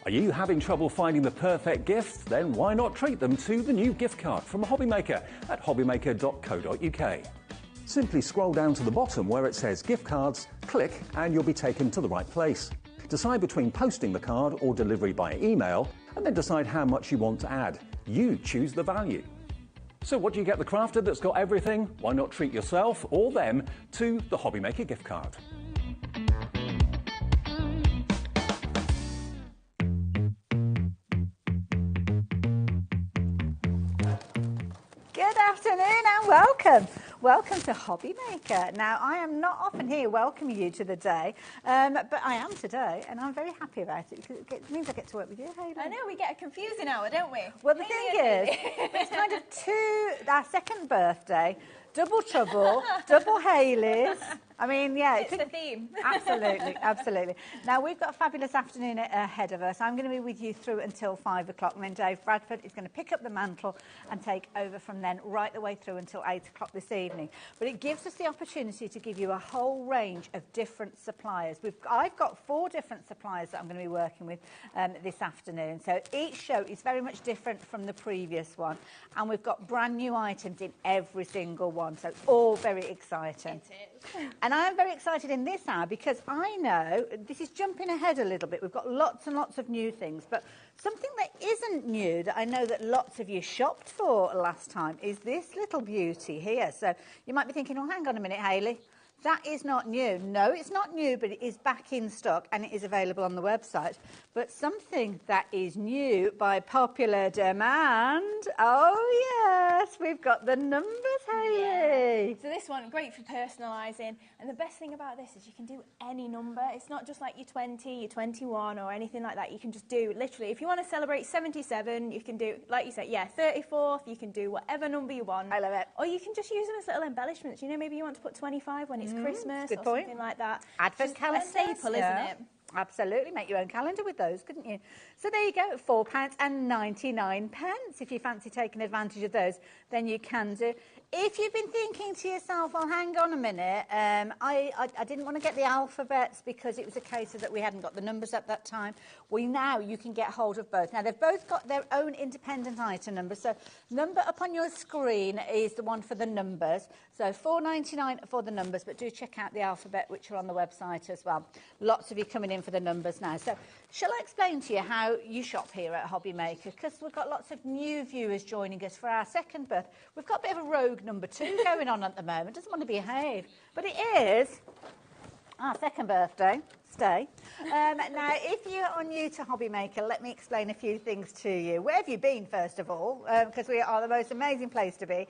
Are you having trouble finding the perfect gift? Then why not treat them to the new gift card from HobbyMaker at hobbymaker.co.uk. Simply scroll down to the bottom where it says gift cards, click and you'll be taken to the right place. Decide between posting the card or delivery by email and then decide how much you want to add. You choose the value. So what do you get the crafter that's got everything? Why not treat yourself or them to the HobbyMaker gift card? Good afternoon and welcome. Welcome to HobbyMaker. Now, I am not often here welcoming you to the day, but I am today, and I'm very happy about it because it means I get to work with you, Hayley. I know, we get a confusing hour, don't we? Well, the thing is, it's kind of our second birthday, double trouble, double Hayleys. I mean, yeah. It's the theme. Absolutely, absolutely. Now, we've got a fabulous afternoon ahead of us. I'm going to be with you through until 5 o'clock, and then Dave Bradford is going to pick up the mantle and take over from then right the way through until 8 o'clock this evening. But it gives us the opportunity to give you a whole range of different suppliers. I've got 4 different suppliers that I'm going to be working with this afternoon. So each show is very much different from the previous one, and we've got brand new items in every single one. So it's all very exciting. It is. And I am very excited in this hour because I know, this is jumping ahead a little bit, we've got lots and lots of new things, but something that isn't new that I know that lots of you shopped for last time is this little beauty here. So you might be thinking, oh, hang on a minute, Hayley. That is not new. No, it's not new, but it is back in stock and it is available on the website. But something that is new by popular demand. Oh, yes, we've got the numbers, Hayley. Yeah. So this one, great for personalising. And the best thing about this is you can do any number. It's not just like your 20, your 21 or anything like that. You can just do, literally, if you want to celebrate 77, you can do, like you said, yeah, 34th. You can do whatever number you want. I love it. Or you can just use them as little embellishments. You know, maybe you want to put 25 when it's Christmas or something like that. Advent calendar. A staple, isn't it? Absolutely. Make your own calendar with those, couldn't you? So there you go, £4.99. If you fancy taking advantage of those, then you can do. If you've been thinking to yourself, well, hang on a minute, I didn't want to get the alphabets because it was a case of that we hadn't got the numbers at that time. Well, now you can get hold of both. Now, they've both got their own independent item numbers. So number up on your screen is the one for the numbers. So £4.99 for the numbers, but do check out the alphabet, which are on the website as well. Lots of you coming in for the numbers now. So shall I explain to you how you shop here at HobbyMaker? Because we've got lots of new viewers joining us for our second birth. We've got a bit of a rogue number 2 going on at the moment. Doesn't want to behave. But it is our second birthday. Stay. Now, if you are new to HobbyMaker, let me explain a few things to you. Where have you been, first of all? Because we are the most amazing place to be.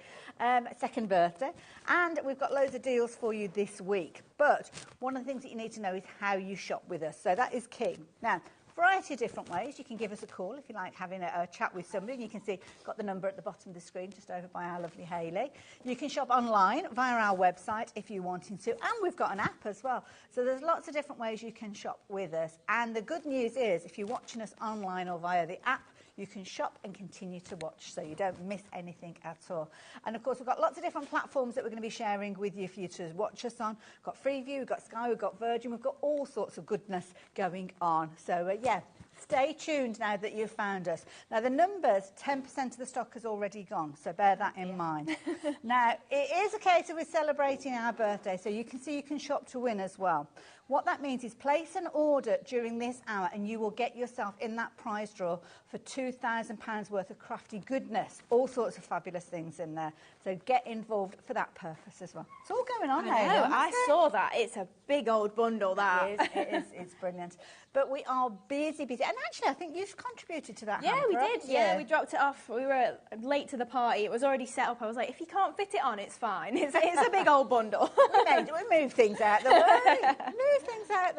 Second birthday. And we've got loads of deals for you this week. But one of the things that you need to know is how you shop with us. So that is key. Now, variety of different ways. You can give us a call if you like having a chat with somebody. And you can see, got the number at the bottom of the screen, just over by our lovely Hayley. You can shop online via our website if you're wanting to. And we've got an app as well. So there's lots of different ways you can shop with us. And the good news is, if you're watching us online or via the app, you can shop and continue to watch, so you don't miss anything at all. And of course, we've got lots of different platforms that we're going to be sharing with you for you to watch us on. We've got Freeview, we've got Sky, we've got Virgin, we've got all sorts of goodness going on. So yeah, stay tuned now that you've found us. Now the numbers, 10% of the stock has already gone, so bear that in mind. Now, it is a case of we're celebrating our birthday, so you can see you can shop to win as well. What that means is place an order during this hour and you will get yourself in that prize draw for £2,000 worth of crafty goodness. All sorts of fabulous things in there. So get involved for that purpose as well. It's all going on, I saw that. It's a big old bundle, that. It is. It's brilliant. But we are busy. And actually, I think you've contributed to that. Yeah, hamper, we did. Yeah, we dropped it off. We were late to the party. It was already set up. I was like, if you can't fit it on, it's fine. It's a big old bundle. we move things out the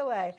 way.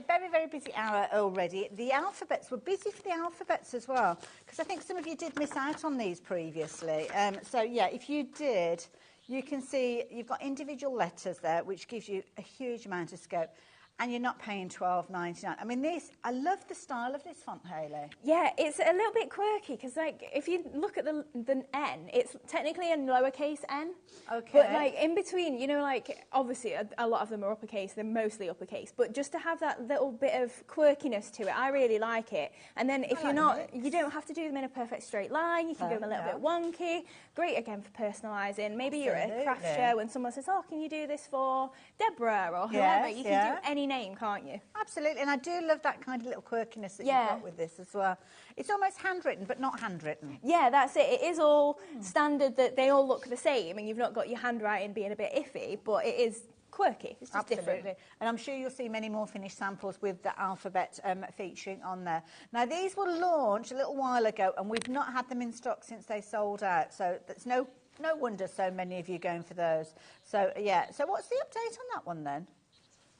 Very, very busy hour already. The alphabets, we're busy for the alphabets as well, because I think some of you did miss out on these previously. So yeah, if you did, you can see you've got individual letters there, which gives you a huge amount of scope. And you're not paying $12.99. I mean, I love the style of this font, Hayley. Yeah, it's a little bit quirky because, like, if you look at the N, it's technically a lowercase n. Okay. But, like, in between, you know, like, obviously a lot of them are uppercase, they're mostly uppercase. But just to have that little bit of quirkiness to it, I really like it. And then if you're not, you don't have to do them in a perfect straight line. You can do them a little bit wonky. Great, again, for personalising. Maybe you're at a craft show and someone says, oh, can you do this for Deborah or whoever? You can do any name, can't you? Absolutely, and I do love that kind of little quirkiness that you've got with this as well. It's almost handwritten, but not handwritten. Yeah, that's it. It is all standard that they all look the same, and you've not got your handwriting being a bit iffy, but it is quirky. It's just different. And I'm sure you'll see many more finished samples with the alphabet featuring on there. Now, these were launched a little while ago, and we've not had them in stock since they sold out, so that's no wonder so many of you going for those. So, yeah. So what's the update on that one, then?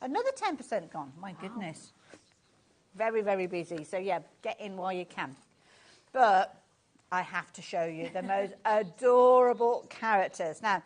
Another 10% gone. My goodness. Very, very busy. So, yeah, get in while you can. But I have to show you the most adorable characters. Now,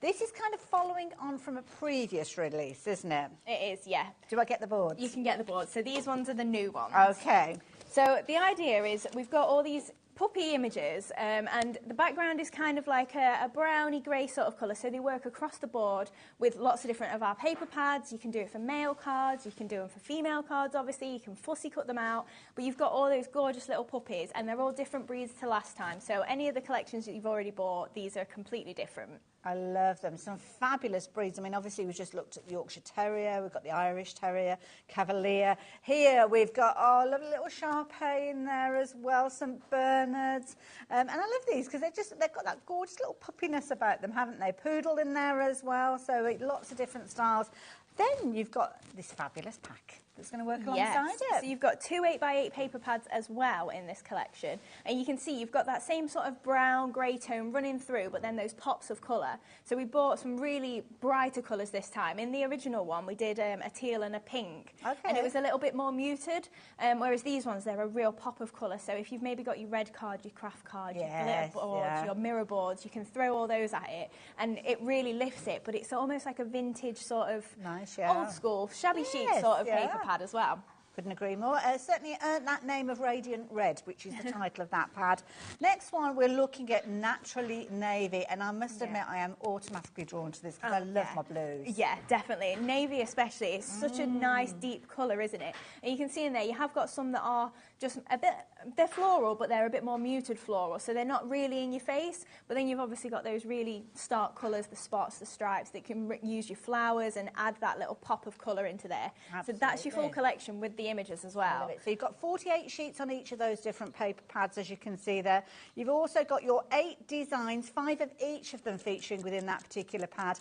this is kind of following on from a previous release, isn't it? It is, yeah. Do I get the boards? You can get the boards. So these ones are the new ones. Okay. So the idea is we've got all these puppy images, and the background is kind of like a browny grey sort of colour, so they work across the board with lots of different of our paper pads. You can do it for male cards, you can do them for female cards, obviously, you can fussy cut them out, but you've got all those gorgeous little puppies, and they're all different breeds to last time, so any of the collections that you've already bought, these are completely different. I love them. Some fabulous breeds. I mean, obviously, we just looked at the Yorkshire Terrier. We've got the Irish Terrier, Cavalier. Here, we've got our lovely little Shar-Pei in there as well, some Bernards. And I love these because they've got that gorgeous little puppiness about them, haven't they? Poodle in there as well, so lots of different styles. Then you've got this fabulous pack that's going to work alongside it. So you've got 2 8x8 paper pads as well in this collection. And you can see you've got that same sort of brown, grey tone running through, but then those pops of colour. So we bought some really brighter colours this time. In the original one, we did a teal and a pink. Okay. And it was a little bit more muted, whereas these ones, they're a real pop of colour. So if you've maybe got your red card, your craft card, your glitter boards, your mirror boards, you can throw all those at it. And it really lifts it, but it's almost like a vintage sort of old school, shabby chic sort of paper pad as well. Couldn't agree more. Certainly earned that name of Radiant Red, which is the title of that pad. Next one, we're looking at Naturally Navy, and I must admit I am automatically drawn to this because I love my blues. Yeah, definitely. Navy especially. It's such a nice, deep colour, isn't it? And you can see in there, you have got some that are just a bit, they're floral, but they're a bit more muted floral, so they're not really in your face, but then you've obviously got those really stark colours, the spots, the stripes, that can use your flowers and add that little pop of colour into there. Absolutely. So that's your full collection with the images as well. So you've got 48 sheets on each of those different paper pads, as you can see there. You've also got your 8 designs, 5 of each of them featuring within that particular pad.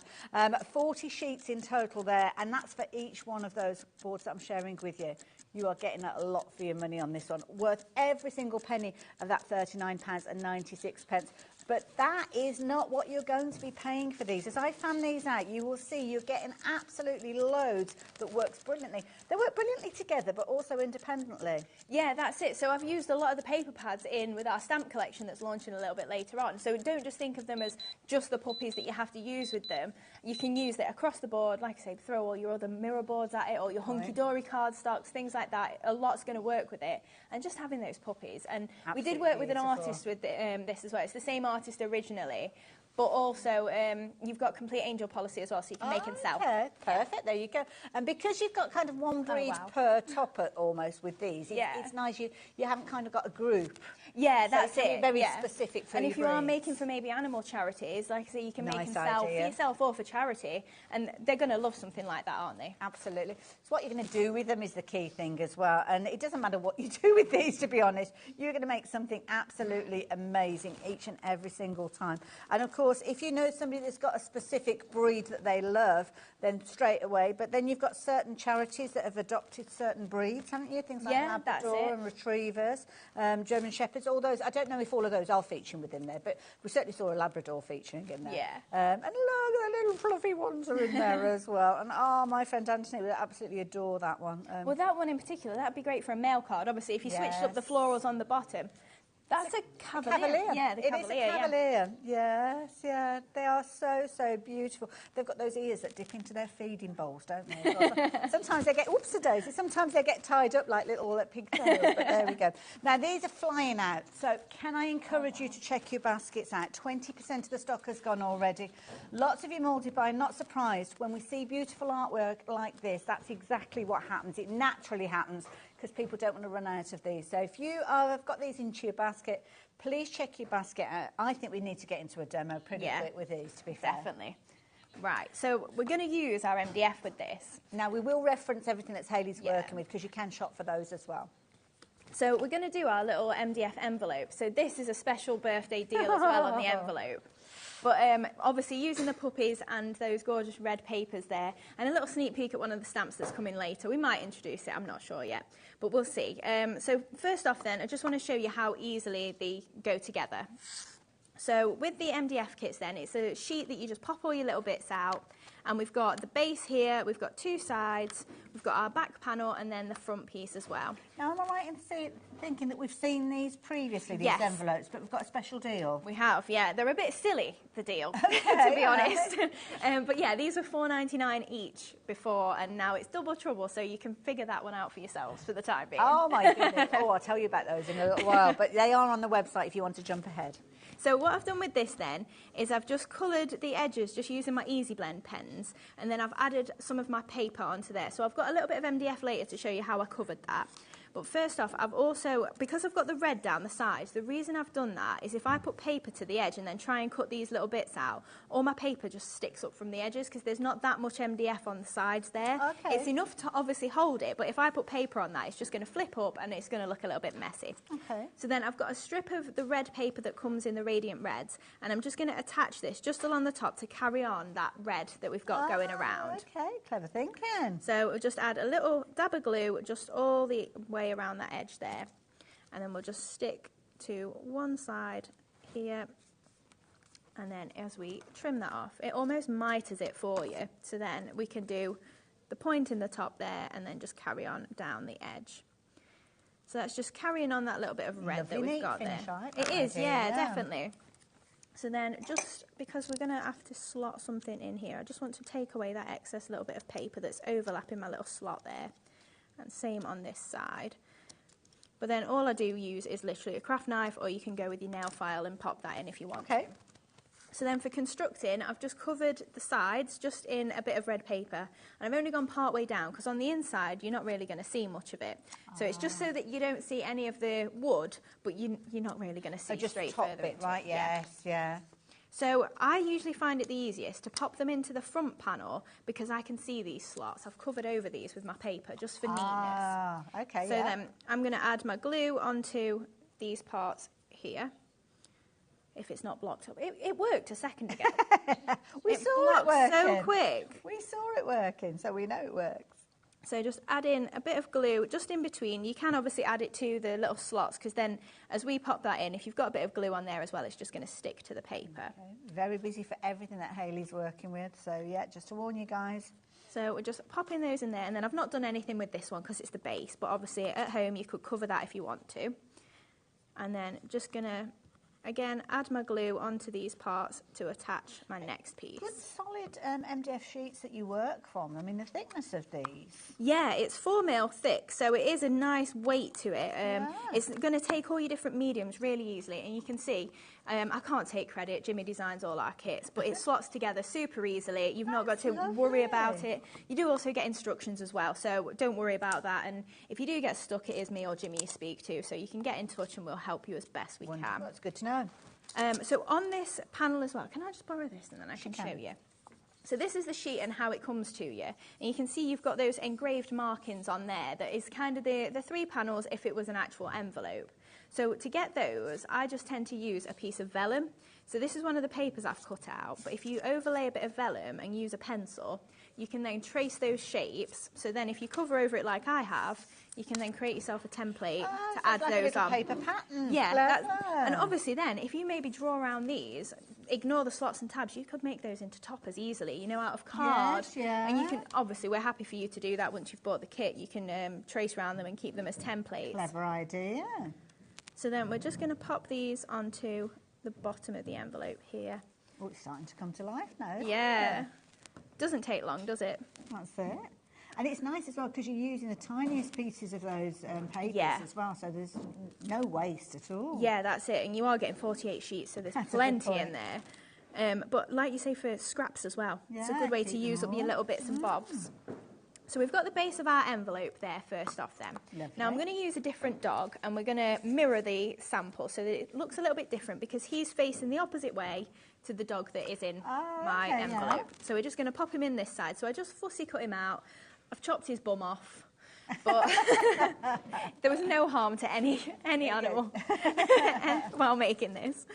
40 sheets in total there, and that's for each one of those boards that I'm sharing with you. You are getting a lot for your money on this one, worth every single penny of that £39.96. But that is not what you're going to be paying for these. As I fan these out, you will see you're getting absolutely loads that works brilliantly. They work brilliantly together, but also independently. Yeah, that's it. So I've used a lot of the paper pads in with our stamp collection that's launching a little bit later on. So don't just think of them as just the puppies that you have to use with them. You can use it across the board. Like I say, throw all your other mirror boards at it, or your hunky-dory cardstocks, things like that. A lot's going to work with it. And just having those puppies. And we did work with an artist with this as well. It's the same artist originally, but also you've got complete angel policy as well, so you can make and sell. Okay, perfect. There you go. And because you've got kind of one breed per topper almost with these, it's nice you haven't kind of got a group. Yeah, so that's it. Very specific for and your if you are breeds. making for maybe animal charities, like I say, you can make and idea. sell for yourself or for charity, and they're going to love something like that, aren't they? Absolutely. So what you're going to do with them is the key thing as well. And it doesn't matter what you do with these, to be honest. You're going to make something absolutely amazing each and every single time. And of course, if you know somebody that's got a specific breed that they love, then straight away. But then you've got certain charities that have adopted certain breeds, haven't you? Things like Labrador and Retrievers, German Shepherds, all those. I don't know if all of those are featuring within there, but we certainly saw a Labrador featuring in there. Yeah. And look, the little fluffy ones are in there as well. And my friend Anthony would absolutely adore that one. Well, that one in particular, that'd be great for a mail card. Obviously, if you switched up the florals on the bottom, That's a cavalier. Cavalier. Yeah, the cavalier. It is a cavalier. Yes, yeah. They are so, so beautiful. They've got those ears that dip into their feeding bowls, don't they? Sometimes they get, oopsie-daisy, sometimes they get tied up like little pigtails, but there we go. Now, these are flying out, so can I encourage you to check your baskets out? 20% of the stock has gone already. Lots of you multi-buy, not surprised. When we see beautiful artwork like this, that's exactly what happens. It naturally happens, because people don't want to run out of these. So if you have got these into your basket, please check your basket out. I think we need to get into a demo pretty quick with these, to be fair. Definitely. Right, so we're going to use our MDF with this. Now, we will reference everything that Hayley's working with, because you can shop for those as well. So we're going to do our little MDF envelope. So this is a special birthday deal as well on the envelope. But obviously using the puppies and those gorgeous red papers there, and a little sneak peek at one of the stamps that's coming later. We might introduce it, I'm not sure yet, but we'll see. So first off then, I just want to show you how easily they go together. So with the MDF kits then, it's a sheet that you just pop all your little bits out, and we've got the base here, we've got two sides, we've got our back panel, and then the front piece as well. Now, am I right in thinking that we've seen these previously, these envelopes, but we've got a special deal? We have, yeah. They're a bit silly, the deal, okay, to be honest. But yeah, these were $4.99 each before, and now it's double trouble, so you can figure that one out for yourselves for the time being. Oh, my goodness. Oh, I'll tell you about those in a little while, but they are on the website if you want to jump ahead. So what I've done with this then is I've just coloured the edges just using my Easy Blend pens, and then I've added some of my paper onto there. So I've got a little bit of MDF later to show you how I covered that. But first off, I've also, because I've got the red down the sides, the reason I've done that is if I put paper to the edge and then try and cut these little bits out, all my paper just sticks up from the edges because there's not that much MDF on the sides there. Okay. It's enough to obviously hold it, but if I put paper on that, it's just going to flip up and it's going to look a little bit messy. Okay. So then I've got a strip of the red paper that comes in the radiant reds, and I'm just going to attach this just along the top to carry on that red that we've got going around. Okay, clever thinking. So we'll just add a little dab of glue just all the way around that edge there, and then we'll just stick to one side here, and then as we trim that off, it almost miters it for you, so then we can do the point in the top there and then just carry on down the edge. So that's just carrying on that little bit of red that we've got there. It is, yeah, definitely. So then, just because we're going to have to slot something in here, I just want to take away that excess little bit of paper that's overlapping my little slot there. And same on this side. But then all I do use is literally a craft knife, or you can go with your nail file and pop that in if you want. Okay. So then for constructing, I've just covered the sides just in a bit of red paper. And I've only gone part way down, because on the inside, you're not really going to see much of it. So it's just so that you don't see any of the wood, but you're not really going to see straight further into it. Right, yes, yeah. So I usually find it the easiest to pop them into the front panel, because I can see these slots. I've covered over these with my paper just for neatness. Okay, so then I'm going to add my glue onto these parts here. If it's not blocked up. It worked a second ago. We saw it working. So quick. We saw it working, so we know it works. So just add in a bit of glue just in between. You can obviously add it to the little slots, because then as we pop that in, if you've got a bit of glue on there as well, it's just going to stick to the paper. Okay. Very busy for everything that Hayley's working with, so yeah, just to warn you guys. So we're just popping those in there, and then I've not done anything with this one because it's the base, but obviously at home you could cover that if you want to. And then just going to, again, add my glue onto these parts to attach my next piece. Good solid MDF sheets that you work from. I mean, the thickness of these. Yeah, it's 4mm thick, so it is a nice weight to it. It's going to take all your different mediums really easily, and you can see, I can't take credit, Jimmy designs all our kits, but it slots together super easily. You've not got to worry about it. You do also get instructions as well, so don't worry about that. And if you do get stuck, it is me or Jimmy you speak to, so you can get in touch and we'll help you as best we can. That's good to know. So on this panel as well, can I just borrow this and then I can show you? So this is the sheet and how it comes to you. And you can see you've got those engraved markings on there. That is kind of the 3 panels if it was an actual envelope. So to get those, I just tend to use a piece of vellum. So this is one of the papers I've cut out. But if you overlay a bit of vellum and use a pencil, you can then trace those shapes. So then if you cover over it like I have, you can then create yourself a template to add like those on. A paper pattern. Yeah, and obviously then, if you maybe draw around these, ignore the slots and tabs, you could make those into toppers easily, you know, out of card. Yes, yeah. And you can, obviously, we're happy for you to do that once you've bought the kit. You can trace around them and keep them as templates. Clever idea. So then we're just going to pop these onto the bottom of the envelope here. Oh, it's starting to come to life now. Yeah. Doesn't take long, does it? That's it. And it's nice as well because you're using the tiniest pieces of those papers as well, so there's no waste at all. Yeah, that's it. And you are getting 48 sheets, so there's plenty in there. But like you say, for scraps as well. It's a good way to use up your little bits and bobs. So we've got the base of our envelope there first off then. Lovely. Now I'm going to use a different dog and we're going to mirror the sample so that it looks a little bit different because he's facing the opposite way to the dog that is in my envelope. So we're just going to pop him in this side. So I just fussy cut him out. I've chopped his bum off, but there was no harm to any animal while making this.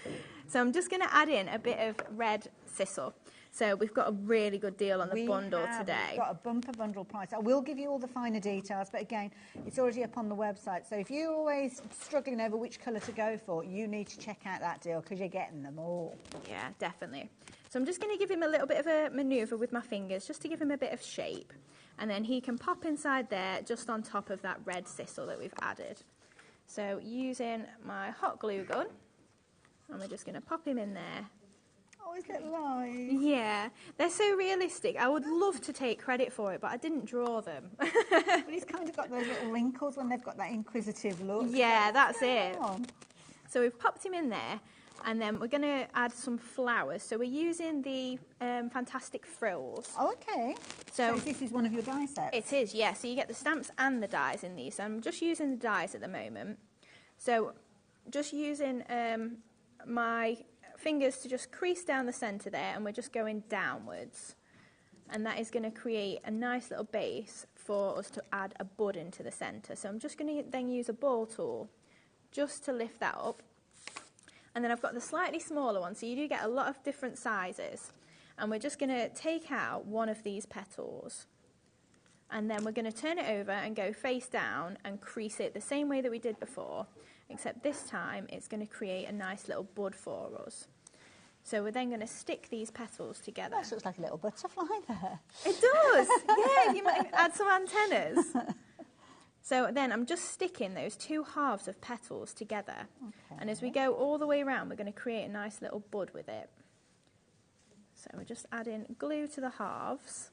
So I'm just going to add in a bit of red sisal. So we've got a really good deal on the bundle today. We've got a bumper bundle price. I will give you all the finer details, but again, it's already up on the website. So if you're always struggling over which colour to go for, you need to check out that deal because you're getting them all. Yeah, definitely. So I'm just going to give him a little bit of a manoeuvre with my fingers just to give him a bit of shape. And then he can pop inside there just on top of that red sisal that we've added. So using my hot glue gun, and we're just going to pop him in there. Oh, his little eyes. Yeah, they're so realistic. I would love to take credit for it, but I didn't draw them. But he's kind of got those little wrinkles when they've got that inquisitive look. Yeah, that's it. So we've popped him in there, and then we're going to add some flowers. So we're using the Fantastic Frills. Oh, okay. So this is one of your die sets? It is, yeah. So you get the stamps and the dies in these. So I'm just using the dies at the moment. So just using my fingers to just crease down the centre there, and we're just going downwards. And that is going to create a nice little base for us to add a bud into the centre. So I'm just going to then use a ball tool just to lift that up. And then I've got the slightly smaller one, so you do get a lot of different sizes. And we're just going to take out one of these petals. And then we're going to turn it over and go face down and crease it the same way that we did before, except this time it's going to create a nice little bud for us. So we're then going to stick these petals together. That looks like a little butterfly there. It does! Yeah, you might add some antennas. So then I'm just sticking those two halves of petals together. Okay. And as we go all the way around, we're going to create a nice little bud with it. So we're just adding glue to the halves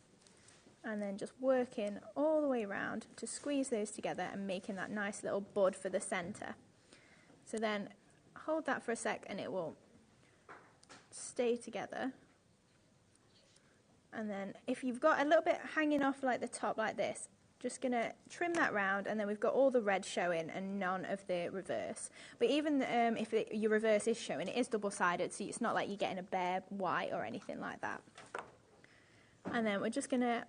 and then just working all the way around to squeeze those together and making that nice little bud for the centre. So then hold that for a sec and it will stay together. And then if you've got a little bit hanging off like the top like this, just going to trim that round, and then we've got all the red showing and none of the reverse. But even if your reverse is showing, it is double-sided, so it's not like you're getting a bare white or anything like that. And then we're just going to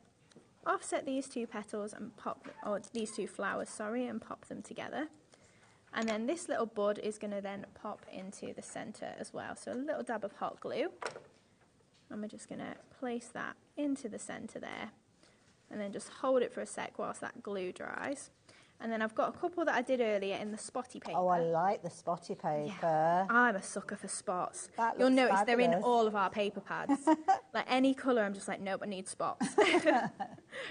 offset these two petals and pop, or these two flowers, sorry, and pop them together. And then this little bud is going to then pop into the centre as well. So a little dab of hot glue, and we're just going to place that into the centre there. And then just hold it for a sec whilst that glue dries. And then I've got a couple that I did earlier in the spotty paper. Oh, I like the spotty paper. Yeah, I'm a sucker for spots. You'll notice fabulous. They're in all of our paper pads. Like any colour, I'm just like, nope, I need spots. It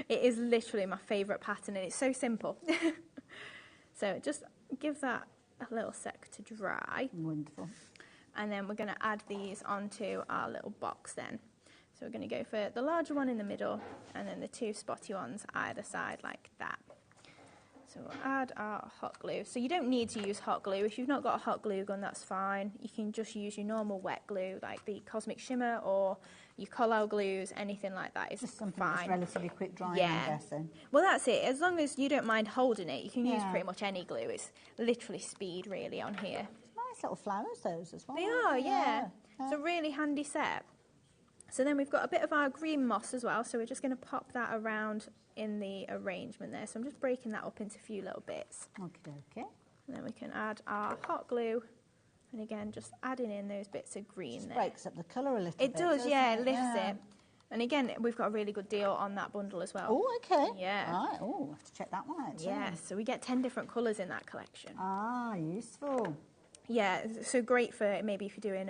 is literally my favourite pattern, and it's so simple. So just give that a little sec to dry. Wonderful. And then we're going to add these onto our little box then. So we're going to go for the larger one in the middle and then the two spotty ones either side like that. So we'll add our hot glue. So you don't need to use hot glue. If you've not got a hot glue gun, that's fine. You can just use your normal wet glue like the Cosmic Shimmer or your Collal glues, anything like that is just something fine. That's relatively quick drying, yeah. I'm guessing. Well, that's it. As long as you don't mind holding it, you can use pretty much any glue. It's literally speed really on here. Nice little flowers those as well. They are, yeah. It's a really handy set. So then we've got a bit of our green moss as well, so we're just going to pop that around in the arrangement there. So I'm just breaking that up into a few little bits. Okay. And then we can add our hot glue, and again, just adding in those bits of green just there. Breaks up the colour a little bit. It does, yeah, it lifts it. And again, we've got a really good deal on that bundle as well. Oh, okay. Yeah. Right. Oh, we'll have to check that one out too. Yeah, so we get 10 different colours in that collection. Ah, useful. Yeah, so great for maybe if you're doing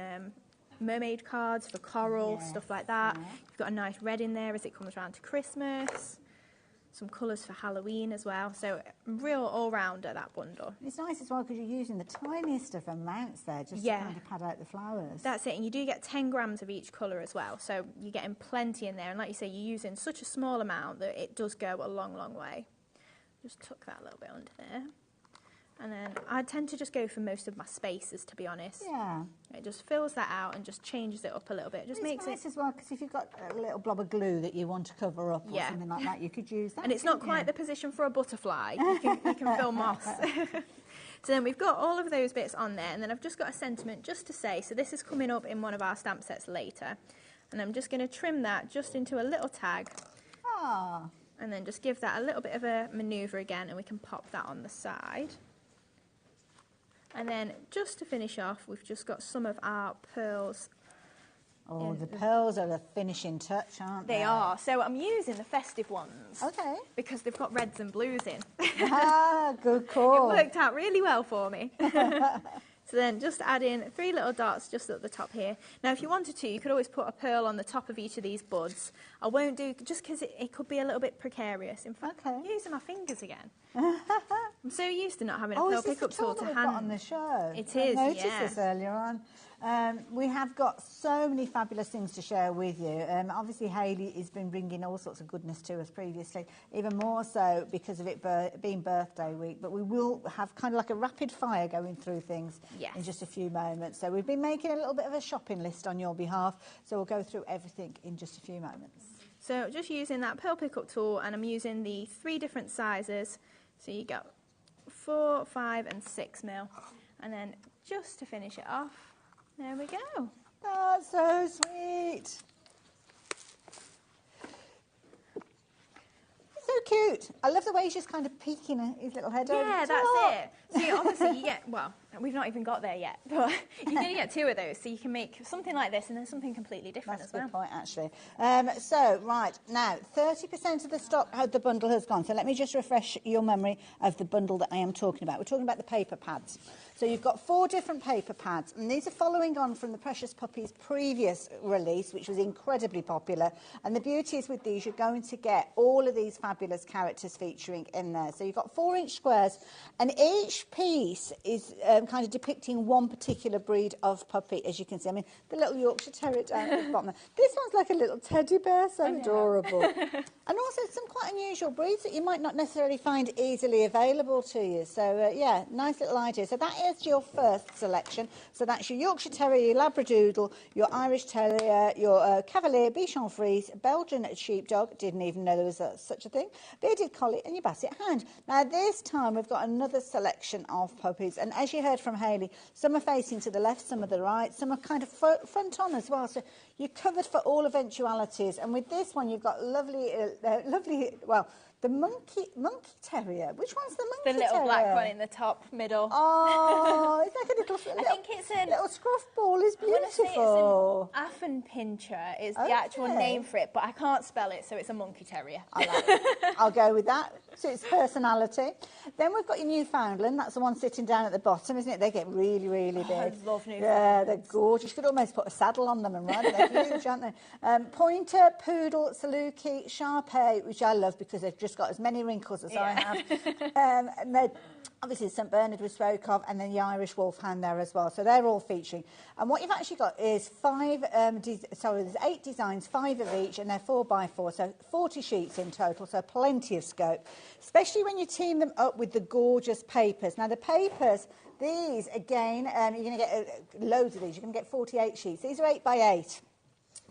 mermaid cards for coral, stuff like that. You've got a nice red in there as it comes around to Christmas. some colours for Halloween as well. So real all-rounder, that bundle. It's nice as well because you're using the tiniest of amounts there just to kind of pad out the flowers. That's it, and you do get 10 grams of each colour as well, so you're getting plenty in there. And like you say, you're using such a small amount that it does go a long, long way. Just tuck that a little bit under there. And then I tend to just go for most of my spaces, to be honest. Yeah. It just fills that out and just changes it up a little bit. It just makes nice it as well because if you've got a little blob of glue that you want to cover up or something like that, you could use that. And it's not quite the position for a butterfly. You can fill moss. So then we've got all of those bits on there, and then I've just got a sentiment just to say, so this is coming up in one of our stamp sets later, and I'm just going to trim that just into a little tag. Ah. And then just give that a little bit of a manoeuvre again, and we can pop that on the side. And then just to finish off, we've just got some of our pearls. Oh, the pearls are the finishing touch, aren't they? They are. So I'm using the festive ones. Okay. Because they've got reds and blues in. Ah, good call. It worked out really well for me. So then just add in 3 little dots just at the top here. Now, if you wanted to, you could always put a pearl on the top of each of these buds. I won't do, just because it could be a little bit precarious. In fact, I'm using my fingers again. I'm so used to not having a pearl pickup tool to hand. On the show. It I is, noticed this earlier on. We have got so many fabulous things to share with you. Obviously, Hayley has been bringing all sorts of goodness to us previously, even more so because of it being birthday week. But we will have kind of like a rapid fire going through things in just a few moments. So we've been making a little bit of a shopping list on your behalf. So we'll go through everything in just a few moments. So just using that pearl pickup tool, and I'm using the 3 different sizes. So you got 4, 5 and 6 mil. And then just to finish it off, there we go. That's so sweet. So cute. I love the way he's just kind of peeking his little head over. Yeah, that's it. So obviously you get, well, we've not even got there yet, but you're going to get 2 of those, so you can make something like this and then something completely different as well. That's a good point, actually. So, right, now, 30% of the stock of the bundle has gone. So let me just refresh your memory of the bundle that I am talking about. We're talking about the paper pads. So you've got 4 different paper pads, and these are following on from the Precious Puppies' previous release, which was incredibly popular. And the beauty is with these, you're going to get all of these fabulous characters featuring in there. So you've got 4-inch squares, and each piece is kind of depicting one particular breed of puppy, as you can see. I mean, the little Yorkshire Terrier down at the bottom. This one's like a little teddy bear, so adorable. And also some quite unusual breeds that you might not necessarily find easily available to you. So, yeah, nice little idea. So that is your first selection. So that's your Yorkshire Terrier, your Labradoodle, your Irish Terrier, your Cavalier, Bichon Frise, Belgian Sheepdog, didn't even know there was such a thing, Bearded Collie, and your Basset Hound. Now, this time we've got another selection of puppies. And as you heard from Hayley, some are facing to the left, some are the right, some are kind of front on as well. So you're covered for all eventualities. And with this one, you've got lovely, well, the monkey terrier. Which one's the monkey terrier? The little black one in the top middle. Oh, it's like a little, I think it's a little scruff ball. Is beautiful. I want to say it's an Affenpinscher is the actual name for it, but I can't spell it, so it's a monkey terrier. I like it. I'll go with that. So it's personality. Then we've got your Newfoundland. That's the one sitting down at the bottom, isn't it? They get really, really big. I love Newfoundlands. Yeah, they're gorgeous. You could almost put a saddle on them and ride them. They're huge, aren't they? Pointer, Poodle, Saluki, Shar-Pei, which I love because they've just got as many wrinkles as I have. And they're obviously St Bernard we spoke of, and then the Irish Wolfhound there as well. So they're all featuring. And what you've actually got is there's 8 designs, 5 of each, and they're 4x4, so 40 sheets in total, so plenty of scope, especially when you team them up with the gorgeous papers. Now, the papers, these, again, you're going to get loads of these. You're going to get 48 sheets. These are 8x8.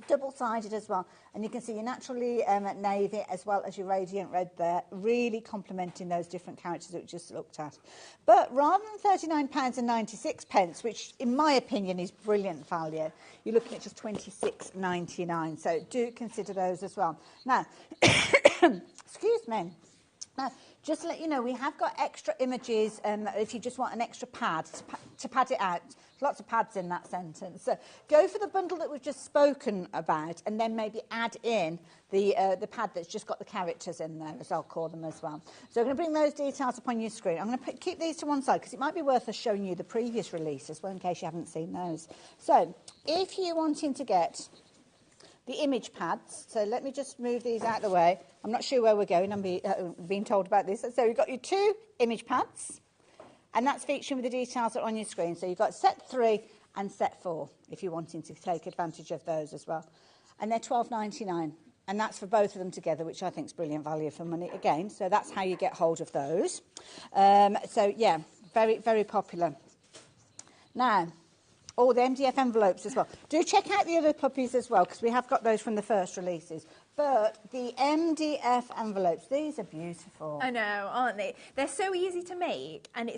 Double-sided as well, and you can see your naturally navy as well as your radiant red there, really complementing those different characters that we just looked at. But rather than £39.96, which in my opinion is brilliant value, you're looking at just £26.99. So do consider those as well. Now, excuse me. Now, just to let you know, we have got extra images if you just want an extra pad to pad it out. Lots of pads in that sentence. So go for the bundle that we've just spoken about and then maybe add in the pad that's just got the characters in there, as I'll call them as well. So I'm going to bring those details up on your screen. I'm going to keep these to one side because it might be worth us showing you the previous release as well in case you haven't seen those. So if you're wanting to get the image pads. So let me just move these out of the way. I'm not sure where we're going. I'm being told about this. So you've got your 2 image pads, and that's featuring with the details that are on your screen. So you've got set 3 and set 4, if you're wanting to take advantage of those as well. And they're $12.99. And that's for both of them together, which I think is brilliant value for money again. So that's how you get hold of those. So, yeah, very, very popular. Now, all the MDF envelopes as well. Do check out the other puppies as well, because we have got those from the first releases. But the MDF envelopes, these are beautiful. I know, aren't they? They're so easy to make, and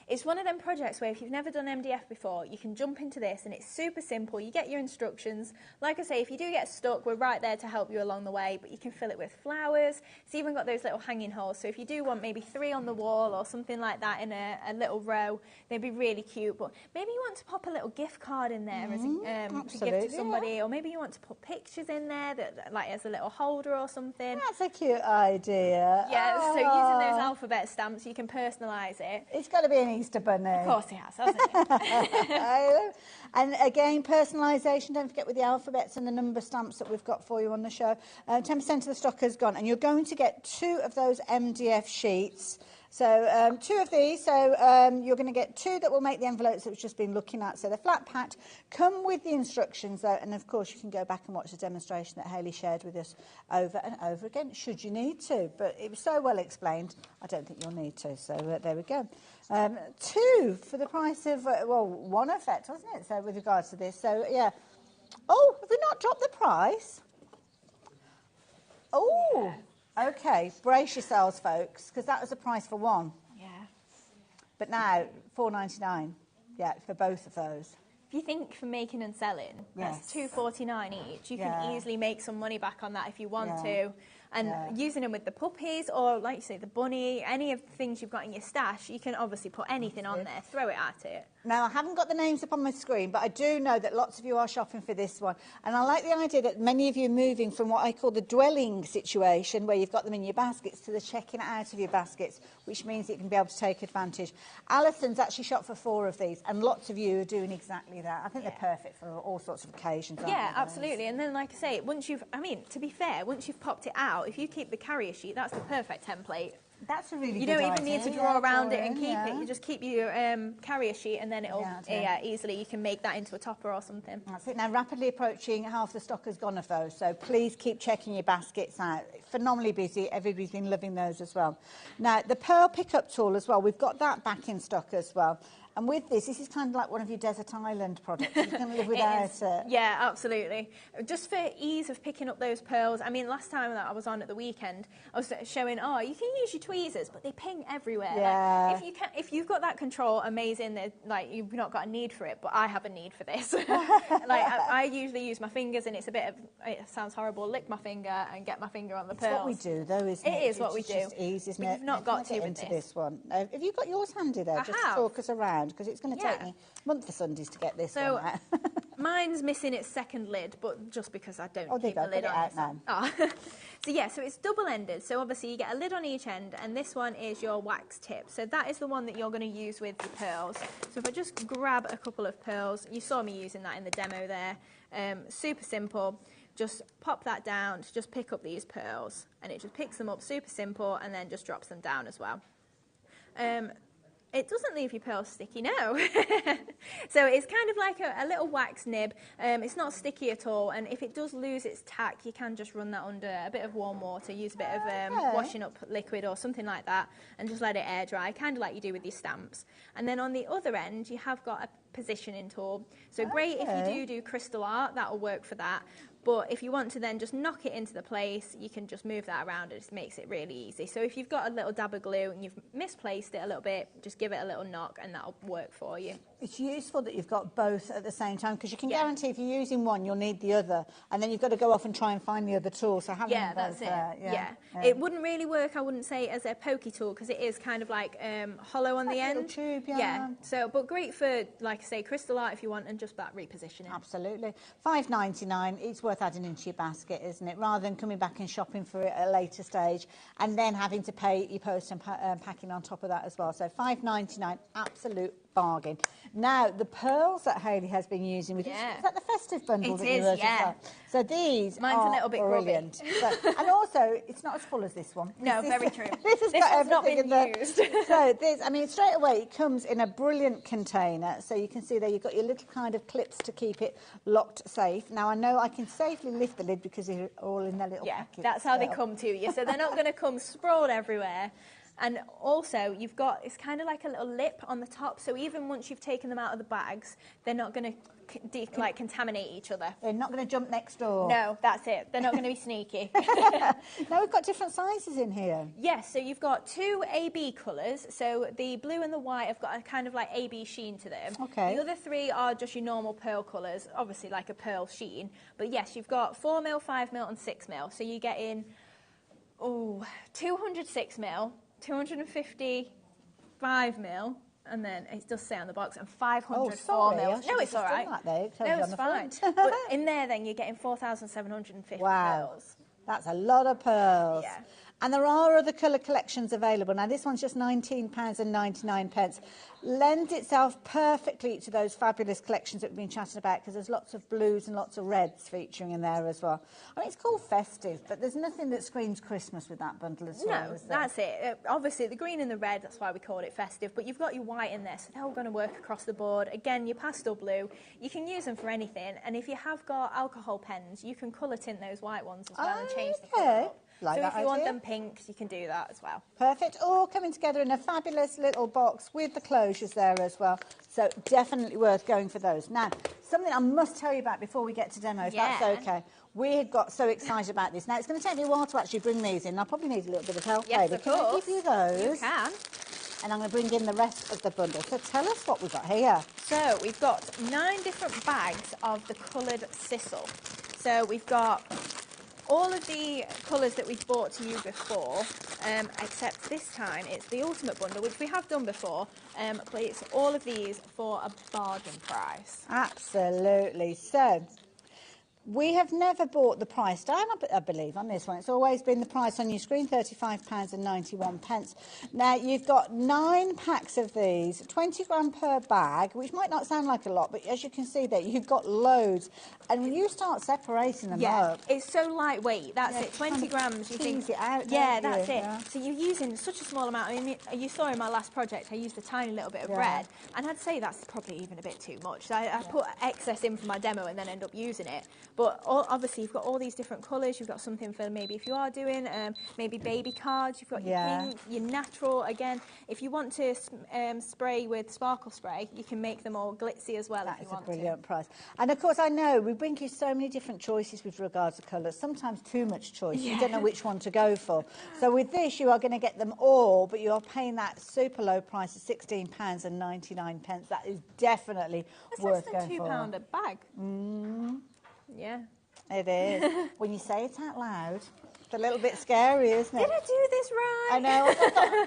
it's one of them projects where if you've never done MDF before, you can jump into this, and it's super simple. You get your instructions. Like I say, if you do get stuck, we're right there to help you along the way, but you can fill it with flowers. It's even got those little hanging holes, so if you do want maybe 3 on the wall or something like that in a little row, they'd be really cute. But maybe you want to pop a little gift card in there as to give to somebody, or maybe you want to put pictures in there, that like as a little holder or something. That's a cute idea. Yeah, so using those alphabet stamps, you can personalise it. It's got to be an Easter bunny. Of course it has, hasn't it? And again, personalisation, don't forget with the alphabets and the number stamps that we've got for you on the show. 10% of the stock has gone, and you're going to get 2 of those MDF sheets. So 2 of these, so you're going to get 2 that will make the envelopes that we've just been looking at. So they're flat packed, come with the instructions though, and of course you can go back and watch the demonstration that Hayley shared with us over and over again, should you need to. But it was so well explained, I don't think you'll need to. So there we go. 2 for the price of, well, 1 effect, wasn't it? So with regards to this, so yeah. Oh, have we not dropped the price? Oh. Yeah. Okay, brace yourselves, folks, because that was the price for 1. Yeah. But now, $4.99, yeah, for both of those. If you think for making and selling, yes, that's $2.49 each. You can easily make some money back on that if you want to. And using them with the puppies, or like you say, the bunny, any of the things you've got in your stash, you can obviously put anything on there, throw it at it. Now, I haven't got the names up on my screen, but I do know that lots of you are shopping for this one. And I like the idea that many of you are moving from what I call the dwelling situation, where you've got them in your baskets, to the checking out of your baskets, which means that you can be able to take advantage. Alison's actually shopped for 4 of these, and lots of you are doing exactly that. I think they're perfect for all sorts of occasions, aren't Yeah, they, absolutely. And then, like I say, once you've, I mean, to be fair, once you've popped it out, if you keep the carrier sheet, that's the perfect template. That's a really you good idea. You don't even need to draw around it and keep it. You just keep your carrier sheet, and then it'll easily, you can make that into a topper or something. That's it. Now, rapidly approaching half the stock has gone of those, so please keep checking your baskets out. Phenomenally busy. Everybody's been loving those as well. Now, the pearl pickup tool as well, we've got that back in stock as well. And with this is kind of like one of your desert island products. You can live without it. Yeah, absolutely. Just for ease of picking up those pearls. I mean, last time that I was on at the weekend, I was showing, oh, you can use your tweezers, but they ping everywhere. Yeah. Like, if you've got that control, amazing. Like, you've not got a need for it, but I have a need for this. Like, I usually use my fingers, and it's a bit of, it sounds horrible, lick my finger and get my finger on the pearls. It's what we do, though, isn't it? It is what we do. It's just easy, isn't it? You've not got to get into this one. Have you got yours handy there? Just to talk us around, because it's going to take me a month for Sundays to get this one out. Mine's missing its second lid, but just because I don't keep the lid on. So yeah, so it's double-ended. So obviously you get a lid on each end, and this one is your wax tip. So that is the one that you're going to use with the pearls. So if I just grab a couple of pearls, you saw me using that in the demo there. Super simple. Just pop that down to just pick up these pearls, and it just picks them up, super simple, and then just drops them down as well. It doesn't leave your pearls sticky, no. So it's kind of like a little wax nib. It's not sticky at all, and if it does lose its tack, you can just run that under a bit of warm water, use a bit of washing up liquid or something like that, and just let it air dry, kind of like you do with your stamps. And then on the other end, you have got a positioning tool. So great if you do crystal art, that'll work for that. But if you want to then just knock it into the place, you can just move that around. It just makes it really easy. So if you've got a little dab of glue and you've misplaced it a little bit, just give it a little knock and that'll work for you. It's useful that you've got both at the same time, because you can guarantee if you're using one, you'll need the other, and then you've got to go off and try and find the other tool. So having them both there, it wouldn't really work, I wouldn't say, as a pokey tool, because it is kind of like hollow on the end. Tube, So, but great for, like I say, crystal art if you want, and just that repositioning. Absolutely. $5.99. It's worth adding into your basket, isn't it? Rather than coming back and shopping for it at a later stage, and then having to pay your post and packing on top of that as well. So $5.99, absolute bargain. Now, the pearls that Hayley has been using with is that the festive bundle that you wrote as well? So these Mine's are a little bit brilliant. So, and also, it's not as full as this one. No, very true. This has got everything not been in there. used. So this, I mean, straight away, it comes in a brilliant container. So you can see there you've got your little kind of clips to keep it locked safe. Now, I know I can safely lift the lid because they're all in their little packets. Yeah, that's how they come to you. So they're not going to come sprawled everywhere. And also, you've got, it's kind of like a little lip on the top, so even once you've taken them out of the bags, they're not going to like contaminate each other. They're not going to jump next door. No, that's it. They're not going to be sneaky. Now we've got different sizes in here. Yes, so you've got two AB colours. So the blue and the white have got a kind of like AB sheen to them. Okay. The other three are just your normal pearl colours, obviously like a pearl sheen. But yes, you've got 4mm, 5mm and 6mm. So you get in, 206mm, 255mm, and then it does say on the box, and 504mm. No, it's all right. No, it's fine. But in there, then you're getting 4,750 pearls. That's a lot of pearls. Yeah. And there are other colour collections available. Now, this one's just £19.99. Lends itself perfectly to those fabulous collections that we've been chatting about because there's lots of blues and lots of reds featuring in there as well. I mean, it's called festive, but there's nothing that screams Christmas with that bundle as well, No, is there? that's it. Obviously, the green and the red, that's why we call it festive, but you've got your white in there, so they're all going to work across the board. Again, your pastel blue, you can use them for anything, and if you have got alcohol pens, you can colour tint those white ones as well and change the colour up. Like so that if you want idea. them pinks, you can do that as well. Perfect. All coming together in a fabulous little box with the closures there as well. So definitely worth going for those. Now, something I must tell you about before we get to demo, if that's okay. We had got so excited about this. Now, it's going to take me a while to actually bring these in. I'll probably need a little bit of help. Yes, of Can I course. give you those? You can. And I'm going to bring in the rest of the bundle. So tell us what we've got here. So we've got 9 different bags of the coloured sisal. So we've got all of the colours that we've bought to you before, except this time it's the ultimate bundle, which we have done before, but it's all of these for a bargain price. Absolutely. So we have never bought the price down, I believe, on this one. It's always been the price on your screen, £35.91. Now, you've got 9 packs of these, 20 gram per bag, which might not sound like a lot, but as you can see there, you've got loads. And when you start separating them up... it's so lightweight. That's it, 20 grams. You think it out, that's it. Yeah. So you're using such a small amount. I mean, you saw in my last project, I used a tiny little bit of bread, and I'd say that's probably even a bit too much. So I put excess in for my demo and then end up using it. But obviously, you've got all these different colours. You've got something for maybe if you are doing maybe baby cards. You've got your pink, your natural. Again, if you want to spray with sparkle spray, you can make them all glitzy as well. That is a brilliant price. And of course, I know we bring you so many different choices with regards to colours. Sometimes too much choice. You don't know which one to go for. So with this, you are going to get them all, but you are paying that super low price of £16.99. That is definitely worth going for. That's less than £2 a bag. Yeah. It is. When you say it out loud, it's a little bit scary, isn't it? Did I do this right? I know.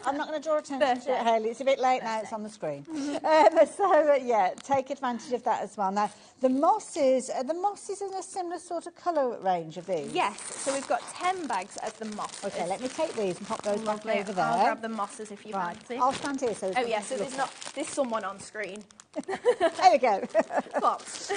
I'm not going to draw attention to it, Hayley. It's a bit late now. It's on the screen. Yeah, take advantage of that as well. Now, the mosses, are the mosses in a similar sort of colour range of these? Yes. So we've got 10 bags of the mosses. Okay, let me take these and pop those back over there. I'll grab the mosses if you fancy. I'll stand here. So so there's someone on screen. There we go. Pops.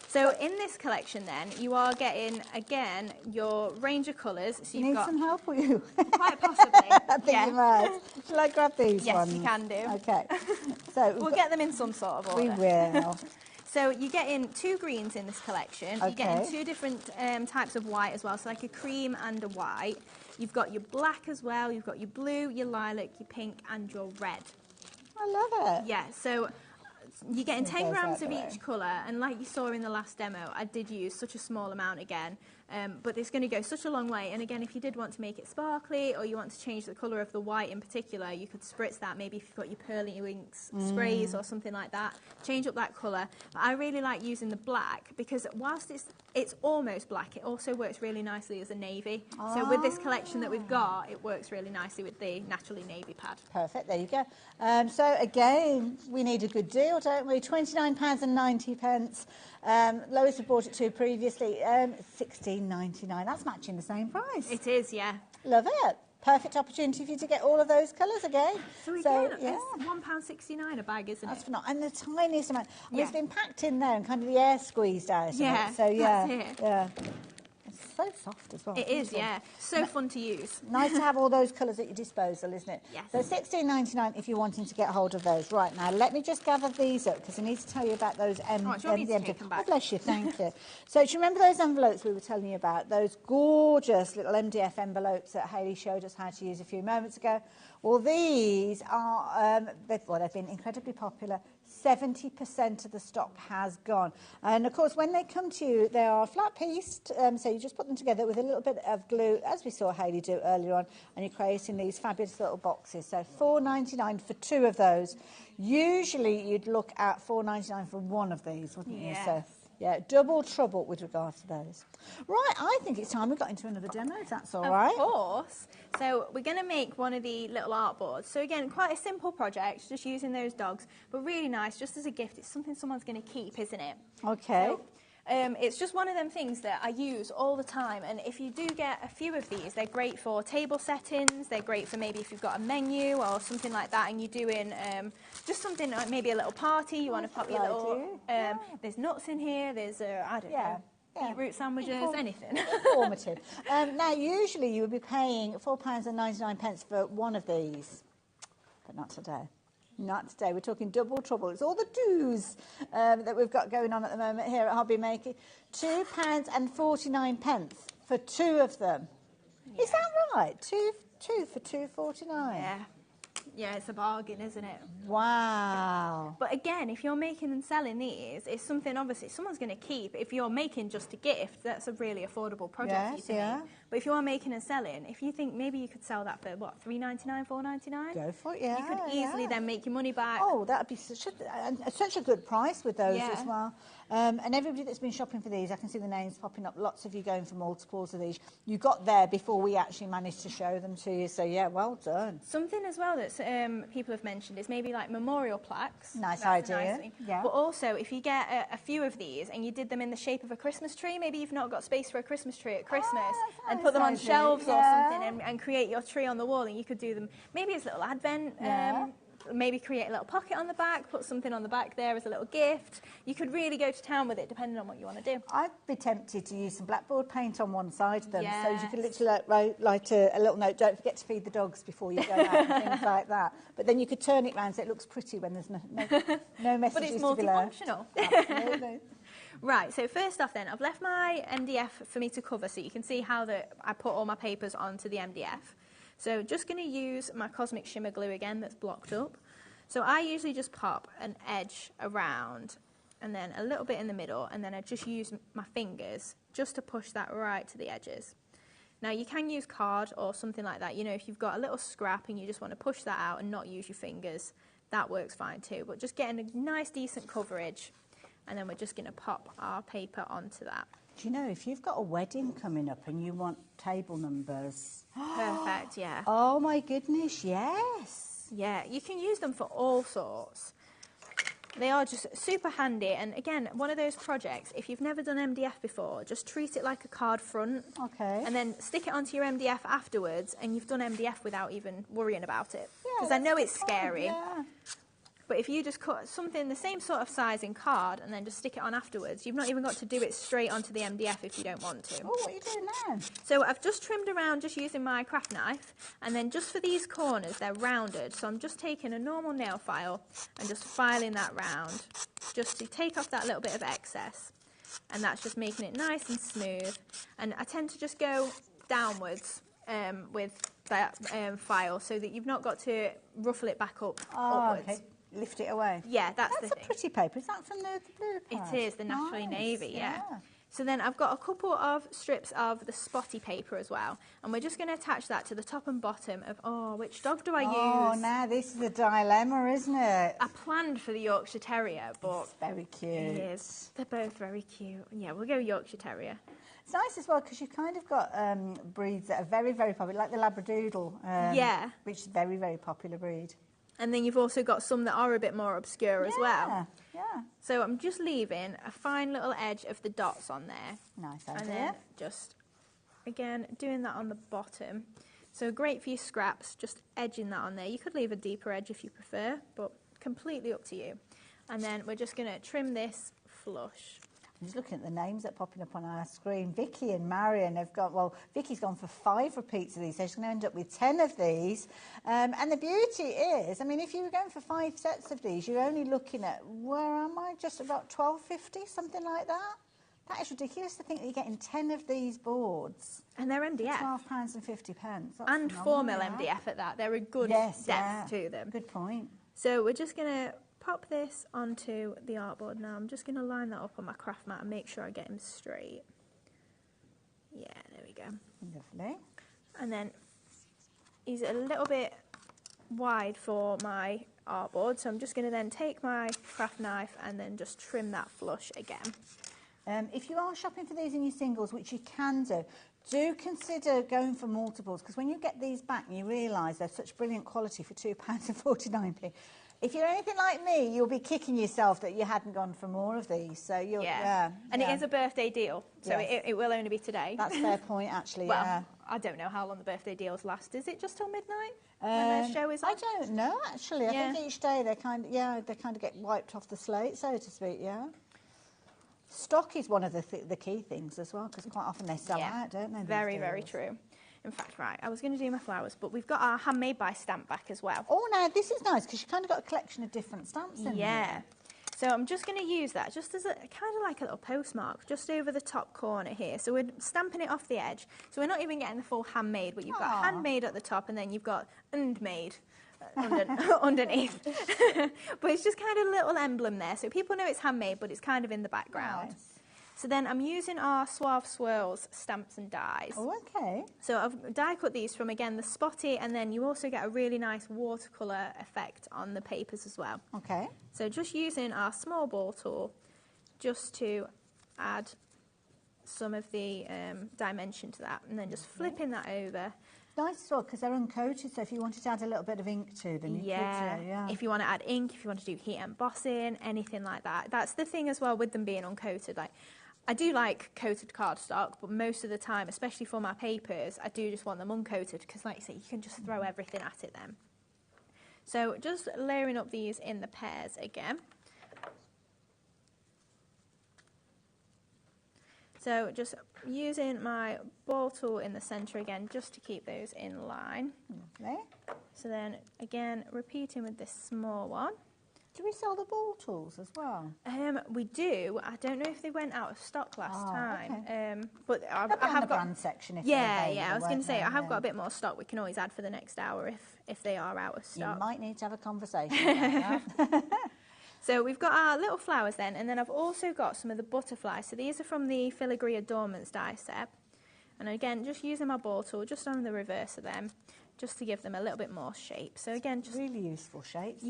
So in this collection then, you are getting, again, your range of colours. So Need some help, will you? Quite possibly. I think you might. Shall I grab these ones? Yes, you can do. Okay. So we'll get them in some sort of order. We will. So you get in 2 greens in this collection. You get in 2 different types of white as well, so like a cream and a white. You've got your black as well. You've got your blue, your lilac, your pink and your red. I love it. Yeah, so you're getting 10 grams of each colour, and like you saw in the last demo, I did use such a small amount again, but it's going to go such a long way. And again, if you did want to make it sparkly, or you want to change the colour of the white in particular, you could spritz that, maybe if you've got your pearly winks sprays or something like that, change up that colour. But I really like using the black, because whilst it's almost black, it also works really nicely as a navy. So with this collection that we've got, it works really nicely with the naturally navy pad. Perfect, there you go. So again, we need a good deal, don't we? £29.90. Lois had bought it to previously, £16.99. That's matching the same price. It is, yeah. Love it. perfect opportunity for you to get all of those colours again. So again, it's £1.69 a bag, isn't That's it? phenomenal. And the tiniest amount. And Yeah. It's been packed in there and kind of the air squeezed out of Yeah, it. So yeah, that's it. yeah. It's so soft as well. It is, yeah. So fun to use. Nice to have all those colours at your disposal, isn't it? Yes. So $16.99 if you're wanting to get hold of those. Right, now let me just gather these up because I need to tell you about those do you want me to take them back? Oh, bless you, thank you. So do you remember those envelopes we were telling you about? Those gorgeous little MDF envelopes that Hayley showed us how to use a few moments ago? Well, these are, they've been incredibly popular. 70% of the stock has gone. And of course, when they come to you, they are flat pieced. So you just put them together with a little bit of glue, as we saw Hayley do earlier on, and you're creating these fabulous little boxes. So $4.99 for 2 of those. Usually you'd look at $4.99 for 1 of these, wouldn't you? So, yeah, double trouble with regards to those. Right, I think it's time we got into another demo, if that's all right. Of course. So we're going to make one of the little art boards. So again, quite a simple project, just using those dogs, but really nice, just as a gift. It's something someone's going to keep, isn't it? Okay. So, it's just one of them things that I use all the time, and if you do get a few of these, they're great for table settings, they're great for maybe if you've got a menu or something like that and you're doing just something like maybe a little party, you want to pop your little, there's nuts in here, there's, I don't know, beetroot sandwiches, anything. Informative. Now, usually you would be paying £4.99 for 1 of these, but not today. Not today. We're talking double trouble. It's all the do's that we've got going on at the moment here at HobbyMaker. £2.49 for 2 of them. Yeah. Is that right? Two for £2.49. Yeah. Yeah, it's a bargain, isn't it? Wow. But again, if you're making and selling these, it's something obviously someone's going to keep. If you're making just a gift, that's a really affordable project for you to make. But if you are making and selling, if you think maybe you could sell that for, what, $3.99, $4.99? Go for it, yeah. You could easily then make your money back. Oh, that would be such a good price with those as well. And everybody that's been shopping for these, I can see the names popping up, lots of you going for multiples of these. You got there before we actually managed to show them to you, so yeah, well done. Something as well that people have mentioned is maybe like memorial plaques. Nice That's idea. A nice thing. Yeah. But also, if you get a few of these and you did them in the shape of a Christmas tree, maybe you've not got space for a Christmas tree at Christmas, and put them on shelves or something and create your tree on the wall, and you could do them maybe as little advent, maybe create a little pocket on the back, put something on the back there as a little gift. You could really go to town with it depending on what you want to do. I'd be tempted to use some blackboard paint on one side of them, so you could literally write a little note, don't forget to feed the dogs before you go out, and things like that. But then you could turn it round so it looks pretty when there's no messages but it's to be left. multifunctional. Absolutely. Right, so first off then, I've left my MDF for me to cover so you can see how I put all my papers onto the MDF. So just going to use my Cosmic Shimmer glue again that's blocked up. So I usually just pop an edge around and then a little bit in the middle, and then I just use my fingers just to push that right to the edges. Now you can use card or something like that. You know, if you've got a little scrap and you just want to push that out and not use your fingers, that works fine too. But just getting a nice decent coverage, and then we're just going to pop our paper onto that. Do you know, if you've got a wedding coming up and you want table numbers... Perfect, yeah. Oh my goodness, yes. Yeah, you can use them for all sorts. They are just super handy, and again, one of those projects, if you've never done MDF before, just treat it like a card front. Okay. And then stick it onto your MDF afterwards, and you've done MDF without even worrying about it. Yeah, because I know it's scary. Yeah. But if you just cut something the same sort of size in card and then just stick it on afterwards, you've not even got to do it straight onto the MDF if you don't want to. Oh, what are you doing now? So I've just trimmed around just using my craft knife, and then just for these corners, they're rounded. So I'm just taking a normal nail file and just filing that round, just to take off that little bit of excess. And that's just making it nice and smooth. And I tend to just go downwards with that file so that you've not got to ruffle it back up upwards. Okay. Lift it away. Yeah, that's a thing. pretty paper. Is that from the blue part? It is, the Naturally Nice, Navy, yeah. So then I've got a couple of strips of the spotty paper as well, and we're just going to attach that to the top and bottom of, which dog do I use? Oh, now this is a dilemma, isn't it? I planned for the Yorkshire Terrier, but... It's very cute. It is. They're both very cute. Yeah, we'll go Yorkshire Terrier. It's nice as well because you've kind of got breeds that are very, very popular, like the Labradoodle, yeah, which is a very, very popular breed. And then you've also got some that are a bit more obscure as well. Yeah. So I'm just leaving a fine little edge of the dots on there. Nice idea. And then just, again, doing that on the bottom. So great for your scraps, just edging that on there. You could leave a deeper edge if you prefer, but completely up to you. And then we're just going to trim this flush. I'm just looking at the names that are popping up on our screen. Vicky and Marion have got, well, Vicky's gone for 5 repeats of these, so she's going to end up with 10 of these. And the beauty is, I mean, if you were going for 5 sets of these, you're only looking at, where am I, just about $12.50, something like that? That is ridiculous to think that you're getting 10 of these boards. And they're MDF. £12.50. And 4mm MDF at that. They're a good depth to them. Good point. So we're just going to pop this onto the artboard now. I'm just going to line that up on my craft mat and make sure I get him straight. Yeah, there we go. Lovely. And then he's a little bit wide for my artboard, so I'm just going to then take my craft knife and then just trim that flush again. If you are shopping for these in your singles, which you can do consider going for multiples, because when you get these back and you realise they're such brilliant quality for £2.49, if you're anything like me, you'll be kicking yourself that you hadn't gone for more of these. So you'll, and it is a birthday deal, so it will only be today. That's a fair point, actually. Well, I don't know how long the birthday deals last. Is it just till midnight when the show is on? I don't know, actually. I think each day they kind of get wiped off the slate, so to speak. Yeah. Stock is one of the key things as well, because quite often they sell out, don't they? Very, very true. In fact, right, I was going to do my flowers, but we've got our handmade by stamp back as well. Oh, now this is nice because you've kind of got a collection of different stamps in there. So I'm just going to use that just as a kind of like a little postmark just over the top corner here. So we're stamping it off the edge. So we're not even getting the full handmade, but you've got handmade at the top and then you've got handmade underneath. But it's just kind of a little emblem there. So people know it's handmade, but it's kind of in the background. Nice. So then I'm using our Suave Swirls stamps and dies. Oh, okay. So I've die cut these from, again, the spotty, and then you also get a really nice watercolour effect on the papers as well. Okay. So just using our small ball tool just to add some of the dimension to that, and then just flipping that over. Nice as well, because they're uncoated, so if you wanted to add a little bit of ink to them, you could. Yeah. If you want to add ink, if you want to do heat embossing, anything like that. That's the thing as well with them being uncoated. Like, I do like coated cardstock, but most of the time, especially for my papers, I do just want them uncoated because, like you say, you can just throw everything at it then. So just layering up these in the pairs again. So just using my ball tool in the centre again, just to keep those in line. Lovely. So then, again, repeating with this small one. Do we sell the ball tools as well? We do. I don't know if they went out of stock last time. Okay. But I have got the brand section. If I was going to say I have got a bit more stock. We can always add for the next hour if they are out of stock. You might need to have a conversation about that. So we've got our little flowers then, and then I've also got some of the butterflies. So these are from the Filigree Adornments die set. And again, just using my ball tool just on the reverse of them, just to give them a little bit more shape. So again, just really useful shapes.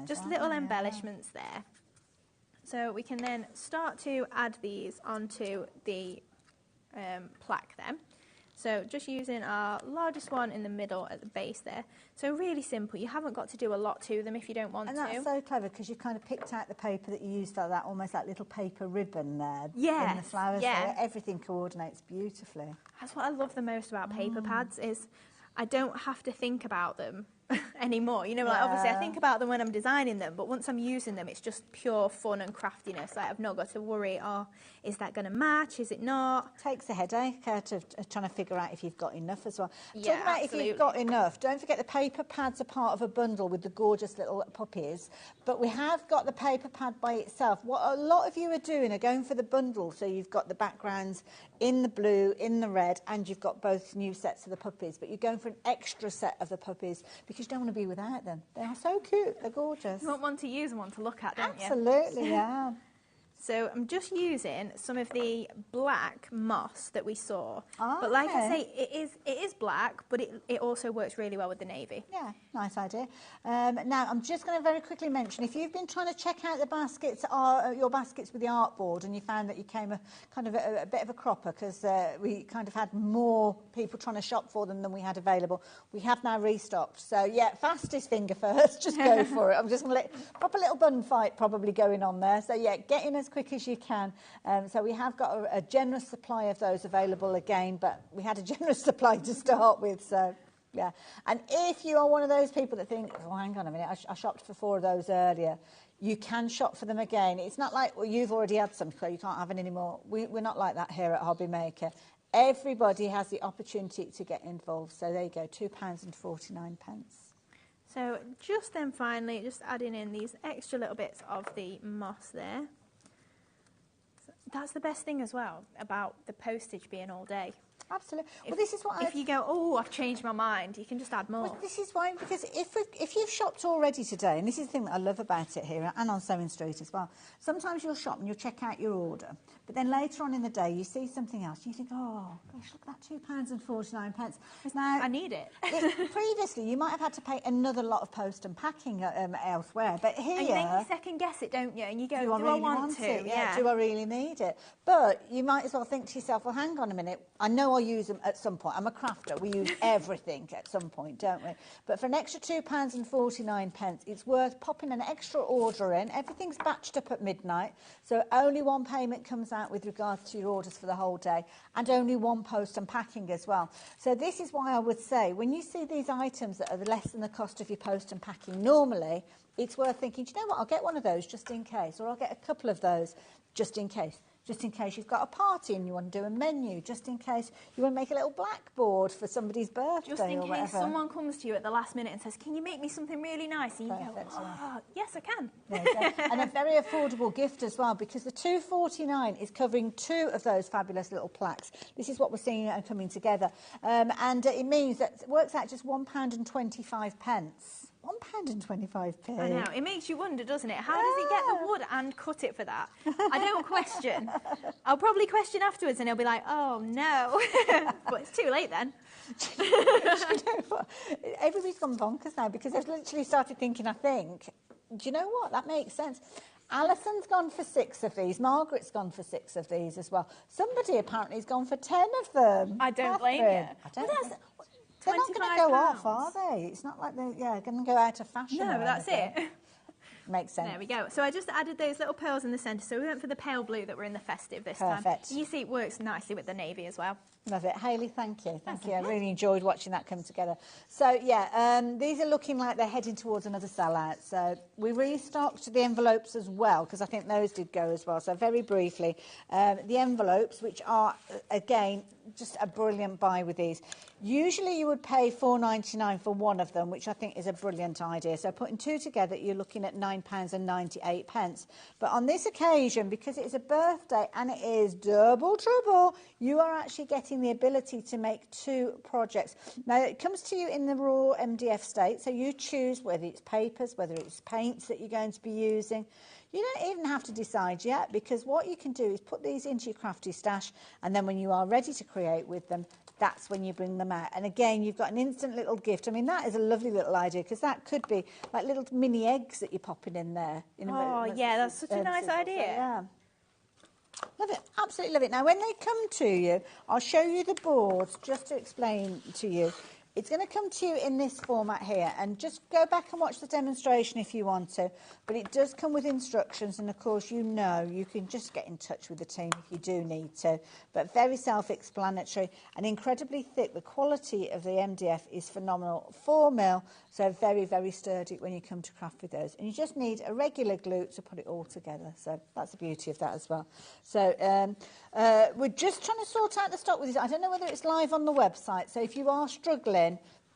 Just little embellishments there. So we can then start to add these onto the plaque then. So just using our largest one in the middle at the base there. So really simple. You haven't got to do a lot to them if you don't want to. And that's so clever because you've kind of picked out the paper that you used for that, almost like little paper ribbon there. Yes, in the flowers there. Everything coordinates beautifully. That's what I love the most about paper pads is I don't have to think about them anymore. You know, like obviously I think about them when I'm designing them, but once I'm using them, it's just pure fun and craftiness. Like I've not got to worry, is that going to match? Is it not? Takes a headache out of trying to figure out if you've got enough as well. Yeah, Talking about absolutely. If you've got enough, don't forget the paper pads are part of a bundle with the gorgeous little puppies, but we have got the paper pad by itself. What a lot of you are doing are going for the bundle, so you've got the backgrounds in the blue, in the red, and you've got both new sets of the puppies, but you're going for an extra set of the puppies because you don't want to be without them. They are so cute, they're gorgeous. You want one to use and one to look at, don't you? Absolutely, yeah. So I'm just using some of the black moss that we saw. Oh, but like I say, it is black, but it also works really well with the navy. Yeah, nice idea. Now, I'm just going to very quickly mention, if you've been trying to check out the baskets, your baskets with the artboard, and you found that you came a bit of a cropper because we kind of had more people trying to shop for them than we had available, we have now restocked. So, yeah, fastest finger first, just go for it. I'm just going to let proper little bun fight probably going on there. So, yeah, get in as quick as you can. So we have got a generous supply of those available again, but we had a generous supply to start with, so... Yeah, and if you are one of those people that think, oh, hang on a minute, I shopped for 4 of those earlier, you can shop for them again. It's not like, well, you've already had some, so you can't have any more. We're not like that here at HobbyMaker. Everybody has the opportunity to get involved. So there you go, £2.49. So just then finally, just adding in these extra little bits of the moss there. So that's the best thing as well about the postage being all day. Absolutely. Well, this is what if you go, oh, I've changed my mind, you can just add more. Well, this is why, because if you've shopped already today, and this is the thing that I love about it here, and on Sewing Street as well, sometimes you'll shop and you'll check out your order, but then later on in the day you see something else, and you think, oh, gosh, look at that, £2.49. Now, I need it. Previously, you might have had to pay another lot of post and packing elsewhere, but here... And then you second guess it, don't you? And you go, do I really want to? Yeah. Do I really need it? But you might as well think to yourself, well, hang on a minute, I know I'll use them at some point. I'm a crafter. We use everything at some point, don't we? But for an extra £2.49, it's worth popping an extra order in. Everything's batched up at midnight, so only one payment comes out with regards to your orders for the whole day, and only one post and packing as well. So this is why I would say, when you see these items that are less than the cost of your post and packing normally, it's worth thinking, do you know what, I'll get one of those just in case, or I'll get a couple of those just in case. Just in case you've got a party and you want to do a menu, just in case you want to make a little blackboard for somebody's birthday or whatever. Just in case someone comes to you at the last minute and says, can you make me something really nice? And you go, oh, yes, I can. And a very affordable gift as well, because the £2.49 is covering 2 of those fabulous little plaques. This is what we're seeing coming together. And it means that it works out just £1.25. £1.25. I know. It makes you wonder, doesn't it? How does he get the wood and cut it for that? I don't question. I'll probably question afterwards and he'll be like, oh, no. But it's too late then. Do you know what? Everybody's gone bonkers now because they've literally started thinking, I think, do you know what? That makes sense. Alison's gone for 6 of these. Margaret's gone for 6 of these as well. Somebody apparently has gone for 10 of them. I don't blame you. They're not going to go off, are they? It's not like they're going to go out of fashion. No, that's it. Makes sense. There we go. So I just added those little pearls in the centre. So we went for the pale blue that were in the festive this time. Perfect. You see it works nicely with the navy as well. Love it. Hayley, thank you. Thank you. I really enjoyed watching that come together. So, yeah, these are looking like they're heading towards another sellout. So we restocked the envelopes as well, because I think those did go as well. So very briefly, the envelopes, which are, again, just a brilliant buy with these. Usually you would pay £4.99 for one of them, which I think is a brilliant idea. So putting 2 together, you're looking at £9.98. But on this occasion, because it is a birthday and it is double trouble, you are actually getting the ability to make 2 projects. Now, it comes to you in the raw MDF state, so you choose whether it's papers, whether it's paints that you're going to be using. You don't even have to decide yet, because what you can do is put these into your crafty stash, and then when you are ready to create with them, that's when you bring them out. And again, you've got an instant little gift. I mean, that is a lovely little idea, because that could be like little mini eggs that you're popping in there. Yeah, that's such a nice idea. Yeah. Love it, absolutely love it. Now, when they come to you, I'll show you the boards just to explain to you. It's going to come to you in this format here, and just go back and watch the demonstration if you want to, but it does come with instructions, and of course you can just get in touch with the team if you do need to, but very self-explanatory and incredibly thick. The quality of the MDF is phenomenal. 4mm, so very, very sturdy when you come to craft with those, and you just need a regular glue to put it all together, so that's the beauty of that as well. So we're just trying to sort out the stock with this. I don't know whether it's live on the website, so if you are struggling,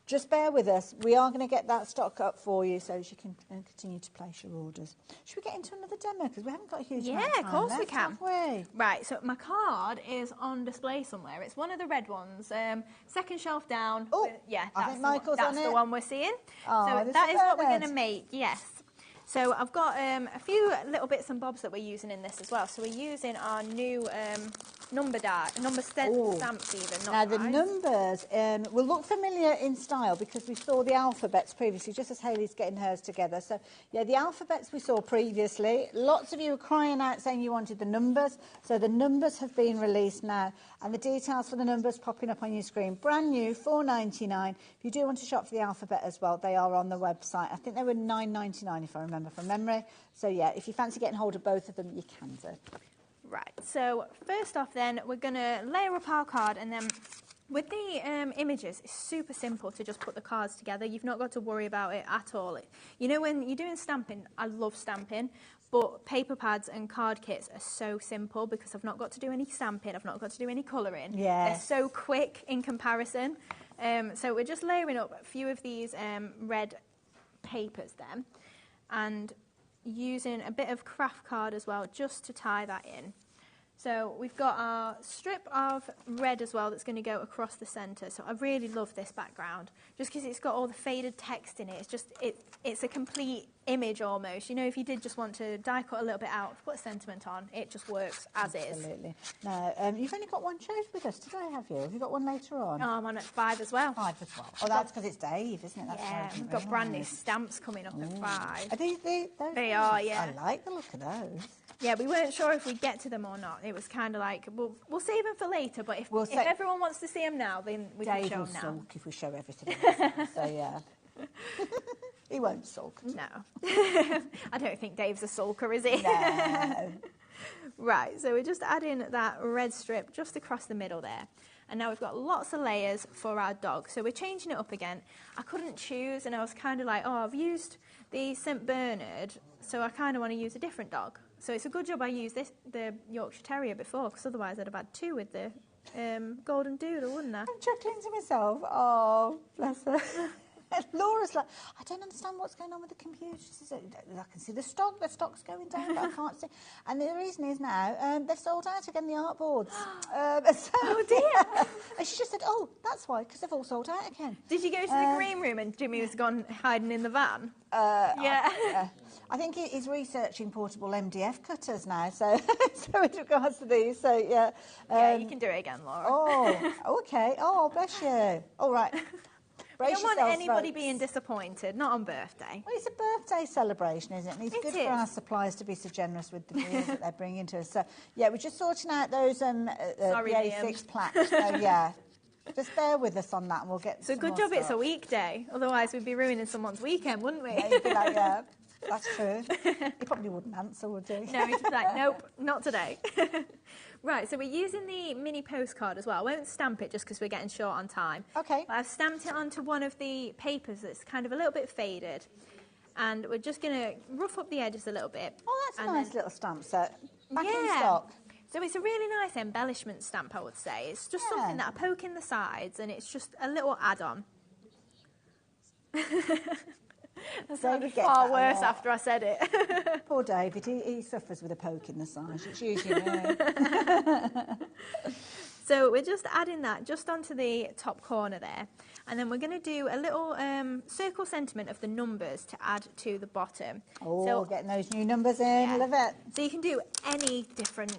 just bear with us. We are going to get that stock up for you so you can continue to place your orders. Should we get into another demo? Because we haven't got a huge amount of time. Yeah, of course left, we can. have we? Right, so my card is on display somewhere. It's one of the red ones. Second shelf down. Oh, yeah, I think Michael's on it. That's the one we're seeing. Oh, so that is what we're going to make, yes. So I've got a few little bits and bobs that we're using in this as well. So we're using our new number stamps even. Now the numbers will look familiar in style because we saw the alphabets previously, just as Hayley's getting hers together. So yeah, the alphabets we saw previously. Lots of you were crying out saying you wanted the numbers. So the numbers have been released now, and the details for the numbers popping up on your screen. Brand new, £4.99. If you do want to shop for the alphabet as well, they are on the website. I think they were £9.99 if I remember from memory. So yeah, if you fancy getting hold of both of them, you can do. Right, so first off then, we're going to layer up our card, and then With the images, it's super simple to just put the cards together. You've not got to worry about it at all. You know, when you're doing stamping, I love stamping, but paper pads and card kits are so simple because I've not got to do any stamping, I've not got to do any colouring. Yes. They're so quick in comparison. So we're just layering up a few of these red papers then, and using a bit of craft card as well just to tie that in. So we've got our strip of red as well that's going to go across the centre. So I really love this background just because it's got all the faded text in it. It's just, it's a complete image almost. You know, if you did just want to die cut a little bit out, put a sentiment on, it just works as is. Absolutely. Now, you've only got one show with us today, have you? Have you got one later on? Oh, I'm on at 5 as well. 5 as well. Oh, that's because it's Dave, isn't it? That's Yeah, we've got brand new stamps coming up at 5. Are those They are, yeah. I like the look of those. Yeah, we weren't sure if we'd get to them or not. It was kind of like, we'll save them for later, but if say- everyone wants to see them now, then we can Dave show will them now. sulk if we show everything. So, yeah. He won't sulk. No. I don't think Dave's a sulker, is he? No. Right, so we're just adding that red strip just across the middle there. And now we've got lots of layers for our dog. So we're changing it up again. I couldn't choose, and I was kind of like, oh, I've used the St. Bernard, so I kind of want to use a different dog. So it's a good job I used the Yorkshire Terrier before, because otherwise I'd have had 2 with the Golden Doodle, wouldn't I? I'm chuckling to myself. Oh, bless her. Laura's like, I don't understand what's going on with the computer. She says, I can see the stock's going down, but I can't see. And the reason is now, they've sold out again, the art boards. Oh dear. And she just said, oh, that's why, because they've all sold out again. Did you go to the green room and Jimmy was gone hiding in the van? Yeah. I think he's researching portable MDF cutters now, so with regards to these, so yeah. Yeah, you can do it again, Laura. Oh, okay. Oh, bless you. All right. I don't want anybody being disappointed, not on birthday. Well, it's a birthday celebration, isn't it? And it's good is. for our suppliers to be so generous with the deals that they're bringing to us. So, yeah, we're just sorting out those the A6 plaques. So, yeah, just bear with us on that and we'll get So good job it's a weekday, otherwise we'd be ruining someone's weekend, wouldn't we? Yeah, you'd be like, yeah, that's true. He probably wouldn't answer, would he? No, he'd be like, nope, not today. Right, so we're using the mini postcard as well. I won't stamp it just because we're getting short on time. Okay. But I've stamped it onto one of the papers that's kind of a little bit faded. And we're just going to rough up the edges a little bit. Oh, that's a nice little stamp set. Back in Yeah. stock. So it's a really nice embellishment stamp, I would say. It's just something that I poke in the sides and it's just a little add-on. That sounded far worse after I said it. Poor David, he suffers with a poke in the side. It's usually me. So we're just adding that just onto the top corner there. And then we're going to do a little circle sentiment of the numbers to add to the bottom. Oh, so, getting those new numbers in, yeah. love it. So you can do any different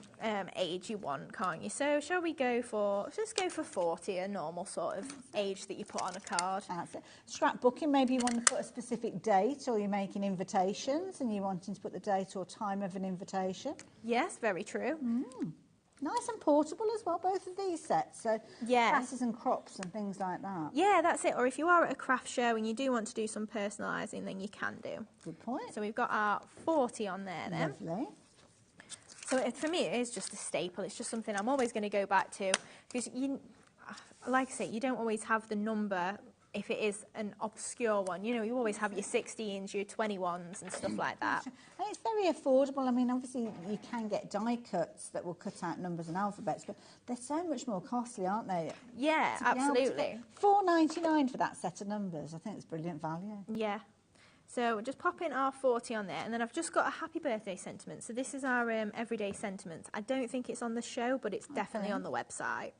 age you want, can't you? So shall we go for, let's go for 40, a normal sort of age that you put on a card. That's it. Scrapbooking, maybe you want to put a specific date, or you're making invitations and you're wanting to put the date or time of an invitation. Yes, very true. Nice and portable as well, both of these sets. So Yeah. classes and crops and things like that. Yeah, that's it. Or if you are at a craft show and you do want to do some personalising, then you can do. Good point. So we've got our 40 on there then. Lovely. So for me, it is just a staple. It's just something I'm always going to go back to. Because, like I say, you don't always have the number if it is an obscure one. You know, you always have your 16s, your 21s and stuff like that. And it's very affordable. I mean, obviously, you can get die cuts that will cut out numbers and alphabets, but they're so much more costly, aren't they? Yeah, absolutely. $4.99 for that set of numbers. I think it's brilliant value. Yeah. So just pop in our 40 on there, and then I've just got a happy birthday sentiment. So this is our everyday sentiment. I don't think it's on the show, but it's definitely on the website.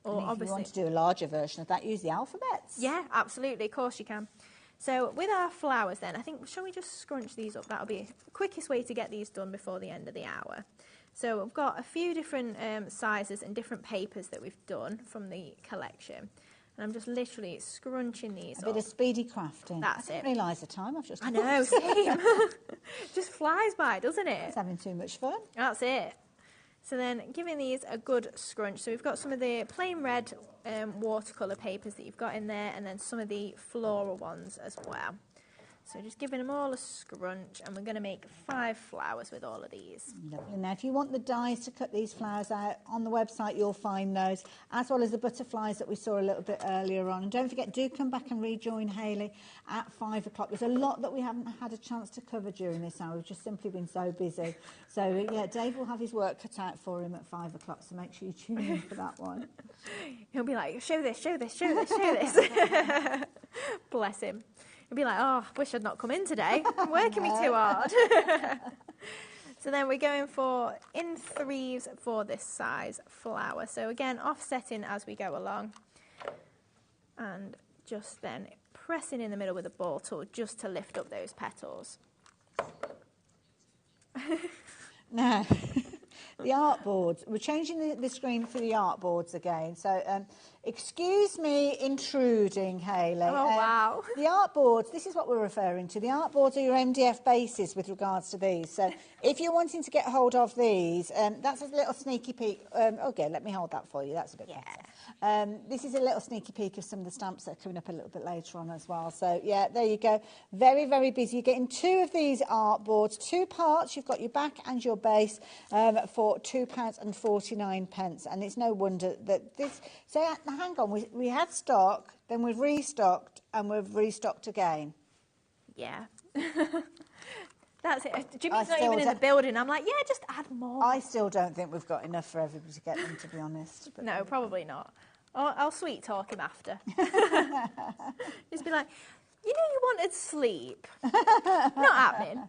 Or And if obviously, you want to do a larger version of that, use the alphabets. yeah, absolutely. Of course you can. So with our flowers then, I think, shall we just scrunch these up? That'll be the quickest way to get these done before the end of the hour. So we've got a few different sizes and different papers that we've done from the collection. And I'm just literally scrunching these up. A bit of speedy crafting. That's I it. didn't realise the time. I've just I know, same. Just flies by, doesn't it? It's having too much fun. That's it. So then giving these a good scrunch. So we've got some of the plain red watercolour papers that you've got in there, and then some of the floral ones as well. So just giving them all a scrunch, and we're going to make 5 flowers with all of these. Lovely. Now, if you want the dies to cut these flowers out, on the website you'll find those, as well as the butterflies that we saw a little bit earlier on. And don't forget, do come back and rejoin Hayley at 5 o'clock. There's a lot that we haven't had a chance to cover during this hour. We've just simply been so busy. So, yeah, Dave will have his work cut out for him at 5 o'clock, so make sure you tune in for that one. He'll be like, show this, show this, show this, show this. Bless him. He'll be like, oh, I wish I'd not come in today. I'm working me too hard. So then we're going for in 3s for this size flower. So again, offsetting as we go along. And just then pressing in the middle with a ball tool just to lift up those petals. Now, the artboards. We're changing the screen for the artboards again. So, excuse me intruding, Hayley. Oh, wow. The artboards, this is what we're referring to. The artboards are your MDF bases with regards to these. So, if you're wanting to get hold of these, that's a little sneaky peek. Okay, let me hold that for you. That's a bit better. This is a little sneaky peek of some of the stamps that are coming up a little bit later on as well. So, yeah, there you go. Very, very busy. You're getting 2 of these artboards, 2 parts. You've got your back and your base for £2.49. And it's no wonder that this... So, hang on, we had stock, then we've restocked, and we've restocked again. Yeah. That's it. Jimmy's not even in the building. I'm like, yeah, just add more. I still don't think we've got enough for everybody to get them, to be honest. But no, probably not. I'll sweet talk him after. Just be like, you know you wanted sleep. Not happening.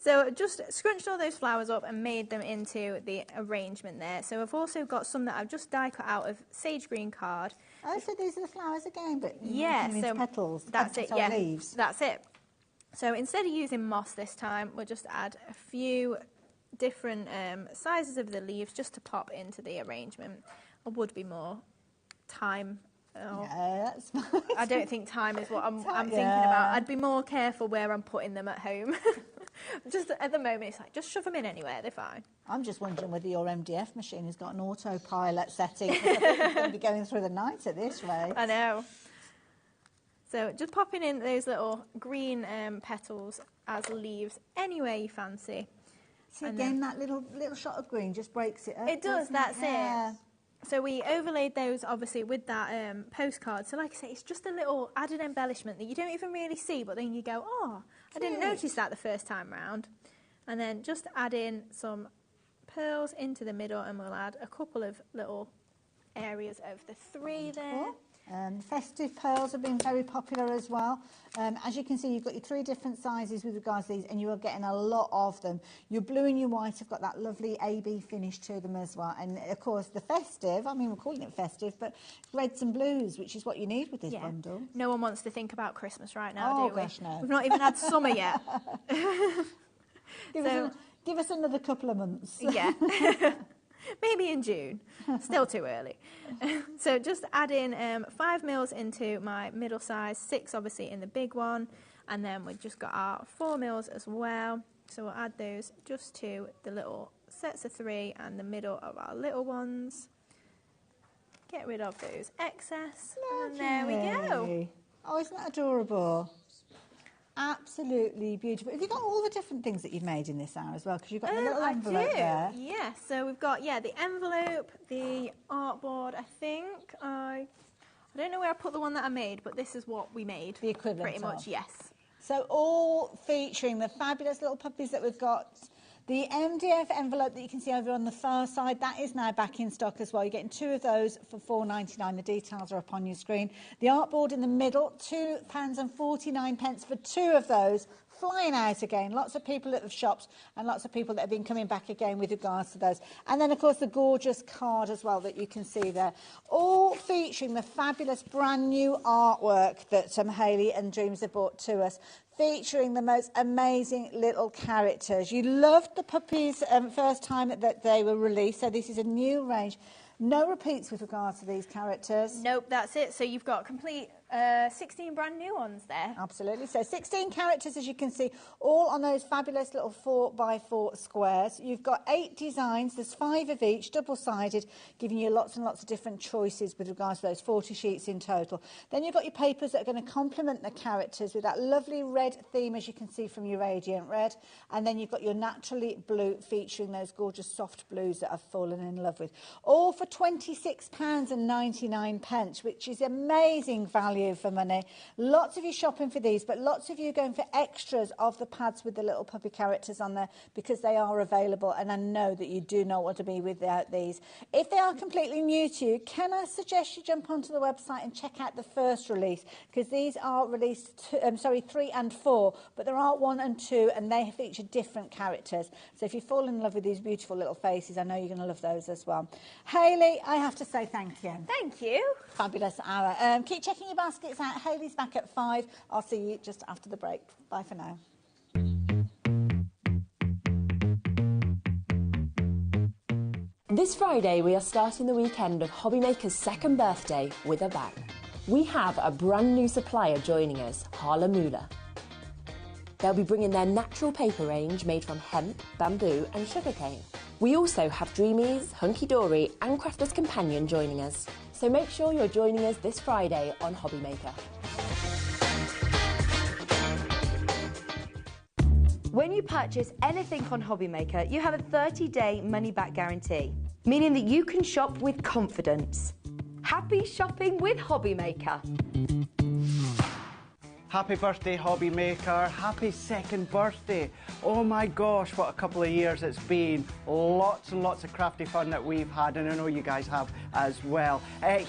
So just scrunched all those flowers up and made them into the arrangement there. So I've also got some that I've just die cut out of sage green card. Oh, so these are the flowers again, but yeah, so petals. That's it, yeah. Leaves. That's it. So instead of using moss this time, we'll just add a few different sizes of the leaves just to pop into the arrangement. Or would be more time. Yeah, that's fine. I don't think time is what I'm thinking about. I'd be more careful where I'm putting them at home. Just at the moment, it's like, just shove them in anywhere, they're fine. I'm just wondering whether your MDF machine has got an autopilot setting. I think it's going to be going through the night at this rate. I know. So just popping in those little green petals as leaves anywhere you fancy. See, again, that little shot of green just breaks it up. It does, that's it. So we overlaid those, obviously, with that postcard. So like I say, it's just a little added embellishment that you don't even really see, but then you go, oh, I didn't notice that the first time round. And then just add in some pearls into the middle, and we'll add a couple of little areas of the 3 there. Festive pearls have been very popular as well. As you can see, you've got your 3 different sizes with regards to these, and you are getting a lot of them. Your blue and your white have got that lovely AB finish to them as well. And, of course, the festive, I mean, we're calling it festive, but reds and blues, which is what you need with this bundle. No one wants to think about Christmas right now, do we? Gosh, no. We've not even had summer yet. Give us another couple of months. Yeah. Maybe in June. Still too early. So just add in 5 mils into my middle size, 6 obviously in the big one, and then we've just got our 4 mils as well. So we'll add those just to the little sets of 3 and the middle of our little ones. Get rid of those excess. Lovely. And there we go. Oh, isn't that adorable? Absolutely beautiful. Have you got all the different things that you've made in this hour as well? Because you've got the little envelope there. Yeah, so we've got, the envelope, the artboard, I think. I don't know where I put the one that I made, but this is what we made. The equivalent pretty much, yes. So all featuring the fabulous little puppies that we've got. The MDF envelope that you can see over on the far side, that is now back in stock as well. You're getting 2 of those for £4.99. The details are up on your screen. The artboard in the middle, £2.49 for 2 of those. Flying out again. Lots of people at the shops and lots of people that have been coming back again with regards to those. And then, of course, the gorgeous card as well that you can see there. All featuring the fabulous brand new artwork that Hayley and Dreams have brought to us. Featuring the most amazing little characters. You loved the puppies first time that they were released, so this is a new range. No repeats with regards to these characters. Nope, that's it. So you've got complete 16 brand new ones there. Absolutely. So 16 characters, as you can see, all on those fabulous little 4x4 squares. You've got 8 designs. There's 5 of each, double-sided, giving you lots and lots of different choices with regards to those 40 sheets in total. Then you've got your papers that are going to complement the characters with that lovely red theme, as you can see from your radiant red. And then you've got your naturally blue featuring those gorgeous soft blues that I've fallen in love with. All for £26.99, which is amazing value for money. Lots of you shopping for these, but lots of you going for extras of the pads with the little puppy characters on there because they are available, and I know that you do not want to be without these. If they are completely new to you, can I suggest you jump onto the website and check out the first release, because these are released 3 and 4, but there are 1 and 2, and they feature different characters. So if you fall in love with these beautiful little faces, I know you're going to love those as well. Hayley, I have to say thank you. Thank you. Fabulous hour. Keep checking your baskets out. Hayley's back at 5. I'll see you just after the break. Bye for now. This Friday we are starting the weekend of HobbyMaker's second birthday with a bang. We have a brand new supplier joining us, Hanam. They'll be bringing their natural paper range made from hemp, bamboo and sugarcane. We also have Dreamies, Hunky Dory and Crafter's Companion joining us. So make sure you're joining us this Friday on HobbyMaker. When you purchase anything on HobbyMaker, you have a 30-day money-back guarantee, meaning that you can shop with confidence. Happy shopping with HobbyMaker. Happy birthday, HobbyMaker. Happy second birthday. Oh my gosh, what a couple of years it's been. Lots and lots of crafty fun that we've had, and I know you guys have as well.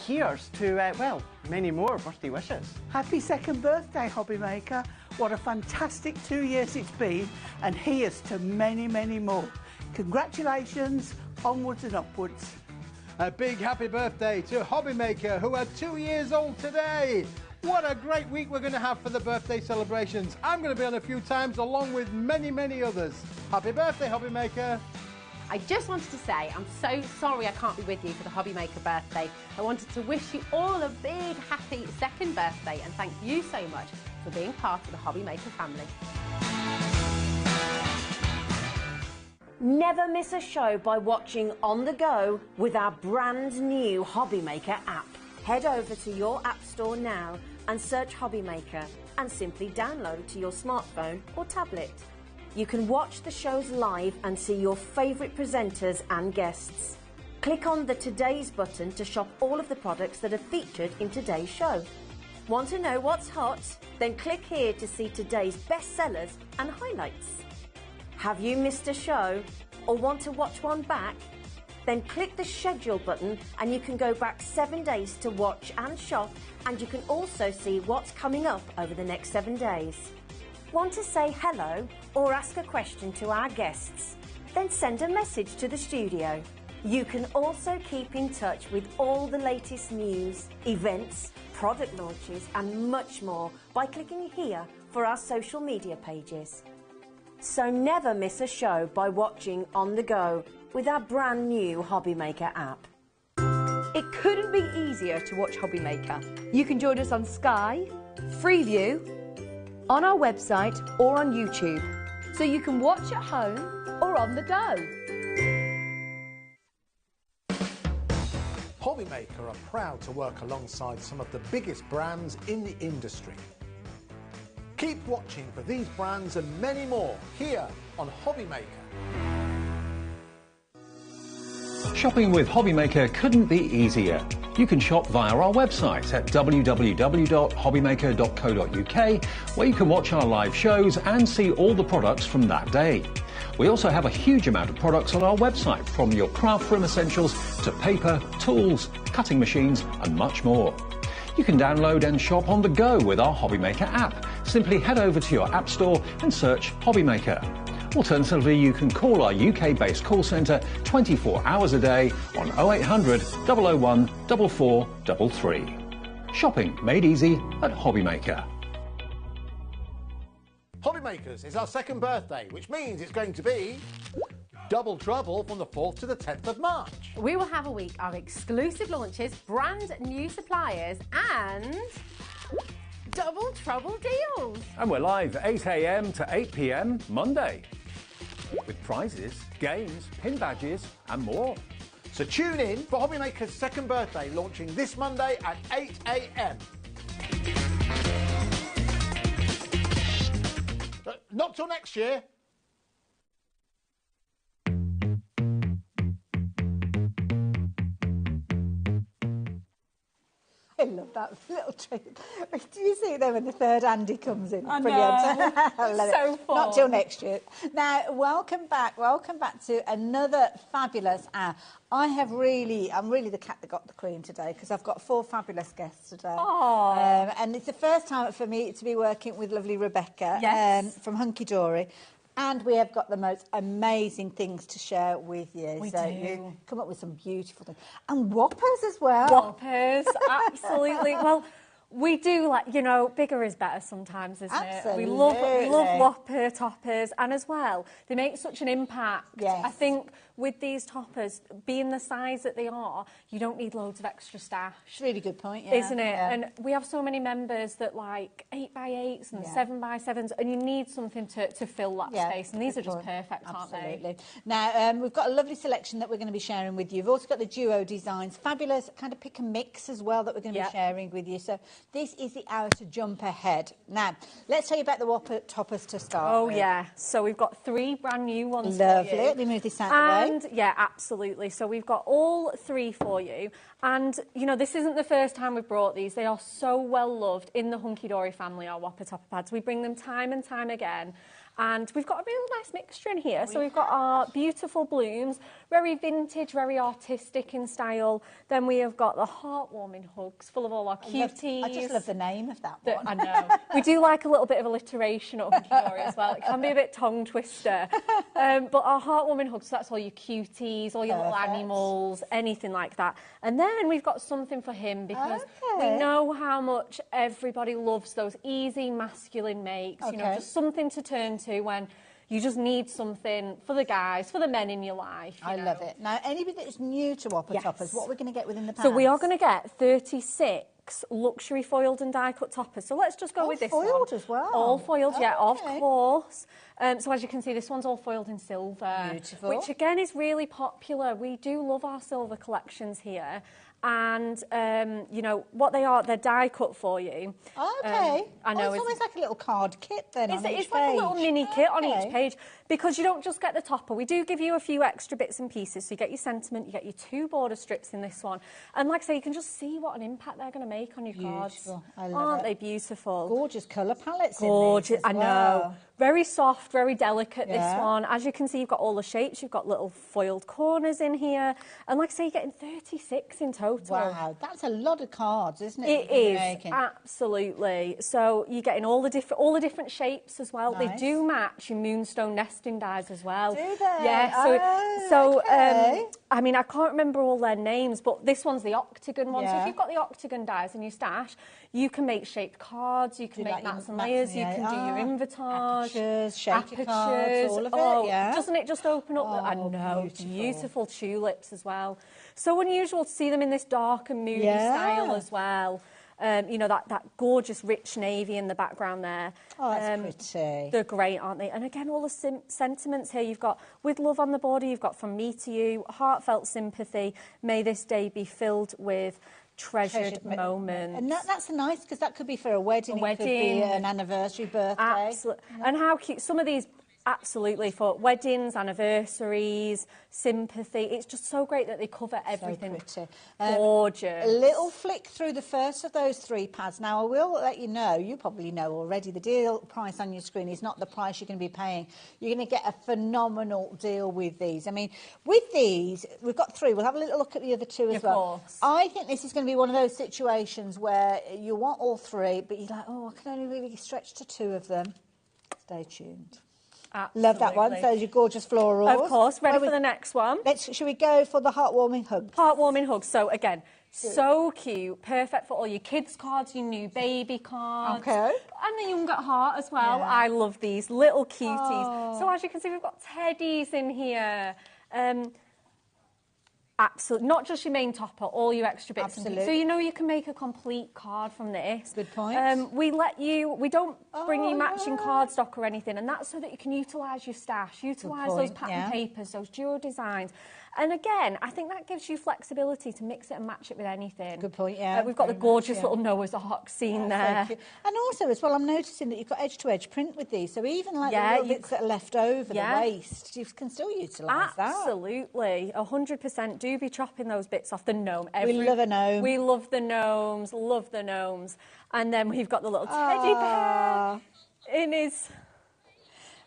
Here's to, well, many more birthday wishes. Happy second birthday, HobbyMaker. What a fantastic 2 years it's been, and here's to many, many more. Congratulations, onwards and upwards. A big happy birthday to HobbyMaker, who are 2 years old today. What a great week we're going to have for the birthday celebrations. I'm going to be on a few times along with many, many others. Happy birthday, HobbyMaker. I just wanted to say I'm so sorry I can't be with you for the HobbyMaker birthday. I wanted to wish you all a big happy second birthday and thank you so much for being part of the HobbyMaker family. Never miss a show by watching On The Go with our brand new HobbyMaker app. Head over to your app store now and search HobbyMaker and simply download to your smartphone or tablet. You can watch the shows live and see your favourite presenters and guests. Click on the Today's button to shop all of the products that are featured in today's show. Want to know what's hot? Then click here to see today's bestsellers and highlights. Have you missed a show or want to watch one back? Then click the schedule button and you can go back 7 days to watch and shop, and you can also see what's coming up over the next 7 days. Want to say hello or ask a question to our guests? Then send a message to the studio. You can also keep in touch with all the latest news, events, product launches and much more by clicking here for our social media pages. So never miss a show by watching On The Go with our brand new HobbyMaker app. It couldn't be easier to watch HobbyMaker. You can join us on Sky, Freeview, on our website or on YouTube, so you can watch at home or on the go. HobbyMaker are proud to work alongside some of the biggest brands in the industry. Keep watching for these brands and many more here on HobbyMaker. Shopping with HobbyMaker couldn't be easier. You can shop via our website at www.hobbymaker.co.uk, where you can watch our live shows and see all the products from that day. We also have a huge amount of products on our website, from your craft room essentials to paper, tools, cutting machines and much more. You can download and shop on the go with our HobbyMaker app. Simply head over to your app store and search HobbyMaker. Alternatively, you can call our UK-based call centre 24 hours a day on 0800 001 4433. Shopping made easy at HobbyMaker. HobbyMakers is our second birthday, which means it's going to be double trouble from the 4th to the 10th of March. We will have a week of exclusive launches, brand new suppliers and double trouble deals. And we're live 8 a.m. to 8 p.m. Monday. With prizes, games, pin badges and more. So tune in for HobbyMaker's second birthday, launching this Monday at 8 a.m. Not till next year. I love that little treat. Do you see them when the third Andy comes in? I Brilliant. know. I love So it. fun. Not till next year. Now, welcome back to another fabulous hour. I'm really the cat that got the queen today because I've got 4 fabulous guests today. And it's the first time for me to be working with lovely Rebecca from Hunky Dory. And we have got the most amazing things to share with you. We so do. You come up with some beautiful things. And Whoppers as well. Whoppers, absolutely. Well, we do like, you know, bigger is better sometimes, isn't it? We love Whopper Toppers, and as well, they make such an impact. Yes. I think with these toppers, being the size that they are, you don't need loads of extra stash. It's a really good point, yeah. Isn't it? Yeah. And we have so many members that like 8x8s and 7x7s, and you need something to fill that space, and these are just perfect, aren't they? Absolutely. Now, we've got a lovely selection that we're going to be sharing with you. We've also got the duo designs, fabulous kind of pick and mix as well that we're going to be sharing with you. So this is the hour to jump ahead. Now, let's tell you about the Whopper Toppers to start with. Yeah. So we've got 3 brand new ones Lovely. for you. Let me move this out of the way. And yeah, absolutely. So we've got all 3 for you. And, you know, this isn't the first time we've brought these. They are so well loved in the Hunky Dory family, our Whopper Topper pads. We bring them time and time again. And we've got a really nice mixture in here. So we've got our beautiful blooms, very vintage, very artistic in style. Then we have got the heartwarming hugs, full of all our cuties. I just love the name of that one. I know. We do like a little bit of alliteration at Hunky Dory as well. It can be a bit tongue twister. But our heartwarming hugs, so that's all your cuties, all your little animals, anything like that. And then we've got something for him because we know how much everybody loves those easy masculine makes. You know, just something to turn to when you just need something for the guys, for the men in your life. I love it. Now, anybody that's new to Whopper Toppers, what are we going to get within the pads? So we are going to get 36 luxury foiled and die-cut toppers. So let's just go with this one. All foiled as well? All foiled, yeah, of course. So as you can see, this one's all foiled in silver. Beautiful. Which, again, is really popular. We do love our silver collections here. And, you know, what they are, they're die-cut for you. Okay. I know. It's almost like a little card kit then on each It's like a little mini kit on each page, because you don't just get the topper. We do give you a few extra bits and pieces. So you get your sentiment, you get your 2 border strips in this one. And like I say, you can just see what an impact they're going to make on your cards. I love Aren't it. they beautiful? Gorgeous colour palettes Gorgeous, in these as I know. well. Very soft, very delicate, this one. As you can see, you've got all the shapes. You've got little foiled corners in here. And like I say, you're getting 36 in total. Wow, that's a lot of cards, isn't it? It is, absolutely. So you're getting all the different shapes as well. Nice. They do match your moonstone nesting dies as well. Do they? Yeah, I mean, I can't remember all their names, but this one's the octagon one. So if you've got the octagon dies in your stash, you can make shaped cards, you can make mats and layers, you can do your inventage. Apertures, shaker cards, all of it, Doesn't it just open up? I know, beautiful tulips as well. So unusual to see them in this dark and moody style as well. You know, that gorgeous rich navy in the background there. Oh, that's pretty. They're great, aren't they? And again, all the sentiments here. You've got, with love on the border, you've got from me to you, heartfelt sympathy, may this day be filled with treasured moments. And that's nice, because that could be for a wedding, it could be an anniversary, birthday. Absolutely. And how cute. Some of these, absolutely, for weddings, anniversaries, sympathy. It's just so great that they cover everything. So pretty. Gorgeous. A little flick through the first of those 3 pads. Now, I will let you know, you probably know already, the deal price on your screen is not the price you're going to be paying. You're going to get a phenomenal deal with these. I mean, with these, we've got 3. We'll have a little look at the other 2 as well. Course. I think this is going to be one of those situations where you want all 3, but you're like, oh, I can only really stretch to 2 of them. Stay tuned. Absolutely. Love that one. So your gorgeous florals. Of course. Ready for the next one? Shall we go for the heartwarming hugs? Heartwarming hugs. So again, so cute, perfect for all your kids' cards, your new baby cards. Okay. And the young at heart as well. I love these little cuties. So as you can see, we've got teddies in here. Absolutely. Not just your main topper, all your extra bits. Absolutely. So you know you can make a complete card from this. Good point. We don't bring you matching cardstock or anything, and that's so that you can utilise your stash, utilise those pattern papers, those duo designs. And again, I think that gives you flexibility to mix it and match it with anything. Good point, yeah. We've got the gorgeous little Noah's Ark scene there. So and also, as well, I'm noticing that you've got edge-to-edge print with these, so even like the little bits that are left over, the waste, you can still utilise that. Absolutely, 100%. Do be chopping those bits off the gnome. We love a gnome. We love the gnomes, love the gnomes. And then we've got the little teddy bear in his...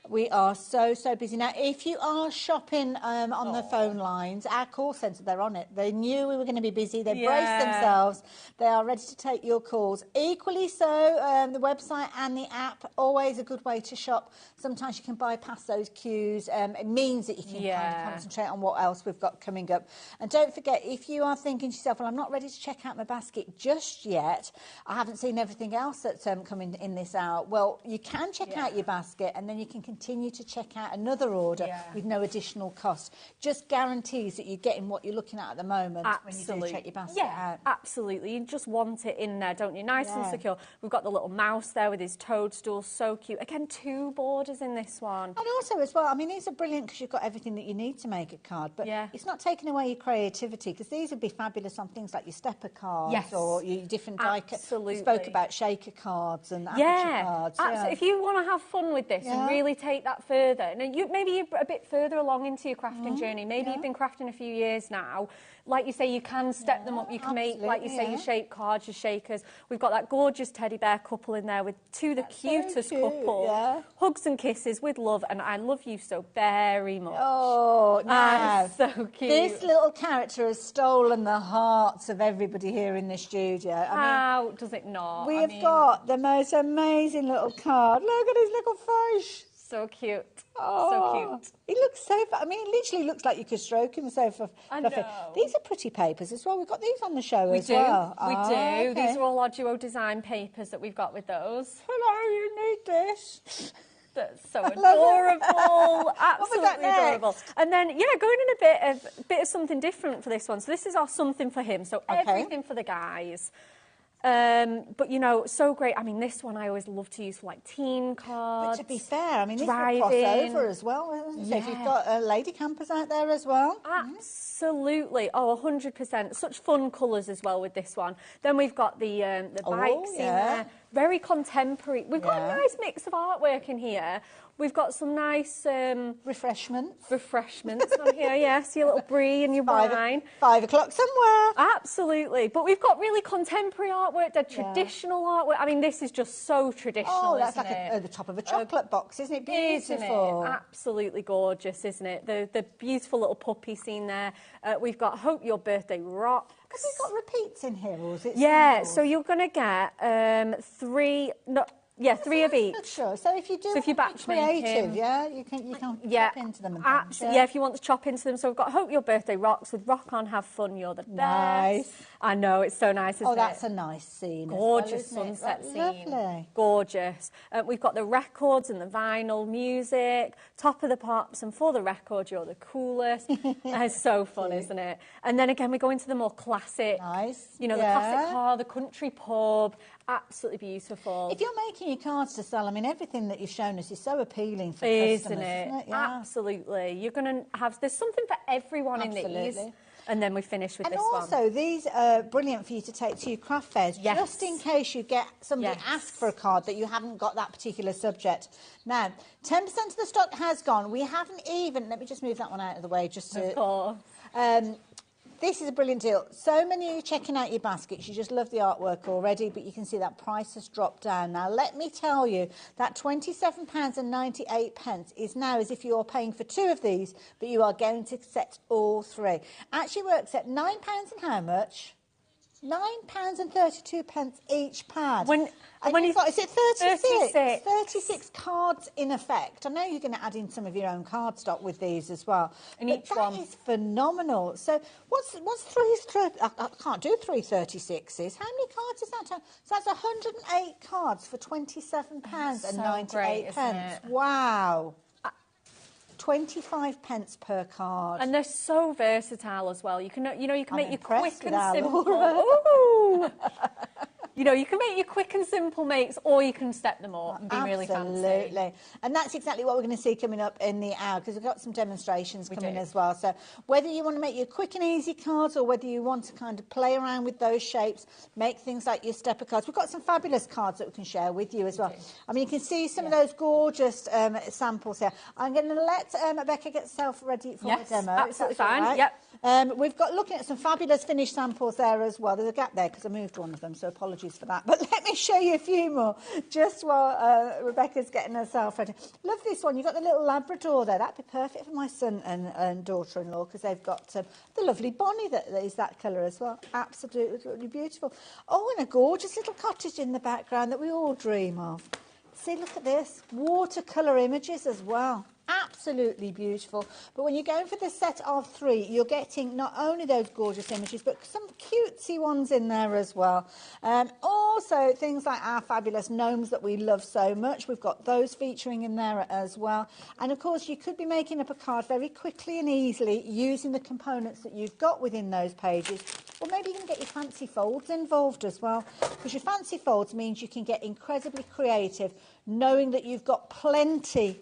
We are so busy. Now, if you are shopping on the phone lines, our call centre, they're on it. They knew we were going to be busy. They braced themselves. They are ready to take your calls. Equally so, the website and the app, always a good way to shop. Sometimes you can bypass those queues. It means that you can kind of concentrate on what else we've got coming up. And don't forget, if you are thinking to yourself, well, I'm not ready to check out my basket just yet, I haven't seen everything else that's coming in this hour. Well, you can check out your basket, and then you can continue to check out another order with no additional cost. Just guarantees that you're getting what you're looking at the moment when you do check your basket out. Absolutely. You just want it in there, don't you? Nice and secure. We've got the little mouse there with his toadstool, so cute. Again, 2 borders in this one. And also as well, I mean, these are brilliant because you've got everything that you need to make a card, but it's not taking away your creativity, because these would be fabulous on things like your stepper cards or your different die. We spoke about shaker cards and aperture cards. Absolutely. If you want to have fun with this and really take that further, and maybe you're a bit further along into your crafting journey, maybe you've been crafting a few years now, like you say, you can step them up, you can make, like you say, your shape cards, your shakers. We've got that gorgeous teddy bear couple in there with the cutest couple. Hugs and kisses with love, and I love you so very much. Oh, now, so cute. This little character has stolen the hearts of everybody here in the studio. How does it not? We have got the most amazing little card. Look at his little face. So cute. Oh, so cute. He looks so... I mean, it literally looks like you could stroke him so fluffy. I know. These are pretty papers as well. We've got these on the show as well. We do. Okay. These are all our duo design papers that we've got with those. Hello, you need this. That's so adorable. Absolutely adorable. And then, going in a bit of something different for this one. So this is our something for him. So everything for the guys. But, you know, so great. I mean, this one I always love to use for, like, teen cards. But to be fair, I mean, this will cross over as well, isn't it? So if you've got lady campers out there as well. Absolutely. Oh, 100%. Such fun colours as well with this one. Then we've got the bikes in there. Very contemporary. We've got a nice mix of artwork in here. We've got some nice... refreshments. Refreshments on here, yes. Your little brie and your wine. 5 o'clock somewhere. Absolutely. But we've got really contemporary artwork, the traditional artwork. I mean, this is just so traditional, that's like at the top of a chocolate box, isn't it? Beautiful. Isn't it? Absolutely gorgeous, isn't it? The beautiful little puppy scene there. We've got Hope Your Birthday Rocks. Have we got repeats in here, or is it samples? So you're going to get 3... No, 3 of each. Sure. So if you do if you're batch creative, you can chop into them and things. If you want to chop into them. So we've got Hope Your Birthday Rocks with Rock On, Have Fun, You're the Best. I know, it's so nice, isn't it? Oh, that's a nice scene. Gorgeous sunset scene. Lovely. Gorgeous. We've got the records and the vinyl music, Top of the Pops, and For the Record, You're the Coolest. It's so fun, isn't it? And then again, we go into the more classic. Nice. You know, the classic car, the country pub. Absolutely beautiful. If you're making your cards to sell, I mean, everything that you've shown us is so appealing for customers, isn't it? Yeah. Absolutely. You're going to have... There's something for everyone in these. And then we finish with this one. And also, these are brilliant for you to take to your craft fairs, just in case you get somebody ask for a card that you haven't got that particular subject. Now, 10% of the stock has gone. We haven't even... Let me just move that one out of the way just to... Of course. This is a brilliant deal. So many of you checking out your baskets, you just love the artwork already, but you can see that price has dropped down. Now, let me tell you, that £27.98 is now as if you're paying for 2 of these, but you are going to set all 3. Actually works at £9 and how much? £9.32 each pad. When you've got, is it 36? 36 cards in effect. I know you're going to add in some of your own cardstock with these as well. And each one is phenomenal. So what's 3? I can't do 3 36s. How many cards is that? So that's 108 cards for £27.98. Great, isn't it? Wow. 25p per card. And they're so versatile as well. You can, you know, you can make your quick and simple. Ooh. You know, you can make your quick and simple makes, or you can step them up and be really fancy. Absolutely. And that's exactly what we're going to see coming up in the hour, because we've got some demonstrations coming as well. So whether you want to make your quick and easy cards, or whether you want to kind of play around with those shapes, make things like your stepper cards. We've got some fabulous cards that we can share with you as well. I mean, you can see some of those gorgeous samples here. I'm going to let Rebecca get herself ready for the demo. Absolutely fine. Right. Yep. We've got looking at some fabulous finished samples there as well. There's a gap there because I moved one of them, so apologies for that. But let me show you a few more just while Rebecca's getting herself ready. Love this one. You've got the little Labrador there. That'd be perfect for my son and daughter-in-law, because they've got the lovely Bonnie that is that colour as well. Absolutely beautiful. Oh, and a gorgeous little cottage in the background that we all dream of. See, look at this. Watercolour images as well. Absolutely beautiful. But when you're going for the set of 3, you're getting not only those gorgeous images, but some cutesy ones in there as well. Also, things like our fabulous gnomes that we love so much. We've got those featuring in there as well. And of course, you could be making up a card very quickly and easily using the components that you've got within those pages. Or maybe you can get your fancy folds involved as well, because your fancy folds means you can get incredibly creative, knowing that you've got plenty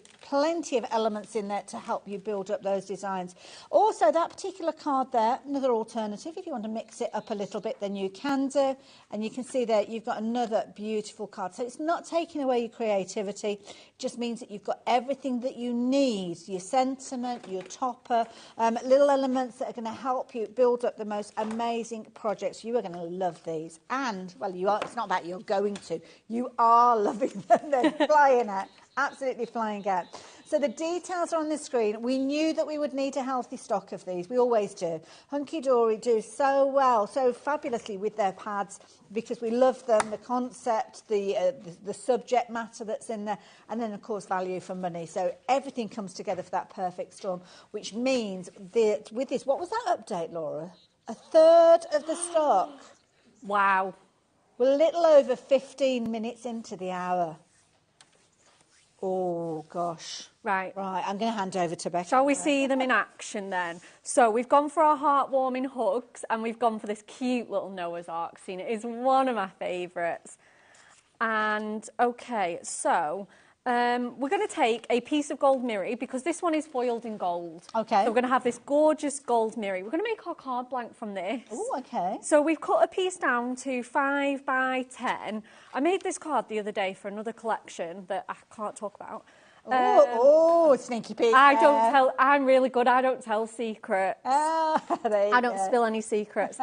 of elements in there to help you build up those designs. Also, that particular card there, another alternative. If you want to mix it up a little bit, then you can do. And you can see there you've got another beautiful card. So it's not taking away your creativity. It just means that you've got everything that you need, your sentiment, your topper, little elements that are going to help you build up the most amazing projects. You are going to love these. And, well, you are. It's not about you're going to. You are loving them. They're flying out. Absolutely flying out. So the details are on the screen. We knew that we would need a healthy stock of these. We always do. Hunky Dory do so well, so fabulously with their pads, because we love them, the concept, the subject matter that's in there, and then, of course, value for money. So everything comes together for that perfect storm, which means that with this, what was that update, Laura? A third of the stock. Wow. We're a little over 15 minutes into the hour. Oh, gosh. Right. Right, I'm going to hand over to Becky. Shall we see them in action then? So we've gone for our heartwarming hugs, and we've gone for this cute little Noah's Ark scene. It is one of my favourites. And, OK, so we're going to take a piece of gold mirror, because this one is foiled in gold. OK. So we're going to have this gorgeous gold mirror. We're going to make our card blank from this. Oh, OK. So we've cut a piece down to 5 by 10. I made this card the other day for another collection that I can't talk about. Sneaky peek. I'm really good. I don't tell secrets. I don't spill any secrets.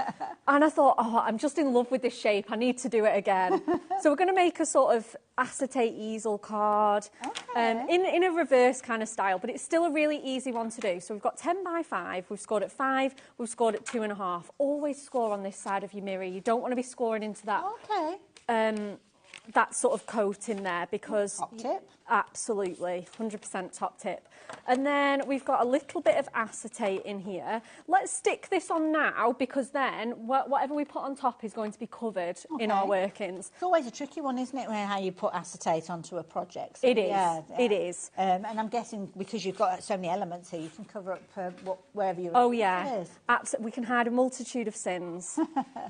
And I thought, I'm just in love with this shape. I need to do it again. So we're going to make a sort of acetate easel card in a reverse kind of style, but it's still a really easy one to do. So we've got 10 by 5. We've scored at 5. We've scored at 2.5. Always score on this side of your mirror. You don't want to be scoring into that. OK. That sort of coat in there, because top tip. Absolutely, 100% top tip. And then we've got a little bit of acetate in here. Let's stick this on now, because then whatever we put on top is going to be covered in our workings. It's always a tricky one, isn't it, how you put acetate onto a project? So, it is. It is. And I'm guessing because you've got so many elements here, you can cover up wherever you're. Oh yeah, absolutely. We can hide a multitude of sins.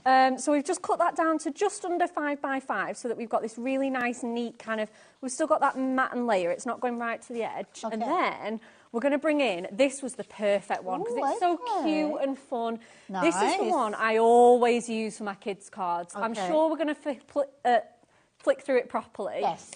So we've just cut that down to just under 5 by 5, so that we've got this really nice, neat kind of. We've still got that matte and layer. It's not going right to the edge. Okay. And then we're going to bring in, this was the perfect one, because it's so cute and fun. Nice. This is the one I always use for my kids' cards. I'm sure we're going to flick through it properly. Yes.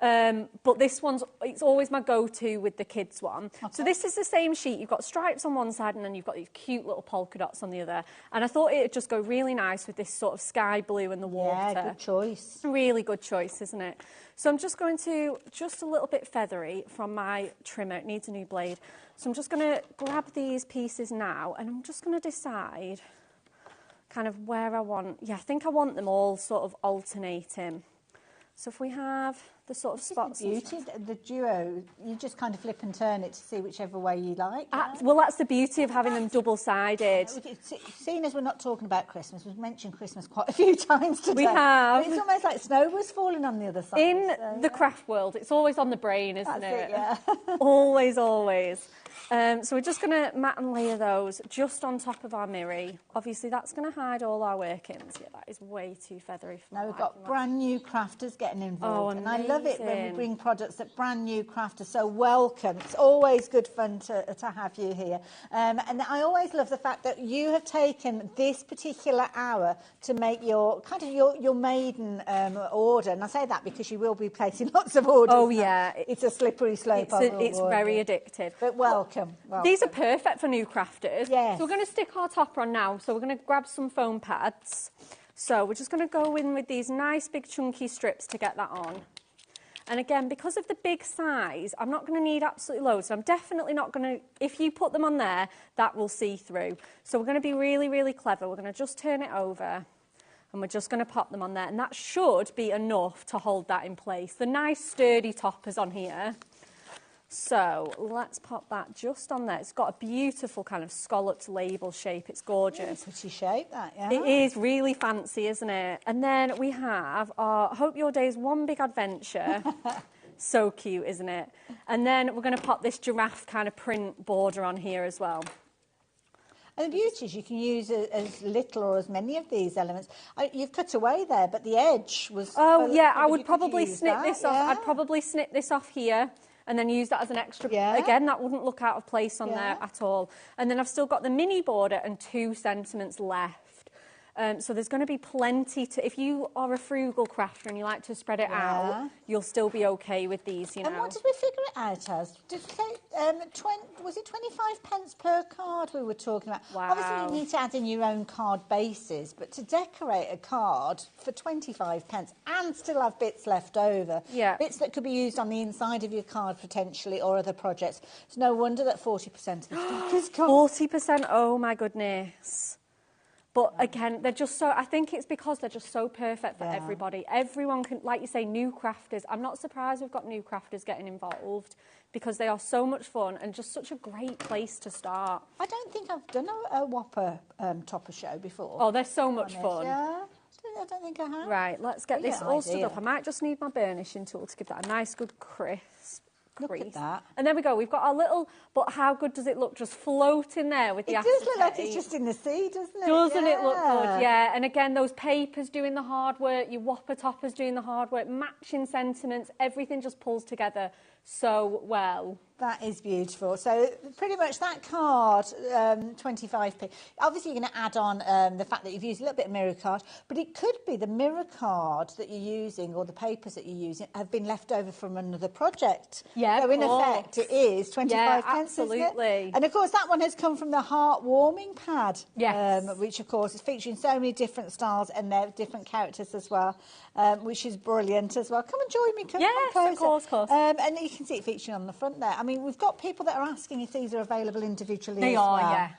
But this it's always my go-to with the kids one. So this is the same sheet. You've got stripes on one side, and then you've got these cute little polka dots on the other. And I thought it would just go really nice with this sort of sky blue and the water. Yeah, good choice. Really good choice, isn't it? So I'm just going to, just a little bit feathery from my trimmer. It needs a new blade. So I'm just going to grab these pieces now, and I'm just going to decide kind of where I want. Yeah, I think I want them all sort of alternating. So if we have the sort of spots. Beauty, the duo, you just kind of flip and turn it to see whichever way you like. Well, that's the beauty of having them double-sided. Seeing as we're not talking about Christmas, we've mentioned Christmas quite a few times today. We have. But it's almost like snow was falling on the other side. In the craft world, it's always on the brain, isn't That's it? Yeah. Always, always. So we're just going to mat and layer those just on top of our mirror. Obviously, that's going to hide all our workings. Yeah, that is way too feathery for Now we've got brand new crafters getting involved. Oh, and I love it when we amazing. bring products that brand new crafters so welcome. It's always good fun to have you here. And I always love the fact that you have taken this particular hour to make your your maiden order. And I say that because you will be placing lots of orders. Oh, yeah. It's a slippery slope. It's very addictive. But welcome. These are perfect for new crafters. Yes. So we're going to stick our topper on now. So we're going to grab some foam pads. So we're just going to go in with these nice big chunky strips to get that on. And again, because of the big size, I'm not going to need absolutely loads. So I'm definitely not going to, if you put them on there, that will see through. So we're going to be really, really clever. We're going to just turn it over and we're just going to pop them on there. And that should be enough to hold that in place. The nice sturdy toppers on here. So let's pop that just on there. It's got a beautiful kind of scalloped label shape. It's gorgeous. Pretty shape, that, yeah. It is really fancy, isn't it? And then we have our Hope Your Day is One Big Adventure. So cute, isn't it? And then we're going to pop this giraffe kind of print border on here as well. And the beauty is you can use as little or as many of these elements. You've cut away there, but the edge was... Oh, yeah, I would probably snip this off. I'd probably snip this off here and then use that as an extra. Yeah. Again, that wouldn't look out of place on there at all. And then I've still got the mini border and 2 sentiments left. So there's going to be plenty to... If you are a frugal crafter and you like to spread it out, you'll still be okay with these, you know. And what did we figure it out as? Did you say, was it 25 pence per card we were talking about? Wow. Obviously, you need to add in your own card bases, but to decorate a card for 25 pence and still have bits left over, bits that could be used on the inside of your card potentially or other projects, it's no wonder that 40% of the stock is gone. 40%, oh my goodness. But again, they're just so, I think it's because they're just so perfect for everybody. Everyone can, like you say, new crafters. I'm not surprised we've got new crafters getting involved because they are so much fun and just such a great place to start. I don't think I've done a Whopper Topper show before. Oh, they're so much fun. Yeah, I don't think I have. Right, let's get this all stood up. I might just need my burnishing tool to give that a nice good crisp. Look at that. And there we go. We've got our little, but how good does it look just floating there with the acetate? It does look like it's just in the sea, doesn't it? Doesn't it look good? Yeah. And again, those papers doing the hard work, your Whopper Toppers doing the hard work, matching sentiments, everything just pulls together so well. That is beautiful. So pretty much that card, 25p. Obviously, you're going to add on the fact that you've used a little bit of mirror card, but it could be the mirror card that you're using or the papers that you're using have been left over from another project. Yeah, so in effect, it is 25 pence, absolutely. Isn't it? And of course, that one has come from the heart-warming pad, which of course is featuring so many different styles and their different characters as well, which is brilliant as well. Come and join me. Yes, of course. And you can see it featuring on the front there. I mean, we've got people that are asking if these are available individually as well. They are,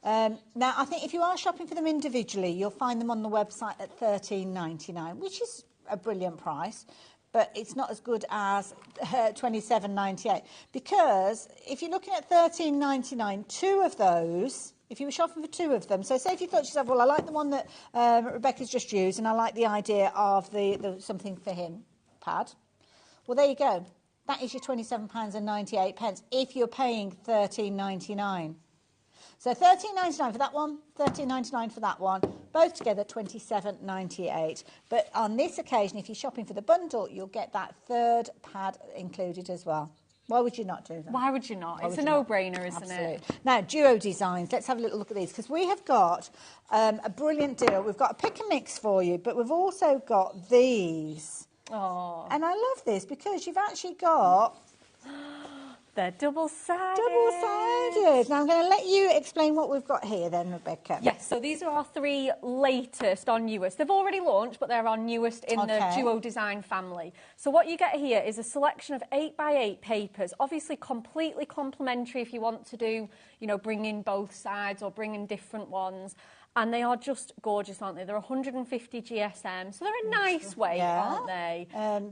yeah. Now, I think if you are shopping for them individually, you'll find them on the website at $13.99, which is a brilliant price, but it's not as good as $27.98. Because if you're looking at $13.99, 2 of those... If you were shopping for 2 of them, so say if you thought to yourself, well, I like the one that Rebecca's just used and I like the idea of the something for him pad, well, there you go. That is your £27.98 if you're paying $13.99. So $13.99 for that one, $13.99 for that one, both together $27.98. But on this occasion, if you're shopping for the bundle, you'll get that 3rd pad included as well. Why would you not do that? Why would you not? It's a no-brainer, isn't it? Now, duo designs. Let's have a little look at these because we have got a brilliant deal. We've got a pick and mix for you, but we've also got these. Oh. And I love this because you've actually got... They're double-sided. Double-sided. Now, I'm going to let you explain what we've got here then, Rebecca. Yes, so these are our 3 latest, our newest. They've already launched, but they're our newest in the duo design family. So what you get here is a selection of 8x8 papers, obviously completely complementary if you want to do, you know, bring in both sides or bring in different ones. And they are just gorgeous, aren't they? They're 150 GSM, so they're a nice weight, aren't they?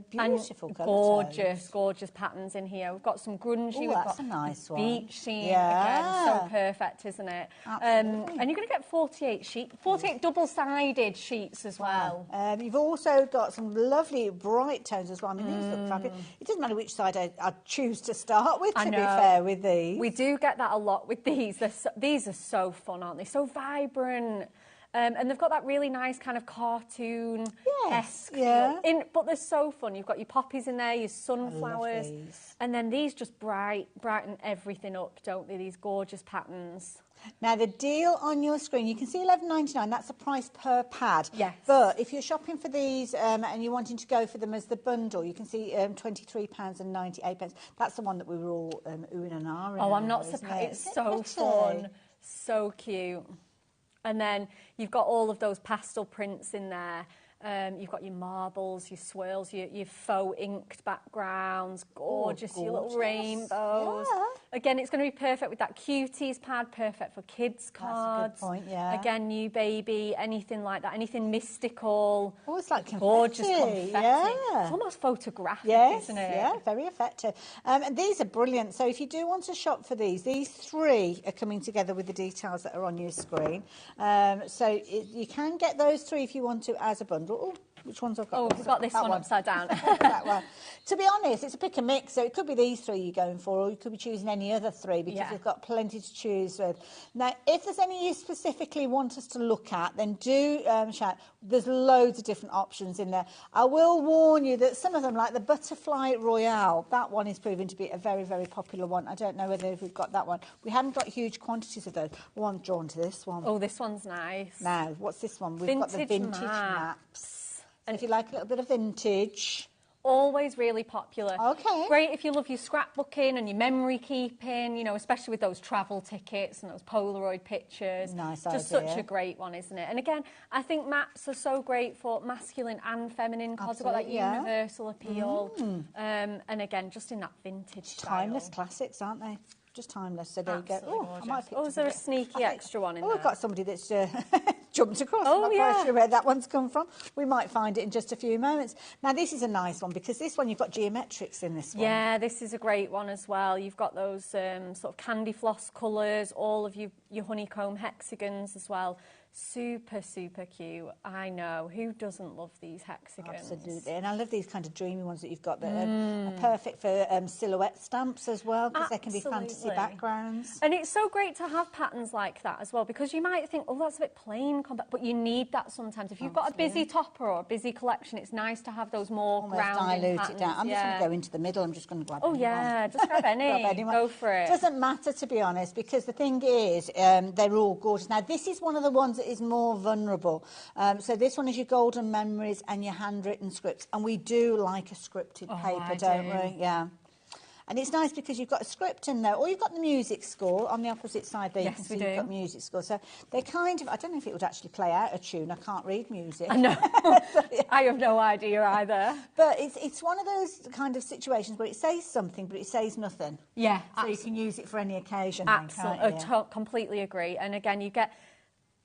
Beautiful colour gorgeous, gorgeous patterns in here. We've got some grungy. We've that's got a nice one. beach sheen again, so perfect, isn't it? Absolutely. And you're going to get 48 double-sided sheets as well. You've also got some lovely bright tones as well. I mean, these look fabulous. It doesn't matter which side I choose to start with, to be fair, with these. We do get that a lot with these. These are so fun, aren't they? So vibrant. And they've got that really nice kind of cartoon-esque feel. But they're so fun. You've got your poppies in there, your sunflowers. And then these just brighten everything up, don't they? These gorgeous patterns. Now, the deal on your screen, you can see $11.99. That's the price per pad. Yes. But if you're shopping for these and you're wanting to go for them as the bundle, you can see £23.98. That's the one that we were all oohing and ahhing. Oh, I'm not surprised. It's so fun. So cute. And then you've got all of those pastel prints in there. You've got your marbles, your swirls, your faux inked backgrounds, gorgeous, your little rainbows. Yeah. Again, it's going to be perfect with that cuties pad, perfect for kids' cards. That's a good point, yeah. Again, new baby, anything like that, anything mystical. Oh, it's like confetti. Gorgeous confetti. Yeah. It's almost photographic, isn't it? Yeah, very effective. And these are brilliant. So if you do want to shop for these three are coming together with the details that are on your screen. So you can get those three if you want to as a bundle. Oh, which ones I've got? Oh, we've got this one upside down. That one. To be honest, it's a pick and mix, so it could be these three you're going for, or you could be choosing any other three, because you've got plenty to choose with. Now, if there's any you specifically want us to look at, then do shout. There's loads of different options in there. I will warn you that some of them, like the Butterfly Royale, that one is proving to be a very, very popular one. I don't know whether we've got that one. We haven't got huge quantities of those. Oh, I'm drawn to this one. Oh, this one's nice. Now, what's this one? We've got the vintage maps. And if you like a little bit of vintage. Always really popular. Okay. Great if you love your scrapbooking and your memory keeping, you know, especially with those travel tickets and those Polaroid pictures. Nice Just idea. such a great one, isn't it? And again, I think maps are so great for masculine and feminine cards. They've got that universal appeal. And again, just in that vintage style. Timeless classics, aren't they? Just timeless. So there you go. Oh, I might is there a sneaky extra one in there? We've got somebody that's jumped across. Oh, I'm not quite sure where that one's come from. We might find it in just a few moments. Now, this is a nice one, because this one, you've got geometrics in this one. Yeah, this is a great one as well. You've got those sort of candy floss colours, all of your honeycomb hexagons as well. Super, super cute. I know. Who doesn't love these hexagons? Absolutely. And I love these kind of dreamy ones that you've got that are perfect for silhouette stamps as well, because they can be fantasy backgrounds. And it's so great to have patterns like that as well, because you might think, oh, that's a bit plain, but you need that sometimes. If you've got a busy topper or a busy collection, it's nice to have those more grounded dilute patterns. it down. I'm just going to go into the middle. I'm just going to grab any one. Just grab any. Go for it. Doesn't matter, to be honest, because the thing is, they're all gorgeous. Now, this is one of the ones that is more vulnerable. So this one is your golden memories and your handwritten scripts. And we do like a scripted paper, don't we? Yeah. And it's nice because you've got a script in there, or you've got the music score on the opposite side there. You can see you've got music score. So they kind of, I don't know if it would actually play out a tune. I can't read music. I know. I have no idea either. But it's one of those kind of situations where it says something, but it says nothing. Yeah. So you can use it for any occasion. Absolutely. Completely agree. And again, you get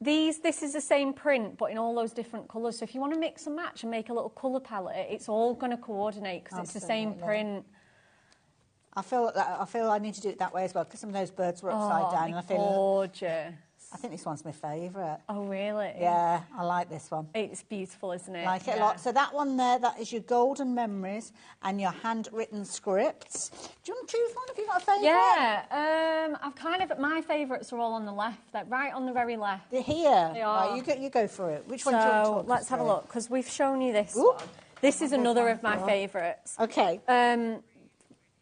this is the same print, but in all those different colours. So if you want to mix and match and make a little colour palette, it's all going to coordinate because it's the same print. I feel I need to do it that way as well, because some of those birds were upside down, and I feel gorgeous. I think this one's my favourite. Oh, really? Yeah, I like this one. It's beautiful, isn't it? Like it a lot. So that one there, that is your golden memories and your handwritten scripts. Do you want to choose one? Have you got a favourite? Yeah, I've kind of, my favourites are all on the left, like right on the very left. They're here. They are. Right, you go for it. Which one do you want to talk let's have a look, because we've shown you this one. This is another of my favourites. Okay.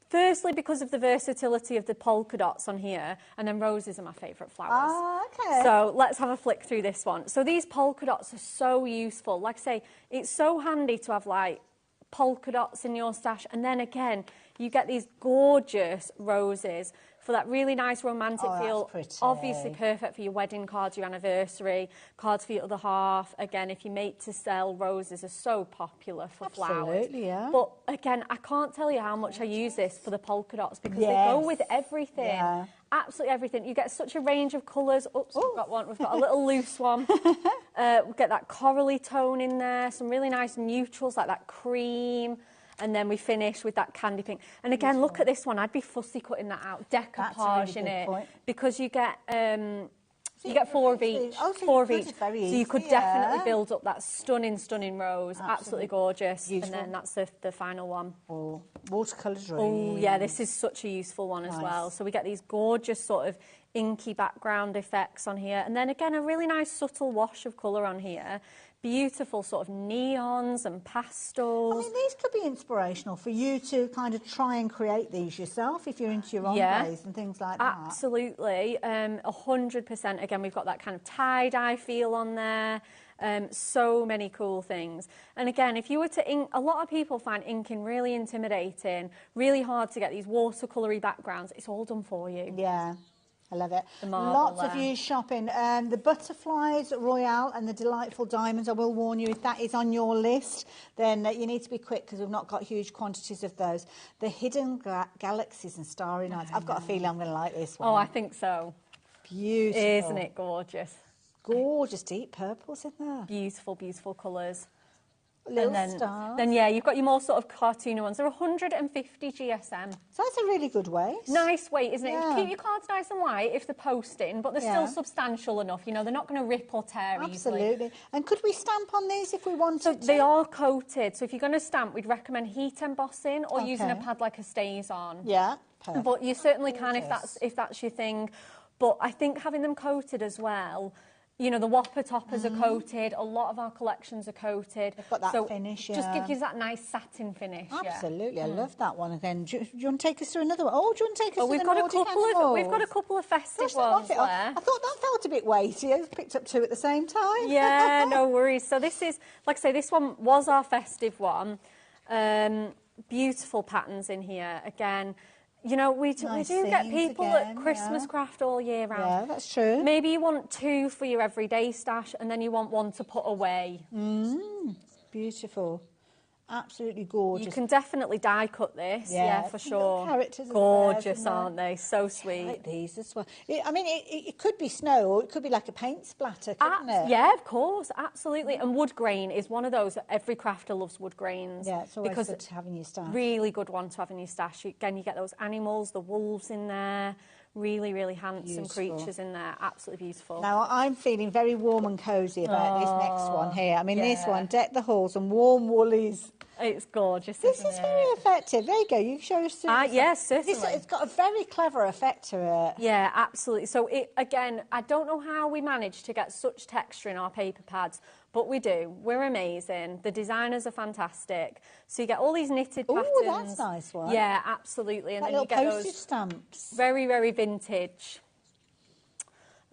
Firstly, because of the versatility of the polka dots on here, and then roses are my favourite flowers. Ah, okay. So let's have a flick through this one. So these polka dots are so useful. Like I say, it's so handy to have like polka dots in your stash, and then again, you get these gorgeous roses for that really nice romantic feel. Obviously perfect for your wedding cards, your anniversary, cards for your other half. Again, if you make to sell, roses are so popular for flowers. Absolutely, yeah. But again, I can't tell you how much I use this for the polka dots, because they go with everything. Yeah. absolutely everything. You get such a range of colours. Oops, we've got one. We've got a little loose one. We get that corally tone in there, some really nice neutrals like that cream, and then we finish with that candy pink. And again, look at this one. I'd be fussy cutting that out, decoupage in it, because you get 4 of each. Four of each. So you could definitely build up that stunning, stunning rose. Absolutely gorgeous. Beautiful. And then that's the final one. Oh, watercolour dream. Oh, yeah, this is such a useful one as well. So we get these gorgeous sort of inky background effects on here. And then again, a really nice subtle wash of colour on here. Beautiful sort of neons and pastels. I mean, these could be inspirational for you to kind of try and create these yourself if you're into your ombres and things like that. Absolutely, 100%. Again, we've got that kind of tie-dye feel on there. So many cool things. And again, if you were to ink, a lot of people find inking really intimidating, really hard to get these watercolory backgrounds. It's all done for you. Yeah. I love it. Lots of you shopping. The butterflies royale and the delightful diamonds, I will warn you, if that is on your list, then you need to be quick because we've not got huge quantities of those. The hidden galaxies and starry nights. I've got a feeling I'm going to like this one. Oh, I think so. Beautiful. Isn't it gorgeous? Gorgeous deep purples in there. Beautiful, beautiful colours. Little stars. Then, yeah, you've got your more sort of cartoony ones. They're 150 GSM. So that's a really good weight. Nice weight, isn't it? Yeah. Keep your cards nice and light if they're posting, but they're still substantial enough. You know, they're not going to rip or tear easily. Absolutely. And could we stamp on these if we wanted to? They are coated. So if you're going to stamp, we'd recommend heat embossing or using a pad like a StazOn. Yeah, perfect. But you certainly can if that's your thing. But I think having them coated as well. You know, the Whopper Toppers are coated. A lot of our collections are coated. They've got that finish, just gives you that nice satin finish. Absolutely, I love that one. Again, do you want to take us through another one? Oh, do you want to take us through we've got a couple of festive ones there. I thought that felt a bit weighty. I picked up two at the same time. Yeah, no worries. So this is, like I say, this one was our festive one. Beautiful patterns in here. Again, you know, we do get people at Christmas craft all year round. Yeah, that's true. Maybe you want 2 for your everyday stash and then you want 1 to put away. Beautiful. Absolutely gorgeous. You can definitely die cut this, yeah for sure. Characters gorgeous, aren't they? So sweet. I like these as well. I mean, it could be snow or it could be like a paint splatter, couldn't it? Yeah, of course, absolutely. And wood grain is one of those that every crafter loves wood grains. Yeah, it's always good to have in your stash. Really good one to have in your stash. Again, you get those animals, the wolves in there. Really, really handsome creatures in there. Absolutely beautiful. Now, I'm feeling very warm and cosy about this next one here. I mean, this one, deck the halls and warm woollies. It's gorgeous, This is very effective. There you go. You show us. Yes, certainly. It's got a very clever effect to it. Yeah, absolutely. So, again, I don't know how we manage to get such texture in our paper pads, but we do. We're amazing. The designers are fantastic. So you get all these knitted patterns. Oh, that's a nice one. Yeah, absolutely. And like then you get postage those stamps. very, very vintage.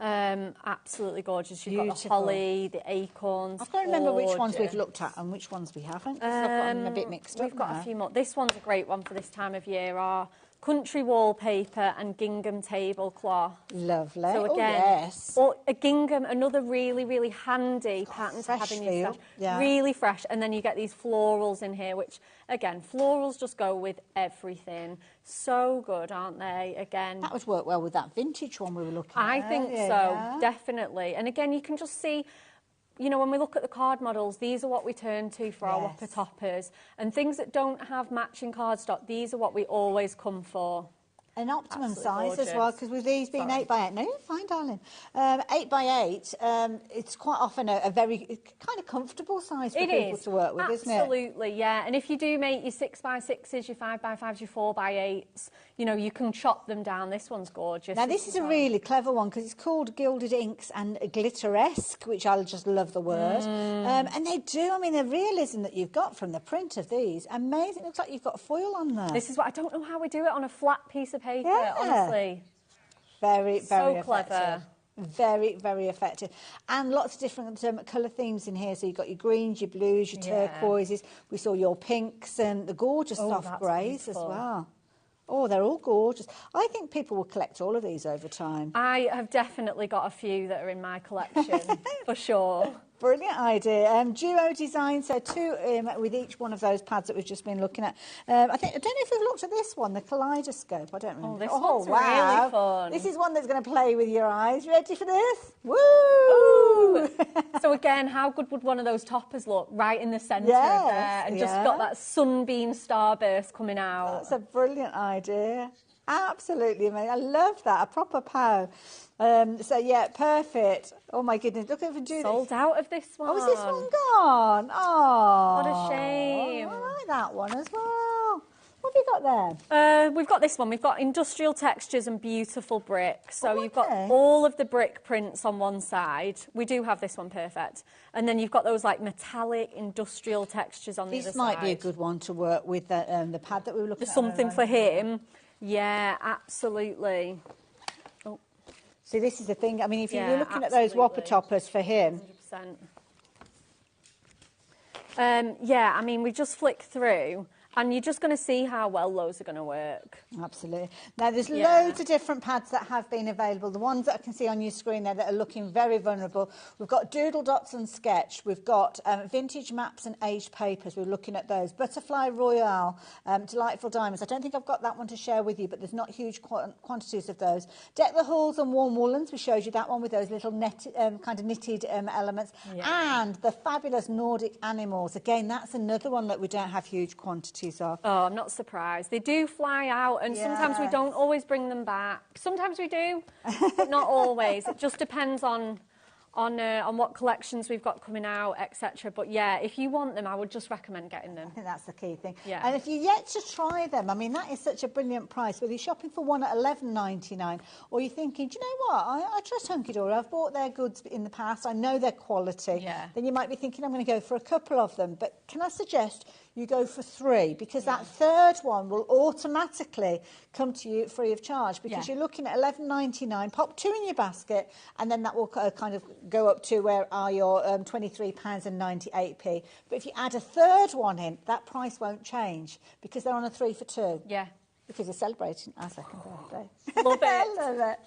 Absolutely gorgeous. You've got the holly, the acorns. I've got to remember which ones we've looked at and which ones we haven't. I've got them a bit mixed up. We've got a few more. This one's a great one for this time of year. Our country wallpaper and gingham tablecloth. Lovely. So again, a gingham, another really, really handy pattern to have in your stash. Yeah. Really fresh. And then you get these florals in here, which, again, florals just go with everything. So good, aren't they? Again, that would work well with that vintage one we were looking at. I think so, definitely. And again, you can just see, you know, when we look at the card models, these are what we turn to for our Whopper Toppers. And things that don't have matching cardstock, these are what we always come for. An optimum size as well, because with these being 8x8, no, you're fine, darling. 8x8, it's quite often a very kind of comfortable size for people to work with, isn't it? Absolutely, yeah. And if you do make your 6x6s, your 5x5s, your 4x8s, you know, you can chop them down. This one's gorgeous. Now, this is a really clever one because it's called Gilded Inks and Glitteresque, which I just love the word. And they do, I mean, the realism that you've got from the print of these, amazing. It looks like you've got foil on there. This is what I don't know how we do it on a flat piece of paper, honestly. Very, very so clever. Very, very effective. And lots of different colour themes in here. So you've got your greens, your blues, your turquoises. We saw your pinks and the gorgeous soft greys as well. Oh, they're all gorgeous. I think people will collect all of these over time. I have definitely got a few that are in my collection, for sure. Brilliant idea. Duo design, so 2 with each one of those pads that we've just been looking at. I don't know if we've looked at this one, the kaleidoscope. I don't remember. This one's really fun. This is one that's going to play with your eyes. Ready for this? Woo! Ooh. So again, how good would one of those toppers look? Right in the centre of there, and just got that sunbeam starburst coming out. That's a brilliant idea. Absolutely amazing. I love that. A proper pow. So yeah, perfect. Oh my goodness, look at it do this. Sold out of this one. Oh, is this one gone? Oh, what a shame. I like that one as well. What have you got there? We've got this one. We've got industrial textures and beautiful brick. So you've got all of the brick prints on one side. We do have this one, perfect. And then you've got those like metallic industrial textures on the other side. This might be a good one to work with the pad that we were looking at. Something for him. Yeah, absolutely. Oh. See, this is the thing. I mean, if you're looking at those Whopper Toppers for him. 100%. Yeah, I mean, we just flick through and you're just going to see how well those are going to work. Absolutely. Now, there's loads of different pads that have been available. The ones that I can see on your screen there that are looking very vulnerable. We've got Doodle Dots and Sketch. We've got Vintage Maps and Aged Papers. We're looking at those. Butterfly Royale, Delightful Diamonds. I don't think I've got that one to share with you, but there's not huge quantities of those. Deck the Halls and Warm Woolens. We showed you that one with those little kind of knitted elements. Yeah. And the fabulous Nordic Animals. Again, that's another one that we don't have huge quantities of. Oh, I'm not surprised. They do fly out, and sometimes we don't always bring them back. Sometimes we do, but not always. It just depends on what collections we've got coming out, etc. But yeah, if you want them, I would just recommend getting them. I think that's the key thing. Yeah. And if you're yet to try them, I mean, that is such a brilliant price. Whether you're shopping for one at $11.99 or you're thinking, do you know what? I trust Hunky Dory. I've bought their goods in the past. I know their quality. Yeah. Then you might be thinking, I'm going to go for a couple of them. But can I suggest you go for 3, because that third one will automatically come to you free of charge, because you're looking at $11.99, pop 2 in your basket, and then that will kind of go up to where are your £23.98. But if you add a third one in, that price won't change, because they're on a 3 for 2. Yeah. Because we're celebrating our second birthday. Love it. I love it.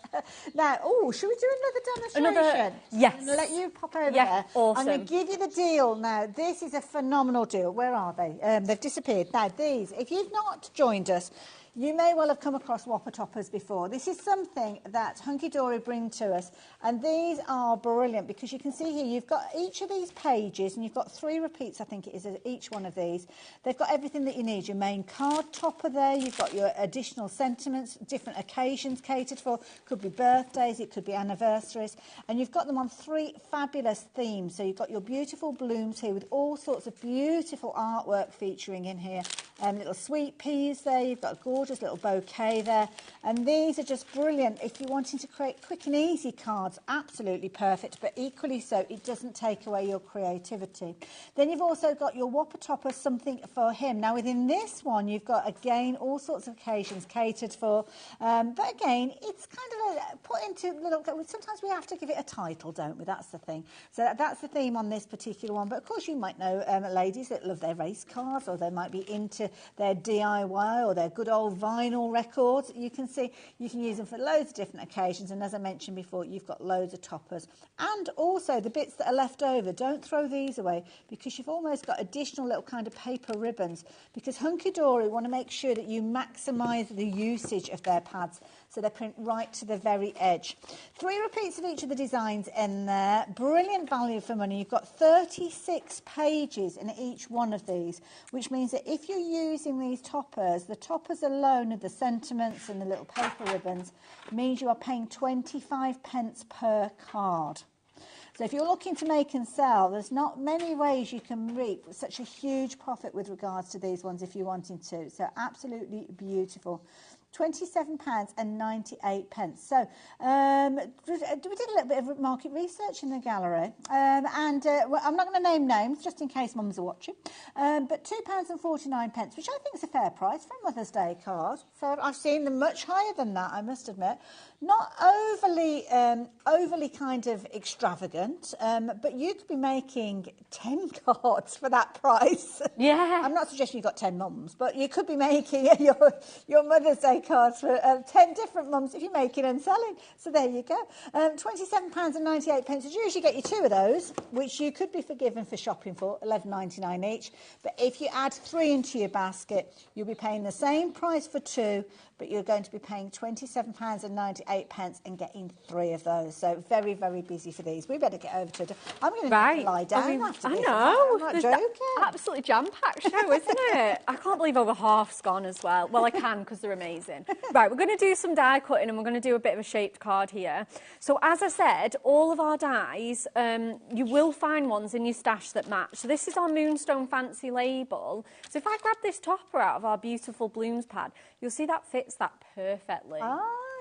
Now, should we do another demonstration? Yes. I'm going to let you pop over there. Awesome. I'm going to give you the deal now. This is a phenomenal deal. Where are they? They've disappeared. Now, these, if you've not joined us, you may well have come across Whopper Toppers before. This is something that Hunky Dory bring to us, and these are brilliant because you can see here you've got each of these pages, and you've got 3 repeats, I think it is, each one of these. They've got everything that you need. Your main card topper there, you've got your additional sentiments, different occasions catered for. Could be birthdays, it could be anniversaries, and you've got them on 3 fabulous themes. So you've got your beautiful blooms here with all sorts of beautiful artwork featuring in here. Little sweet peas there, you've got a gorgeous little bouquet there, and these are just brilliant if you're wanting to create quick and easy cards. Absolutely perfect, but equally so it doesn't take away your creativity. Then you've also got your Whopper Topper, something for him. Now within this one you've got again all sorts of occasions catered for, but again it's kind of put into little, sometimes we have to give it a title, don't we? That's the thing. So that's the theme on this particular one. But of course you might know ladies that love their race cars, or they might be into their DIY or their good old vinyl records. You can see you can use them for loads of different occasions, and as I mentioned before, you've got loads of toppers. And also the bits that are left over, don't throw these away, because you've almost got additional little kind of paper ribbons, because Hunky Dory want to make sure that you maximise the usage of their pads, so they print right to the very edge. 3 repeats of each of the designs in there. Brilliant value for money. You've got 36 pages in each one of these, which means that if you're using these toppers, the toppers alone of the sentiments and the little paper ribbons means you are paying 25p per card. So if you're looking to make and sell, there's not many ways you can reap such a huge profit with regards to these ones if you're wanting to. So absolutely beautiful. £27.98. So we did a little bit of market research in the gallery, and well, I'm not going to name names just in case mums are watching, but £2.49, which I think is a fair price for a Mother's Day card. Fair. I've seen them much higher than that, I must admit. Not overly kind of extravagant, but you could be making 10 cards for that price. Yeah. I'm not suggesting you've got 10 mums, but you could be making your Mother's Day cards for 10 different mums if you're making and selling. So there you go. £27.98. I'd usually get you 2 of those, which you could be forgiven for shopping for, £11.99 each. But if you add 3 into your basket, you'll be paying the same price for 2, but you're going to be paying £27.98 and getting 3 of those. So very, very busy for these. We better get over to it. I'm going to lie down after this. I know. I'm not joking. Absolutely jam-packed show, isn't it? I can't believe over half's gone as well. Well, I can because they're amazing. Right, we're going to do some die cutting and we're going to do a bit of a shaped card here. So as I said, all of our dies, you will find ones in your stash that match. So this is our Moonstone Fancy label. So if I grab this topper out of our beautiful blooms pad, you'll see that fits that perfectly.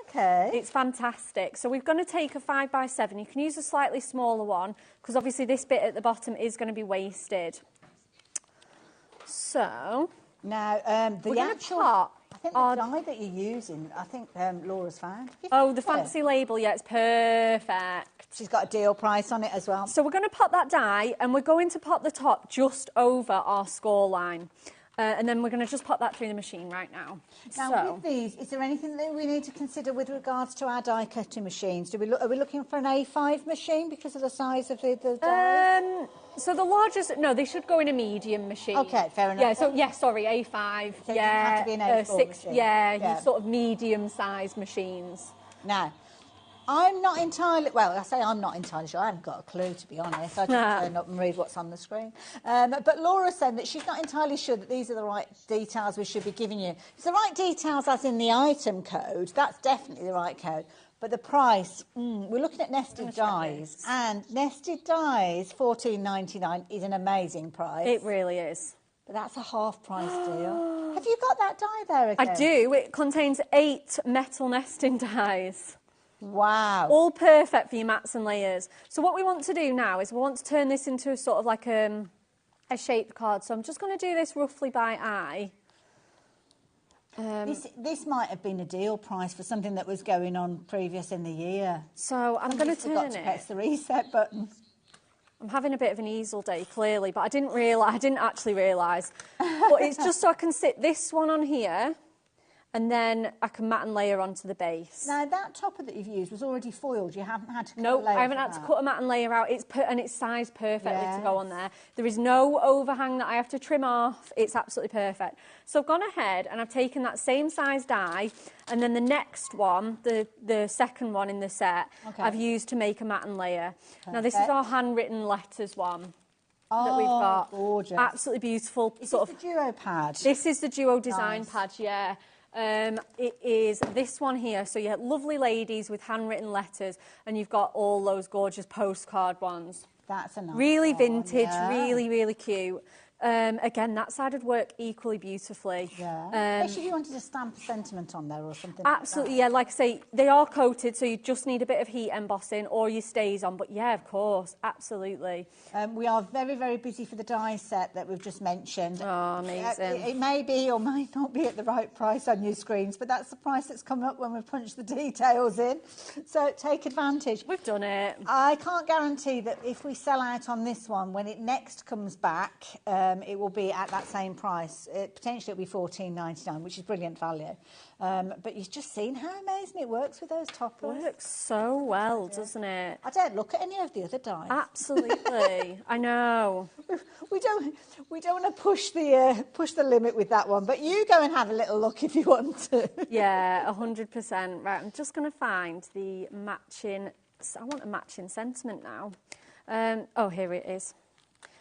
Okay. It's fantastic. So we're going to take a 5x7. You can use a slightly smaller one because obviously this bit at the bottom is going to be wasted. So now the actual, I think the die that you're using, I think Laura's found. Oh, the fancy label, yeah, it's perfect. She's got a deal price on it as well. So we're going to pop that die and we're going to pop the top just over our score line. And then we're going to just pop that through the machine right now. Now, with these, is there anything that we need to consider with regards to our die cutting machines? Are we looking for an A5 machine because of the size of the die? So the largest, no, they should go in a medium machine. Okay, fair enough. Yeah, so sorry, A5. So it doesn't have to be an A4 machine. Yeah, sort of medium-sized machines. Now, I'm not entirely, well, I say I'm not entirely sure. I haven't got a clue, to be honest. I just turn up and read what's on the screen. But Laura said that she's not entirely sure that these are the right details we should be giving you. It's the right details as in the item code. That's definitely the right code. But the price, we're looking at nested dies. And nested dies, $14.99 is an amazing price. It really is. But that's a half price deal. Have you got that die there again? I do. It contains 8 metal nesting dies. Wow. All perfect for your mats and layers. So what we want to do now is we want to turn this into a sort of like a shaped card. So I'm just going to do this roughly by eye. This might have been a deal price for something that was going on previous in the year. So I'm going to turn it. Press the reset button. I'm having a bit of an easel day, clearly, but I didn't actually realise. But it's just so I can sit this one on here, and then I can mat and layer onto the base. Now, that topper that you've used was already foiled. You haven't had to cut a No, layer I haven't had to cut a mat and layer out. And it's sized perfectly to go on there. There is no overhang that I have to trim off. It's absolutely perfect. So I've gone ahead and I've taken that same size die, and then the next one, the second one in the set, I've used to make a mat and layer. Perfect. Now, this is our handwritten letters one. That we've got. Gorgeous. Absolutely beautiful. Is this the Duo pad? This is the Duo design pad, yeah. It is this one here. So you have lovely ladies with handwritten letters, and you've got all those gorgeous postcard ones. That's a nice really one, vintage, yeah. really, really cute. Again, that side would work equally beautifully. Yeah. Especially if you wanted to stamp a sentiment on there or something. Absolutely, yeah. Like I say, they are coated, so you just need a bit of heat embossing or your stays on. But yeah, of course, absolutely. We are very, very busy for the die set that we've just mentioned. Oh, amazing. It may be or might not be at the right price on your screens, but that's the price that's come up when we punch the details in. So take advantage. We've done it. I can't guarantee that if we sell out on this one, when it next comes back, it will be at that same price. Potentially it'll be $14.99, which is brilliant value. But you've just seen how amazing it works with those toppers. It works so well, doesn't it? I don't look at any of the other dies. Absolutely. I know. We don't want to push the limit with that one, but you go and have a little look if you want to. Yeah, 100%. Right, I'm just going to find the matching. I want a matching sentiment now. Oh, here it is.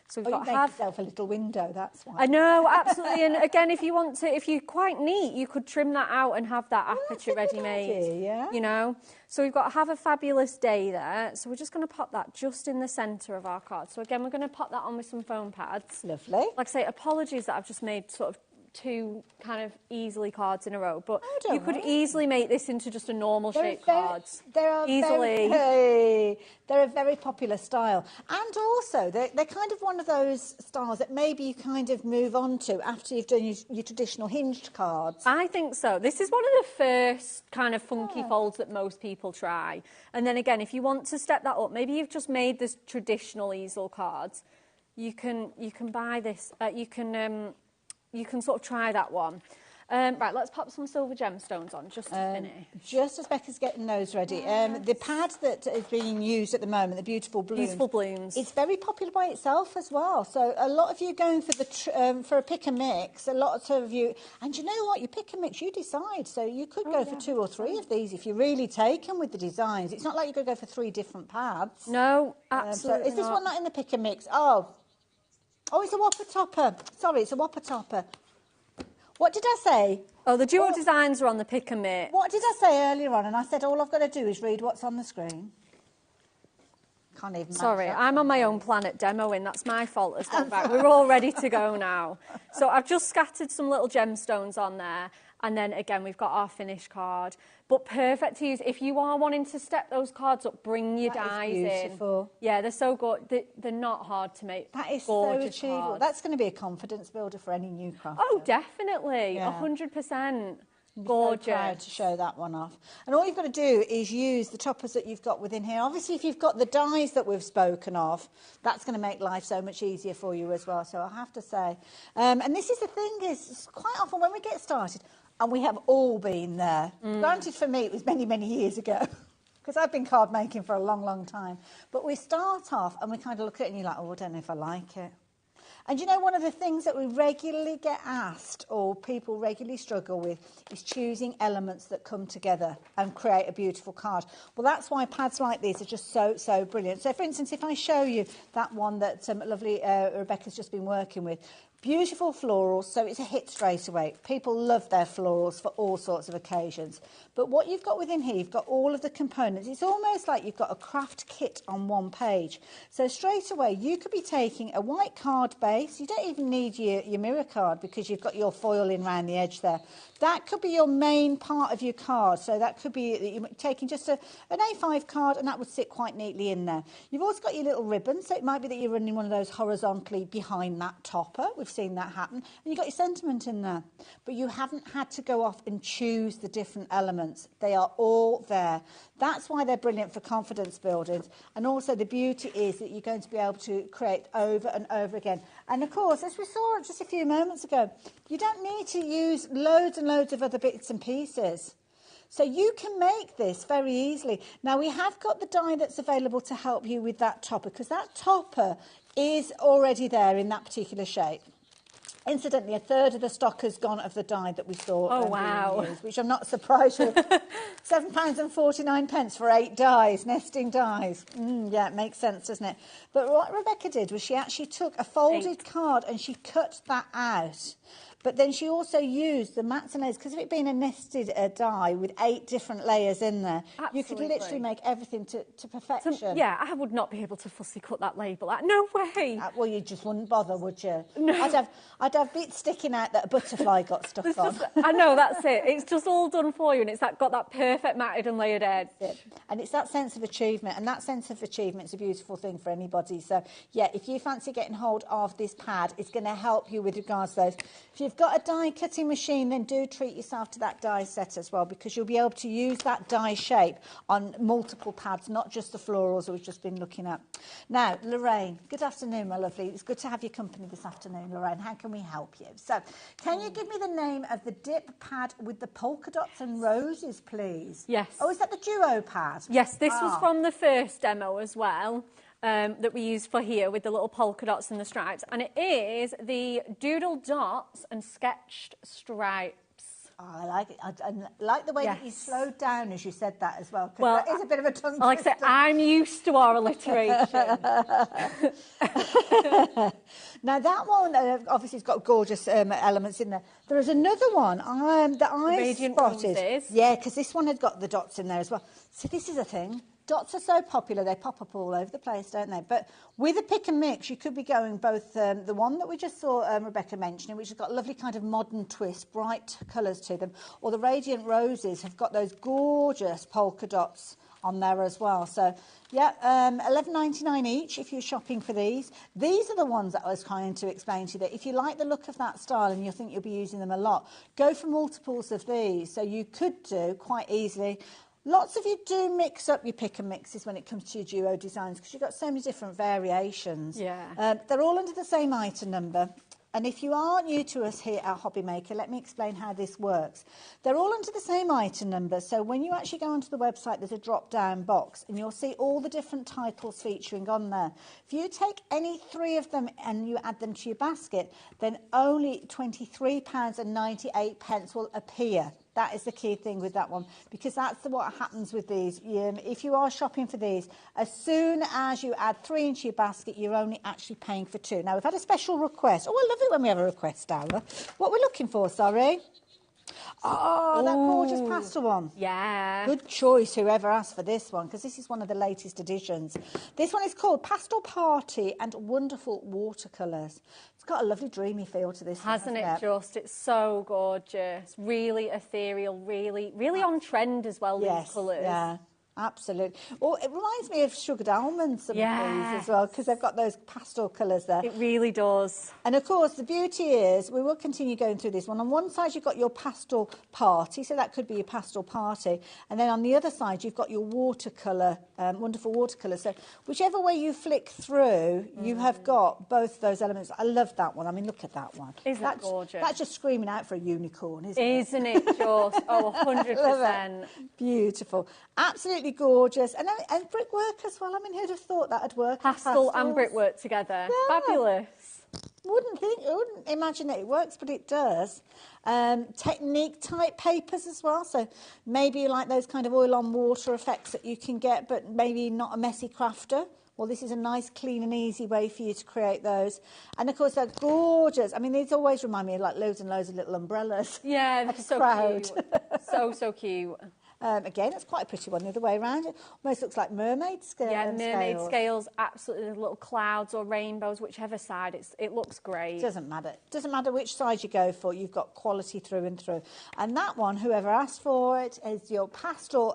So we've got to have yourself a little window, that's why. I know, absolutely. And again, if you're quite neat, you could trim that out and have that aperture ready-made. Yeah. You know? So we've got to have a fabulous day there. So we're just going to pop that just in the centre of our card. So again, we're going to pop that on with some foam pads. Lovely. Like I say, apologies that I've just made sort of 2 kind of easily cards in a row, but you could easily make this into just a normal shaped cards. They're a very popular style, and also they're kind of one of those styles that maybe you kind of move on to after you've done your traditional hinged cards. I think so. This is one of the first kind of funky folds that most people try, and then again, if you want to step that up, maybe you've just made this traditional easel cards. You can buy this. You can sort of try that one. Right, let's pop some silver gemstones on just to finish. Just as Becca's getting those ready. The pad that is being used at the moment, the Beautiful Blooms. Beautiful Blooms. It's very popular by itself as well. So a lot of you going for the for a pick and mix, a lot of you, and you know what, you pick and mix, you decide. So you could go for 2 or 3 of these if you're really taken with the designs. It's not like you're going to go for 3 different pads. No, absolutely so is this one not in the pick and mix? Oh, it's a Whopper Topper. Sorry, it's a Whopper Topper. What did I say? Oh, the dual designs are on the pick and mix. What did I say earlier on? And I said all I've got to do is read what's on the screen. Can't even. Sorry, I'm on my own planet demoing. That's my fault as well. Right, we're all ready to go now. So I've just scattered some little gemstones on there. And then again, we've got our finish card. But perfect to use. If you are wanting to step those cards up, bring your dyes in. Yeah, they're so good. They're not hard to make. That is so achievable. Cards. That's going to be a confidence builder for any new crafter. Oh, definitely. 100%. Gorgeous. So proud to show that one off. And all you've got to do is use the toppers that you've got within here. Obviously, if you've got the dies that we've spoken of, that's going to make life so much easier for you as well. So I have to say. And this is the thing, is quite often when we get started, and we have all been there. Granted, for me, it was many, many years ago, because I've been card making for a long, long time. But we start off and we kind of look at it and you're like, oh, I don't know if I like it. And you know, one of the things that we regularly get asked or people regularly struggle with is choosing elements that come together and create a beautiful card. Well, that's why pads like these are just so, so brilliant. So, for instance, if I show you that one that lovely Rebecca's just been working with, beautiful florals, so it's a hit straight away. People love their florals for all sorts of occasions. But what you've got within here, you've got all of the components. It's almost like you've got a craft kit on one page. So straight away, you could be taking a white card base. You don't even need your mirror card because you've got your foil in around the edge there. That could be your main part of your card. So that could be you're taking just an A5 card and that would sit quite neatly in there. You've also got your little ribbon. So it might be that you're running one of those horizontally behind that topper. We've seen that happen. And you've got your sentiment in there. But you haven't had to go off and choose the different elements. They are all there. That's why they're brilliant for confidence building. And also the beauty is that you're going to be able to create over and over again. And of course, as we saw just a few moments ago, you don't need to use loads and loads of other bits and pieces. So you can make this very easily. Now, we have got the die that's available to help you with that topper, because that topper is already there in that particular shape. Incidentally, a third of the stock has gone of the die that we saw. Oh, wow. Used, which I'm not surprised with. £7.49 for 8 dies, nesting dies. Yeah, it makes sense, doesn't it? But what Rebecca did was she actually took a folded card and she cut that out. But then she also used the mats and layers, because of it being a nested die with 8 different layers in there, you could literally make everything to perfection. So, yeah, I would not be able to fussy cut that label. No way. Well, you just wouldn't bother, would you? No. I'd have bits sticking out that a butterfly got stuck on. I know, that's it. It's just all done for you, and it's got that perfect matted and layered edge. And it's that sense of achievement, and that sense of achievement is a beautiful thing for anybody. So, yeah, if you fancy getting hold of this pad, it's going to help you with regards to those. If you've got a die cutting machine, then do treat yourself to that die set as well, because you'll be able to use that die shape on multiple pads, not just the florals that we've just been looking at. Now, Lorraine, good afternoon, my lovely. It's good to have your company this afternoon, Lorraine. How can we help you? So, can you give me the name of the dip pad with the polka dots and roses, please? Yes. Oh, is that the duo pad? Yes, this was from the first demo as well. That we used for here with the little polka dots and the stripes. And it is the doodle dots and sketched stripes. Oh, I like it. I like the way that you slowed down as you said that as well. Well, that is a bit of a tongue twister. Like I said, I'm used to our alliteration. Now, that one obviously has got gorgeous elements in there. There is another one that I spotted. Roses. Yeah, because this one had got the dots in there as well. So this is a thing. Dots are so popular, they pop up all over the place, don't they? But with a pick and mix, you could be going both the one that we just saw Rebecca mentioning, which has got a lovely kind of modern twist, bright colours to them, or the Radiant Roses have got those gorgeous polka dots on there as well. So, yeah, $11.99 each if you're shopping for these. These are the ones that I was trying to explain to you, that if you like the look of that style and you think you'll be using them a lot, go for multiples of these. So you could do quite easily. Lots of you do mix up your pick and mixes when it comes to your duo designs, because you've got so many different variations. Yeah. They're all under the same item number. And if you are new to us here at HobbyMaker, let me explain how this works. They're all under the same item number, so when you actually go onto the website, there's a drop-down box, and you'll see all the different titles featuring on there. If you take any 3 of them and you add them to your basket, then only £23.98 will appear. That is the key thing with that one, because that's what happens with these. If you are shopping for these, as soon as you add 3 into your basket, you're only actually paying for 2. Now, we've had a special request. Oh, I love it when we have a request, Darla. What we're looking for, sorry? Oh, that gorgeous pastel one. Yeah. Good choice, whoever asked for this one, because this is one of the latest editions. This one is called Pastel Party and Wonderful Watercolours. It's got a lovely dreamy feel to this one, hasn't it just? It's so gorgeous. Really ethereal, really on trend as well, these colours. Yeah. Absolutely. Oh, it reminds me of sugared almonds, some of these as well, because they've got those pastel colours there. It really does. And of course, the beauty is, we will continue going through this one. On one side, you've got your pastel party, so that could be your pastel party. And then on the other side, you've got your watercolour, wonderful watercolour. So whichever way you flick through, you have got both those elements. I love that one. I mean, look at that one. Isn't that gorgeous? That's just screaming out for a unicorn, isn't it? Isn't it just? Oh, 100%. Beautiful. Absolutely gorgeous. And brickwork as well. I mean, who'd have thought that would work? Pastel and brickwork together. Yeah. Fabulous. Wouldn't imagine that it works, but it does. Technique type papers as well. So maybe you like those kind of oil on water effects that you can get, but maybe not a messy crafter. Well, this is a nice, clean and easy way for you to create those. And, of course, they're gorgeous. I mean, these always remind me of, like, loads and loads of little umbrellas. Yeah, they're so cute. So cute. Again, it's quite a pretty one the other way around. It almost looks like mermaid scales. Yeah, mermaid scales, absolutely, little clouds or rainbows, whichever side, it looks great. Doesn't matter. Doesn't matter which side you go for, you've got quality through and through. And that one, whoever asked for it, is your pastel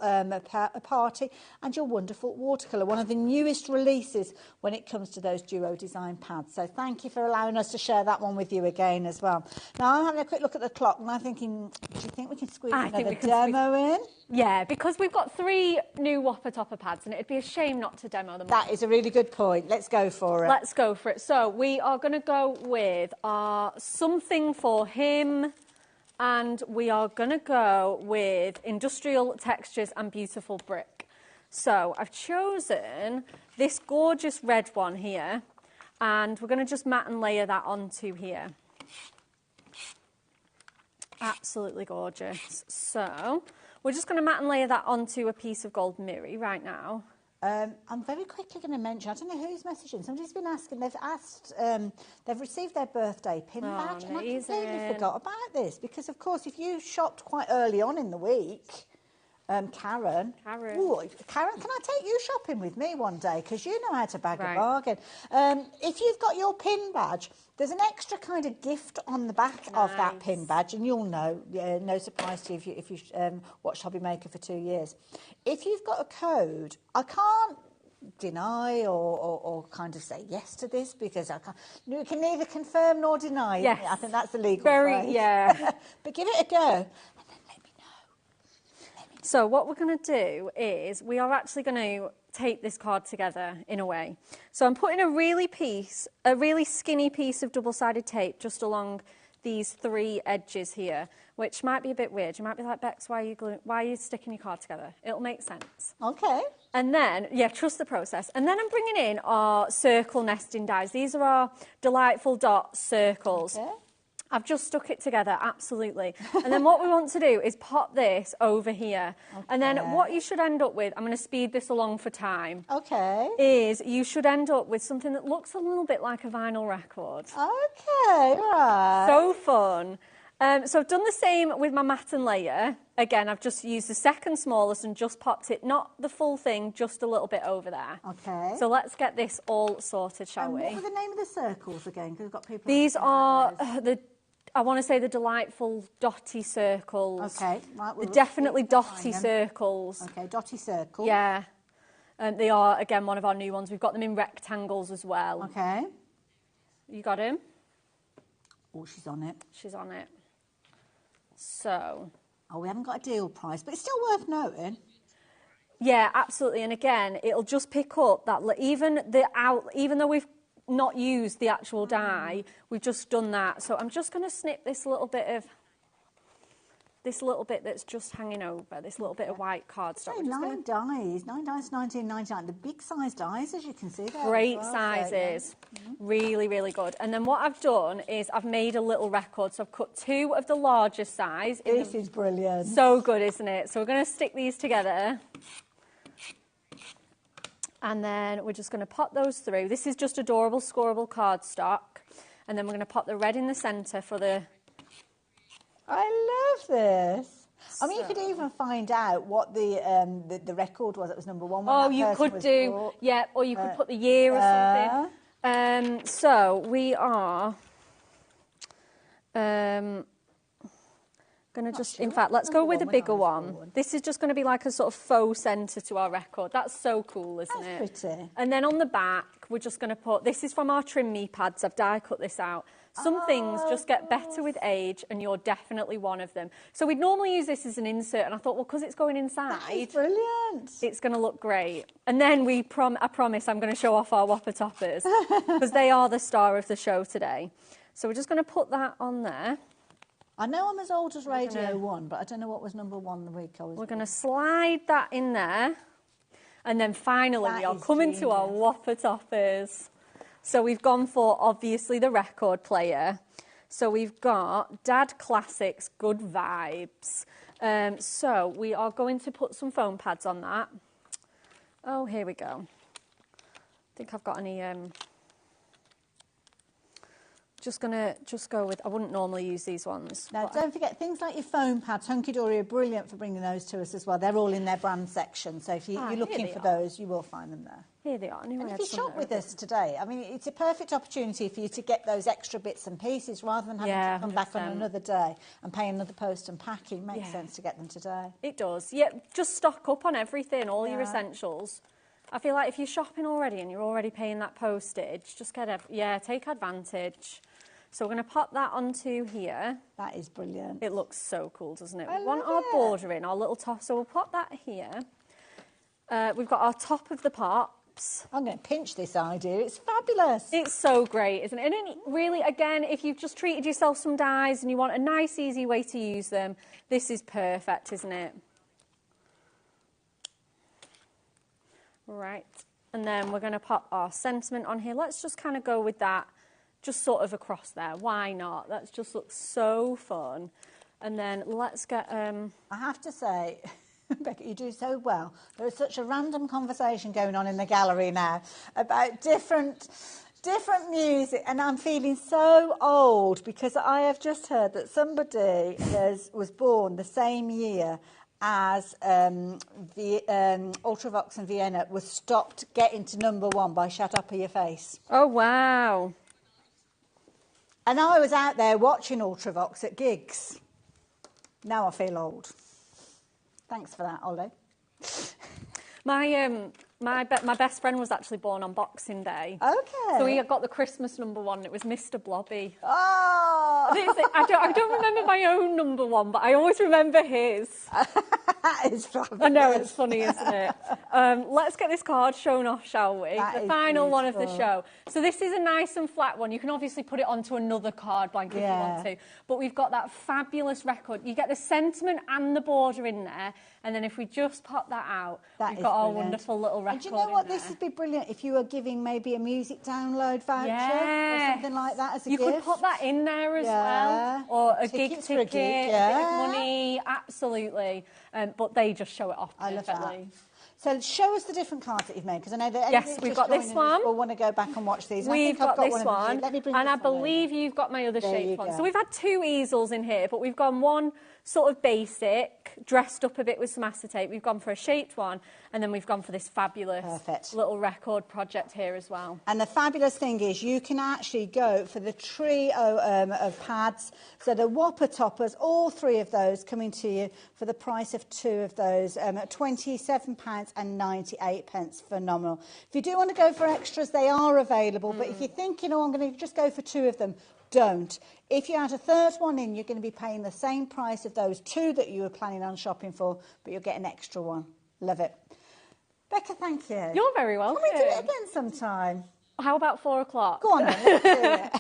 party and your wonderful watercolour, one of the newest releases when it comes to those duo design pads. So thank you for allowing us to share that one with you again as well. Now, I'm having a quick look at the clock and I'm thinking, do you think we can squeeze another demo in? Yeah, because we've got 3 new Whopper Topper pads and it'd be a shame not to demo them. That is a really good point. Let's go for it. Let's go for it. So we are going to go with our Something for Him, and we are going to go with Industrial Textures and Beautiful Brick. So I've chosen this gorgeous red one here, and we're going to just mat and layer that onto here. Absolutely gorgeous. So we're just going to mat and layer that onto a piece of gold mirror right now. I'm very quickly going to mention, I don't know who's messaging, somebody's been asking, they've received their birthday pin badge, and I completely forgot about this, because of course if you shopped quite early on in the week, Karen, ooh, Karen, can I take you shopping with me one day, because you know how to bag a bargain. If you've got your pin badge, there's an extra kind of gift on the back of that pin badge, and you'll know, no surprise to you if you watched HobbyMaker for 2 years. If you've got a code, I can't deny or kind of say yes to this, because I can't, you can neither confirm nor deny. Yes. I think that's the legal phrase. Yeah. But give it a go. So what we're going to do is we are actually going to tape this card together in a way. So I'm putting a really skinny piece of double-sided tape just along these 3 edges here, which might be a bit weird. You might be like, Bex, why are you sticking your card together? It'll make sense. Okay. And then, yeah, trust the process. And then I'm bringing in our circle nesting dies. These are our delightful dot circles. Okay. I've just stuck it together, absolutely. And then what we want to do is pop this over here. Okay. And then what you should end up with, I'm going to speed this along for time. Okay. Is you should end up with something that looks a little bit like a vinyl record. Okay, right. So fun. So I've done the same with my mat and layer. Again, I've just used the second smallest and just popped it, not the full thing, just a little bit over there. Okay. So let's get this all sorted, shall we? What were the name of the circles again? Because we've got people. These are I want to say the delightful dotty circles. Okay, right. They're definitely dotty circles. Okay, dotty circle. Yeah. They are, again, one of our new ones. We've got them in rectangles as well. Okay. You got him? Oh, she's on it. She's on it. So. Oh, we haven't got a deal price, but it's still worth noting. Yeah, absolutely. And again, it'll just pick up that even though we've not used the actual dye. We've just done that. So I'm just going to snip this little bit that's just hanging over, this little bit of white cardstock. So 9 dies, 19.99. The big size dies, as you can see there. Great as well, sizes, so, yeah. really, really good. And then what I've done is I've made a little record. So I've cut 2 of the largest size. This is brilliant. So good, isn't it? So we're going to stick these together. And then we're just going to pop those through. This is just adorable scoreable cardstock. And then we're going to pop the red in the centre for the... I love this. I mean, you could even find out what the record was. It was number 1. Oh, you could do, bought. yeah, or you could put the year or something. So we are going to just, in fact, let's go with a bigger one. This is just going to be like a sort of faux centre to our record. That's so cool, isn't it? That's pretty. And then on the back, we're just going to put, this is from our Trim Me pads. I've die cut this out. Some things just get better with age, and you're definitely one of them. So we'd normally use this as an insert, and I thought, well, because it's going inside, That's brilliant. It's going to look great. And then I promise I'm going to show off our Whopper Toppers, because they are the star of the show today. So we're just going to put that on there. I know I'm as old as Radio 1, but I don't know what was number 1 the week I was. We're going to slide that in there, and then finally we are coming to our Whopper Toppers. So we've gone for, obviously, the record player. So we've got Dad Classics, Good Vibes. So we are going to put some foam pads on that. Oh, here we go. I think I've got any... Just going to go with, I wouldn't normally use these ones. Now, don't forget, things like your foam pads, Hunky Dory are brilliant for bringing those to us as well. They're all in their brand section, so if you're looking for those, you will find them there. Here they are. And if you shop with us today, I mean, it's a perfect opportunity for you to get those extra bits and pieces rather than having to come back on another day and pay another post and packing. Makes sense to get them today. It does. Yeah, just stock up on everything, all your essentials. I feel like if you're shopping already and you're already paying that postage, just take advantage. So we're going to pop that onto here. That is brilliant. It looks so cool, doesn't it? I We want love our it. bordering, our little top. So we'll pop that here. We've got our top of the pops. I'm going to pinch this idea. It's fabulous. It's so great, isn't it? And really, again, if you've just treated yourself some dies and you want a nice, easy way to use them, this is perfect, isn't it? Right. And then we're going to pop our sentiment on here. Let's just kind of go with that. Just sort of across there. Why not? That just looks so fun. And then let's get... I have to say, Becca, you do so well. There is such a random conversation going on in the gallery now about different music, and I'm feeling so old because I have just heard that somebody was born the same year as Ultravox and Vienna was stopped getting to number 1 by Shut Up or Your Face. Oh, wow. And I was out there watching Ultravox at gigs. Now I feel old. Thanks for that, Ollie. My best friend was actually born on Boxing Day. Okay. So he got the Christmas number 1. It was Mr. Blobby. Oh! I don't remember my own number 1, but I always remember his. That is fabulous. I know, it's funny, isn't it? Let's get this card shown off, shall we? That the final one of the show. So this is a nice and flat one. You can obviously put it onto another card blanket if you want to. But we've got that fabulous record. You get the sentiment and the border in there. And then if we just pop that out, we've got our wonderful little record. And do you know what? This would be brilliant if you were giving maybe a music download voucher or something like that as a gift. You could put that in there as well. Or a gig ticket, a bit of money. Absolutely. But they just show it off perfectly. I love that. So show us the different cards that you've made, because I know that yes, we've got this one. We'll want to go back and watch these. We've got this one, Let me bring and this I believe over. you've got my other shaped one. Go. So we've had 2 easels in here, but we've gone one sort of basic, dressed up a bit with some acetate. We've gone for a shaped one, and then we've gone for this fabulous little record project here as well. And the fabulous thing is you can actually go for the trio of pads. So the Whopper Toppers, all 3 of those coming to you for the price of 2 of those at £27.98. Phenomenal. If you do want to go for extras, they are available. But if you're thinking, oh, I'm going to just go for 2 of them, don't. If you add a third one in, you're going to be paying the same price of those 2 that you were planning on shopping for, but you'll get an extra one. Love it. Becca, thank you. You're very welcome. Can we do it again sometime? How about 4 o'clock? Go on then, let's do it.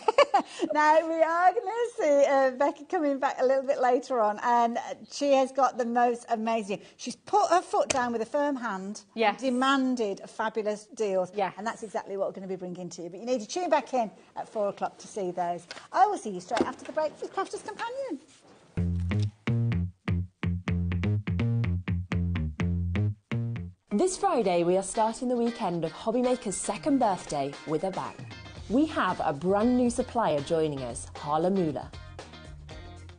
Now, we are going to see Becky coming back a little bit later on, and she has got the most amazing... She's put her foot down with a firm hand, Yes. demanded fabulous deals, Yes. and that's exactly what we're going to be bringing to you. But you need to tune back in at 4 o'clock to see those. I will see you straight after the break with Crafter's Companion. This Friday, we are starting the weekend of HobbyMaker's second birthday with a bang. We have a brand new supplier joining us, Hanam.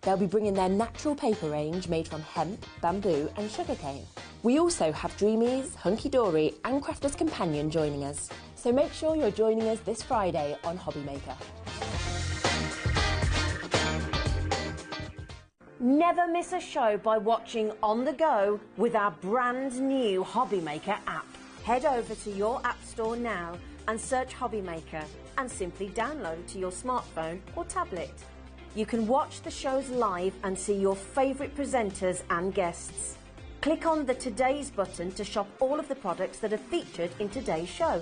They'll be bringing their natural paper range made from hemp, bamboo and sugarcane. We also have Dreamies, Hunky Dory and Crafter's Companion joining us. So make sure you're joining us this Friday on HobbyMaker. Never miss a show by watching on the go with our brand new HobbyMaker app. Head over to your app store now and search HobbyMaker and simply download to your smartphone or tablet. You can watch the shows live and see your favourite presenters and guests. Click on the Today's button to shop all of the products that are featured in today's show.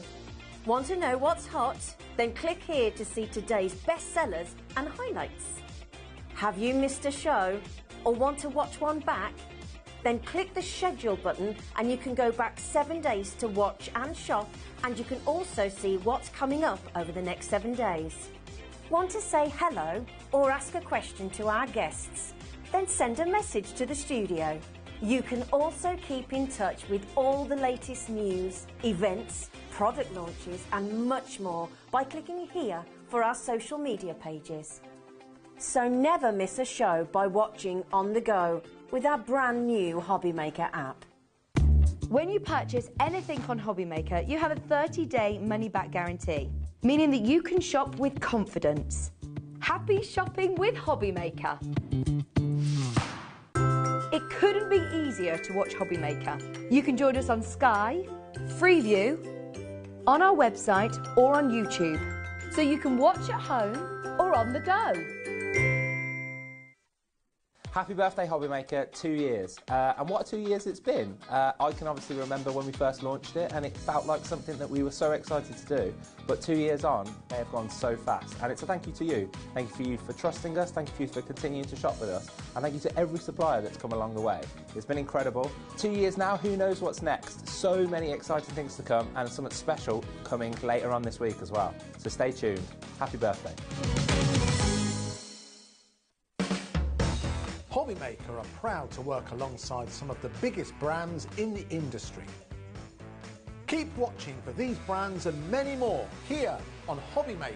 Want to know what's hot? Then click here to see today's bestsellers and highlights. Have you missed a show or want to watch one back? Then click the schedule button and you can go back 7 days to watch and shop, and you can also see what's coming up over the next 7 days. Want to say hello or ask a question to our guests? Then send a message to the studio. You can also keep in touch with all the latest news, events, product launches and much more by clicking here for our social media pages. So never miss a show by watching on the go with our brand new HobbyMaker app. When you purchase anything on HobbyMaker, you have a 30-day money-back guarantee, meaning that you can shop with confidence. Happy shopping with HobbyMaker. It couldn't be easier to watch HobbyMaker. You can join us on Sky, Freeview, on our website or on YouTube, so you can watch at home or on the go. Happy birthday, HobbyMaker, 2 years. And what a 2 years it's been. I can obviously remember when we first launched it and it felt like something that we were so excited to do. But 2 years on, they have gone so fast. And it's a thank you to you. Thank you for trusting us, thank you for continuing to shop with us, and thank you to every supplier that's come along the way. It's been incredible. 2 years now, who knows what's next? So many exciting things to come and something special coming later on this week as well. So stay tuned. Happy birthday. HobbyMaker are proud to work alongside some of the biggest brands in the industry. Keep watching for these brands and many more here on HobbyMaker.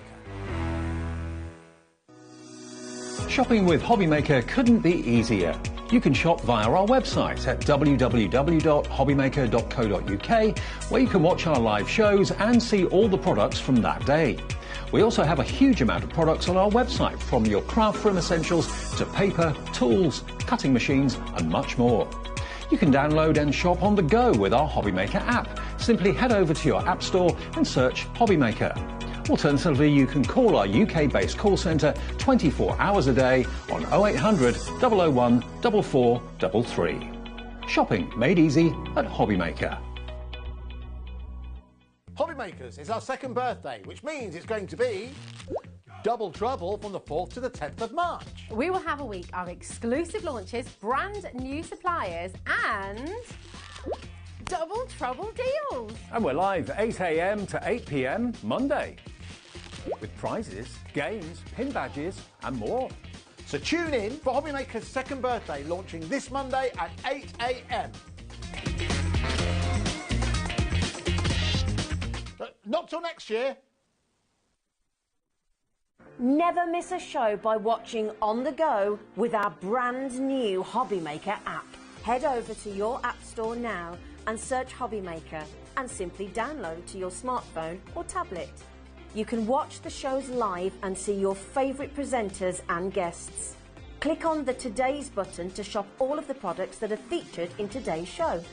Shopping with HobbyMaker couldn't be easier. You can shop via our website at www.hobbymaker.co.uk, where you can watch our live shows and see all the products from that day. We also have a huge amount of products on our website, from your craft room essentials to paper, tools, cutting machines and much more. You can download and shop on the go with our HobbyMaker app. Simply head over to your app store and search HobbyMaker. Alternatively, you can call our UK-based call centre 24 hours a day on 0800 001 4433. Shopping made easy at HobbyMaker. HobbyMakers is our second birthday, which means it's going to be double trouble from the 4th to the 10th of March. We will have a week of exclusive launches, brand new suppliers and double trouble deals. And we're live 8 a.m. to 8 p.m. Monday, with prizes, games, pin badges and more. So tune in for HobbyMaker's second birthday, launching this Monday at 8 a.m. Not till next year. Never miss a show by watching on the go with our brand new HobbyMaker app. Head over to your app store now and search HobbyMaker and simply download to your smartphone or tablet. You can watch the shows live and see your favourite presenters and guests. Click on the Today's button to shop all of the products that are featured in today's show.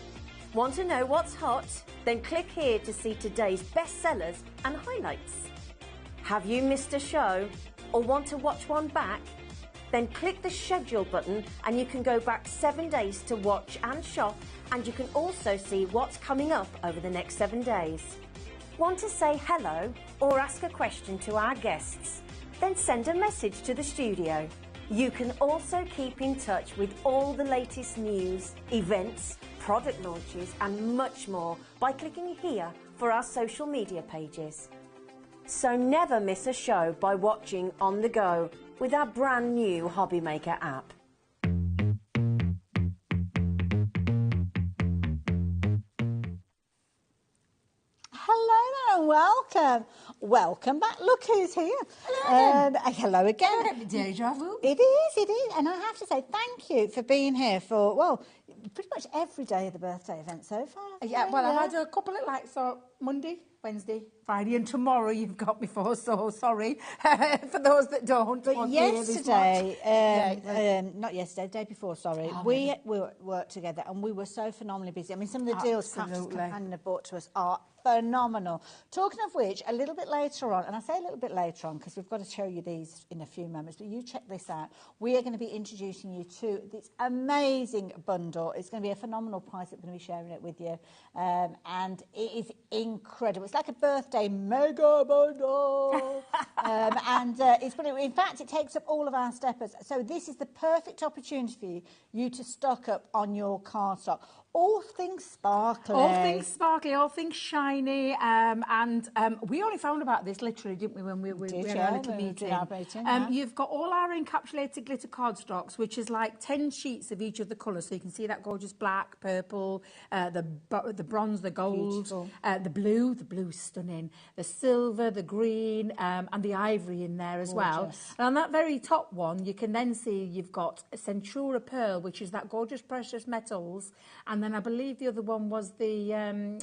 Want to know what's hot? Then click here to see today's bestsellers and highlights. Have you missed a show or want to watch one back? Then click the schedule button and you can go back 7 days to watch and shop, and you can also see what's coming up over the next 7 days. Want to say hello or ask a question to our guests? Then send a message to the studio. You can also keep in touch with all the latest news, events, product launches and much more by clicking here for our social media pages. So never miss a show by watching on the go with our brand new HobbyMaker app. Hello there and welcome. Welcome back. Look who's here. Hello again. Deja vu. It is. And I have to say thank you for being here for, well, pretty much every day of the birthday event so far. Yeah, well, I had a couple of so Monday, Wednesday, Friday, and tomorrow you've got me for, so sorry for those that don't. But yesterday, not yesterday, the day before, sorry, we worked together and we were so phenomenally busy. I mean, some of the deals Crafters Companion have brought to us are phenomenal. Talking of which, a little bit later on, and I say a little bit later on because we've got to show you these in a few moments, but you check this out. We are going to be introducing you to this amazing bundle. It's going to be a phenomenal price. We're going to be sharing it with you. And it is incredible. It's like a birthday mega bundle. It's brilliant. In fact, it takes up all of our steppers. So this is the perfect opportunity for you to stock up on your card stock. All things sparkly. All things sparkly, all things shiny. We only found about this literally, didn't we, when we had our little meeting. You've got all our encapsulated glitter cardstocks, which is like 10 sheets of each of the colours. So you can see that gorgeous black, purple, the bronze, the gold, the blue is stunning, the silver, the green, and the ivory in there as well. And on that very top one, you can then see you've got a Centura Pearl, which is that gorgeous precious metals, and then I believe the other one was the,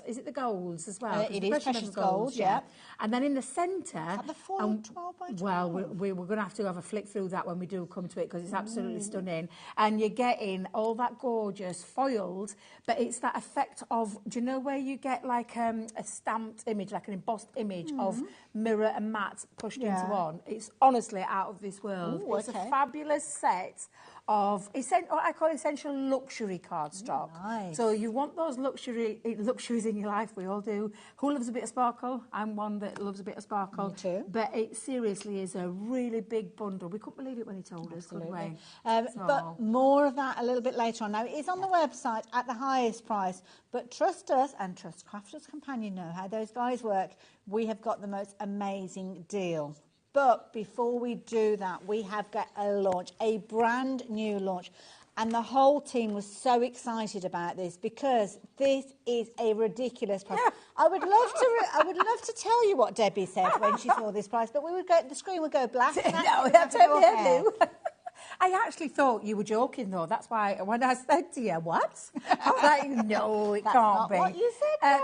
is it the golds as well? It is precious gold, yeah. And then in the centre... the 12 by 12? Well, we're going to have a flick through that when we do come to it, because it's absolutely stunning. And you're getting all that gorgeous foiled, but it's that effect of, do you know where you get like a stamped image, like an embossed image of mirror and matte pushed into one? It's honestly out of this world. It's a fabulous set of what I call essential luxury cardstock. Nice. So you want those luxuries in your life. We all do. Who loves a bit of sparkle? I'm one that loves a bit of sparkle. Me too. But it seriously is a really big bundle. We couldn't believe it when he told us, could we? But more of that a little bit later on. Now, it is on the website at the highest price, but trust us and trust Crafters Companion know how those guys work. We have got the most amazing deal. But before we do that, we have got a brand new launch. And the whole team was so excited about this because this is a ridiculous price. I would love to tell you what Debbie said when she saw this price, but the screen would go black. I actually thought you were joking, though. That's why when I said to you, what? I was like, no, it can't be. What you said,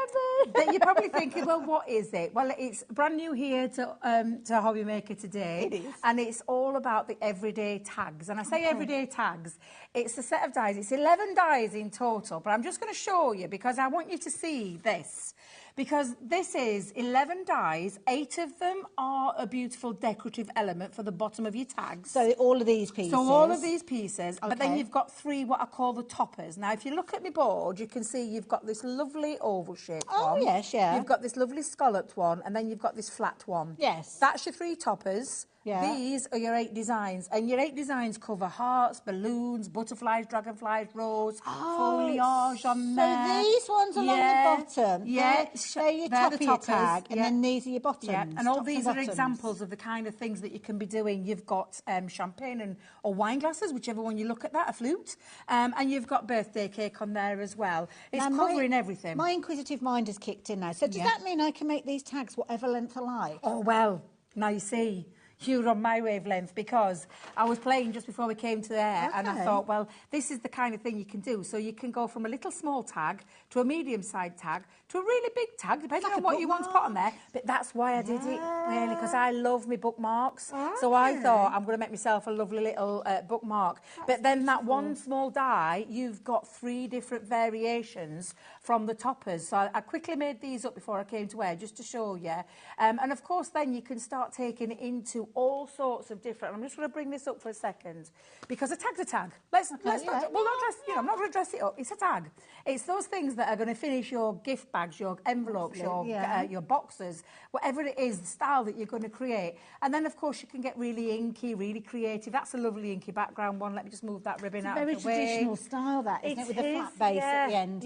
But you're probably thinking, well, what is it? Well, it's brand new here to HobbyMaker today. It is. And it's all about the everyday tags. And I say everyday tags. It's a set of dies. It's 11 dies in total. But I'm just going to show you because I want you to see this. Because this is 11 dies, 8 of them are a beautiful decorative element for the bottom of your tags. So all of these pieces? So all of these pieces, but then you've got 3 what I call the toppers. Now, if you look at my board, you can see you've got this lovely oval-shaped one. Oh, yes, yeah. You've got this lovely scalloped one, and then you've got this flat one. Yes. That's your 3 toppers. Yeah. These are your 8 designs, and your 8 designs cover hearts, balloons, butterflies, dragonflies, rose, foliage on there. So these ones along the bottom, they're your top of your tag, and then these are your bottoms. Yeah, and all these are examples of the kind of things that you can be doing. You've got champagne or wine glasses, whichever one you look at that, a flute, and you've got birthday cake on there as well. It's covering everything. My inquisitive mind has kicked in now. So does that mean I can make these tags whatever length I like? Oh, well, now you see. You're on my wavelength because I was playing just before we came to air and I thought, well, this is the kind of thing you can do. So you can go from a little small tag to a medium-sized tag to a really big tag, depending on what you want to put on there. But that's why I did it, really, because I love my bookmarks. So I thought I'm going to make myself a lovely little bookmark. But then that one small die, you've got 3 different variations from the toppers. So I quickly made these up before I came to air just to show you. And of course, then you can start taking it into all sorts of different. I'm just going to bring this up for a second because a tag's a tag. Let's not dress, I'm not going to dress it up. It's a tag. It's those things that are going to finish your gift bags, your envelopes, your boxes, whatever it is, the style that you're going to create. And then, of course, you can get really inky, really creative. That's a lovely inky background one. Let me just move that ribbon out of the way. Very traditional style, that, isn't it? With the flat base at the end.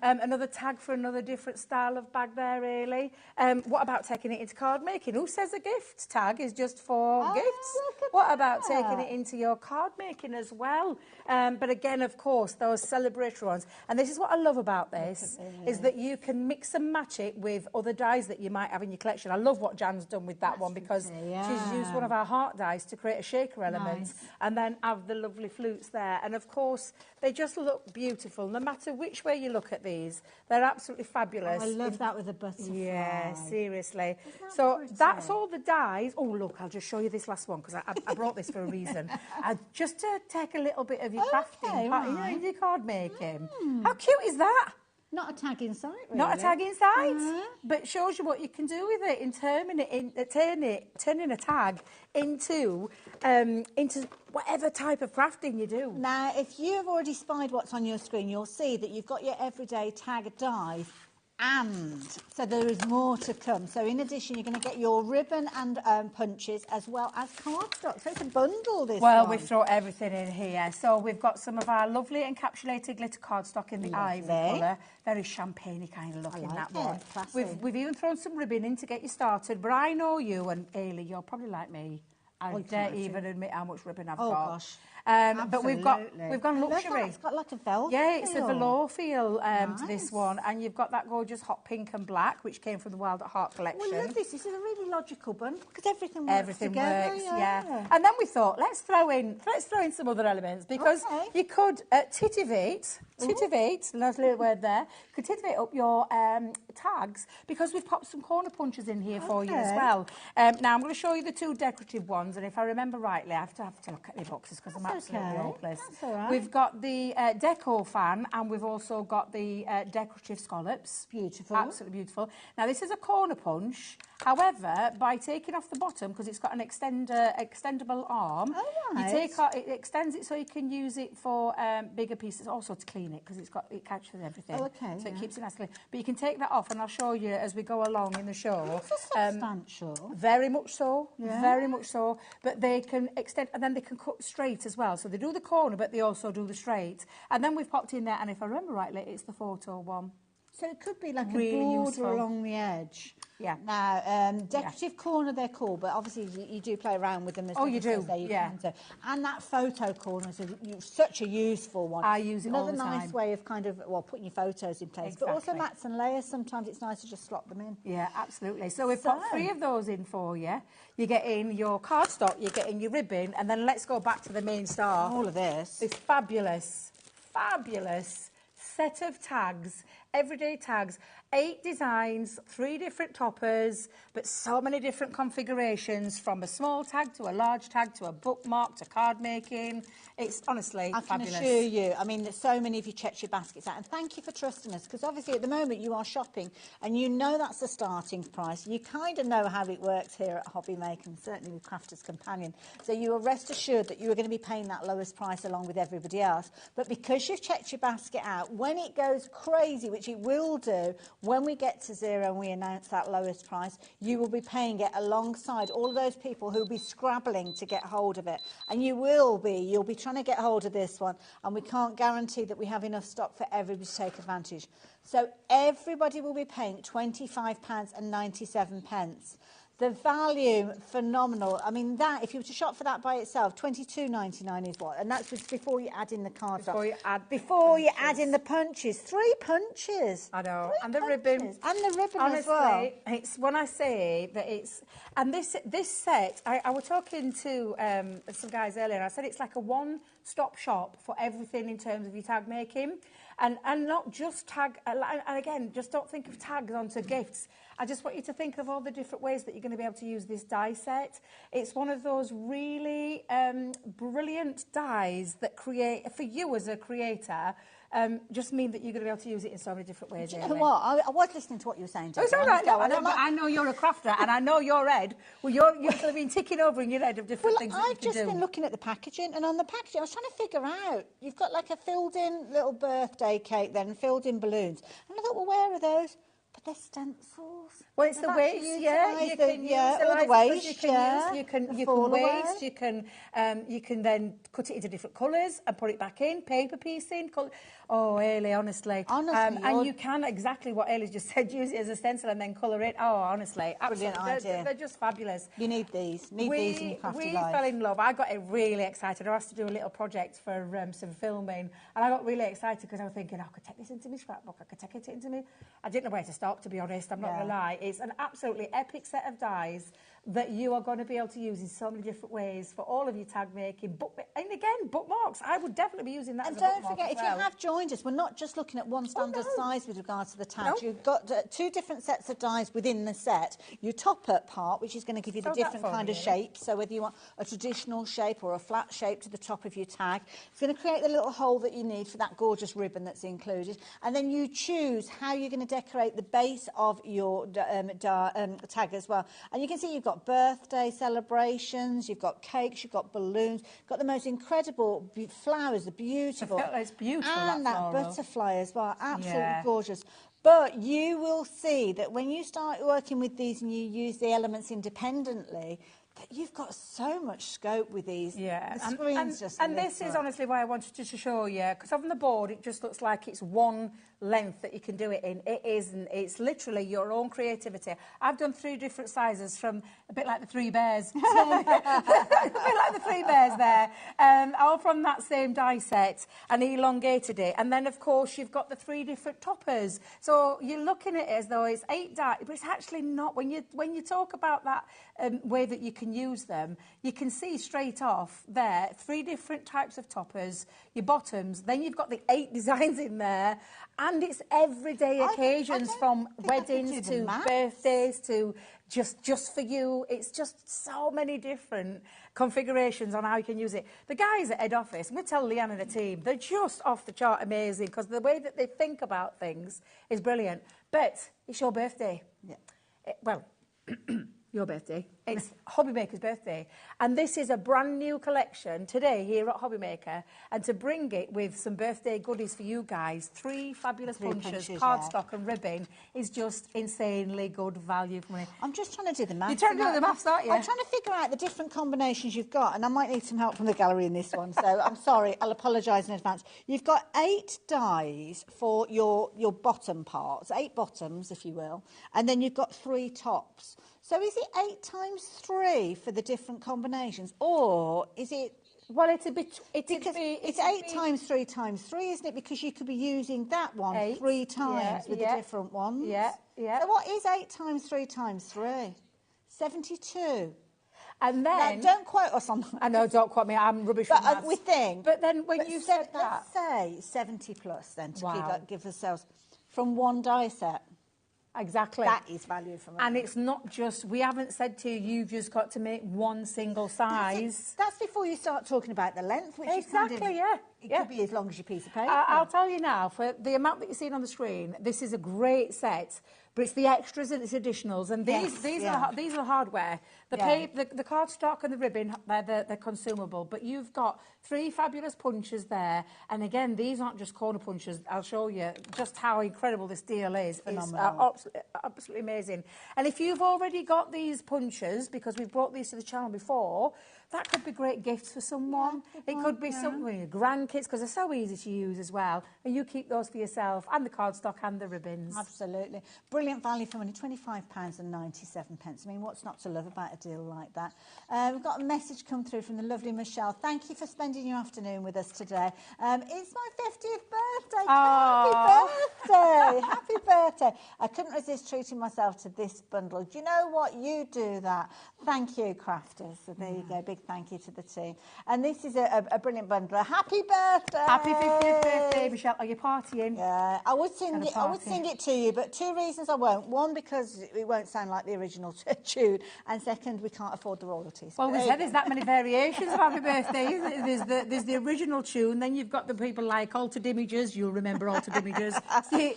Another tag for another different style of bag there, really. What about taking it into card making? Who says a gift tag is just for gifts? What about taking it into your card making as well? But again, of course, those celebratory ones. And this is what I love about this, is that you can mix and match it with other dies that you might have in your collection. I love what Jan's done with that one because she's used one of our heart dies to create a shaker element and then have the lovely flutes there. And of course, they just look beautiful. No matter which way you look at these, they're absolutely fabulous. I love that with the butterfly. Yeah, seriously. So that's all the dies. Oh, look, I'll just show you this last one because I brought this for a reason. Just to take a little bit of your crafting, your card making. How cute is that? Not a tag inside, really. Not a tag inside, but shows you what you can do with it in turning a tag into whatever type of crafting you do. Now, if you have already spied what's on your screen, you'll see that you've got your everyday tag die. And so there is more to come. So in addition, you're going to get your ribbon and punches as well as cardstock. So it's a bundle, this Well, one. we've thrown everything in here. So we've got some of our lovely encapsulated glitter cardstock in the ivory colour. Very champagne-y kind of look in that one. We've even thrown some ribbon in to get you started. But I know you, and Ailey, you're probably like me. I dare even admit how much ribbon I've got. Oh, gosh. But we've gone luxury. It's got like a velvet it's a velour feel to this one, and you've got that gorgeous hot pink and black, which came from the Wild at Heart collection. Well, love this. This is a really logical bundle because everything works together. And then we thought, let's throw in some other elements because you could titivate, nice little word there, could titivate up your tags because we've popped some corner punches in here for you as well. Now I'm going to show you the two decorative ones, and if I remember rightly, I have to look at the boxes because I'm absolutely hopeless. That's all right. We've got the deco fan, and we've also got the decorative scallops. Beautiful. Absolutely beautiful. Now, this is a corner punch. However, by taking off the bottom, because it's got an extendable arm, it extends it so you can use it for bigger pieces, also to clean it, because it catches everything. So it keeps it nice clean. But you can take that off, and I'll show you as we go along in the show. It's substantial. Very much so. Very much so. But they can extend, and then they can cut straight as well. So they do the corner, but they also do the straight. And then we've popped in there, and if I remember rightly, it's the photo one. So it could be like Really a border useful. along the edge. Yeah. Now, decorative corner, they're cool, but obviously you do play around with them as well. You do, can do. And that photo corner is such a useful one. I use it all the time. Another nice way of kind of, putting your photos in place. But also mats and layers, sometimes it's nice to just slot them in. Yeah, absolutely. So we've got 3 of those in for you. You get in your cardstock, you get in your ribbon, and then let's go back to the main star. All of this. This fabulous set of tags, everyday tags, 8 designs, 3 different toppers, but so many different configurations, from a small tag to a large tag to a bookmark to card making. It's honestly fabulous. I can assure you, I mean, there's so many of you checked your baskets out, and thank you for trusting us, because obviously at the moment you are shopping and you know that's the starting price. You kind of know how it works here at HobbyMaker, and certainly with Crafter's Companion. So you are rest assured that you are going to be paying that lowest price along with everybody else. But because you've checked your basket out, when it goes crazy, which it will do, when we get to 0 and we announce that lowest price, you will be paying it alongside all of those people who will be scrabbling to get hold of it. And you'll be trying to get hold of this one, and we can't guarantee that we have enough stock for everybody to take advantage. So everybody will be paying £25.97. The value, phenomenal. I mean, that, if you were to shop for that by itself, £22.99 is what? And that's before you add in the card. Before you add in the punches. 3 punches. I know. And the ribbon. And the ribbon honestly, as well. It's when I say that it's... And this set, I was talking to some guys earlier, and I said it's like a one-stop shop for everything in terms of your tag making. And not just tag... And again, just don't think of tags onto gifts. I just want you to think of all the different ways that you're going to be able to use this die set. It's one of those really brilliant dies that create, for you as a creator, just mean that you're going to be able to use it in so many different ways. Do you know what? I was listening to what you were saying. It's all right. No, I know you're a crafter, and I know your head. Well, you're sort of been ticking over in your head of different things that you I've can just been looking at the packaging, and on the packaging, I was trying to figure out. You've got like a filled-in little birthday cake, then filled-in balloons, and I thought, well, where are those? But they're stencils. Well, it's the waste, yeah. You can use all the waste, you can use, you can waste, you can then cut it into different colours and put it back in, paper piecing. Oh, Ailey, honestly. And you can, exactly what Ailey's just said, use it as a stencil and then colour it. Oh, honestly, brilliant idea. They're just fabulous. You need these. These in your crafty life. We fell in love. I got really excited. I asked to do a little project for some filming, and I got really excited because I was thinking, I could take this into my scrapbook. I could take it into me. I didn't know where to stop, to be honest. I'm not going to lie. It's an absolutely epic set of dies that you are going to be able to use in so many different ways for all of your tag making. And again, bookmarks. I would definitely be using that as a bookmark. And don't forget, if you have joined us, we're not just looking at one standard size with regards to the tags. You've got two different sets of dies within the set. Your top-up part, which is going to give you the different kind of shapes. So whether you want a traditional shape or a flat shape to the top of your tag, it's going to create the little hole that you need for that gorgeous ribbon that's included. And then you choose how you're going to decorate the base of your tag as well. And you can see you've got birthday celebrations, you've got cakes, you've got balloons, got the most incredible flowers, the beautiful. It's beautiful, and that butterfly as well, absolutely gorgeous. But you will see that when you start working with these and you use the elements independently, that you've got so much scope with these. Yeah, the screen's just and this is honestly why I wanted to show you, because on the board it just looks like it's one length that you can do it in. It isn't. It's literally your own creativity. I've done 3 different sizes, from a bit like the 3 bears. A bit like the 3 bears there. All from that same die set, and elongated it. And then, of course, you've got the 3 different toppers. So you're looking at it as though it's 8 die, but it's actually not. When you talk about that way that you can use them, you can see straight off there 3 different types of toppers, your bottoms, then you've got the 8 designs in there, and it's everyday occasions, from weddings to birthdays to just for you. It's just so many different configurations on how you can use it. The guys at head office, I'm going to tell Leanne and the team, they're just off the chart amazing, because the way that they think about things is brilliant. But it's your birthday. Yeah. Your birthday. It's HobbyMaker's birthday. And this is a brand new collection today here at HobbyMaker. And to bring it with some birthday goodies for you guys, 3 fabulous punches, cardstock and ribbon, is just insanely good value for money. I'm just trying to do the maths. You're trying to do the maths, aren't you? I'm trying to figure out the different combinations you've got, and I might need some help from the gallery in this one. So I'm sorry, I'll apologise in advance. You've got 8 dies for your bottom parts, 8 bottoms, if you will, and then you've got 3 tops. So is it 8 times 3 for the different combinations, or is it? Well, it's a bit. It's 8 times 3 times 3, isn't it? Because you could be using that one 3 times with the different ones. Yeah. So what is 8 times 3 times 3? 72. And then... Now, don't quote us on that. I know, don't quote me, I'm rubbish with maths. We think. But then when you said that... Let's say 70 plus then, to give ourselves, from one die set. Exactly. That is value for money. And it's not just, we haven't said to you, you've just got to make one single size. That's before you start talking about the length, which exactly, is kind of, it could be as long as your piece of paper. I'll tell you now, for the amount that you're seeing on the screen, this is a great set. But it's the extras and it's additionals, and these are hardware. The cardstock and the ribbon, they're consumable. But you've got 3 fabulous punches there, and again, these aren't just corner punches. I'll show you just how incredible this deal is. Phenomenal. It's absolutely amazing. And if you've already got these punches, because we've brought these to the channel before, that could be great gifts for someone. It could be something for your grandkids, because they're so easy to use as well. And you keep those for yourself, and the cardstock and the ribbons. Absolutely. Brilliant value for money, £25.97. I mean, what's not to love about a deal like that? We've got a message come through from the lovely Michelle. Thank you for spending your afternoon with us today. It's my 50th birthday. Happy birthday. Happy birthday. I couldn't resist treating myself to this bundle. Do you know what? You do that. Thank you, crafters. So there you go. Big big thank you to the team. And this is a brilliant bundle. Happy birthday! Happy 50th birthday, Michelle. Are you partying? Yeah, I would sing it to you, but 2 reasons I won't. One, because it won't sound like the original tune, and second, we can't afford the royalties. Well, there's that many variations of Happy Birthday, isn't there? There's the original tune, then you've got the people like Altered Images. You'll remember Altered Images.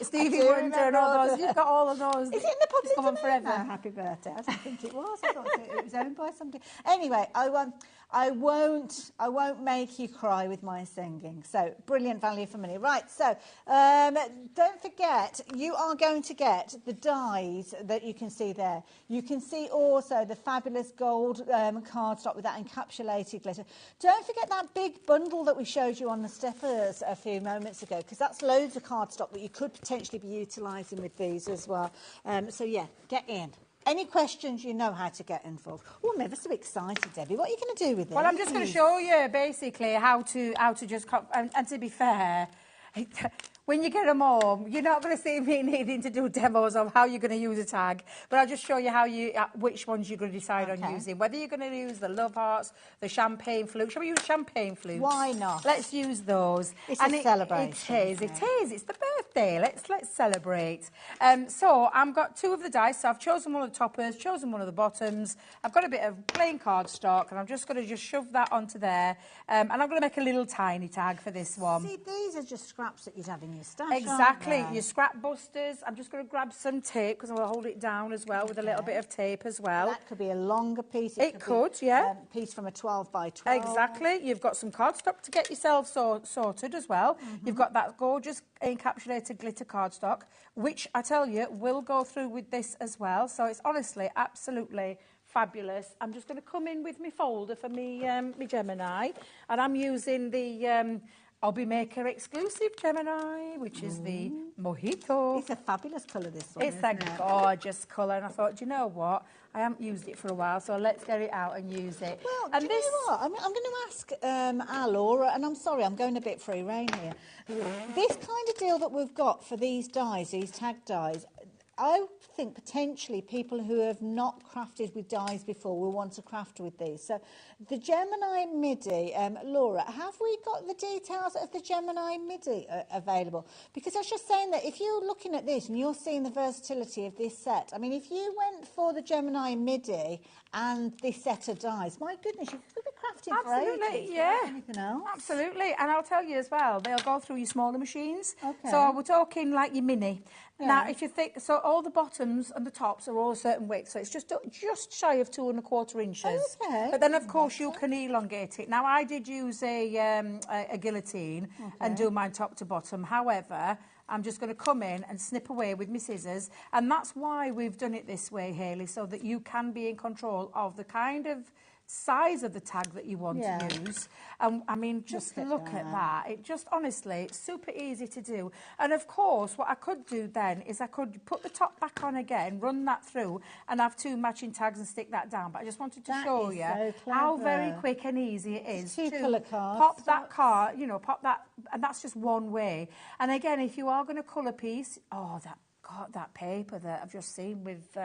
Stevie Wonder and all those. You've got all of those. Is it in the public domain forever? No, Happy Birthday. I didn't think it was. I thought it was owned by somebody. Anyway, I won't make you cry with my singing. So, brilliant value for money. Right, so, don't forget, you are going to get the dies that you can see there. You can see also the fabulous gold cardstock with that encapsulated glitter. Don't forget that big bundle that we showed you on the steppers a few moments ago, because that's loads of cardstock that you could potentially be utilising with these as well. So, yeah, get in. Any questions, you know how to get involved. Oh, I'm ever so excited, Debbie. What are you going to do with this? Well, I'm just going to show you basically how to just and to be fair, when you get them home, you're not going to see me needing to do demos of how you're going to use a tag, but I'll just show you how which ones you're going to decide on using. Whether you're going to use the Love Hearts, the Champagne Flute. Shall we use Champagne Flutes? Why not? Let's use those. It's a celebration. It is. It's the birthday. Let's celebrate. So I've got 2 of the dice. So I've chosen one of the toppers, chosen one of the bottoms. I've got a bit of plain cardstock, and I'm just going to shove that onto there. And I'm going to make a little tiny tag for this one. See, these are just scraps that you'd have in your stash. Exactly, your scrap busters. I'm just going to grab some tape because I'll hold it down as well with a little bit of tape as well. That could be a longer piece. It could, yeah. Piece from a 12 by 12. Exactly. You've got some cardstock to get yourself sorted as well. You've got that gorgeous encapsulated glitter cardstock, which I tell you will go through with this as well. So it's honestly absolutely fabulous. I'm just going to come in with my folder for me Gemini, and I'm using the HobbyMaker exclusive Gemini, which is the Mojito. It's a fabulous colour, this one. It's a gorgeous colour, and I thought, do you know what? I haven't used it for a while, so let's get it out and use it. Well, and do you know what? I'm going to ask our Laura, and I'm sorry, I'm going a bit free rein here. This kind of deal that we've got for these dies, these tag dies, I think potentially people who have not crafted with dies before will want to craft with these. So the Gemini MIDI, Laura, have we got the details of the Gemini MIDI available? Because I was just saying that if you're looking at this and you're seeing the versatility of this set, I mean, if you went for the Gemini MIDI and this set of dies, my goodness, you could be crafting for ages. Yeah. Anything else? Absolutely. And I'll tell you as well, they'll go through your smaller machines. Okay. So we're talking like your mini. Yeah. Now, if you think, so all the bottoms and the tops are all a certain width, so it's just shy of 2¼ inches. Okay. But then, of course, you can elongate it. Now, I did use a guillotine and do mine top to bottom. However, I'm just going to come in and snip away with my scissors. And that's why we've done it this way, Hayley, so that you can be in control of the kind of size of the tag that you want to use. I mean, just look at that. It just, honestly, it's super easy to do. And of course, what I could do then is I could put the top back on again, run that through, and have 2 matching tags and stick that down. But I just wanted to show you how very quick and easy it is to colour cards. pop that card, you know, pop that, and that's just one way. And again, if you are going to colour piece, that paper that I've just seen with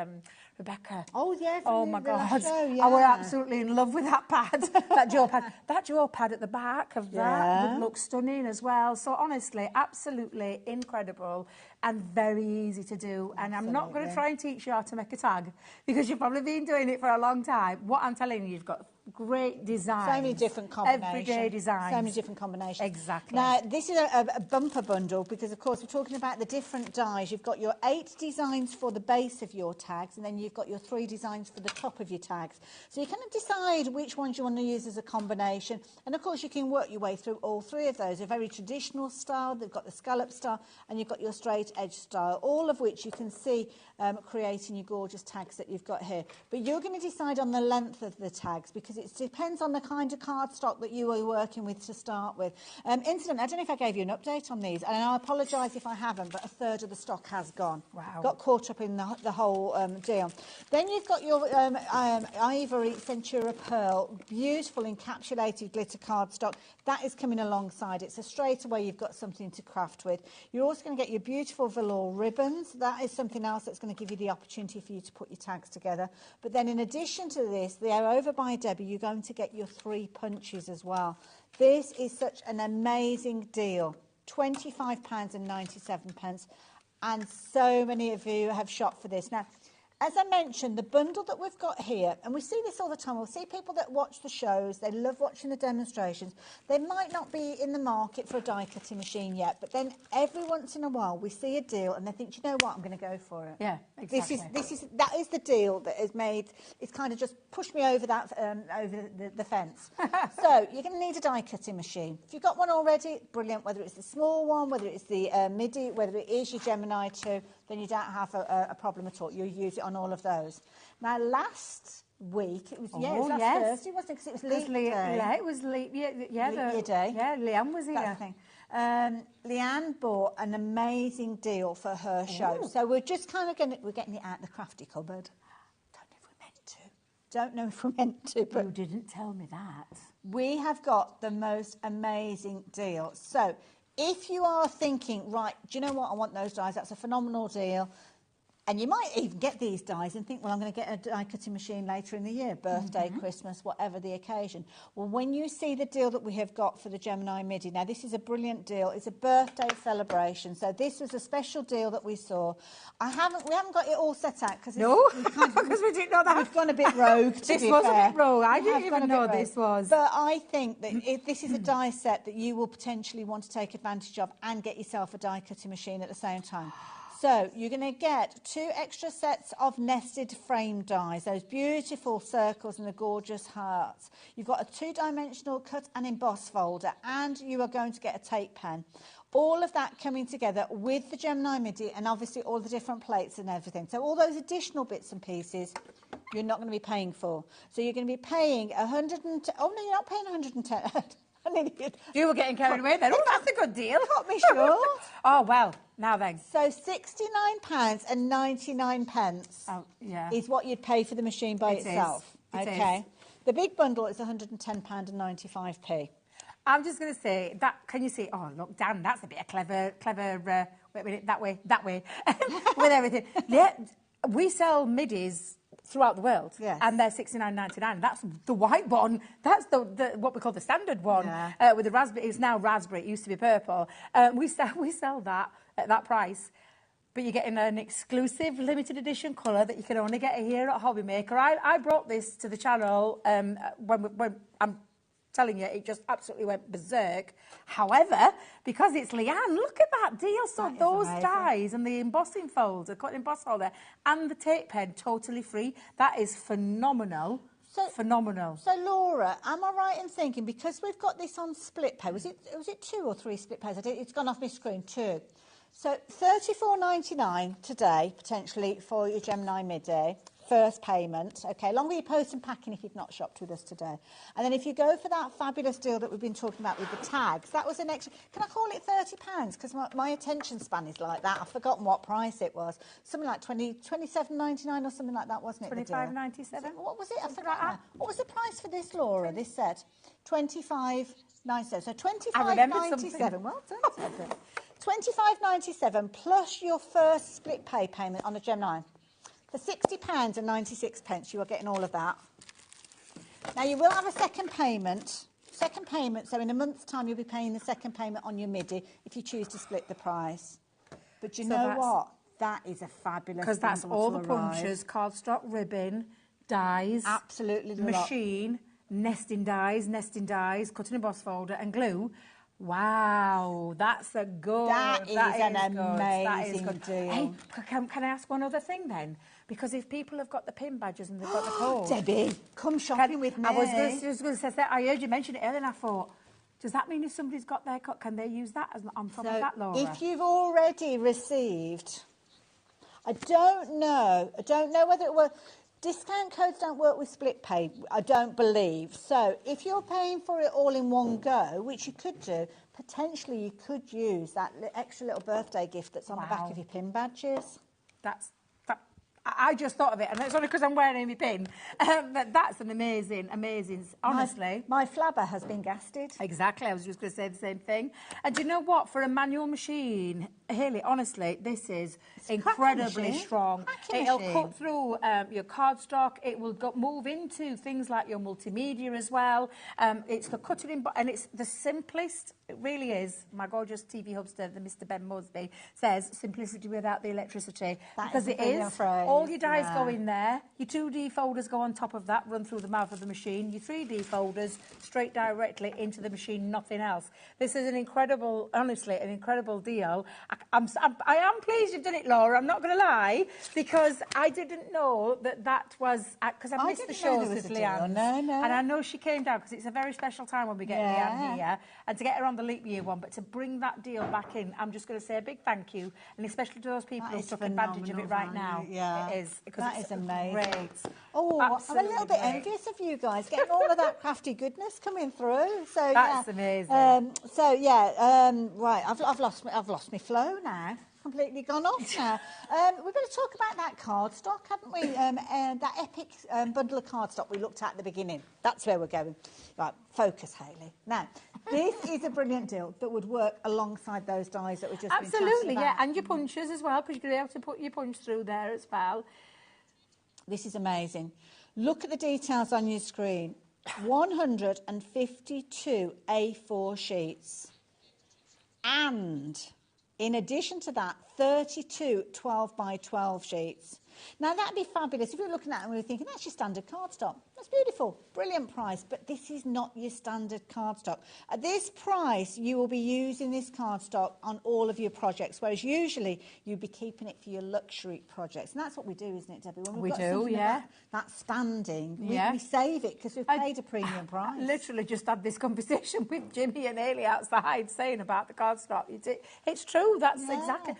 Rebecca. Oh, yeah. Oh, my God. I was absolutely in love with that pad, that jaw pad. That jaw pad at the back of that would look stunning as well. So, honestly, absolutely incredible and very easy to do. And I'm not going to try and teach you how to make a tag because you've probably been doing it for a long time. What I'm telling you, you've got great designs. So many different combinations. Everyday designs. So many different combinations. Exactly. Now, this is a bumper bundle because, of course, we're talking about the different dies. You've got your 8 designs for the base of your tags, and then you've got your 3 designs for the top of your tags. So you kind of decide which ones you want to use as a combination. And, of course, you can work your way through all 3 of those. A very traditional style, they've got the scallop style, and you've got your straight edge style, all of which you can see creating your gorgeous tags that you've got here. But you're going to decide on the length of the tags because it depends on the kind of cardstock that you are working with to start with. Incident, I don't know if I gave you an update on these, and I apologise if I haven't, but a third of the stock has gone. Wow. Got caught up in the whole deal. Then you've got your Ivory Centura Pearl, beautiful encapsulated glitter cardstock. That is coming alongside it, so straight away you've got something to craft with. You're also going to get your beautiful velour ribbons. That is something else that's going to give you the opportunity for you to put your tags together. But then in addition to this, they are over by Debbie. you're going to get your 3 punches as well. This is such an amazing deal. £25.97, and so many of you have shopped for this. Now, as I mentioned, the bundle that we've got here, and we see this all the time, we'll see people that watch the shows, they love watching the demonstrations. They might not be in the market for a die cutting machine yet, but then every once in a while we see a deal and they think, you know what, I'm going to go for it. Yeah, exactly. That is the deal that has made, it's kind of just pushed me over that, over the fence. So you're going to need a die cutting machine. If you've got one already, brilliant, whether it's the small one, whether it's the MIDI, whether it is your Gemini 2, then you don't have a problem at all. You'll use it on all of those. Now, last week, it was, it was last Thursday, wasn't it? Because it was leap day. Yeah, it was leap year day. Yeah, Leanne was here. That's the thing. Leanne bought an amazing deal for her show. So we're just kind of we're getting it out of the crafty cupboard. Don't know if we're meant to, but you didn't tell me that. We have got the most amazing deal. So if you are thinking, right, do you know what, I want those dies, that's a phenomenal deal, and you might even get these dies and think, well, I'm going to get a die cutting machine later in the year, birthday, Christmas, whatever the occasion. Well, when you see the deal that we have got for the Gemini MIDI, now this is a brilliant deal. It's a birthday celebration. So this was a special deal that we saw. We haven't got it all set out because because we didn't know that. We've gone a bit rogue. This was a bit rogue. I didn't even know this was. But I think that if this is a die set that you will potentially want to take advantage of and get yourself a die cutting machine at the same time. So you're going to get 2 extra sets of nested frame dies, those beautiful circles and the gorgeous hearts. You've got a 2-dimensional cut and emboss folder, and you are going to get a tape pen. All of that coming together with the Gemini MIDI and obviously all the different plates and everything. So all those additional bits and pieces you're not going to be paying for. So you're going to be paying 110. Oh no, you're not paying 110. You were getting carried away then. Oh, that's a good deal. Cut me short. Oh, well, now then. So £69.99 is what you'd pay for the machine by itself. Okay. The big bundle is £110.95. I'm just going to say that. Can you see? Oh, look, Dan, that's a bit of clever. Wait a minute, that way, with everything. Yeah, we sell midis throughout the world, and they're $69.99. That's the white one. That's the what we call the standard one with the raspberry. It's now raspberry. It used to be purple. We sell that at that price. But you're getting an exclusive limited edition colour that you can only get here at HobbyMaker. I brought this to the channel when I'm telling you, it just absolutely went berserk. However, because it's Leanne, look at that deal. So those dies and the embossing folder, cut emboss folder, and the tape pen totally free. That is phenomenal. Phenomenal. So Laura, am I right in thinking, because we've got this on split pay, was it 2 or 3 split pays? It's gone off my screen, 2. So $34.99 today, potentially, for your Gemini MIDI. First payment, okay, along with your post and packing if you've not shopped with us today. And then if you go for that fabulous deal that we've been talking about with the tags, that was an extra, can I call it £30? Because my attention span is like that. I've forgotten what price it was. Something like $27.99 or something like that, wasn't it? $25.97. What was it? I forgot now. What was the price for this, Laura, this set? $25.97. So $25.97. Well done. $25.97 plus your first split pay payment on a Gemini. For £60.96, you are getting all of that. Now, you will have a second payment. So in a month's time, you'll be paying the second payment on your MIDI if you choose to split the price. But you know what? That is a fabulous because that's all the punches, cardstock ribbon, dies, absolutely, machine, nesting dies, cut and emboss folder, and glue. Wow, that's a good. That is an amazing deal. Hey, can I ask one other thing then? Because if people have got the pin badges and they've got the code, Debbie, come shopping with me. I was going to say that. I heard you mention it earlier, and I thought, does that mean if somebody's got their cut, can they use that as on top of that, Laura? If you've already received, I don't know whether it will. Discount codes don't work with split pay, I don't believe. So if you're paying for it all in one go, which you could do, potentially you could use that extra little birthday gift that's on the back of your pin badges. I just thought of it, and it's only because I'm wearing my pin. But that's an amazing, honestly. My flabber has been gasted. Exactly, I was just going to say the same thing. And do you know what? For a manual machine, Hayley, honestly, this is incredibly strong. It'll cut through your cardstock. It will move into things like your multimedia as well. It's the cutting in, and it's the simplest. It really is. My gorgeous TV hubster, the Mr. Ben Mosby, says simplicity without the electricity. Because it is. All your dies go in there. Your 2D folders go on top of that, run through the mouth of the machine. Your 3D folders straight directly into the machine, nothing else. This is an incredible, honestly, an incredible deal. I am pleased you've done it, Laura. I'm not going to lie, because I didn't know that was, because I missed the shows with Leanne. No. And I know she came down because it's a very special time when we get Leanne here, and to get her on the leap year one, but to bring that deal back in, I'm just going to say a big thank you, and especially to those people who took advantage of it right now. Yeah, it is, because that is amazing. Great. Oh, Absolutely I'm a little bit envious of you guys getting all of that crafty goodness coming through. So that's amazing. Right, I've lost my flow now. Completely gone off now. We're going to talk about that cardstock, haven't we? That epic bundle of cardstock we looked at the beginning. That's where we're going. Right, focus, Hayley. Now, this is a brilliant deal that would work alongside those dies that we've just been chatting about. And your punches as well, because you're able to put your punch through there as well. This is amazing. Look at the details on your screen. 152 A4 sheets. And in addition to that, 32 12 by 12 sheets. Now, that'd be fabulous. If you're looking at it and we're thinking, that's your standard cardstock. That's beautiful. Brilliant price. But this is not your standard cardstock. At this price, you will be using this cardstock on all of your projects, whereas usually you'd be keeping it for your luxury projects. And that's what we do, isn't it, Debbie? When we've got something that's standing, we save it because we've paid a premium price. I literally just had this conversation with Jimmy and Hayley outside saying about the cardstock. It's true. That's exactly.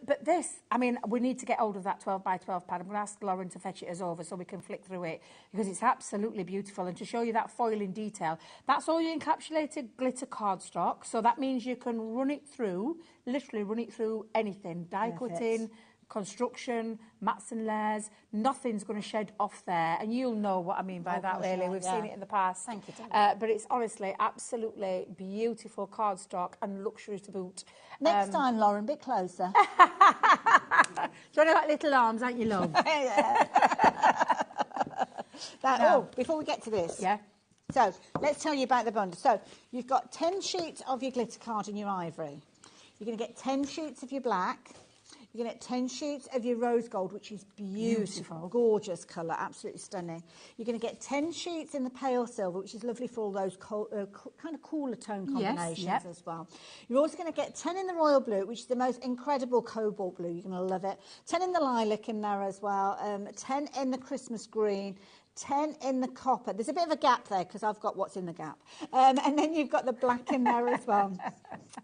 But this, I mean, we need to get hold of that 12 by 12 pad. I'm going to ask Lauren to fetch it us over so we can flick through it, because it's absolutely beautiful. And to show you that foil in detail, that's all your encapsulated glitter cardstock. So that means you can run it through, literally run it through anything, die cutting, construction, mats and layers. Nothing's going to shed off there, and you'll know what I mean by that, Lily. We've seen it in the past. Thank you, but it's honestly absolutely beautiful cardstock and luxury to boot. Next time, Lauren, a bit closer. Do you want to like little arms, aren't you, love? Before we get to this. So, let's tell you about the bundle. So, you've got 10 sheets of your glitter card and your ivory. You're going to get 10 sheets of your black. You're going to get 10 sheets of your rose gold, which is beautiful, gorgeous colour, absolutely stunning. You're going to get 10 sheets in the pale silver, which is lovely for all those kind of cooler tone combinations as well. You're also going to get 10 in the royal blue, which is the most incredible cobalt blue. You're going to love it. 10 in the lilac in there as well. 10 in the Christmas green. 10 in the copper. There's a bit of a gap there because I've got what's in the gap. And then you've got the black in there as well.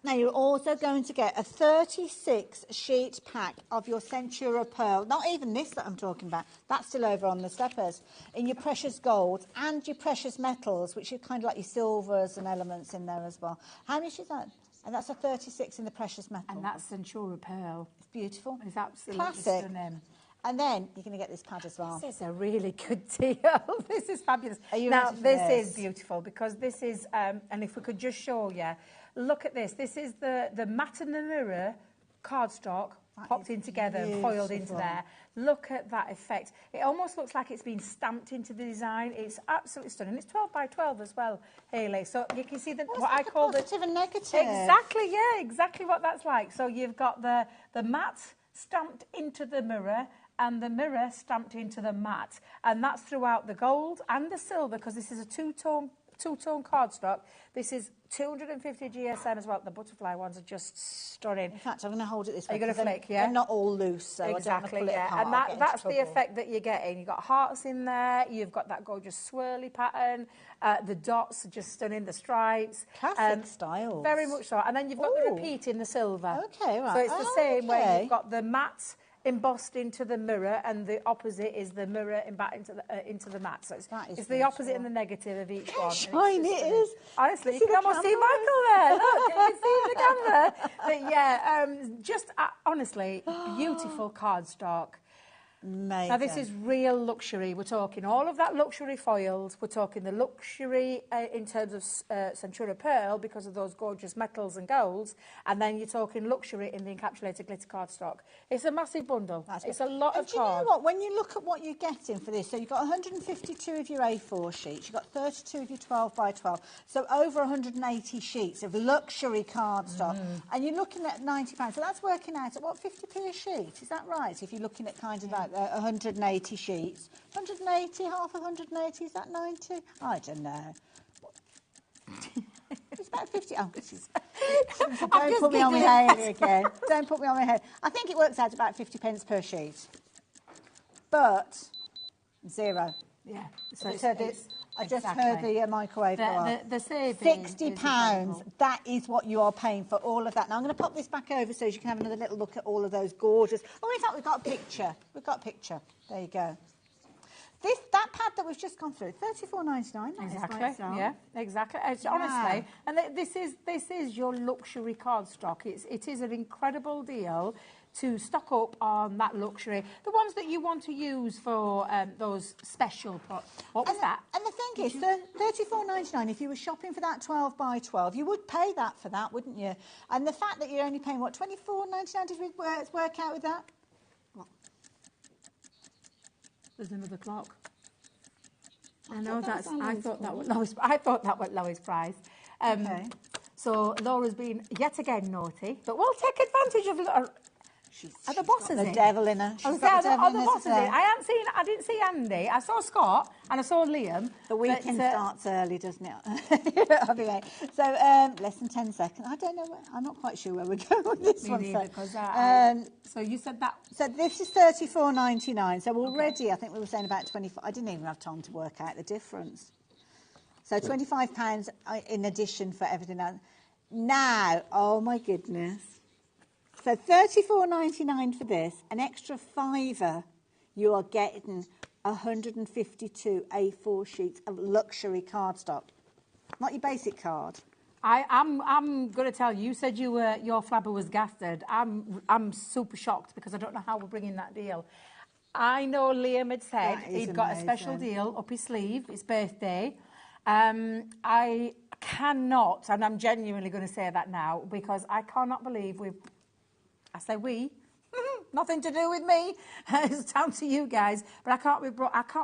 Now, you're also going to get a 36-sheet pack of your Centura Pearl. Not even this that I'm talking about. That's still over on the steppers. In your precious gold and your precious metals, which are kind of like your silvers and elements in there as well. How much is that? And that's a 36 in the precious metal. And that's Centura Pearl. It's beautiful. It's absolutely stunning. And then you're going to get this pad as well. This is a really good deal. This is fabulous. Are you now, ready for this this? is beautiful because this is, and if we could just show you, look at this. This is the matte and the mirror cardstock popped in together and foiled into there. Look at that effect. It almost looks like it's been stamped into the design. It's absolutely stunning. It's 12 by 12 as well, Hayley. So you can see what I call the positive and negative. Exactly, yeah, exactly what that's like. So you've got the matte stamped into the mirror and the mirror stamped into the matte, and that's throughout the gold and the silver, because this is a two-tone cardstock. This is 250 GSM as well. The butterfly ones are just stunning. In fact, I'm going to hold it this way. Are you going to flick? They're not all loose, so exactly, I don't want to pull it apart. And that's the effect that you're getting. You've got hearts in there. You've got that gorgeous swirly pattern. The dots are just stunning. The stripes. Classic styles. Very much so. And then you've got the repeat in the silver. Okay, right. So it's the same where you've got the matte embossed into the mirror, and the opposite is the mirror into the matte. So it's the opposite and the negative of each one. Shiny it is. Honestly, you can almost see Michael there. Look, you can see the camera. But yeah, just honestly, beautiful cardstock. Amazing. Now, this is real luxury. We're talking all of that luxury foils. We're talking the luxury in terms of Centura Pearl because of those gorgeous metals and golds. And then you're talking luxury in the encapsulated glitter cardstock. It's a massive bundle. It's a lot of do you know what? When you look at what you're getting for this, so you've got 152 of your A4 sheets, you've got 32 of your 12 by 12, so over 180 sheets of luxury cardstock. And you're looking at £90. So that's working out at, what, 50p a sheet? Is that right? If you're looking at kind of like 180 sheets. 180, half of 180, is that 90? I don't know. It's about 50. Oh, don't put me on my Hayley again. Don't put me on my head. I think it works out about 50 pence per sheet. But zero. Yeah. So I just heard the microwave go off. The saving £60. That is what you are paying for all of that. Now I'm going to pop this back over so you can have another little look at all of those gorgeous. Oh, in fact, we've got a picture. We've got a picture. There you go. That pad that we've just gone through, $34.99. Exactly. Yeah, exactly. Honestly, and this is your luxury cardstock. It is an incredible deal to stock up on that luxury. The ones that you want to use for those special What was that? And the thing is, $34.99, if you were shopping for that 12 by 12, you would pay that for that, wouldn't you? And the fact that you're only paying, what, $24.99, did we work out with that? There's another clock. I know that's. I thought that was lowest price. Okay. So Laura's been yet again naughty, but we'll take advantage of. Are the bosses the devil in her. I didn't see Andy. I saw Scott and I saw Liam. The weekend starts early, doesn't it? Anyway, so less than 10 seconds. I don't know. I'm not quite sure where we're going with this one. So you said that. So this is $34.99. So already, I think we were saying about 25. I didn't even have time to work out the difference. So £25 in addition for everything else. Now, oh my goodness. So $34.99 for this, an extra $5, you are getting 152 A4 sheets of luxury cardstock. Not your basic card. I'm going to tell you. You said your flabber was gaffed. I'm super shocked because I don't know how we're bringing that deal. I know Liam had said he'd got a special deal up his sleeve. His birthday. I cannot, and I'm genuinely going to say that now because I cannot believe I say we, nothing to do with me. It's down to you guys. But I can't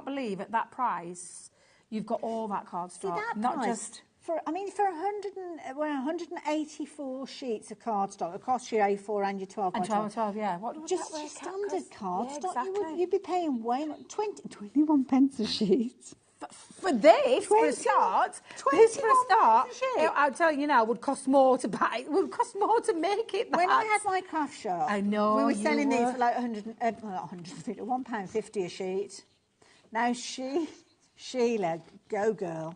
believe at that price you've got all that cardstock. Not just for 184 sheets of cardstock across your A4 and your 12 by 12, yeah. What would just that your standard cardstock. Yeah, exactly. You'd be paying way more, 21 pence a sheet. For this, for a start, I'll tell you now, would cost more to buy. It would cost more to make it. When I had my craft shop, I know we were selling these for like £150 a sheet. Now Sheila, go girl,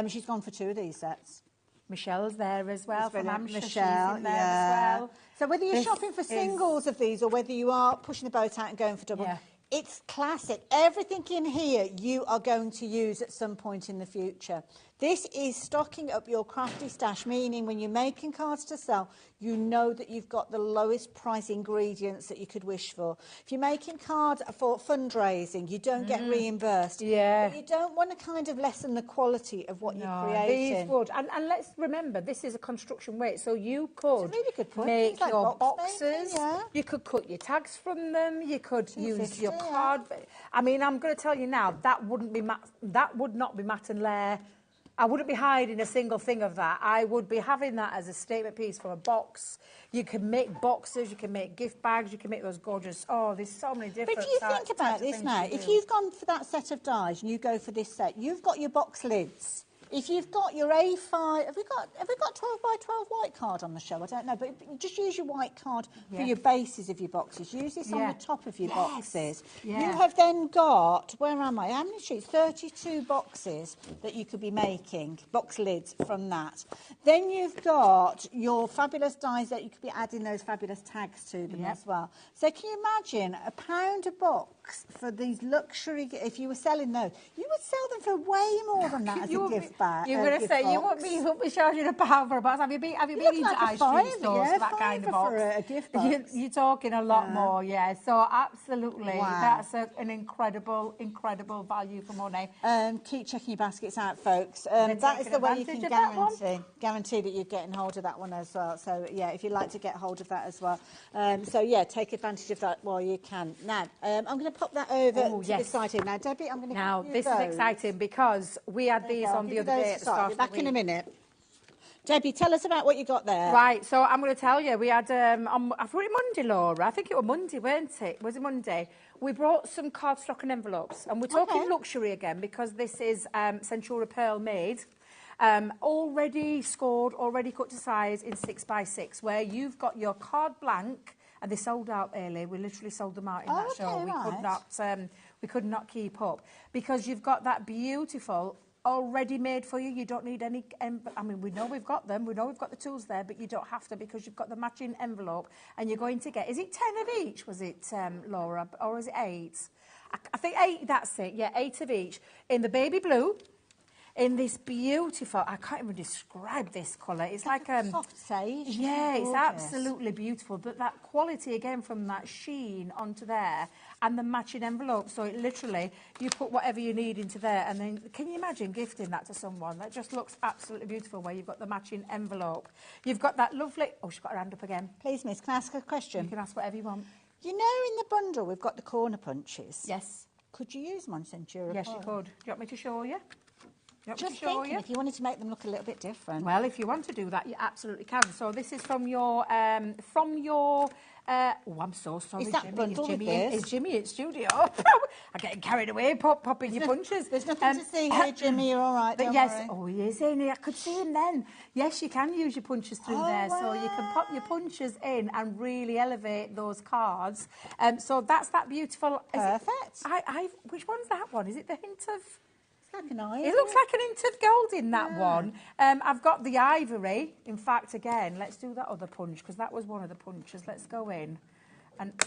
she's gone for 2 of these sets. Michelle's there as well. From Michelle, she's in there as well. So whether you're shopping for singles of these or whether you are pushing the boat out and going for double. Yeah. It's classic. Everything in here you are going to use at some point in the future. This is stocking up your crafty stash, meaning when you're making cards to sell, you know that you've got the lowest price ingredients that you could wish for. If you're making cards for fundraising, you don't get reimbursed. Yeah. But you don't want to kind of lessen the quality of what you're creating. These would. And let's remember, this is a construction weight, so you could really good point. make like your boxes. Making, you could cut your tags from them, you could use your card. I mean, I'm going to tell you now, that would not be Matt and Lair. I wouldn't be hiding a single thing of that. I would be having that as a statement piece from a box. You can make boxes, you can make gift bags, you can make those gorgeous... Oh, there's so many different... But if you think about this now, if you've gone for that set of dies and you go for this set, you've got your box lids. If you've got your A5... Have we got 12 by 12 white card on the show? I don't know, but just use your white card for your bases of your boxes. Use this on the top of your boxes. Yeah. You have then got... Where am I? How many sheets? 32 boxes that you could be making, box lids from that. Then you've got your fabulous dies that you could be adding those fabulous tags to them as well. So can you imagine £1 a box for these luxury, if you were selling those, you would sell them for way more than that as a gift bag. You're going to say, you won't be charging a pound for a box. Have you been into like ice cream stores for that kind of box? For a gift box. You're talking a lot more, yeah. So absolutely, that's an incredible value for money. Keep checking your baskets out, folks. That is the way you can guarantee that you're getting hold of that one as well. So yeah, if you'd like to get hold of that as well. So yeah, take advantage of that while you can. Now, I'm going to pop that over to the side here. Now, Debbie, I'm going to Now, this is exciting because we had these on the other day at the start of the week. Back in a minute. Debbie, tell us about what you got there. Right, so I'm going to tell you, we had, I thought it Monday, Laura. I think it was Monday, weren't it? Was it Monday? We brought some cardstock and envelopes, and we're talking luxury again because this is Centura Pearl made. Already scored, already cut to size in 6x6, where you've got your card blank, and they sold out early. We literally sold them out in that show. We could not keep up because you've got that beautiful already made for you. You don't need any, I mean, we know we've got them. We know we've got the tools there, but you don't have to because you've got the matching envelope and you're going to get, is it 10 of each, was it, Laura, or is it 8? I think 8, that's it. Yeah, 8 of each. In the baby blue, in this beautiful, I can't even describe this colour. It's like soft sage. Yeah, it's absolutely beautiful. But that quality again from that sheen onto there and the matching envelope. So it literally, you put whatever you need into there, and then can you imagine gifting that to someone? That just looks absolutely beautiful. Where you've got the matching envelope, you've got that lovely. Oh, she's got her hand up again. Please, Miss, can I ask a question? You can ask whatever you want. You know, in the bundle we've got the corner punches. Yes. Could you use them on Centura? Yes, you could. Do you want me to show you? Just thinking, if you wanted to make them look a little bit different. Well, if you want to do that, you absolutely can. So this is from your oh, I'm so sorry, is that Jimmy. Bundle Is Jimmy in studio? I'm getting carried away, popping your punches. There's nothing to see here, Jimmy. You're all right. But yes, oh, he is in. I could see him then. Yes, you can use your punches through there, so you can pop your punches in and really elevate those cards. So that's that beautiful. Perfect. Which one's that one? Is it the hint of? Like an eye, it looks like an hint of gold in that one. I've got the ivory. In fact, again, let's do that other punch because that was one of the punches. Let's go in, and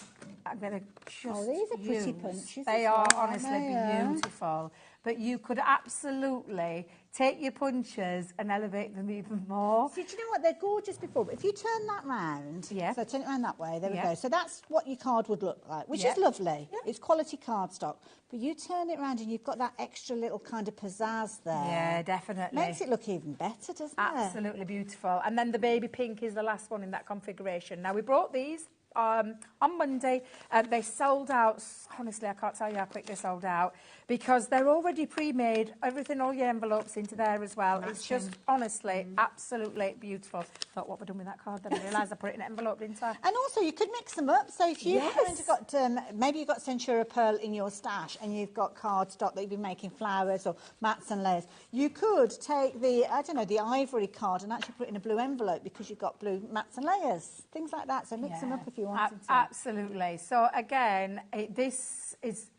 I'm going to just these are pretty punches. They are honestly beautiful. But you could absolutely take your punches and elevate them even more. See, do you know what? They're gorgeous before, but if you turn that round, so turn it around that way, there we go. So that's what your card would look like, which is lovely. It's quality cardstock. But you turn it round and you've got that extra little kind of pizzazz there. Yeah, definitely. Makes it look even better, doesn't it? Absolutely beautiful. And then the baby pink is the last one in that configuration. Now, we brought these on Monday. They sold out. Honestly, I can't tell you how quick they sold out because they're already pre-made. Everything, all your envelopes into there as well. It's just honestly absolutely beautiful. Thought, what we've done with that card, then I realised I put it in an envelope, didn't I? And also, you could mix them up. So if you've got maybe you've got Centura Pearl in your stash and you've got cardstock that you've been making flowers or mats and layers, you could take the the ivory card and actually put it in a blue envelope because you've got blue mats and layers, things like that. So mix them up if you wanted to. Absolutely. So again, this is.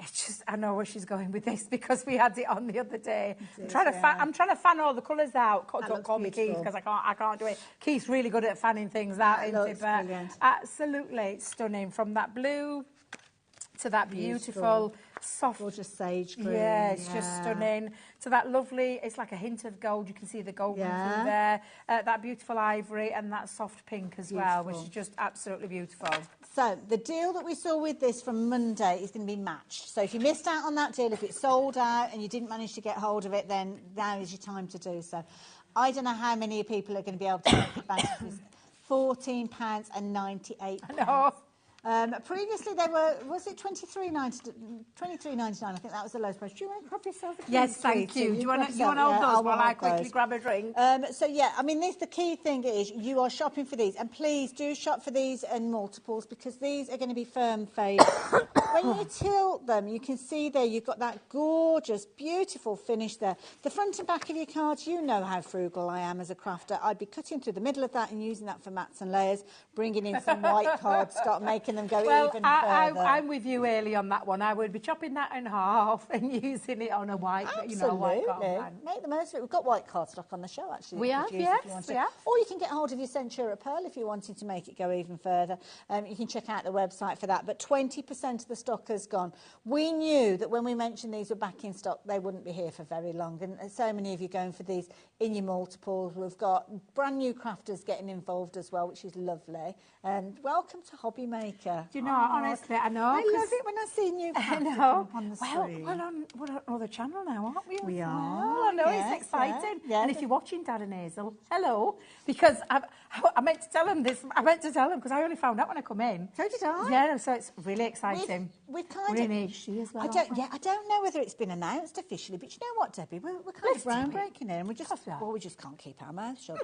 It's just, I know where she's going with this because we had it on the other day. I'm trying to fan all the colours out. Don't call me Keith because I can't do it. Keith's really good at fanning things out, isn't he? But absolutely stunning. From that blue to that beautiful soft, gorgeous sage green. Yeah, it's just stunning. To that lovely, it's like a hint of gold. You can see the gold through there. That beautiful ivory and that soft pink as well, which is just absolutely beautiful. So the deal that we saw with this from Monday is going to be matched. So if you missed out on that deal, if it's sold out and you didn't manage to get hold of it, then now is your time to do so. I don't know how many people are going to be able to take advantage of this. £14.98. I know. Previously they were, was it $23.99? I think that was the lowest price. Do you want to grab yourself a treat? Yes, thank you. Do you want to hold those while I quickly grab a drink? So yeah, I mean, the key thing is you are shopping for these, and please do shop for these in multiples because these are going to be firm favourites. When you tilt them, you can see there you've got that gorgeous, beautiful finish there. The front and back of your cards, you know how frugal I am as a crafter. I'd be cutting through the middle of that and using that for mats and layers, bringing in some white cardstock, making them go even further. I'm with you early on that one. I would be chopping that in half and using it on a white, white card. Make the most of it. We've got white cardstock on the show, actually. We have, yes. Or you can get hold of your Centura Pearl if you wanted to make it go even further. You can check out the website for that. But 20% of the stock has gone. We knew that when we mentioned these were back in stock, they wouldn't be here for very long. And so many of you going for these in your multiples. We've got brand new crafters getting involved as well, which is lovely. And welcome to HobbyMaker. Do you know, honestly, I know. I love it when I see new crafters come up on the screen. We're on another channel now, aren't we? We are. I know, yes, it's exciting. Yeah. And if you're watching Dad and Hazel, hello. Because I meant to tell them this. I meant to tell them because I only found out when I come in. So did I. Yeah, so it's really exciting. We're kind We're of... in HD as well. I don't know whether it's been announced officially, but you know what, Debbie? We're kind of groundbreaking here, and we just can't keep our mouths shut.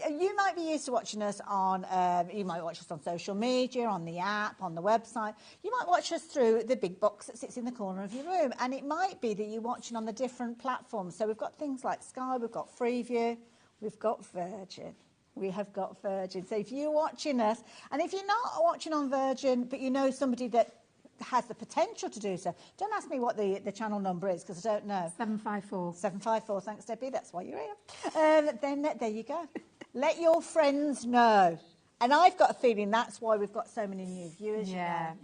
You might be used to watching us on. You might watch us on social media, on the app, on the website. You might watch us through the big box that sits in the corner of your room, and it might be that you're watching on the different platforms. So we've got things like Sky, we've got Freeview, we've got Virgin. We have got Virgin. So if you're watching us, and if you're not watching on Virgin, but you know somebody that has the potential to do so, don't ask me what the channel number is, because I don't know. 754. 754, thanks, Debbie. That's why you're here. Then there you go. Let your friends know. And I've got a feeling that's why we've got so many new viewers. Yeah.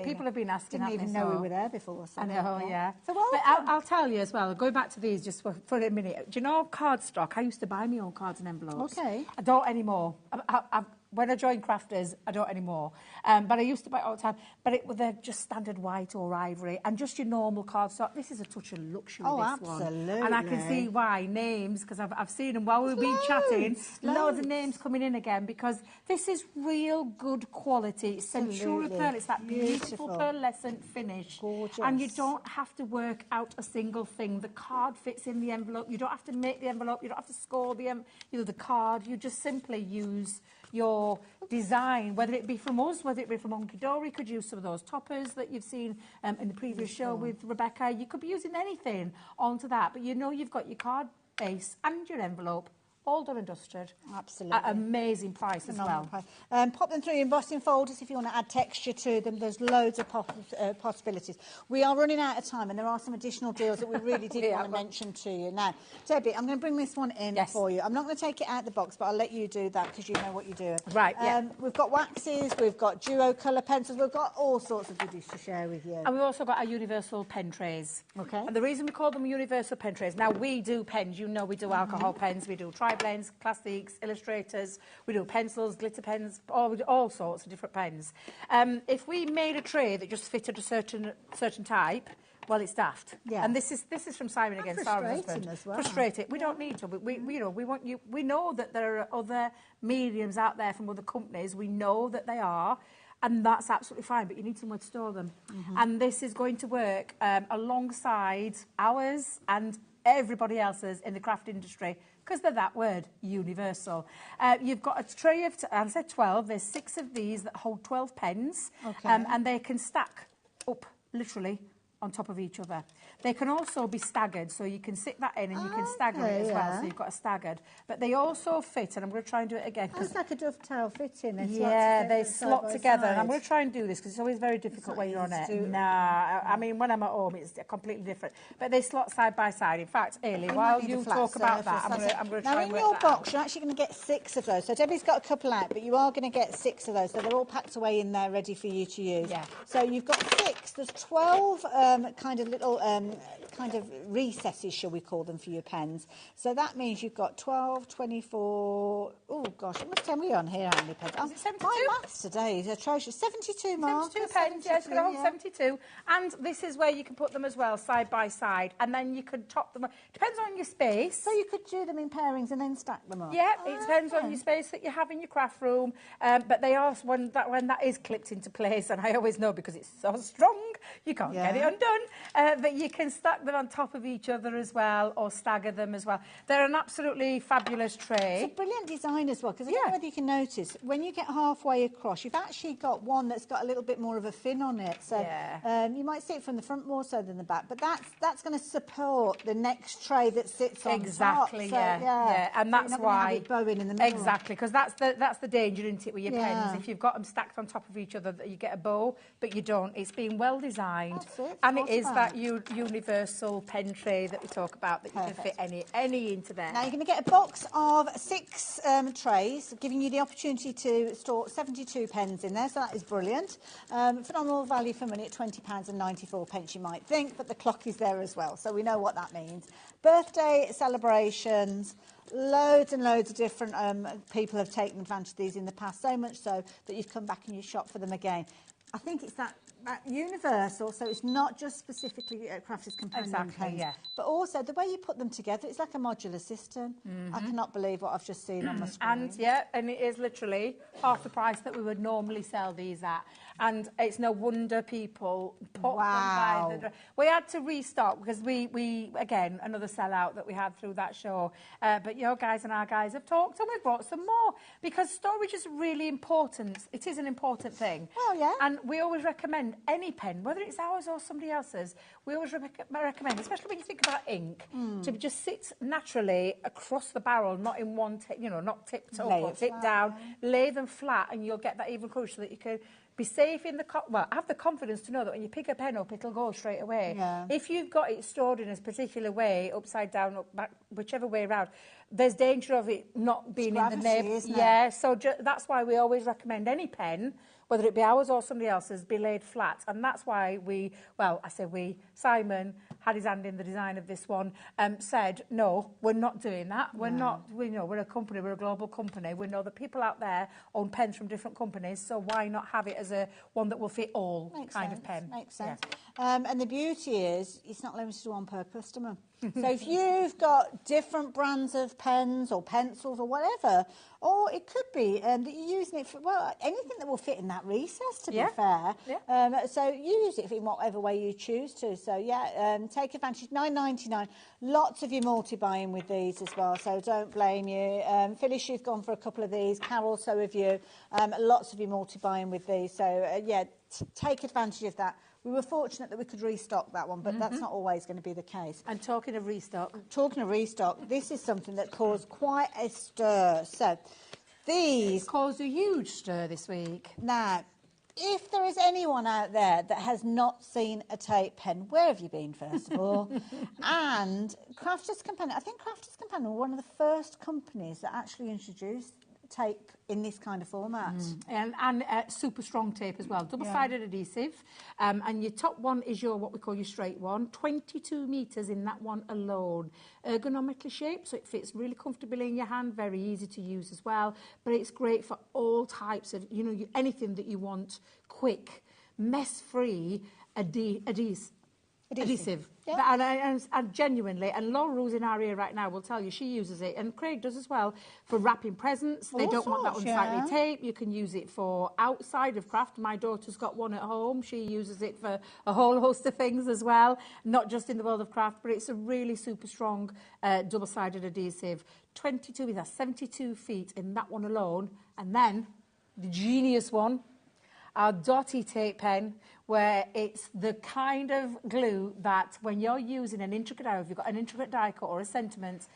People have been asking. Didn't even know we were there before. So I know, yeah. So but I'll tell you as well, going back to these just for a minute. Do you know cardstock? I used to buy my own cards and envelopes. Okay. I don't anymore. When I joined Crafters, I don't anymore. But I used to buy it all the time. But they're just standard white or ivory and just your normal cardstock. This is a touch of luxury, this absolutely. one. And I can see why. Names, because I've seen them while we've been chatting. Loads of names coming in again, because this is real good quality. It's Centura pearl. It's that beautiful pearlescent finish. Gorgeous. And you don't have to work out a single thing. The card fits in the envelope. You don't have to make the envelope. You don't have to score the card. You just simply use your design, whether it be from us, whether it be from Honky Dory. Could use some of those toppers that you've seen in the previous show with Rebecca. You could be using anything onto that, but you know you've got your card base and your envelope all done and dusted. Absolutely. At amazing price as well. Pop them through your embossing folders if you want to add texture to them. There's loads of possibilities. We are running out of time, and there are some additional deals that we really did want to mention to you. Now, Debbie, I'm going to bring this one in for you. I'm not going to take it out of the box, but I'll let you do that because you know what you're doing. Right, We've got waxes, we've got duo colour pencils, we've got all sorts of goodies to share with you. And we've also got our universal pen trays. Okay. And the reason we call them universal pen trays, now we do pens, you know we do alcohol pens, we do tri-blends, classics, illustrators, we do pencils, glitter pens, all sorts of different pens. If we made a tray that just fitted a certain type, well, it's daft. Yeah. And this is from Simon against our husband. As well. Frustrating. We don't need to. We want you. We know that there are other mediums out there from other companies. We know that they are. And that's absolutely fine, but you need somewhere to store them. And this is going to work alongside ours and everybody else's in the craft industry, because they're that word, universal. You've got a tray of, I said 12, there's 6 of these that hold 12 pens, and they can stack up, literally, on top of each other. They can also be staggered, so you can sit that in and you can stagger it as well, so you've got a staggered. But they also fit, and I'm going to try and do it again. It's like a dovetail fitting. They slot together. And I'm going to try and do this because it's always very difficult when you're on it. I mean, when I'm at home, it's completely different. But they slot side by side. In fact, Ailey, while you talk about that, I'm going to try and work that out. Now, in your box, you're actually going to get 6 of those. So Debbie's got a couple out, but you are going to get 6 of those. So they're all packed away in there, ready for you to use. Yeah. So you've got 6. There's 12 kind of little kind of recesses, shall we call them, for your pens. So that means you've got 12, 24... Oh, gosh, what are we on here? How many pens? Is it 72? My maths today is atrocious. 72 markers. 72 pens, yes, you're going to hold 72. And this is where you can put them as well, side by side. And then you can top them up. Depends on your space. So you could do them in pairings and then stack them up? Yeah, it depends on your space that you have in your craft room. But they are, when that is clipped into place, and I always know because it's so strong, you can't get it undone. But you can stack them on top of each other as well, or stagger them as well. They're an absolutely fabulous tray. It's a brilliant design as well, because I don't know whether you can notice, when you get halfway across, you've actually got one that's got a little bit more of a fin on it. So you might see it from the front more so than the back, but that's going to support the next tray that sits on top. So, and that's why have it bowing in the middle. Exactly, because that's the danger, isn't it, with your pens? If you've got them stacked on top of each other, that you get a bow, but you don't. It's being well designed designed. That's it, And it is that waterbound. universal pen tray that we talk about, that you can fit any into there. Now you're going to get a box of 6 trays, giving you the opportunity to store 72 pens in there, so that is brilliant. Phenomenal value for money at £20.94, you might think, but the clock is there as well, so we know what that means. Birthday celebrations, loads and loads of different people have taken advantage of these in the past, so much so that you've come back and you shop for them again. I think it's that universal, so it's not just specifically Crafters Companion pens, but also the way you put them together, it's like a modular system. I cannot believe what I've just seen on my screen. And it is literally half the price that we would normally sell these at. And it's no wonder people put them by the... We had to restock because we again, another sellout that we had through that show. But your guys and our guys have talked and we've brought some more because storage is really important. It is an important thing. Well, yeah. And we always recommend any pen, whether it's ours or somebody else's, we always recommend, especially when you think about ink, to just sit naturally across the barrel, not in one, not tipped up or tipped down. Lay them flat and you'll get that even coverage so that you can be safe in the... have the confidence to know that when you pick a pen up, it'll go straight away. Yeah. If you've got it stored in a particular way, upside down, up, back, whichever way around, there's danger of it not being in the nib. Yeah, so that's why we always recommend any pen, whether it be ours or somebody else's, be laid flat. And that's why Simon had his hand in the design of this one, said, no, we're not doing that. We're not, we're a company, we're a global company. We know that people out there own pens from different companies, so why not have it as one that will fit all kind of pen? Makes sense. Yeah. And the beauty is, it's not limited to one per customer. So if you've got different brands of pens or pencils or whatever, or it could be that you're using it for, anything that will fit in that recess, to be fair. Yeah. So you use it in whatever way you choose to. So, take advantage. $9.99. Lots of you multi-buying with these as well, so don't blame you. Phyllis, you've gone for a couple of these. Carol, so have you. Lots of you multi-buying with these. So, take advantage of that. We were fortunate that we could restock that one, but that's not always going to be the case. And talking of restock, this is something that caused quite a stir. So these caused a huge stir this week. Now, if there is anyone out there that has not seen a tape pen, where have you been, first of all? And Crafters Companion, I think Crafters Companion were one of the first companies that actually introduced tape in this kind of format. And super strong tape as well, double-sided adhesive, and your top one is what we call your straight one, 22 metres in that one alone, ergonomically shaped, so it fits really comfortably in your hand, very easy to use as well, but it's great for all types of, anything that you want quick, mess-free adhesive. Yeah. And genuinely, and Laura, who's in our ear right now, will tell you she uses it, and Craig does as well, for wrapping presents. They don't want that unsightly tape. You can use it for outside of craft. My daughter's got one at home. She uses it for a whole host of things as well, not just in the world of craft, but it's a really super strong double-sided adhesive. 22 with 72 feet in that one alone. And then the genius one, our dotty tape pen, where it's the kind of glue that when you're using an intricate die, if you've got an intricate die cut or a sentiment,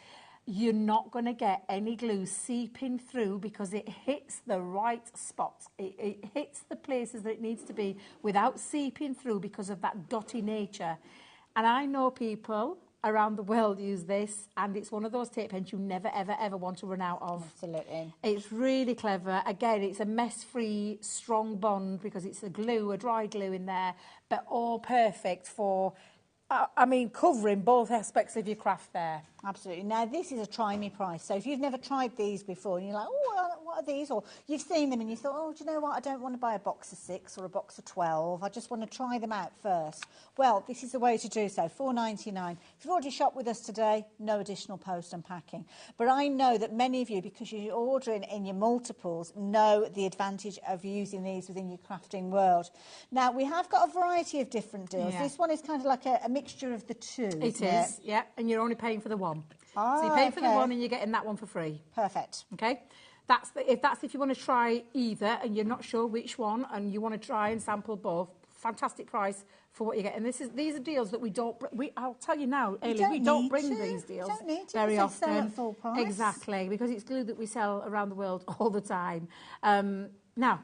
you're not going to get any glue seeping through because it hits the right spots. It hits the places that it needs to be without seeping through because of that dotty nature. And I know people around the world use this, and it's one of those tape pens you never, ever, ever want to run out of. Absolutely. It's really clever. Again, it's a mess-free, strong bond because it's a dry glue in there, but all perfect for, covering both aspects of your craft there. Absolutely. Now, this is a try me price. So if you've never tried these before and you're like, what are these? Or you've seen them and you thought, do you know what? I don't want to buy a box of 6 or a box of 12. I just want to try them out first. Well, this is the way to do so. $4.99. If you've already shopped with us today, no additional post and packing. But I know that many of you, because you're ordering in your multiples, know the advantage of using these within your crafting world. Now, we have got a variety of different deals. Yeah. This one is kind of like a mixture of the two. It is, yeah. And you're only paying for the one. So you pay for the one and you're getting that one for free. Perfect. Okay. If you want to try either and you're not sure which one and you want to try and sample both, fantastic price for what you get. And these are deals that I'll tell you now, Aileen, we don't bring these deals very often. Sell at full price. Exactly, because it's glue that we sell around the world all the time. Now,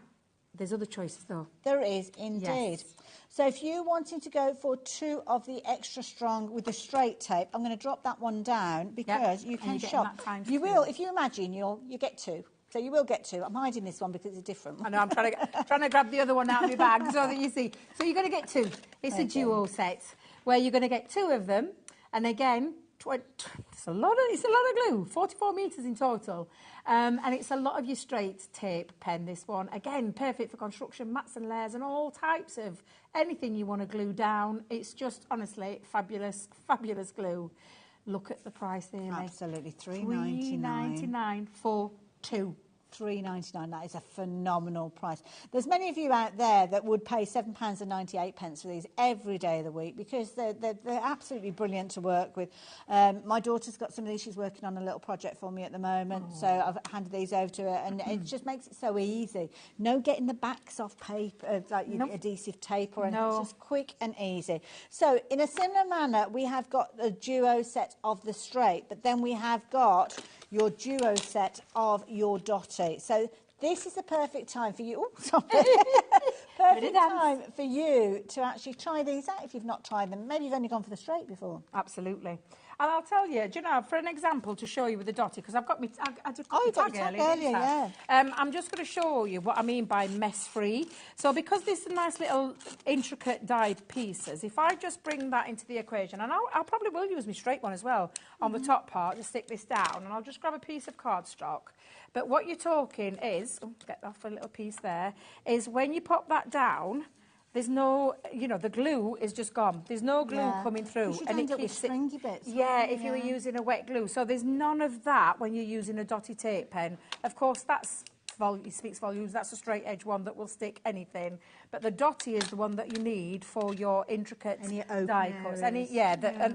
there's other choices though. There is indeed. Yes. So if you're wanting to go for 2 of the extra strong with the straight tape, I'm going to drop that one down because you can shop. You will, if you imagine, you get 2. So you will get 2. I'm hiding this one because it's a different one. I know, I'm trying to grab the other one out of my bag so that you see. So you're going to get 2. It's a duo set where you're going to get 2 of them. And again, it's a lot of glue, 44 metres in total. And it's a lot of your straight tape pen, this one. Again, perfect for construction, mats and layers and all types of anything you want to glue down. It's just, honestly, fabulous, fabulous glue. Look at the price there, Absolutely, £3.99 for 2. £3.99. That is a phenomenal price. There's many of you out there that would pay £7.98 for these every day of the week because they're absolutely brilliant to work with. My daughter's got some of these. She's working on a little project for me at the moment, so I've handed these over to her, and it just makes it so easy. No getting the backs off paper, like adhesive tape or anything. It's just quick and easy. So in a similar manner, we have got a duo set of the straight, but then we have got your duo set of your dotty. So this is the perfect time for you. Perfect time for you to actually try these out if you've not tried them. Maybe you've only gone for the straight before. Absolutely. And I'll tell you, do you know, for an example to show you with the dotty, because I've got me, I just got you got tag your tag earlier, yeah. I'm just going to show you what I mean by mess-free. So because this is nice little intricate dyed pieces, if I just bring that into the equation, and I probably will use my straight one as well on the top part to stick this down, and I'll just grab a piece of cardstock. But what you're talking is, get off a little piece there, is when you pop that down, there's no, you know, the glue is just gone. There's no glue coming through. And it keeps stringy bits. Yeah, if you were using a wet glue. So there's none of that when you're using a dotty tape pen. Of course, that's it speaks volumes. That's a straight edge one that will stick anything. But the dotty is the one that you need for your intricate die cuts.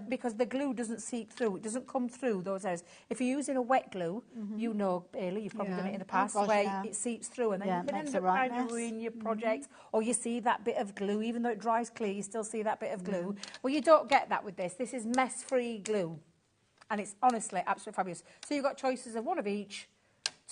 Because the glue doesn't seep through. It doesn't come through those areas. If you're using a wet glue, you know, Bailey, you've probably done it in the past, where it seeps through and then you can end up kind of ruining your project. Or you see that bit of glue, even though it dries clear, you still see that bit of glue. Well, you don't get that with this. This is mess-free glue. And it's honestly absolutely fabulous. So you've got choices of one of each,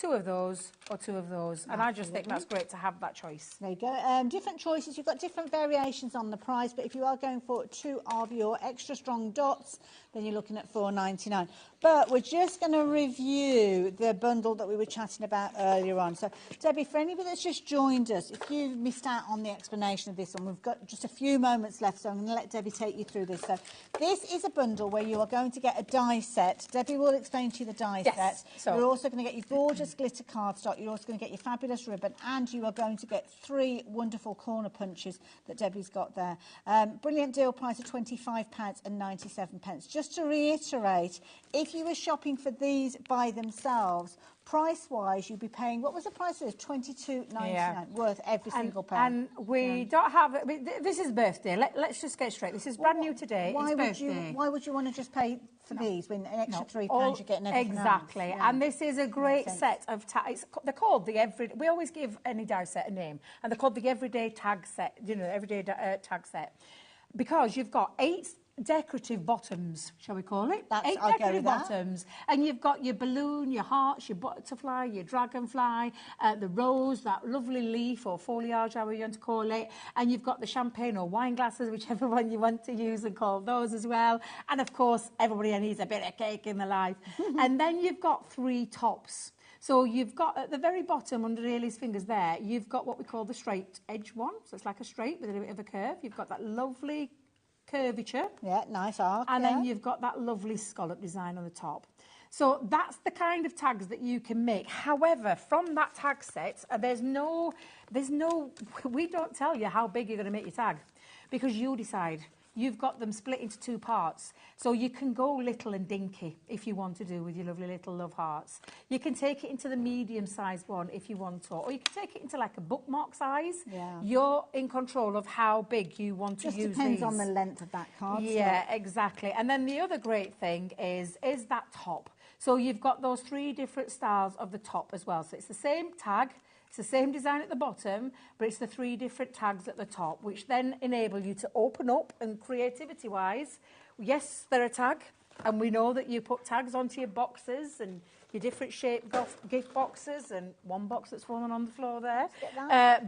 2 of those or 2 of those. And I just think that's great to have that choice. There you go. Different choices. You've got different variations on the price, but if you are going for 2 of your extra strong dots, then you're looking at £4.99. But we're just going to review the bundle that we were chatting about earlier on. So, Debbie, for anybody that's just joined us, if you've missed out on the explanation of this one, we've got just a few moments left, so I'm going to let Debbie take you through this. So, this is a bundle where you are going to get a die set. Debbie will explain to you the die set. So you're also going to get your gorgeous glitter cardstock. You're also going to get your fabulous ribbon, and you are going to get 3 wonderful corner punches that Debbie's got there. Brilliant deal price of £25.97. Just to reiterate, if you were shopping for these by themselves, price-wise, you'd be paying, what was the price of this? £22.99, worth every single pound. And we don't have, this is birthday. Let's just get straight. This is brand new today. It's birthday. Why would you want to just pay for these when an extra £3 you're getting everything exactly else? And this is a great set of tags. They're called the everyday, we always give any die set a name, and they're called the everyday tag set, you know, everyday tag set, because you've got 8 decorative bottoms, shall we call it? 8 decorative bottoms. And you've got your balloon, your hearts, your butterfly, your dragonfly, the rose, that lovely leaf or foliage, however you want to call it. And you've got the champagne or wine glasses, whichever one you want to use, and call those as well. And of course, everybody needs a bit of cake in their life. And then you've got 3 tops. So you've got at the very bottom under Ailey's fingers there, you've got what we call the straight edge one. So it's like a straight with a bit of a curve. You've got that lovely curvature. Yeah, nice arc. And then you've got that lovely scallop design on the top. So that's the kind of tags that you can make. However, from that tag set, we don't tell you how big you're going to make your tag, because you decide. You've got them split into 2 parts. So you can go little and dinky if you want to do with your lovely little love hearts. You can take it into the medium-sized one if you want to, or you can take it into like a bookmark size. Yeah. You're in control of how big you want to use these. Just depends on the length of that card. Yeah, exactly. And then the other great thing is that top. So you've got those 3 different styles of the top as well. So it's the same tag. It's the same design at the bottom, but it's the 3 different tags at the top, which then enable you to open up, and creativity-wise, yes, they're a tag, and we know that you put tags onto your boxes and your different shaped gift boxes, and one box that's fallen on the floor there.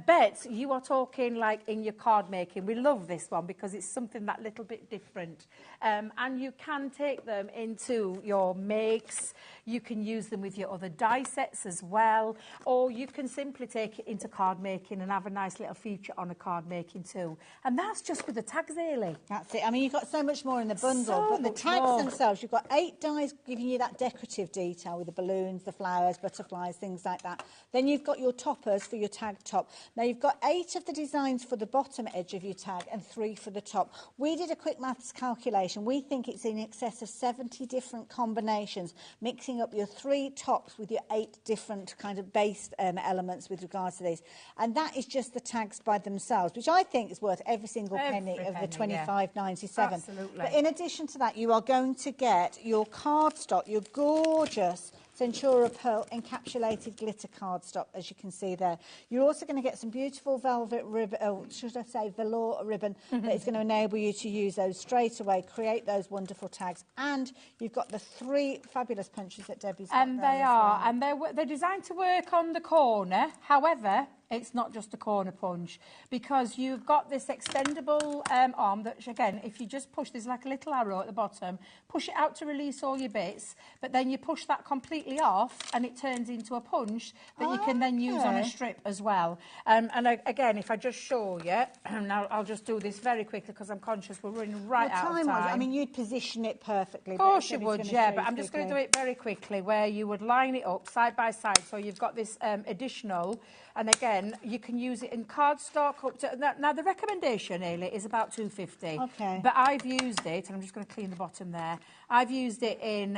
Bet you are talking like in your card making. We love this one because it's something that little bit different. And you can take them into your makes. You can use them with your other die sets as well, or you can simply take it into card making and have a nice little feature on a card making too. And that's just with the tags, Ailey. That's it. I mean, you've got so much more in the bundle, So but the much tags more. themselves, you've got 8 dies giving you that decorative detail with the balloons, the flowers, butterflies, things like that. Then you've got your toppers for your tag top. Now, you've got 8 of the designs for the bottom edge of your tag and 3 for the top. We did a quick maths calculation. We think it's in excess of 70 different combinations, mixing up your 3 tops with your 8 different kind of base elements with regards to these. And that is just the tags by themselves, which I think is worth every single penny of the £25.97. Absolutely. But in addition to that, you are going to get your cardstock, your gorgeous Centura Pearl encapsulated glitter cardstock, as you can see there. You're also going to get some beautiful velvet ribbon, oh, should I say velour ribbon, that is going to enable you to use those straight away, create those wonderful tags. And you've got the 3 fabulous punches that Debbie's got And there they as are, well. and they're designed to work on the corner. However, it's not just a corner punch, because you've got this extendable arm that, again, if you just push, there's like a little arrow at the bottom, push it out to release all your bits, but then you push that completely off and it turns into a punch that you can then use on a strip as well. Again, if I just show you, now I'll just do this very quickly because I'm conscious we're running right out of time. I mean, you'd position it perfectly. Of course you would, yeah, but I'm just going to do it very quickly, where you would line it up side by side. So you've got this additional, and again, you can use it in cardstock up to... Now, the recommendation, Ailey, is about £2.50. Okay. But I've used it, and I'm just going to clean the bottom there, I've used it in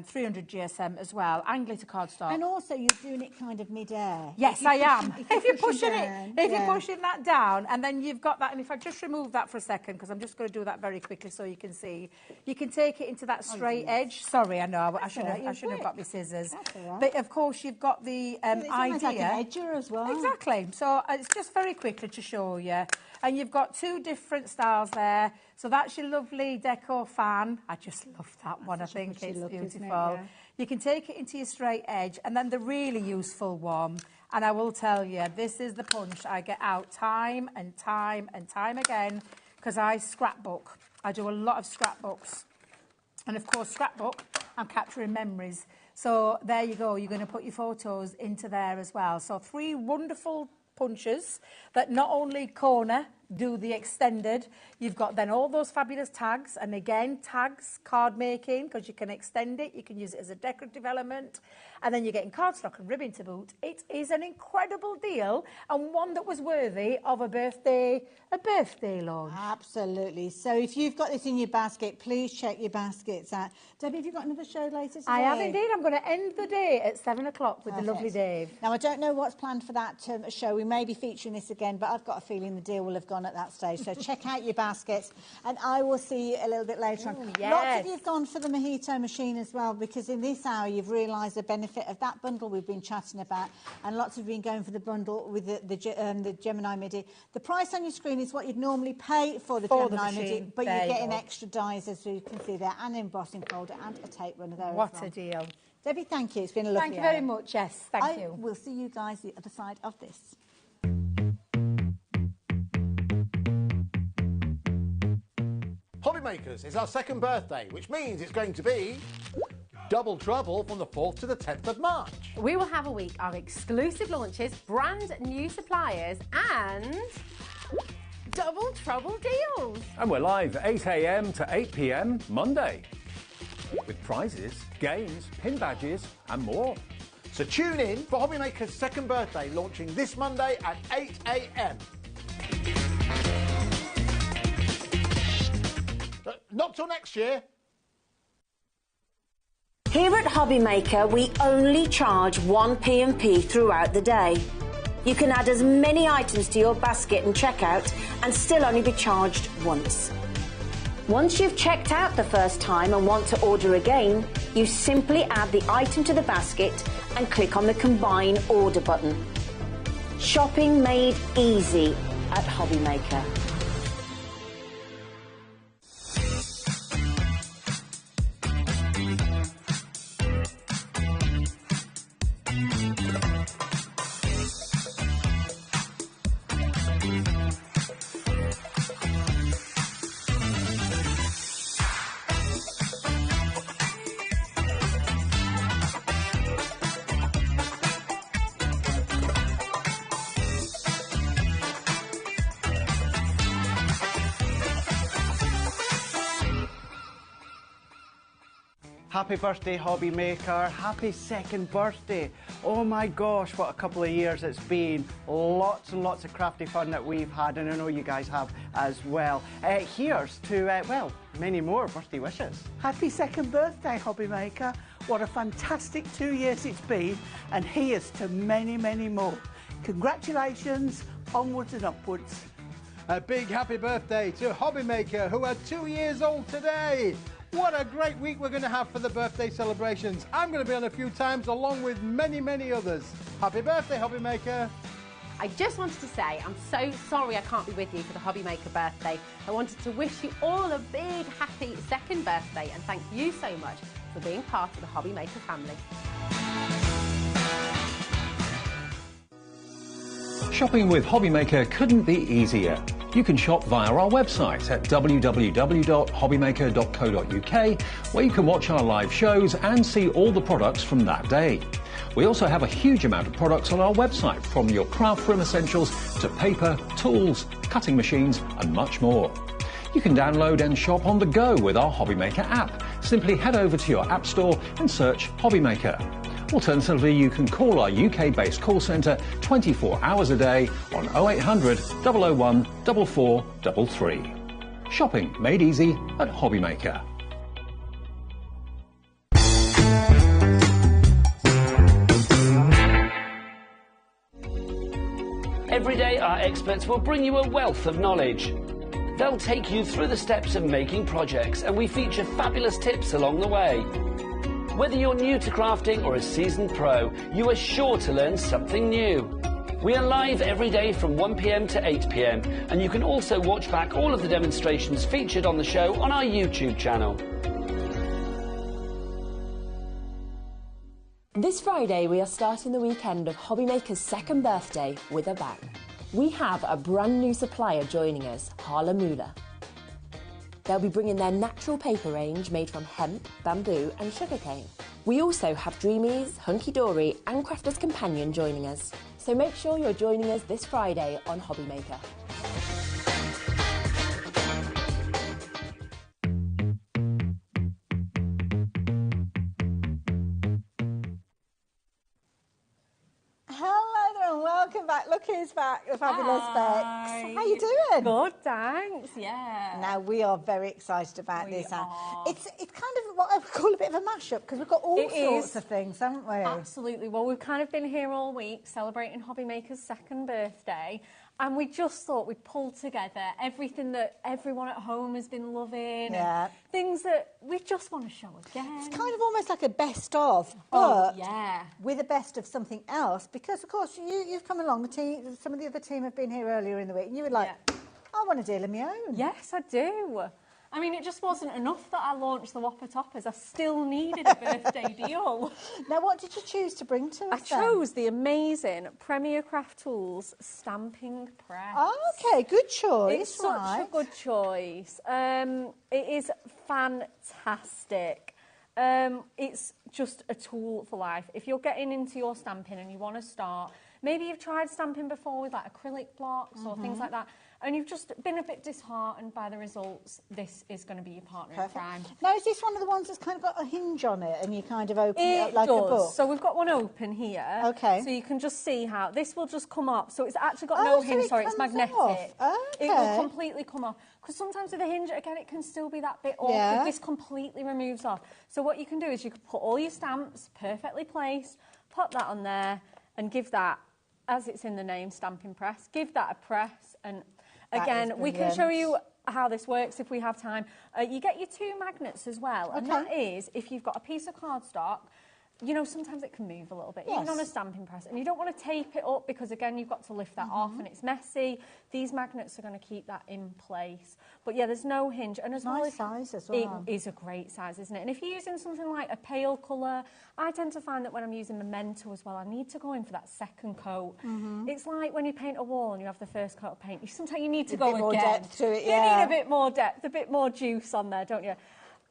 300 GSM as well, and glitter cardstock. And also, you're doing it kind of mid-air. Yes, I am. If you're pushing down, it, if you're pushing that down, and then you've got that, and if I just remove that for a second, because I'm just going to do that very quickly so you can see, you can take it into that straight edge. Sorry, I know, I shouldn't have got my scissors. But of course, you've got the idea. It's like an edger as well. Exactly. So it's just very quickly to show you. And you've got 2 different styles there. So that's your lovely deco fan. I just love that one. I think it's beautiful. You can take it into your straight edge, and then the really useful one. And I will tell you, this is the punch I get out time and time and time again, because I scrapbook. I do a lot of scrapbooks. And of course, scrapbook, I'm capturing memories. So there you go. You're going to put your photos into there as well. So 3 wonderful punches that not only corner, do the extended. You've got then all those fabulous tags, and again, tags, card making, because you can extend it, you can use it as a decorative element, and then you're getting cardstock and ribbon to boot. It is an incredible deal, and one that was worthy of a birthday launch. Absolutely. So if you've got this in your basket, please check your baskets out. Debbie, have you got another show later today? I have indeed. I'm going to end the day at 7 o'clock with the lovely Dave. Now, I don't know what's planned for that show. We may be featuring this again, but I've got a feeling the deal will have gone at that stage. So check out your baskets, and I will see you a little bit later on. Yes. Lots of you've gone for the mojito machine as well, because in this hour you've realised the benefit of that bundle we've been chatting about, and lots of you have been going for the bundle with the Gemini MIDI. The price on your screen is what you'd normally pay for the Gemini MIDI, but you're getting extra dies, as you can see there, and an embossing folder and a tape runner there. What a deal. Debbie, thank you. It's been a lovely Thank you very much. Yes, thank you. We'll see you guys the other side of this. HobbyMakers is our 2nd birthday, which means it's going to be double trouble from the 4th to the 10th of March. We will have a week of exclusive launches, brand new suppliers, and double trouble deals. And we're live 8 a.m. to 8 p.m. Monday, with prizes, games, pin badges and more. So tune in for HobbyMaker's 2nd birthday, launching this Monday at 8 a.m. Not till next year. Here at HobbyMaker, we only charge 1 P&P throughout the day. You can add as many items to your basket and checkout and still only be charged once. Once you've checked out the first time and want to order again, you simply add the item to the basket and click on the Combine Order button. Shopping made easy at HobbyMaker. Happy birthday, HobbyMaker. Happy second birthday. Oh my gosh, what a couple of years it's been. Lots and lots of crafty fun that we've had, and I know you guys have as well. Here's to, well, many more birthday wishes. Happy second birthday, HobbyMaker. What a fantastic 2 years it's been, and here's to many, many more. Congratulations, onwards and upwards. A big happy birthday to HobbyMaker, who are 2 years old today. What a great week we're going to have for the birthday celebrations. I'm going to be on a few times along with many, many others. Happy birthday, HobbyMaker. I just wanted to say I'm so sorry I can't be with you for the HobbyMaker birthday. I wanted to wish you all a big happy second birthday and thank you so much for being part of the HobbyMaker family. Shopping with HobbyMaker couldn't be easier. You can shop via our website at www.hobbymaker.co.uk, where you can watch our live shows and see all the products from that day. We also have a huge amount of products on our website, from your craft room essentials to paper, tools, cutting machines and much more. You can download and shop on the go with our HobbyMaker app. Simply head over to your app store and search HobbyMaker. Alternatively, you can call our UK-based call centre 24 hours a day on 0800 001 4433. Shopping made easy at HobbyMaker. Every day, our experts will bring you a wealth of knowledge. They'll take you through the steps of making projects, and we feature fabulous tips along the way. Whether you're new to crafting or a seasoned pro, you are sure to learn something new. We are live every day from 1 p.m. to 8 p.m, and you can also watch back all of the demonstrations featured on the show on our YouTube channel. This Friday, we are starting the weekend of HobbyMaker's second birthday with a bang. We have a brand new supplier joining us, Hanam. They'll be bringing their natural paper range made from hemp, bamboo and sugarcane. We also have Dreamies, Hunky Dory and Crafter's Companion joining us. So make sure you're joining us this Friday on HobbyMaker. Welcome back. Look who's back, the fabulous Bex. How you doing? Good, thanks. Yeah. Now we are very excited about this. It's kind of what I would call a bit of a mashup, because we've got all sorts of things, haven't we? Absolutely. Well, we've kind of been here all week celebrating HobbyMaker's second birthday. And we just thought we'd pull together everything that everyone at home has been loving, and things that we just want to show again. It's kind of almost like a best of, but with a best of something else, because of course you've come along, some of the other team have been here earlier in the week, and you were like, I want a deal of my own. Yes, I do. I mean, it just wasn't enough that I launched the Whopper Toppers. I still needed a birthday deal. Now, what did you choose to bring to us? I chose the amazing Premier Craft Tools Stamping Press. Oh, okay, good choice. It's such a good choice. It is fantastic. It's just a tool for life. If you're getting into your stamping and you want to start, maybe you've tried stamping before with like acrylic blocks or things like that, and you've just been a bit disheartened by the results, this is going to be your partner in crime. Now, is this one of the ones that's kind of got a hinge on it and you kind of open it up like a book? So we've got one open here. Okay. So you can just see how this will just come up. So it's actually got no hinge, sorry, it's magnetic. It will completely come off. Because sometimes with a hinge, again, it can still be that bit awkward. This completely removes off. So what you can do is you can put all your stamps perfectly placed, pop that on there, and give that, as it's in the name, stamping press, give that a press. And again, we can show you how this works if we have time. You get your 2 magnets as well, and that is if you've got a piece of cardstock. You know, sometimes it can move a little bit, even on a stamping press, and you don't want to tape it up because, again, you've got to lift that off and it's messy. These magnets are going to keep that in place. But yeah, there's no hinge. And as well, size as well. It is a great size, isn't it? And if you're using something like a pale colour, I tend to find that when I'm using Memento as well, I need to go in for that second coat. It's like when you paint a wall and you have the first coat of paint, sometimes you need to go again. A bit more depth to it, You need a bit more depth, a bit more juice on there, don't you?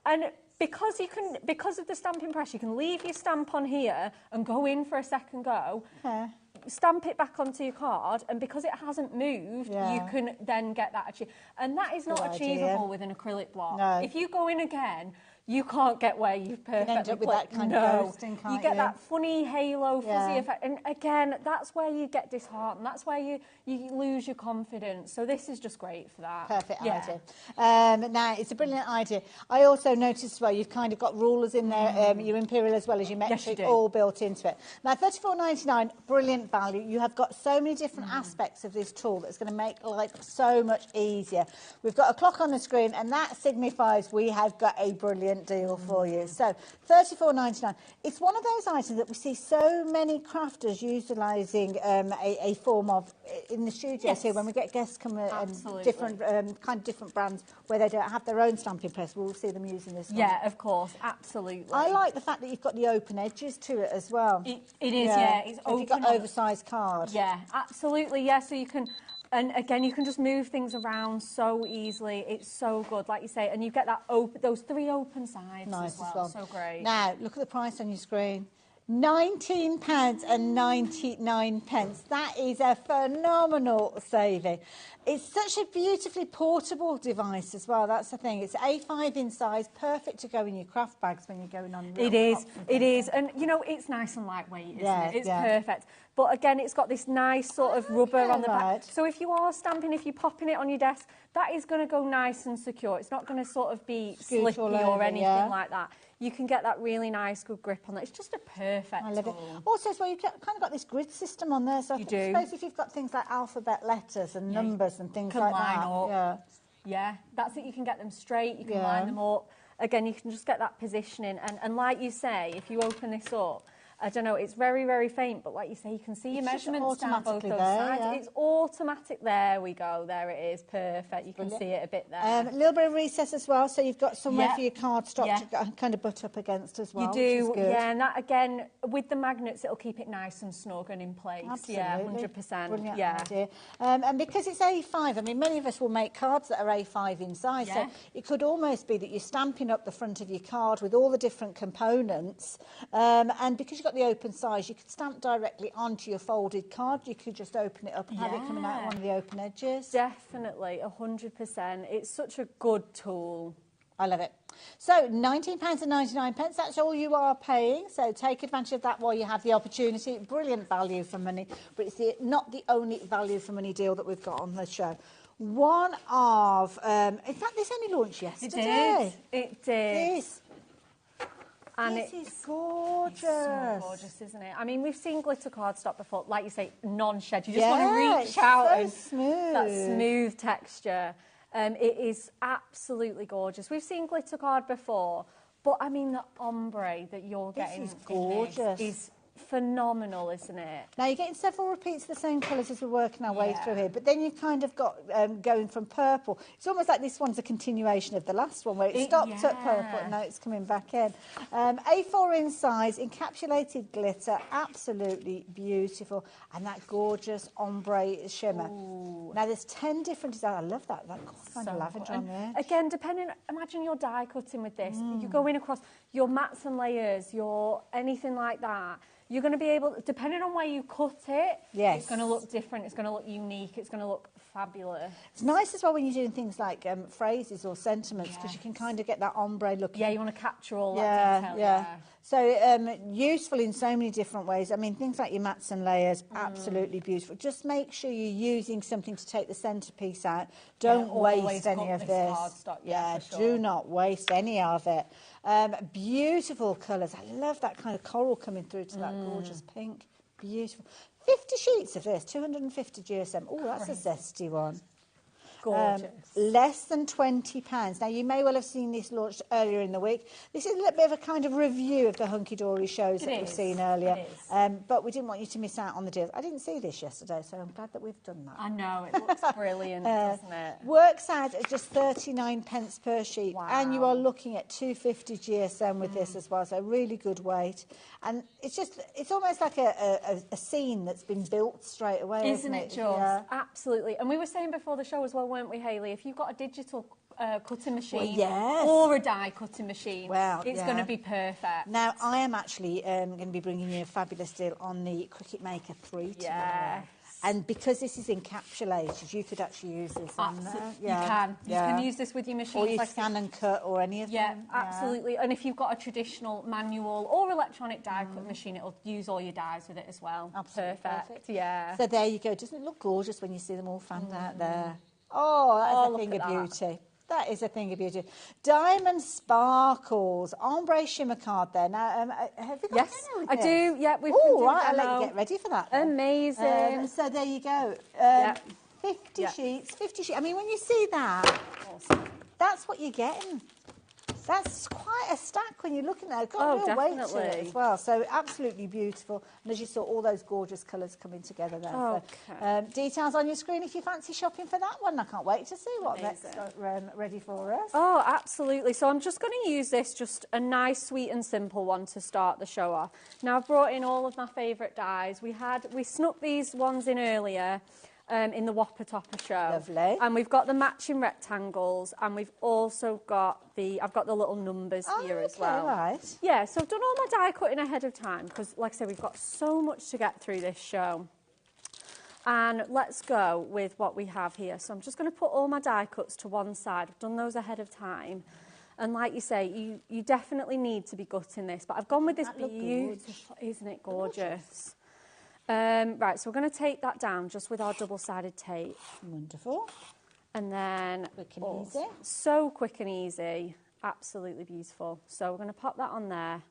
And because of the stamping press, you can leave your stamp on here and go in for a second go. Stamp it back onto your card, and because it hasn't moved, you can then get that achieved. And that is not achievable with an acrylic block. If you go in again, you can't get where you've perfectly end up with put. that kind of ghosting, You can't get you? that funny halo, fuzzy Yeah. effect. And again, that's where you get disheartened. That's where you lose your confidence. So this is just great for that. Perfect Yeah. idea. Now, it's a brilliant idea. I also noticed as well, you've kind of got rulers in there, your imperial as well as your metric, do. all built into it. Now, $34.99, brilliant value. You have got so many different aspects of this tool that's going to make life so much easier. We've got a clock on the screen, and that signifies we have got a brilliant deal for you. So, $34.99. It's one of those items that we see so many crafters utilising a form of in the studios here when we get guests come and different different brands where they don't have their own stamping press. We'll see them using this one. Yeah, of course, absolutely. I like the fact that you've got the open edges to it as well. It is, yeah. It's so open. you've got oversized card. Yeah, absolutely, yeah. So you can, and again, you can just move things around so easily. It's so good, like you say, and you get that those 3 open sides Nice as well. So great. Now, look at the price on your screen. £19.99. That is a phenomenal saving. It's such a beautifully portable device as well. That's the thing. It's A5 in size, perfect to go in your craft bags when you're going on. It is, and you know, it's nice and lightweight, isn't it? It's perfect. But again, it's got this nice sort of rubber on the back. So if you are stamping, if you're popping it on your desk, that is going to go nice and secure. It's not going to sort of be slippy or anything like that. You can get that really nice, good grip on that. It's just a perfect I love tool. it. Also, as well, you've kind of got this grid system on there. So I suppose if you've got things like alphabet letters and numbers and things like that. Yeah, that's it. You can get them straight. You can line them up. Again, you can just get that positioning. And like you say, if you open this up, I don't know, it's very, very faint, but like you say, you can see your measurements down both those sides. It's automatic. There we go. There it is. Perfect. You can see it a bit there. A little bit of recess as well, so you've got somewhere for your cardstock to kind of butt up against as well. You do, and that again, with the magnets, it'll keep it nice and snug and in place. Absolutely. Yeah, 100%. Brilliant yeah. idea. And because it's A5, I mean, many of us will make cards that are A5 in size, so it could almost be that you're stamping up the front of your card with all the different components, and because you've got the open size, you could stamp directly onto your folded card. You could just open it up and have it coming out one of the open edges. Definitely, 100%. It's such a good tool. I love it. So £19.99, that's all you are paying. So take advantage of that while you have the opportunity. Brilliant value for money, but it's not the only value for money deal that we've got on the show. One of, in fact, this only launched yesterday. It did. This. And this is gorgeous. It's so gorgeous, isn't it? I mean, we've seen glitter cardstock before, like you say, non-shed. You just want to reach out and smooth. That smooth texture. It is absolutely gorgeous. We've seen glitter card before, but I mean, the ombre that you're getting is gorgeous. Is phenomenal, isn't it? Now, you're getting several repeats of the same colours as we're working our way through here, but then you've kind of got going from purple. It's almost like this one's a continuation of the last one, where it stopped at purple and now it's coming back in. A4 in size, encapsulated glitter, absolutely beautiful, and that gorgeous ombre shimmer. Ooh. Now, there's 10 different designs. I love that kind of lavender on there. Again, imagine you're die cutting with this. You're going across your mats and layers, your anything like that. You're going to be able, depending on where you cut it, it's going to look different, it's going to look unique, it's going to look fabulous. It's nice as well when you're doing things like phrases or sentiments, because you can kind of get that ombre look. Yeah, you want to capture all that detail. Yeah. So useful in so many different ways. I mean, things like your mats and layers, absolutely beautiful. Just make sure you're using something to take the centrepiece out. Don't waste any of this. Cardstock, do not waste any of it. Beautiful colours. I love that kind of coral coming through to that gorgeous pink. Beautiful. 50 sheets of this, 250 GSM. Oh, that's a zesty one. Gorgeous. Less than £20. Now, you may well have seen this launched earlier in the week. This is a little bit of a kind of review of the hunky-dory shows that we've seen earlier. But we didn't want you to miss out on the deals. I didn't see this yesterday, so I'm glad that we've done that. I know, it looks brilliant, doesn't it? Works out at just 39 pence per sheet. Wow. And you are looking at 250 GSM with this as well, so really good weight. And it's almost like a scene that's been built straight away, isn't it, Jules? Yeah. Absolutely. And we were saying before the show as well, weren't we, Hayley? If you've got a digital cutting machine or a die cutting machine, it's going to be perfect. Now, I am actually going to be bringing you a fabulous deal on the Cricut Maker 3 tomorrow. And because this is encapsulated, you could actually use this on there. Absolutely. You can. You can use this with your machine. Or you scan and cut or any of them. Absolutely. And if you've got a traditional manual or electronic die cut machine, it'll use all your dies with it as well. Absolutely Perfect. Yeah. So there you go. Doesn't it look gorgeous when you see them all fanned out there? Oh, that's a thing of beauty. That is a thing of beauty. Diamond sparkles, ombre shimmer card there. Now, have you got henna with I this? do. Yeah, we've Oh, right, I'll let you get ready for that. Then. Amazing. So there you go. 50 sheets, 50 sheets. I mean, when you see that, that's what you're getting. That's quite a stack when you're looking at it. It's got real weight to it as well. So absolutely beautiful. And as you saw, all those gorgeous colours coming together there. Okay. So, details on your screen if you fancy shopping for that one. I can't wait to see what next ready for us. Oh, absolutely. So I'm just going to use this, just a nice, sweet and simple one to start the show off. Now, I've brought in all of my favourite dies. We snuck these ones in earlier. In the Whopper Topper show. Lovely. And we've got the matching rectangles, and we've also got I've got the little numbers here as well. Right. Yeah, so I've done all my die cutting ahead of time, because like I said, we've got so much to get through this show. And let's go with what we have here. So I'm just going to put all my die cuts to one side. I've done those ahead of time. And like you say, you definitely need to be gutting this, but I've gone with this beautiful, isn't it gorgeous? Right, so we're going to take that down just with our double-sided tape. Wonderful. And then... Quick and easy. So quick and easy. Absolutely beautiful. So we're going to pop that on there.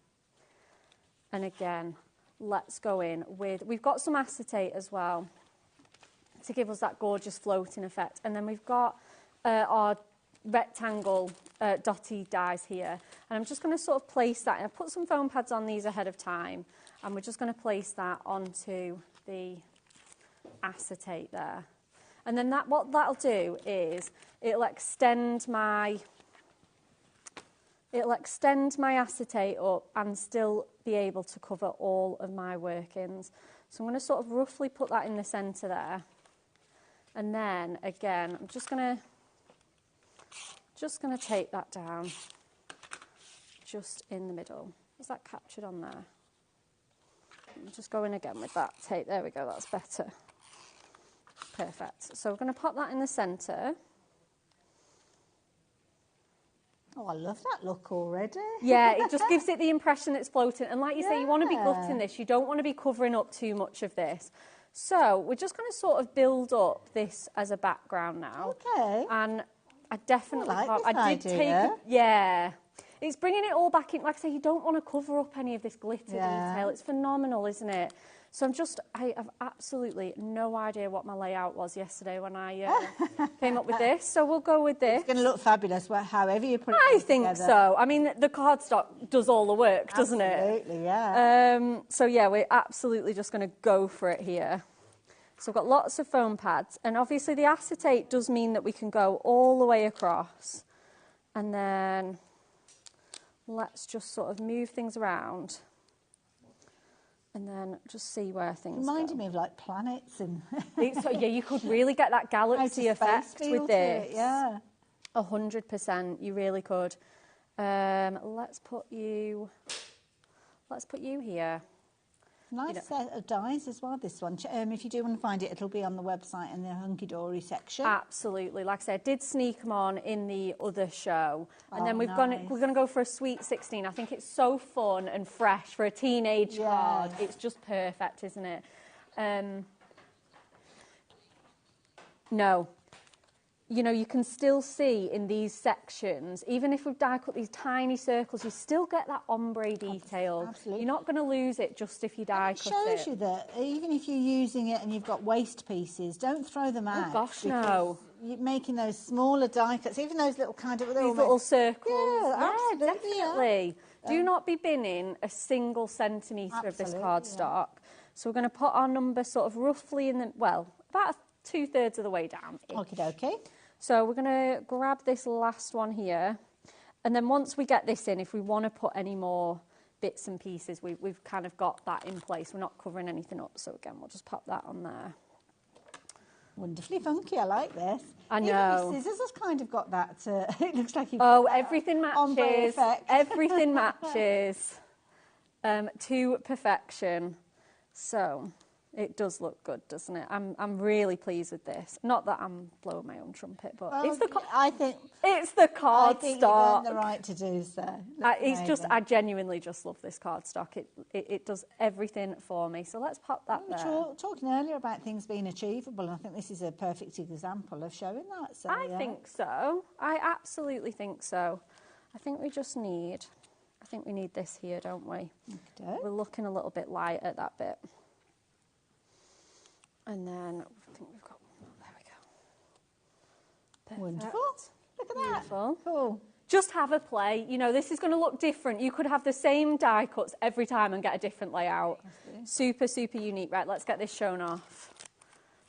And again, let's go in with... We've got some acetate as well to give us that gorgeous floating effect. And then we've got our rectangle dotty dies here. And I'm just going to sort of place that. And I've put some foam pads on these ahead of time. And we're just going to place that onto the acetate there. And then what that'll do is it'll extend my acetate up and still be able to cover all of my workings. So I'm going to sort of roughly put that in the centre there. And then again, I'm just going to take that down just in the middle. Is that captured on there? Just go in again with that tape. There we go, that's better. Perfect. So we're going to pop that in the centre. Oh, I love that look already. Yeah, it just gives it the impression that it's floating. And like you say, you want to be gutting this. You don't want to be covering up too much of this. So we're just going to sort of build up this as a background now. Okay. And I definitely I did take it. Yeah. It's bringing it all back in. Like I say, you don't want to cover up any of this glitter detail. It's phenomenal, isn't it? So I have absolutely no idea what my layout was yesterday when I came up with this. So we'll go with this. It's going to look fabulous, however you put it I think so. I mean, the cardstock does all the work, doesn't it? Absolutely, yeah. So yeah, we're absolutely just going to go for it here. So I've got lots of foam pads. And obviously the acetate does mean that we can go all the way across. And then... let's just sort of move things around and then just see where things Reminded me of like planets and... So, yeah, you could really get that galaxy effect with this. Yeah. 100%, you really could. Let's put you here. Nice set of dies as well, this one. If you do want to find it, it'll be on the website in the hunky-dory section. Absolutely. Like I said, I did sneak them on in the other show. And then we're going to go for a Sweet 16. I think it's so fun and fresh for a teenage card. It's just perfect, isn't it? No. You know, you can still see in these sections, even if we've die cut these tiny circles, you still get that ombre detail. Absolutely. You're not going to lose it just if you die cut it. It shows you that even if you're using it and you've got waste pieces, don't throw them out. Oh gosh, no. You're making those smaller die cuts, even those little kind of... These little circles. Yeah, definitely. Do not be binning a single centimetre of this cardstock. So we're going to put our number sort of roughly in the, well, about 2/3 of the way down. Okie dokie. So we're going to grab this last one here. And then once we get this in, if we want to put any more bits and pieces, we've kind of got that in place. We're not covering anything up. So again, we'll just pop that on there. Wonderfully funky, I like this. I know. Even your scissors has kind of got that, it looks like you've got everything matches. Effect. Everything matches to perfection. So It does look good, doesn't it? I'm really pleased with this. Not that I'm blowing my own trumpet, but Well, it's the I think it's the cardstock. I think you've earned the right to do so. It's just I genuinely just love this cardstock. It does everything for me. So let's pop that there. We were talking earlier about things being achievable, and I think this is a perfect example of showing that. So, I think so. I absolutely think so. I think we need this here, don't we? Okay. We're looking a little bit light at that bit. And then I think we've got, there we go. Perfect. Wonderful. Look at that. Beautiful. Cool. Just have a play. You know, this is going to look different. You could have the same die cuts every time and get a different layout. Super, super unique. Right, let's get this shown off.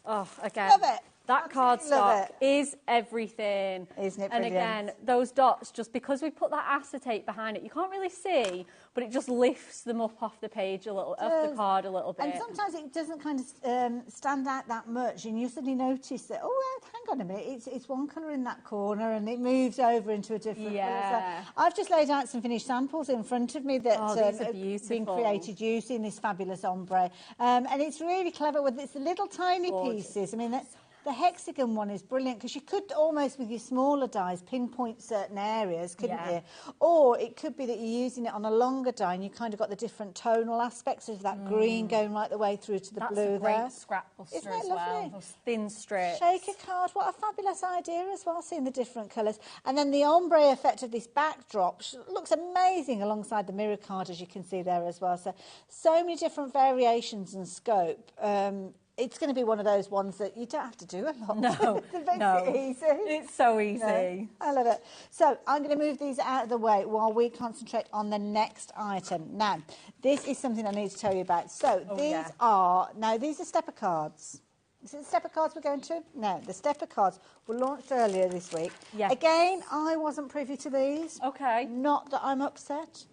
Oh, again. Love it. That Absolutely love cardstock it. is everything. Isn't it And brilliant? again, those dots, just because we put that acetate behind it, you can't really see, but it just lifts them up off the page a little, off the card a little bit. And sometimes it doesn't kind of stand out that much, and you suddenly notice that, hang on a minute, it's one colour in that corner, and it moves over into a different colour. So I've just laid out some finished samples in front of me that have been created using this fabulous ombre. And it's really clever with its little tiny pieces. I mean, the hexagon one is brilliant because you could almost, with your smaller dies, pinpoint certain areas, couldn't you? Or it could be that you're using it on a longer die and you kind of got the different tonal aspects of that green going right the way through to the blue there. That's a great scrap buster Isn't it as lovely? well. Those thin strips. Shaker card, what a fabulous idea as well, seeing the different colours. And then the ombre effect of this backdrop looks amazing alongside the mirror card, as you can see there as well. So many different variations and scope. It's going to be one of those ones that you don't have to do a lot. No, It makes no. it easy. It's so easy. Yeah, I love it. So I'm going to move these out of the way while we concentrate on the next item. Now, this is something I need to tell you about. So these are stepper cards. Is it the stepper cards we're going to? No, the stepper cards were launched earlier this week. Yes. Again, I wasn't privy to these. Okay. Not that I'm upset.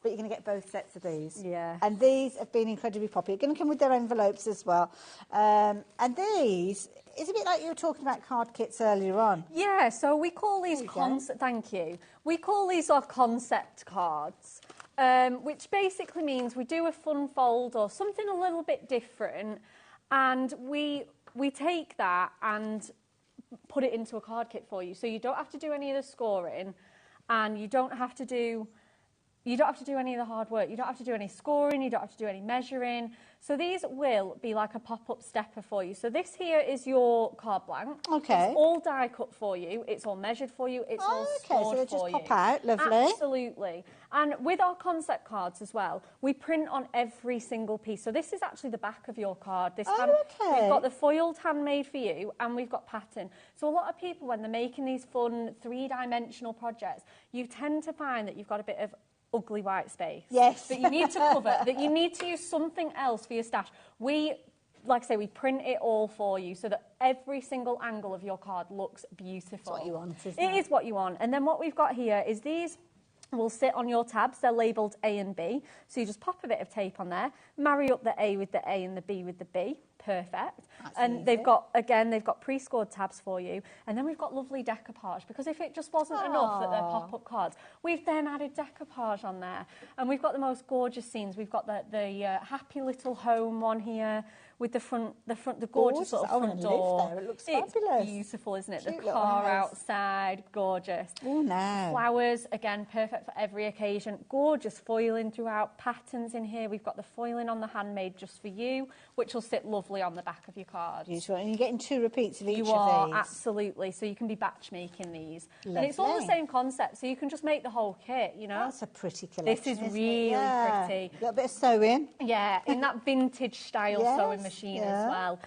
But you're going to get both sets of these. Yeah. And these have been incredibly popular. Going to come with their envelopes as well. And these, it's a bit like you were talking about card kits earlier on. Yeah, so we call these thank you. We call these our concept cards, which basically means we do a fun fold or something a little bit different, and we take that and put it into a card kit for you. So you don't have to do any of the scoring, and you don't have to do any of the hard work. You don't have to do any scoring. You don't have to do any measuring. So these will be like a pop-up stepper for you. So this here is your card blank. Okay. It's all die cut for you. It's all measured for you. It's all scored so they for just you. pop out. Lovely. Absolutely. And with our concept cards as well, we print on every single piece. So this is actually the back of your card. We've got the foiled handmade for you, and we've got pattern. So a lot of people, when they're making these fun three-dimensional projects, you tend to find that you've got a bit of ugly white space. Yes. That you need to cover, that you need to use something else for your stash. We, like I say, we print it all for you so that every single angle of your card looks beautiful. That's what you want, isn't it? It is what you want. And then what we've got here is these will sit on your tabs. They're labelled A and B. So you just pop a bit of tape on there, marry up the A with the A and the B with the B. Perfect. And they've got pre-scored tabs for you. And then we've got lovely decoupage, because if it just wasn't enough that they're pop-up cards, we've then added decoupage on there. And we've got the most gorgeous scenes. We've got the happy little home one here with the gorgeous little front door. Live there. It looks fabulous. It's beautiful, isn't it? Cute The little car house. outside, gorgeous. Oh, no. Flowers, again, perfect for every occasion. Gorgeous foiling throughout, patterns in here. We've got the foiling on the handmade just for you, which will sit lovely on the back of your card. Beautiful. And you're getting 2 repeats of each You of are, these. absolutely. So you can be batch making these. Lovely. And it's all the same concept, so you can just make the whole kit, you know. That's a pretty collection. This is isn't it? really Yeah. pretty. A little bit of sewing. Yeah, in that vintage style sewing machine as well.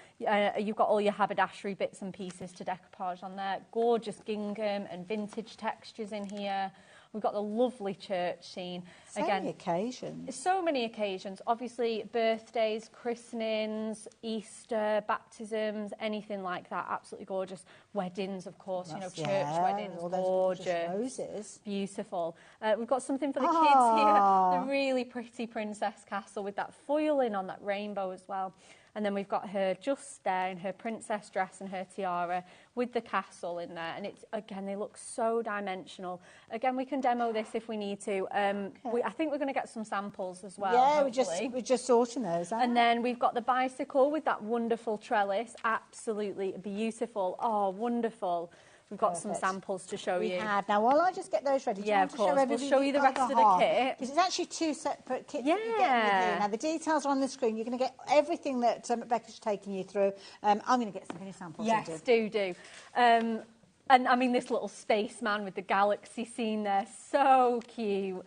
You've got all your haberdashery bits and pieces to decoupage on there. Gorgeous gingham and vintage textures in here. We've got the lovely church scene. So many occasions. So many occasions. Obviously, birthdays, christenings, Easter, baptisms, anything like that. Absolutely gorgeous. Weddings, of course, church weddings, all those gorgeous. Roses. Beautiful. We've got something for the kids here. The really pretty princess castle with that foiling on that rainbow as well. And then we've got her just there in her princess dress and her tiara with the castle in there. And it's, again, they look so dimensional. Again, we can demo this if we need to. I think we're going to get some samples as well. Yeah, hopefully. we're just sorting those out. And then we've got the bicycle with that wonderful trellis. Absolutely beautiful. Oh, wonderful. We've got some samples to show you. We have. Now, while I just get those ready, yeah, of course. We'll show you the rest of the kit. Because it's actually two separate kits that you're getting with you. Now, the details are on the screen. You're going to get everything that Rebecca's taking you through. I'm going to get some mini samples. Yes, do. And I mean, this little spaceman with the galaxy scene there, so cute.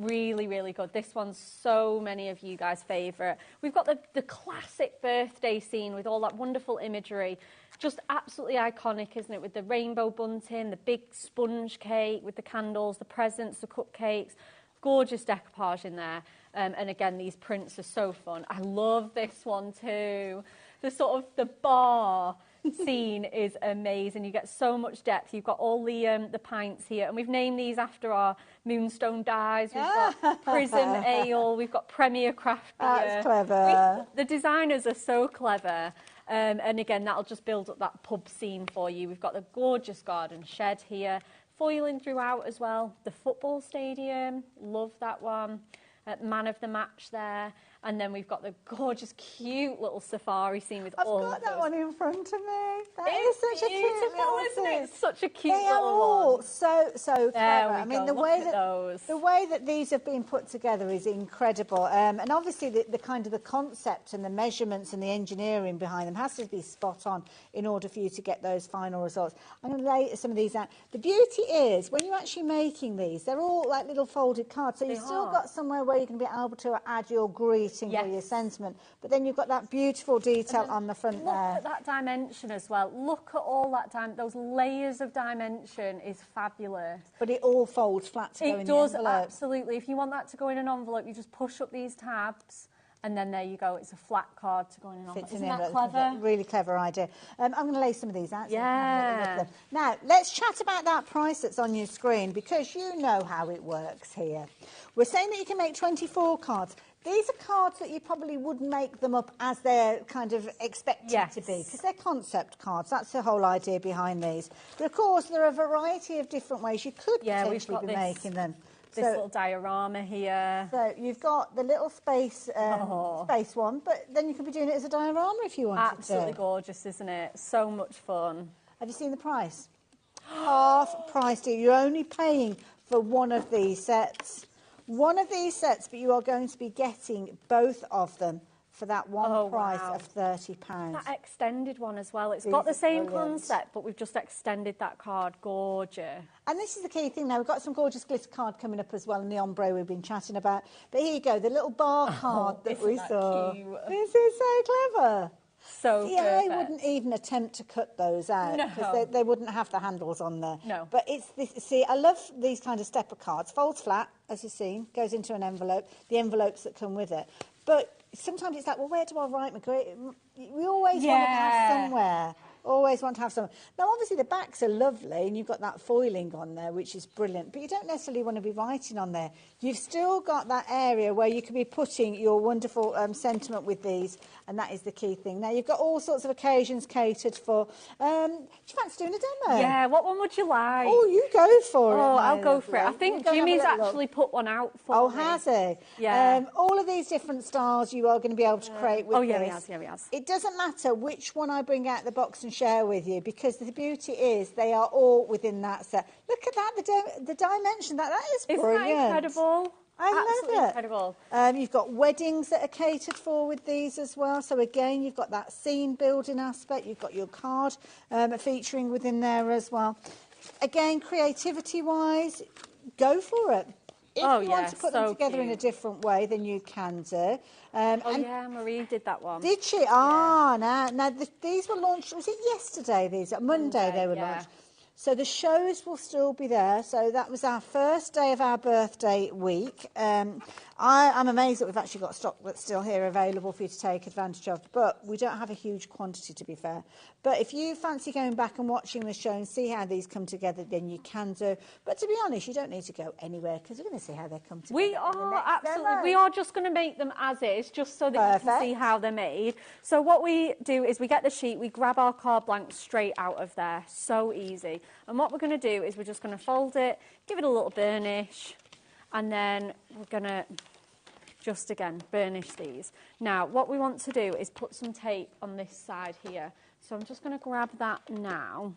Really, really good. This one's so many of you guys' favourite. We've got the classic birthday scene with all that wonderful imagery. Just absolutely iconic, isn't it? With the rainbow bunting, the big sponge cake with the candles, the presents, the cupcakes. Gorgeous decoupage in there. And again, these prints are so fun. I love this one too. The bar scene is amazing. You get so much depth. You've got all the pints here, and we've named these after our Moonstone Dyes. We've got Prism Ale. We've got Premier Craft Beer. That's clever. The designers are so clever. And again, that'll just build up that pub scene for you. We've got the gorgeous garden shed here, foiling throughout as well. The football stadium, love that one. Man of the match there. And then we've got the gorgeous, cute little safari scene with all of those. I've got that one in front of me. That is such a cute little isn't it? thing. It's such a cute they little are all one. so clever. I mean, the way that these have been put together is incredible. And obviously, the kind of the concept and the measurements and the engineering behind them has to be spot on in order for you to get those final results. I'm going to lay some of these out. The beauty is when you're actually making these, they're all like little folded cards, so you've still got somewhere where you can be able to add your greeting or your sentiment, but then you've got that beautiful detail on the front there. Look at that dimension as well. Look at all that those layers of dimension is fabulous. But it all folds flat to go in the envelope. It does, absolutely. If you want that to go in an envelope, you just push up these tabs, and then there you go. It's a flat card to go in an envelope. Isn't that clever? Really clever idea. I'm going to lay some of these out. So yeah. Now, let's chat about that price that's on your screen, because you know how it works here. We're saying that you can make 24 cards. These are cards that you probably wouldn't make them up as they're kind of expected to be, because they're concept cards. That's the whole idea behind these. But of course, there are a variety of different ways you could potentially be making them. This little diorama here. So you've got the little space one, but then you could be doing it as a diorama if you wanted to. Absolutely gorgeous, isn't it? So much fun. Have you seen the price? Half price, dear. You're only paying for one of these sets. One of these sets, but you are going to be getting both of them for that one price of £30. That extended one as well. It's got the same concept, but we've just extended that card. Gorgeous. And this is the key thing now. We've got some gorgeous glitter card coming up as well, and the ombre we've been chatting about. But here you go, the little bar card that we saw. Cute? This is so clever. So See, I wouldn't even attempt to cut those out because they wouldn't have the handles on there. No. But it's this. See, I love these kind of stepper cards. Folds flat, as you've seen, goes into an envelope. The envelopes that come with it. But sometimes it's like, well, where do I write my grade? We always want to have somewhere. Always want to have some. Now, obviously, the backs are lovely, and you've got that foiling on there, which is brilliant. But you don't necessarily want to be writing on there. You've still got that area where you could be putting your wonderful sentiment with these, and that is the key thing. Now, you've got all sorts of occasions catered for. Do you fancy doing a demo? Yeah, what one would you like? Oh, you go for it. Oh, I'll go for it. I think Jimmy's actually put one out for me. Has he? Yeah. All of these different styles you are going to be able to create with this. He has. It doesn't matter which one I bring out the box and share with you, because the beauty is they are all within that set. Look at that, the dimension. That is brilliant. Isn't that incredible? Absolutely incredible. You've got weddings that are catered for with these as well. So again, you've got that scene building aspect. You've got your card featuring within there as well. Again, creativity-wise, go for it. If you want to put them together in a different way, then you can do. Marie did that one. Did she? Now these were launched, was it yesterday? Monday they were launched. So the shows will still be there. So that was our first day of our birthday week. I'm amazed that we've actually got stock that's still here available for you to take advantage of, but we don't have a huge quantity, to be fair. But if you fancy going back and watching the show and see how these come together, then you can do. But to be honest, you don't need to go anywhere because we're going to see how they come together. We are absolutely. We are just going to make them as is, just so that you can see how they're made. So what we do is we get the sheet, we grab our card blank straight out of there. So easy. And what we're going to do is we're just going to fold it, give it a little burnish, and then we're going to just, again, burnish these. Now, what we want to do is put some tape on this side here. So I'm just going to grab that now,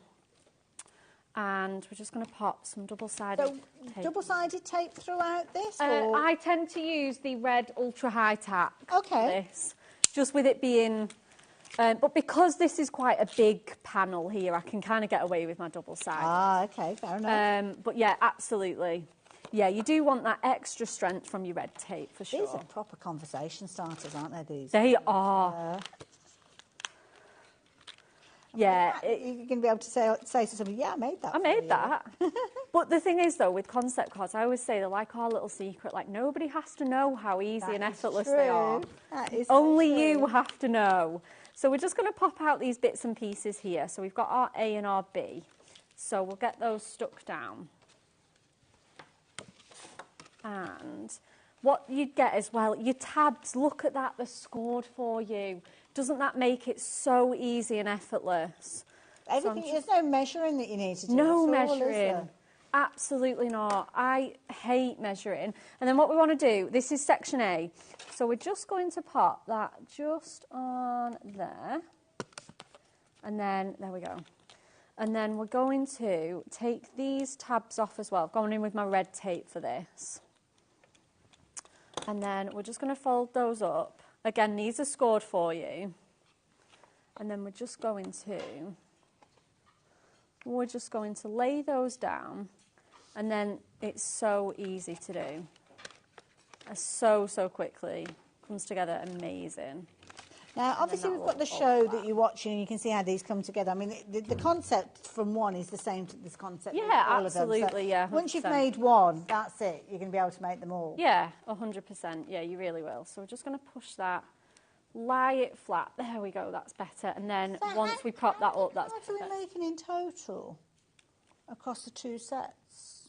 and we're just going to pop some double-sided tape. Double-sided tape throughout this? I tend to use the red ultra-high tack for this, just with it being... but because this is quite a big panel here, I can kind of get away with my double-sided. Ah, OK, fair enough. But yeah, absolutely. Yeah, you do want that extra strength from your red tape, for sure. These are proper conversation starters, aren't they, these? They are. Yeah. You're going to be able to say to somebody, yeah, I made that. I made that. But the thing is, though, with concept cards, I always say they're like our little secret. Like, nobody has to know how easy and effortless they are. That is Only you have to know. So we're just going to pop out these bits and pieces here. So we've got our A and our B. So we'll get those stuck down. And what you'd get as well, your tabs, look at that, they're scored for you. Doesn't that make it so easy and effortless? Everything, there's no measuring that you need to do. No All, measuring. Absolutely not. I hate measuring. And then what we want to do, this is section A. So we're just going to pop that just on there. And then, there we go. And then we're going to take these tabs off as well. I've gone in with my red tape for this. And then we're just going to fold those up. Again, these are scored for you. And then we're just going to lay those down. And then it's so easy to do. So quickly. Comes together amazing. Now, obviously, we've got the show that you're watching, and you can see how these come together. I mean, the concept from one is the same to this concept. Yeah, all absolutely, of them. So yeah. 100%. Once you've made one, that's it. You're going to be able to make them all. Yeah, 100%. Yeah, you really will. So we're just going to push that, lie it flat. There we go, that's better. And then once we prop that up, that's perfect. What are we making in total across the two sets?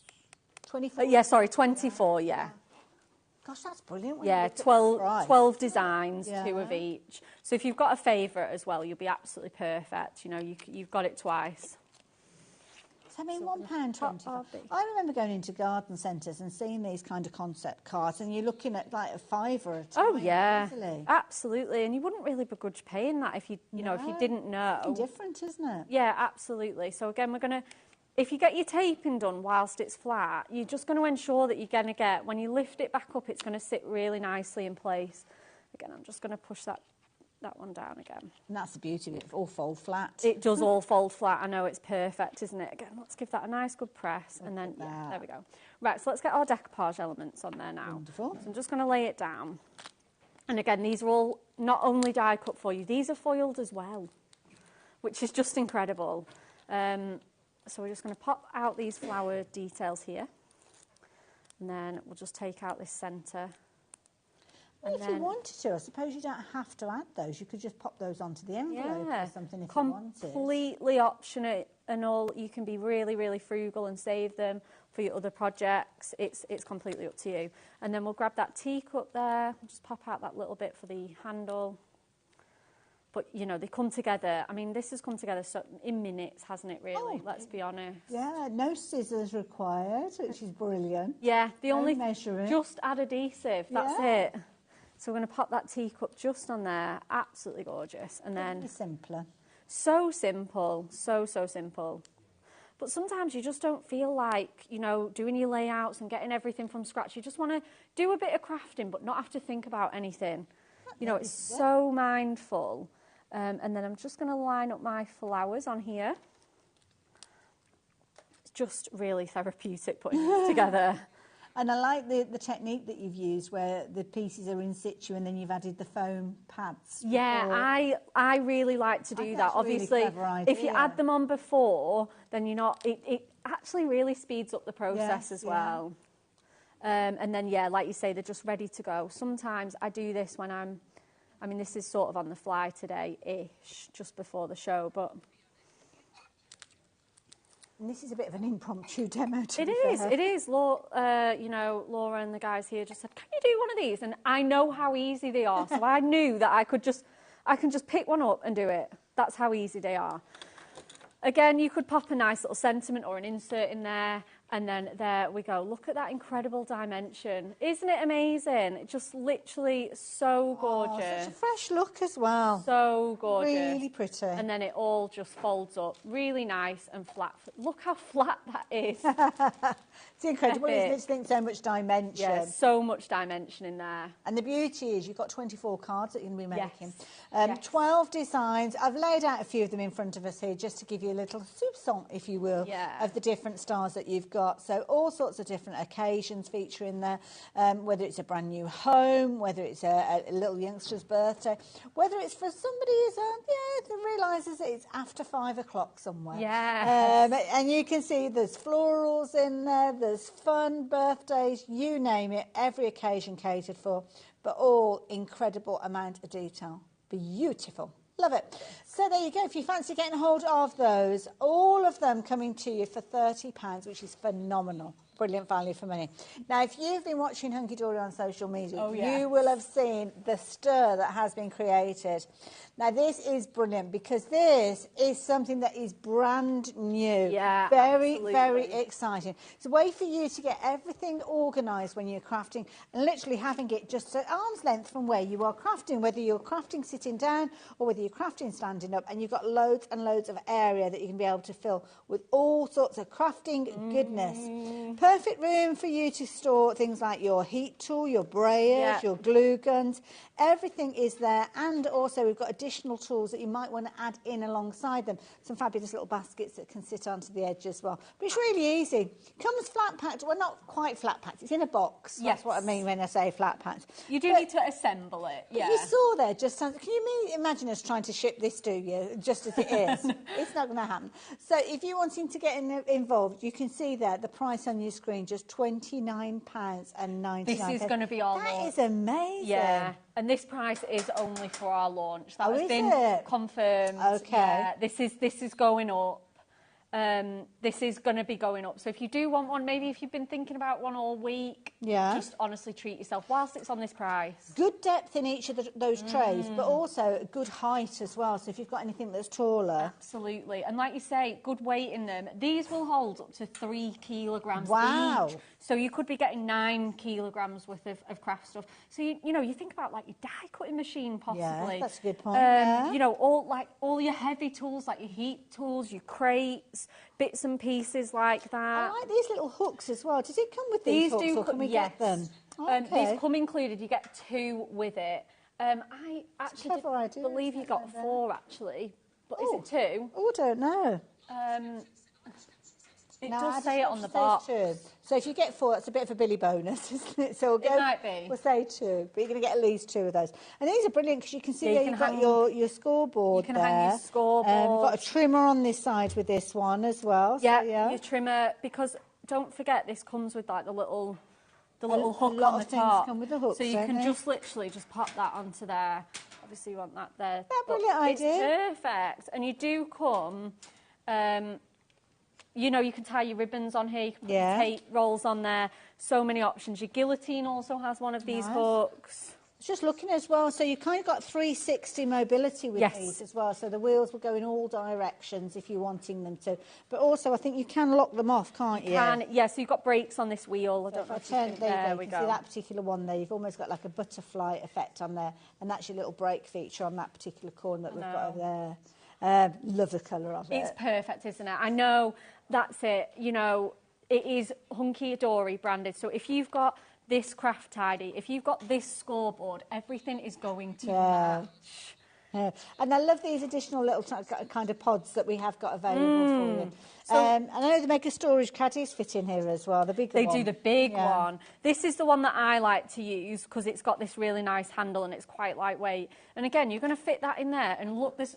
24? Yeah, sorry, 24, yeah. Gosh, that's brilliant. Yeah, 12 designs, 2 of each. So if you've got a favourite as well, you'll be absolutely perfect. You know, you've got it twice. So, I mean, £1.20. I remember going into garden centres and seeing these kind of concept cards, and you're looking at like a £5 a time. Oh yeah, easily. Absolutely. And you wouldn't really begrudge paying that if you know if you didn't know. It's different, isn't it? Yeah, absolutely. So again, we're gonna. If you get your taping done whilst it's flat, you're just going to ensure that you're going to get, when you lift it back up, it's going to sit really nicely in place. Again, I'm just going to push that one down again. And that's the beauty of it, all fold flat. It does all fold flat. I know, it's perfect, isn't it? Again, let's give that a nice good press, and then, yeah, there we go. Right, so let's get our decoupage elements on there now. Wonderful. So I'm just going to lay it down. And again, these are all not only die cut for you, these are foiled as well, which is just incredible. So we're just going to pop out these flower details here. And then we'll just take out this centre. And if you wanted to, I suppose you don't have to add those. You could just pop those onto the envelope or something if you wanted. Completely optional and all. You can be really, really frugal and save them for your other projects. It's completely up to you. And then we'll grab that teacup there. We'll just pop out that little bit for the handle. But, you know, they come together. I mean, this has come together in minutes, hasn't it, really? Oh, let's be honest. Yeah, no scissors required, which is brilliant. Yeah, the only measuring. Just add adhesive, that's it. So we're going to pop that teacup just on there. Absolutely gorgeous. And then... simpler. So simple. So simple. But sometimes you just don't feel like, you know, doing your layouts and getting everything from scratch. You just want to do a bit of crafting but not have to think about anything. You know, it's so mindful. And then I'm just going to line up my flowers on here. It's just really therapeutic putting it together. And I like the technique that you've used where the pieces are in situ and then you've added the foam pads. Yeah, I really like to do that. Obviously, if you add them on before, then you're not, it actually really speeds up the process as well. And then, yeah, like you say, they're just ready to go. Sometimes I do this when I mean, this is sort of on the fly today-ish, just before the show, but... And this is a bit of an impromptu demo, to be fair. It is. Laura, you know, Laura and the guys here just said, can you do one of these? And I know how easy they are, so I knew that I can just pick one up and do it. That's how easy they are. Again, you could pop a nice little sentiment or an insert in there, and then there we go. Look at that incredible dimension. Isn't it amazing? It's just literally so gorgeous. Such a fresh look as well. So gorgeous. Really pretty. And then it all just folds up really nice and flat. Look how flat that is. It's incredible, isn't it? To think so much dimension. Yeah, so much dimension in there. And the beauty is you've got 24 cards that you're going to be making. 12 designs. I've laid out a few of them in front of us here just to give you a little soupçon, if you will, of the different stars that you've got. So all sorts of different occasions feature in there, whether it's a brand new home, whether it's a little youngster's birthday, whether it's for somebody who's, that realises that it's after 5 o'clock somewhere. And you can see there's florals in there, there's fun, birthdays, you name it, every occasion catered for, but all incredible amount of detail. Beautiful. Love it. So there you go. If you fancy getting hold of those, all of them coming to you for £30, which is phenomenal. Brilliant value for money. Now, if you've been watching Hunky Dory on social media, you will have seen the stir that has been created. Now, this is brilliant because this is something that is brand new. Yeah, very exciting. It's a way for you to get everything organised when you're crafting and literally having it just at arm's length from where you are crafting, whether you're crafting sitting down or whether you're crafting standing up, and you've got loads and loads of area that you can be able to fill with all sorts of crafting goodness. Perfect room for you to store things like your heat tool, your brayers, your glue guns. Everything is there, and also we've got additional tools that you might want to add in alongside them. Some fabulous little baskets that can sit onto the edge as well. But it's really easy. Comes flat packed. Well, not quite flat packed. It's in a box. That's what I mean when I say flat packed. You do need to assemble it. But you saw there just can you imagine us trying to ship this to you just as it is? It's not going to happen. So if you're wanting to get involved, you can see there the price on your screen, just £29.99. This is going to be our launch. That is amazing. Yeah, and this price is only for our launch. That has been confirmed. Okay. Yeah, this is going up. This is going to be going up. So if you do want one, maybe if you've been thinking about one all week, just honestly treat yourself whilst it's on this price. Good depth in each of those trays, but also good height as well. So if you've got anything that's taller. Absolutely. And like you say, good weight in them. These will hold up to 3 kilograms each. So you could be getting 9 kilograms worth of craft stuff. So, you know, you think about like your die cutting machine possibly. Yeah, that's a good point. You know, all your heavy tools, like your heat tools, your crates, bits and pieces like that. I like these little hooks as well. Does it come with these hooks, or can we get them? These come included. You get 2 with it. I actually believe you got 4 actually, but is it 2? Oh, I don't know. It does say it on the box. 2. So if you get 4, that's a bit of a Billy bonus, isn't it? So it might be. We'll say 2, but you're going to get at least 2 of those. And these are brilliant because you can see there you've got your scoreboard. You can hang your scoreboard. We've got a trimmer on this side with this one as well. Yeah, your trimmer, because don't forget this comes with like the little hook on the top. Things come with the hooks, so you can just literally just pop that onto there. Obviously you want that there. That's a brilliant idea. It's perfect. And you do come... you know, you can tie your ribbons on here, you can put your tape rolls on there, so many options. Your guillotine also has one of these hooks. Just looking as well, so you've kind of got 360 mobility with these as well, so the wheels will go in all directions if you're wanting them to. But also, I think you can lock them off, can't you? You can, yes, so you've got brakes on this wheel. I don't know if there you can see that particular one there. You've almost got like a butterfly effect on there, and that's your little brake feature on that particular corner that we've got over there. Love the colour of it. It's perfect, isn't it? I know, that's it. You know, it is Hunky Dory branded. So if you've got this craft tidy, if you've got this scoreboard, everything is going to match. Yeah. And I love these additional little kind of pods that we have got available for you. So I know they make a storage caddies fit in here as well, the bigger They one. do the big one. This is the one that I like to use because it's got this really nice handle and it's quite lightweight. And again, you're going to fit that in there, and look, there's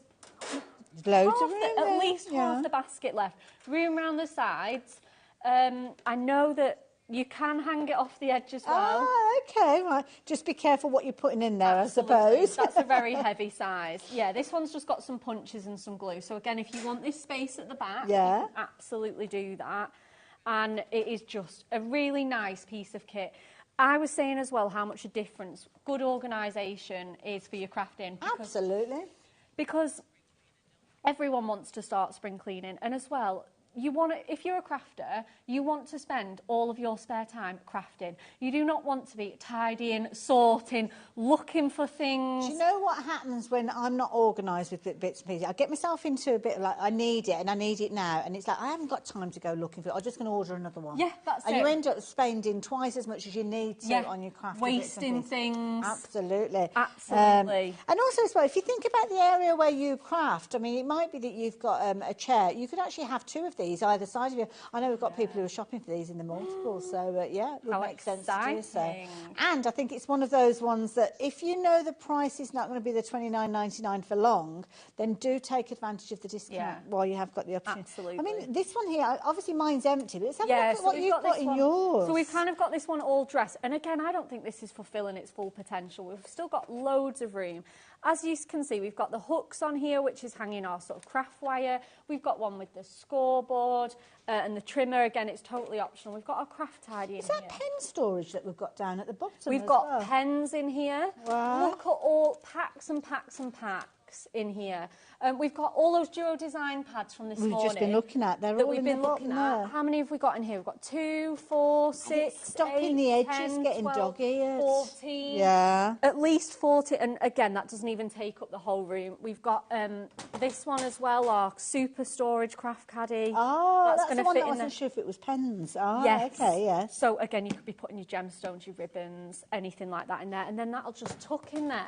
loads of room at least half the basket left. Room around the sides. I know that you can hang it off the edge as well. Ah, okay, right. Just be careful what you're putting in there, Absolutely. I suppose. That's a very heavy size. Yeah, this one's just got some punches and some glue. So again, if you want this space at the back, you can absolutely do that. And it is just a really nice piece of kit. I was saying as well how much a difference good organisation is for your crafting. Absolutely. Because everyone wants to start spring cleaning, and as well, you want to, if you're a crafter, you want to spend all of your spare time crafting. You do not want to be tidying, sorting, looking for things. Do you know what happens when I'm not organised with bits and pieces? I get myself into a bit of like, I need it and I need it now, and it's like, I haven't got time to go looking for it. I'm just going to order another one. Yeah, that's and it. you end up spending twice as much as you need to on your crafting. Wasting things. Absolutely. Absolutely. And also as well, if you think about the area where you craft, I mean, it might be that you've got a chair. You could actually have two of these either side of you. I know we've got people who are shopping for these in the multiples, so yeah, it would make sense to do so. And I think it's one of those ones that if you know the price is not going to be the $29.99 for long, then do take advantage of the discount while you have got the option. Absolutely. I mean, this one here, obviously mine's empty, but let's have a look at what you've got in yours. So we've kind of got this one all dressed. And again, I don't think this is fulfilling its full potential. We've still got loads of room. As you can see, we've got the hooks on here, which is hanging our sort of craft wire. We've got one with the scoreboard and the trimmer. Again, it's totally optional. We've got our craft tidy in here. Is that pen storage that we've got down at the bottom? We've got pens in here. Wow. Look at all packs and packs and packs in here. We've got all those Duo design pads from this morning. We've just been looking at. They're all in the bottom there. How many have we got in here? We've got 2, 4, 6, stopping 8, the edges, 10, getting 12, dog-eared. 14. Yeah. At least 40. And again, that doesn't even take up the whole room. We've got this one as well, our super storage craft caddy. Oh, that's gonna the one fit that I in wasn't there. sure if it was pens. Oh, Yes. okay, yes. So again, you could be putting your gemstones, your ribbons, anything like that in there, and then that'll just tuck in there.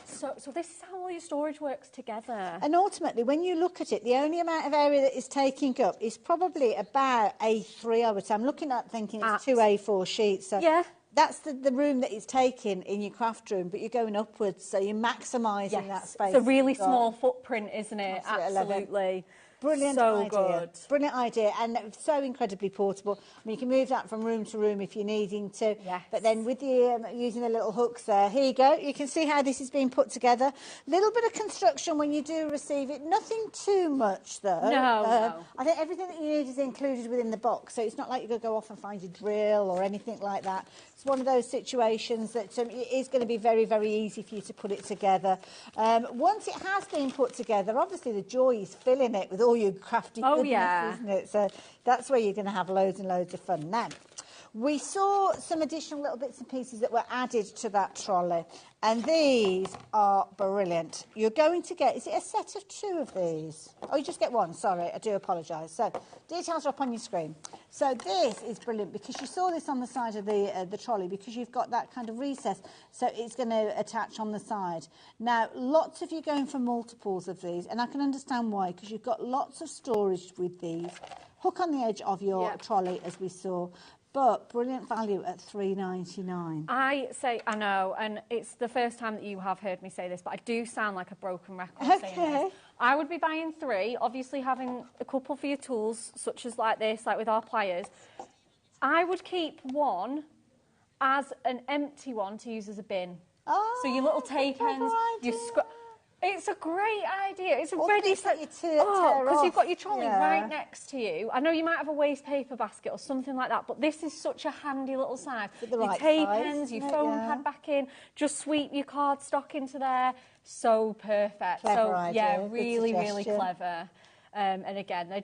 So this is how all your storage works together. And ultimately, when you look at it, the only amount of area that is taking up is probably about A3, I would say. I'm looking at thinking it's 2 A4 sheets. So yeah. That's the room that it's taking in your craft room, but you're going upwards, so you're maximising that space. It's a really small footprint, isn't it? Absolutely. Brilliant so idea. Good. Brilliant idea, and so incredibly portable. I mean, you can move that from room to room if you're needing to. Yes. But then with the using the little hooks there, here you go. You can see how this is being put together. Little bit of construction when you do receive it. Nothing too much though. No. I think everything that you need is included within the box, so it's not like you're going to go off and find your drill or anything like that. It's one of those situations that it is going to be very, very easy for you to put it together. Once it has been put together, obviously the joy is filling it with all your crafty goodness, isn't it? So that's where you're going to have loads and loads of fun. Now, we saw some additional little bits and pieces that were added to that trolley, and these are brilliant. You're going to get, is it a set of 2 of these? Oh, you just get one, sorry, I do apologise. So, details are up on your screen. So this is brilliant because you saw this on the side of the trolley because you've got that kind of recess, so it's going to attach on the side. Now, lots of you going for multiples of these, and I can understand why, because you've got lots of storage with these. Hook on the edge of your trolley, as we saw. But brilliant value at $3.99. I know, and it's the first time that you have heard me say this, but I do sound like a broken record saying this. I would be buying 3, obviously having a couple for your tools, such as like this, like with our pliers. I would keep one as an empty one to use as a bin. Oh, so your little tape ends, your it's a great idea. It's a ready set. Because you've got your trolley right next to you. I know you might have a waste paper basket or something like that, but this is such a handy little size. Your tape ends, your foam pad back in, just sweep your cardstock into there. So perfect. Clever idea. Yeah, really, really clever. And again, they're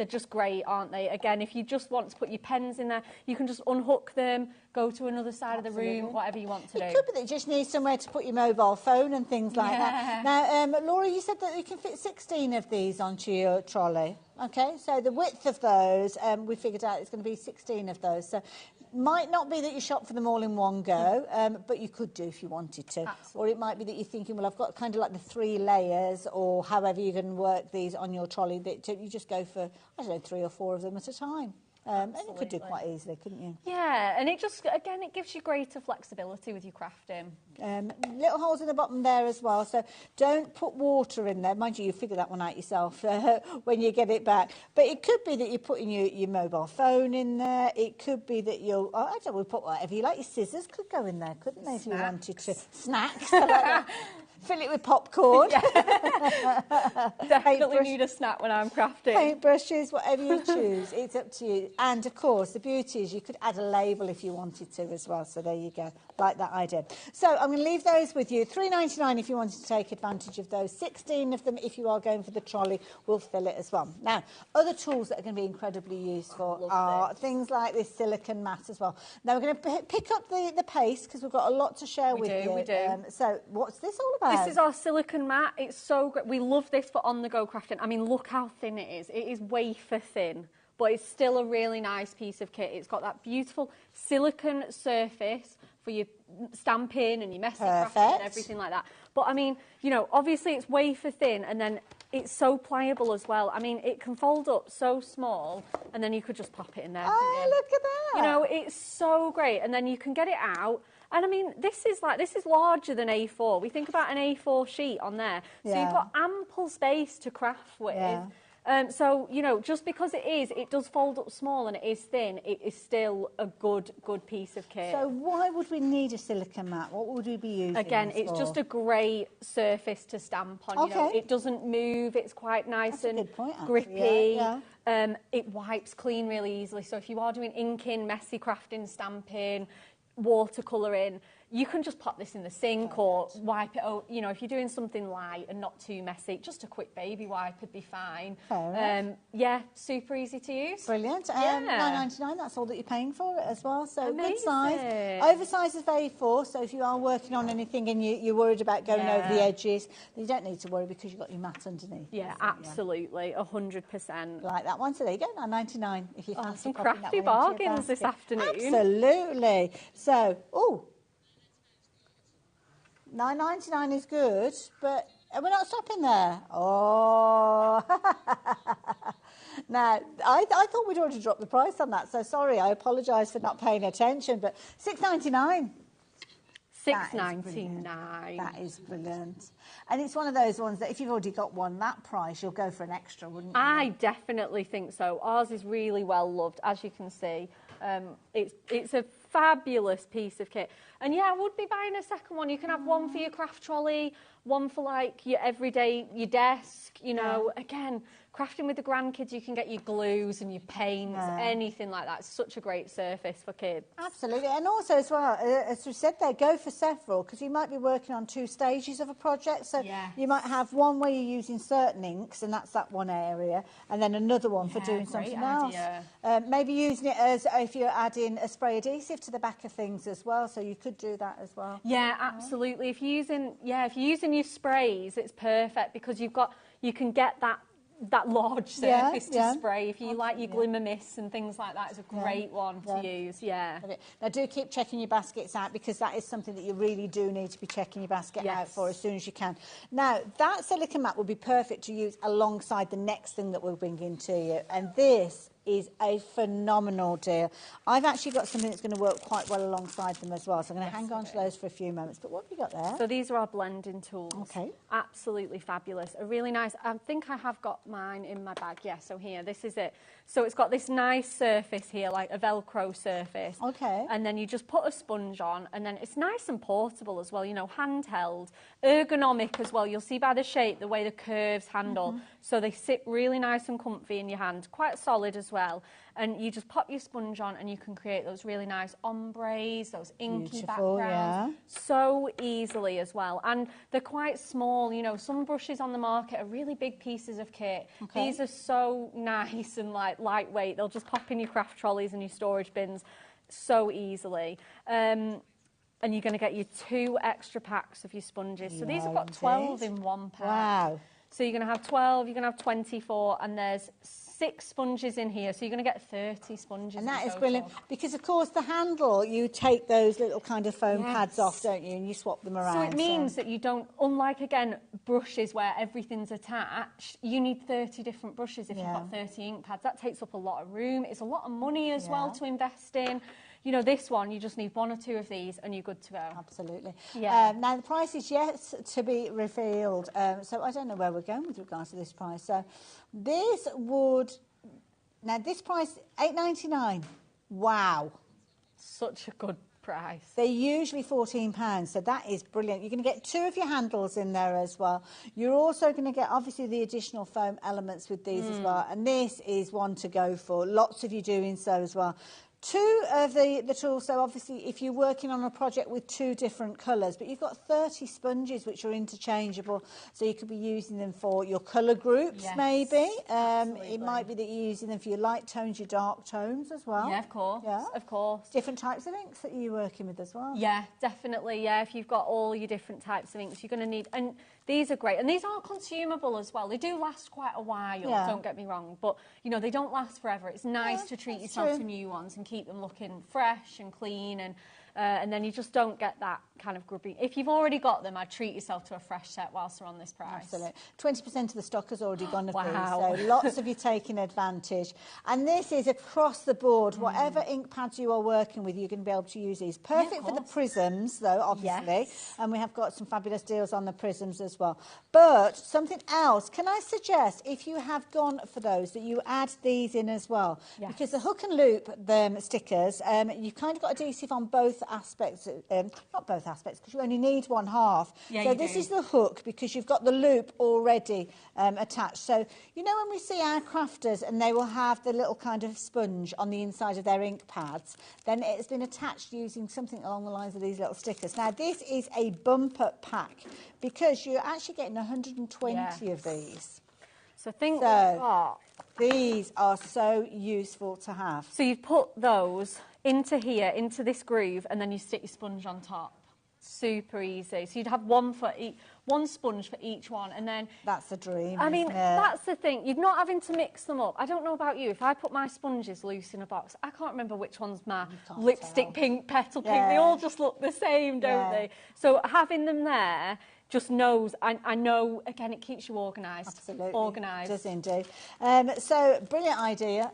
just great, aren't they? Again, if you just want to put your pens in there, you can just unhook them, go to another side of the room, whatever you want to do. It could be that you just need somewhere to put your mobile phone and things like that. Now, Laura, you said that you can fit 16 of these onto your trolley. Okay, so the width of those, we figured out it's going to be 16 of those. So might not be that you shop for them all in one go, but you could do if you wanted to. Absolutely. Or it might be that you're thinking, well, I've got kind of like the 3 layers, or however you can work these on your trolley, that you just go for, I don't know, 3 or 4 of them at a time. And you could do quite easily, couldn't you? Yeah, and it just, again, it gives you greater flexibility with your crafting. Little holes in the bottom there as well, so don't put water in there. Mind you figure that one out yourself when you get it back. But it could be that you're putting your mobile phone in there. It could be that you'll, I don't know, put whatever you like. Your scissors could go in there, couldn't they, if you wanted to. Snacks. I like that. Fill it with popcorn. Definitely need a snack when I'm crafting. Paintbrushes, whatever you choose, it's up to you. And of course, the beauty is you could add a label if you wanted to as well. So there you go, like that idea. So I'm going to leave those with you. $3.99 if you wanted to take advantage of those. 16 of them if you are going for the trolley. We'll fill it as well. Now, other tools that are going to be incredibly useful are things like this silicone mat as well. Now we're going to pick up the paste because we've got a lot to share with you. We do. So what's this all about? This is our silicone mat. It's so great. We love this for on-the-go crafting. I mean, look how thin it is. It is wafer thin, but it's still a really nice piece of kit. It's got that beautiful silicone surface for your stamping and your messy crafting and everything like that. But I mean, you know, obviously it's wafer thin, and then it's so pliable as well. I mean, it can fold up so small, and then you could just pop it in there. Oh, look at that. You know, it's so great. And then you can get it out. And I mean, this is larger than A4. We think about an A4 sheet on there. So you've got ample space to craft with. So, you know, just because it does fold up small and it is thin, it is still a good piece of kit. So why would we need a silicone mat? What would we be using? Again, it's just a great surface to stamp on. You know, it doesn't move. It's quite nice and grippy. It wipes clean really easily. So if you are doing inking, messy crafting, stamping, watercolouring, you can just pop this in the sink or wipe it out. You know, if you're doing something light and not too messy, just a quick baby wipe would be fine. Yeah, super easy to use. Brilliant. $9.99, that's all that you're paying for it as well. So amazing. Good size. Oversized is A4, so if you are working on anything and you're worried about going over the edges, you don't need to worry because you've got your mat underneath. Yeah, absolutely, 100%. Like that one. So there you go, $9.99 if you fancy some crafty bargains this afternoon. Absolutely. So, $9.99 is good, but we're not stopping there. Oh. Now, I thought we'd already dropped the price on that, so sorry, I apologise for not paying attention, but $6.99. $6.99. That is brilliant. And it's one of those ones that if you've already got one that price, you'll go for an extra, wouldn't you? I definitely think so. Ours is really well loved, as you can see. It's a fabulous piece of kit. And yeah, I would be buying a second one. You can have one for your craft trolley, one for like your everyday, your desk, you know. Again, crafting with the grandkids, you can get your glues and your paints, anything like that. It's such a great surface for kids. Absolutely. And also as well, as we said there, go for several, because you might be working on 2 stages of a project. So you might have one where you're using certain inks, and that's that one area, and then another one for doing something else. Maybe using it as if you're adding a spray adhesive to the back of things as well, so you could do that as well. Yeah, absolutely. If you're using your sprays, it's perfect because you can get that large surface to spray. If you like your glimmer mists and things like that, it's a great one to use. Now do keep checking your baskets out, because that is something that you really do need to be checking your basket out for as soon as you can. Now that silicone mat will be perfect to use alongside the next thing that we'll bring into you, and this is a phenomenal deal. I've actually got something that's going to work quite well alongside them as well, so I'm going to hang on to those for a few moments. But what have you got there? So these are our blending tools. Okay. Absolutely fabulous. A really nice, I think I have got mine in my bag. Yeah, so here, this is it. So it's got this nice surface here, like a Velcro surface. Okay. And then you just put a sponge on, and then it's nice and portable as well, you know, handheld, ergonomic as well. You'll see by the shape, the way the curves handle. So they sit really nice and comfy in your hand, quite solid as well. And you just pop your sponge on and you can create those really nice ombres, those inky backgrounds, so easily as well. And they're quite small, you know, some brushes on the market are really big pieces of kit. These are so nice and like lightweight. They'll just pop in your craft trolleys and your storage bins so easily. And you're going to get your 2 extra packs of your sponges. So these have got 12 in one pack. Wow. So you're going to have 12, you're going to have 24, and there's 6 sponges in here, so you're going to get 30 sponges. And that in is total. brilliant, because of course the handle, you take those little kind of foam pads off, don't you, and you swap them around. So it means that you don't, unlike again brushes where everything's attached, you need 30 different brushes if you've got 30 ink pads. That takes up a lot of room. It's a lot of money as well to invest in. You know, this one, you just need 1 or 2 of these and you're good to go. Absolutely. Yeah. Now, the price is yet to be revealed, so I don't know where we're going with regards to this price. So this would... Now, this price, $8.99. Wow. Such a good price. They're usually £14, so that is brilliant. You're going to get 2 of your handles in there as well. You're also going to get, obviously, the additional foam elements with these as well, and this is one to go for. Lots of you doing so as well. 2 of the tools, so obviously if you're working on a project with 2 different colours, but you've got 30 sponges which are interchangeable, so you could be using them for your colour groups maybe. It might be that you're using them for your light tones, your dark tones as well. Yeah, of course. Yeah. Of course. Different types of inks that you're working with as well. Yeah, definitely. Yeah, if you've got all your different types of inks, you're going to need... And these are great. And these are consumable as well. They do last quite a while, don't get me wrong. But, you know, they don't last forever. It's nice to treat yourself to new ones and keep them looking fresh and clean, and then you just don't get that kind of grubby. If you've already got them, I'd treat yourself to a fresh set whilst they're on this price. Absolutely. 20% of the stock has already gone of Wow. these, so lots of you taking advantage. And this is across the board. Whatever ink pads you are working with, you're going to be able to use these. Perfect for the prisms, though, obviously. And we have got some fabulous deals on the prisms as well. But something else, can I suggest, if you have gone for those, that you add these in as well? Because the hook and loop stickers, you've kind of got adhesive on both aspects, not both aspects, because you only need 1/2. So this is the hook, because you've got the loop already attached. So, you know when we see our crafters and they will have the little kind of sponge on the inside of their ink pads, then it has been attached using something along the lines of these little stickers. Now, this is a bumper pack, because you're actually getting 120 of these. So think these are so useful to have. So you put those into here, into this groove, and then you stick your sponge on top. Super easy. So you'd have one sponge for each one, and then... That's the dream, I mean, isn't it? that's the thing. You're not having to mix them up. I don't know about you. If I put my sponges loose in a box, I can't remember which one's my lipstick pink, petal pink. They all just look the same, don't they? So having them there... just knows, I know, again, it keeps you organised. Absolutely. Organised. It does indeed. So, brilliant idea.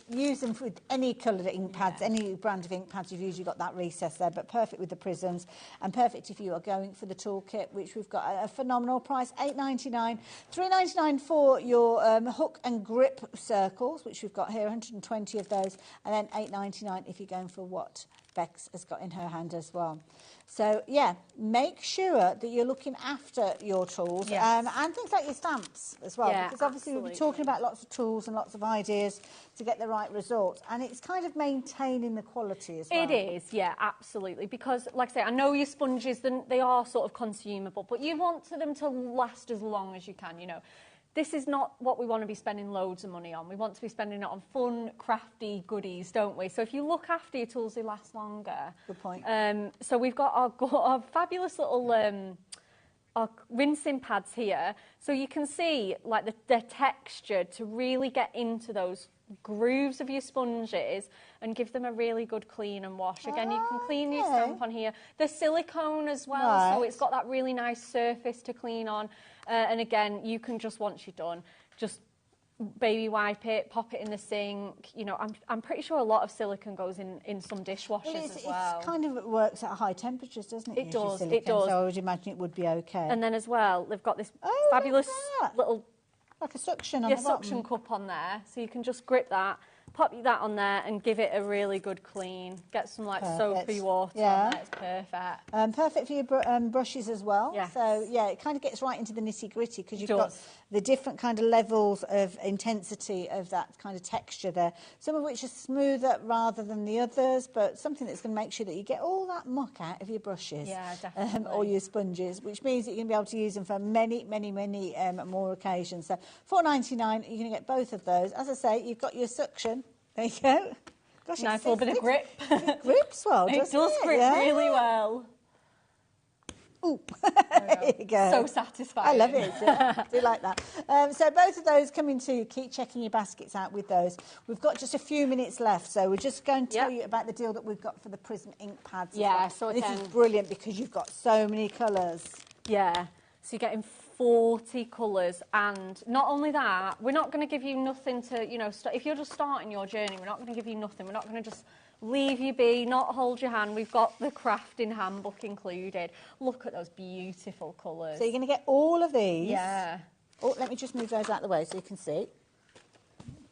Use them with any coloured ink pads, any brand of ink pads. You've usually got that recess there, but perfect with the prisms, and perfect if you are going for the toolkit, which we've got at a phenomenal price, $8.99. $3.99 for your hook and grip circles, which we've got here, 120 of those, and then $8.99 if you're going for what Bex has got in her hand as well. So, yeah, make sure that you're looking after your tools and things like your stamps as well. Because obviously we'll be talking about lots of tools and lots of ideas to get the right results. And it's kind of maintaining the quality as well. It is, yeah, absolutely. Because, like I say, I know your sponges, they are sort of consumable, but you want them to last as long as you can, you know. This is not what we want to be spending loads of money on. We want to be spending it on fun, crafty goodies, don't we? So if you look after your tools, they last longer. Good point. So we've got our fabulous little our rinsing pads here. So you can see like the texture to really get into those grooves of your sponges and give them a really good clean and wash. Again, you can clean your stamp on here. The silicone as well, so it's got that really nice surface to clean on. And again, you can just, once you're done, just baby wipe it, pop it in the sink. You know, I'm pretty sure a lot of silicone goes in some dishwashers as well. It kind of works at high temperatures, doesn't it? It does, silicone, it does. So I would imagine it would be okay. And then as well, they've got this fabulous little... like a suction on the bottom. Suction cup on there, so you can just grip that, pop that on there and give it a really good clean. Get some like soapy water on there, it's perfect. Perfect for your brushes as well. Yes. So yeah, it kind of gets right into the nitty gritty because you've got the different kind of levels of intensity of that kind of texture there. Some of which are smoother rather than the others, but something that's going to make sure that you get all that muck out of your brushes. Yeah, definitely. Or your sponges, which means that you're going to be able to use them for many, many, many more occasions. So $4.99, you're going to get both of those. As I say, you've got your suction. There you go. Gosh, nice little bit of grip. It grips well, doesn't it? It does grip really well. Ooh, there you go. So satisfying. I love it. Yeah, I do like that. So both of those come into, keep checking your baskets out with those. We've got just a few minutes left, so we're just going to tell you about the deal that we've got for the Prism ink pads. Yeah, so this again, is brilliant because you've got so many colours. Yeah, so you're getting 40 colours, and not only that, we're not going to give you nothing to, you know, if you're just starting your journey, we're not going to give you nothing. We're not going to just leave you be, not hold your hand. We've got the crafting handbook included. Look at those beautiful colours. So you're going to get all of these. Yeah. Oh, let me just move those out of the way so you can see.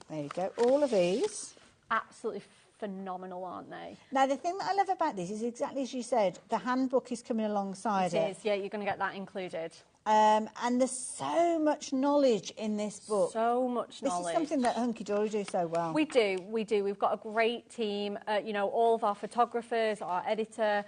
There you go. All of these. Absolutely phenomenal, aren't they? Now, the thing that I love about this is exactly as you said, the handbook is coming alongside it. It is, yeah, you're going to get that included. And there's so much knowledge in this book. So much knowledge. This is something that Hunky Dory do so well. We do. We've got a great team. You know, all of our photographers, our editor,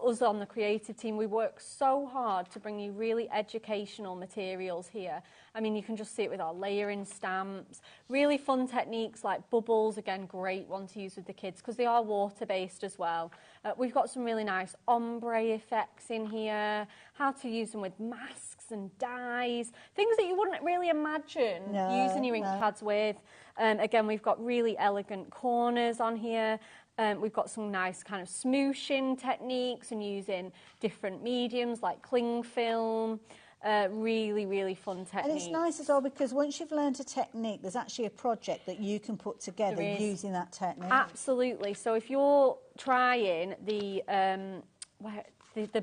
us on the creative team, we work so hard to bring you really educational materials here. I mean, you can just see it with our layering stamps. Really fun techniques like bubbles, again, great one to use with the kids because they are water-based as well. We've got some really nice ombre effects in here, how to use them with masks and dyes, things that you wouldn't really imagine using your ink pads with. Again, we've got really elegant corners on here. We've got some nice kind of smooshing techniques and using different mediums like cling film. Really, really fun technique. And it's nice as well because once you've learned a technique, there's actually a project that you can put together using that technique. Absolutely. So if you're trying the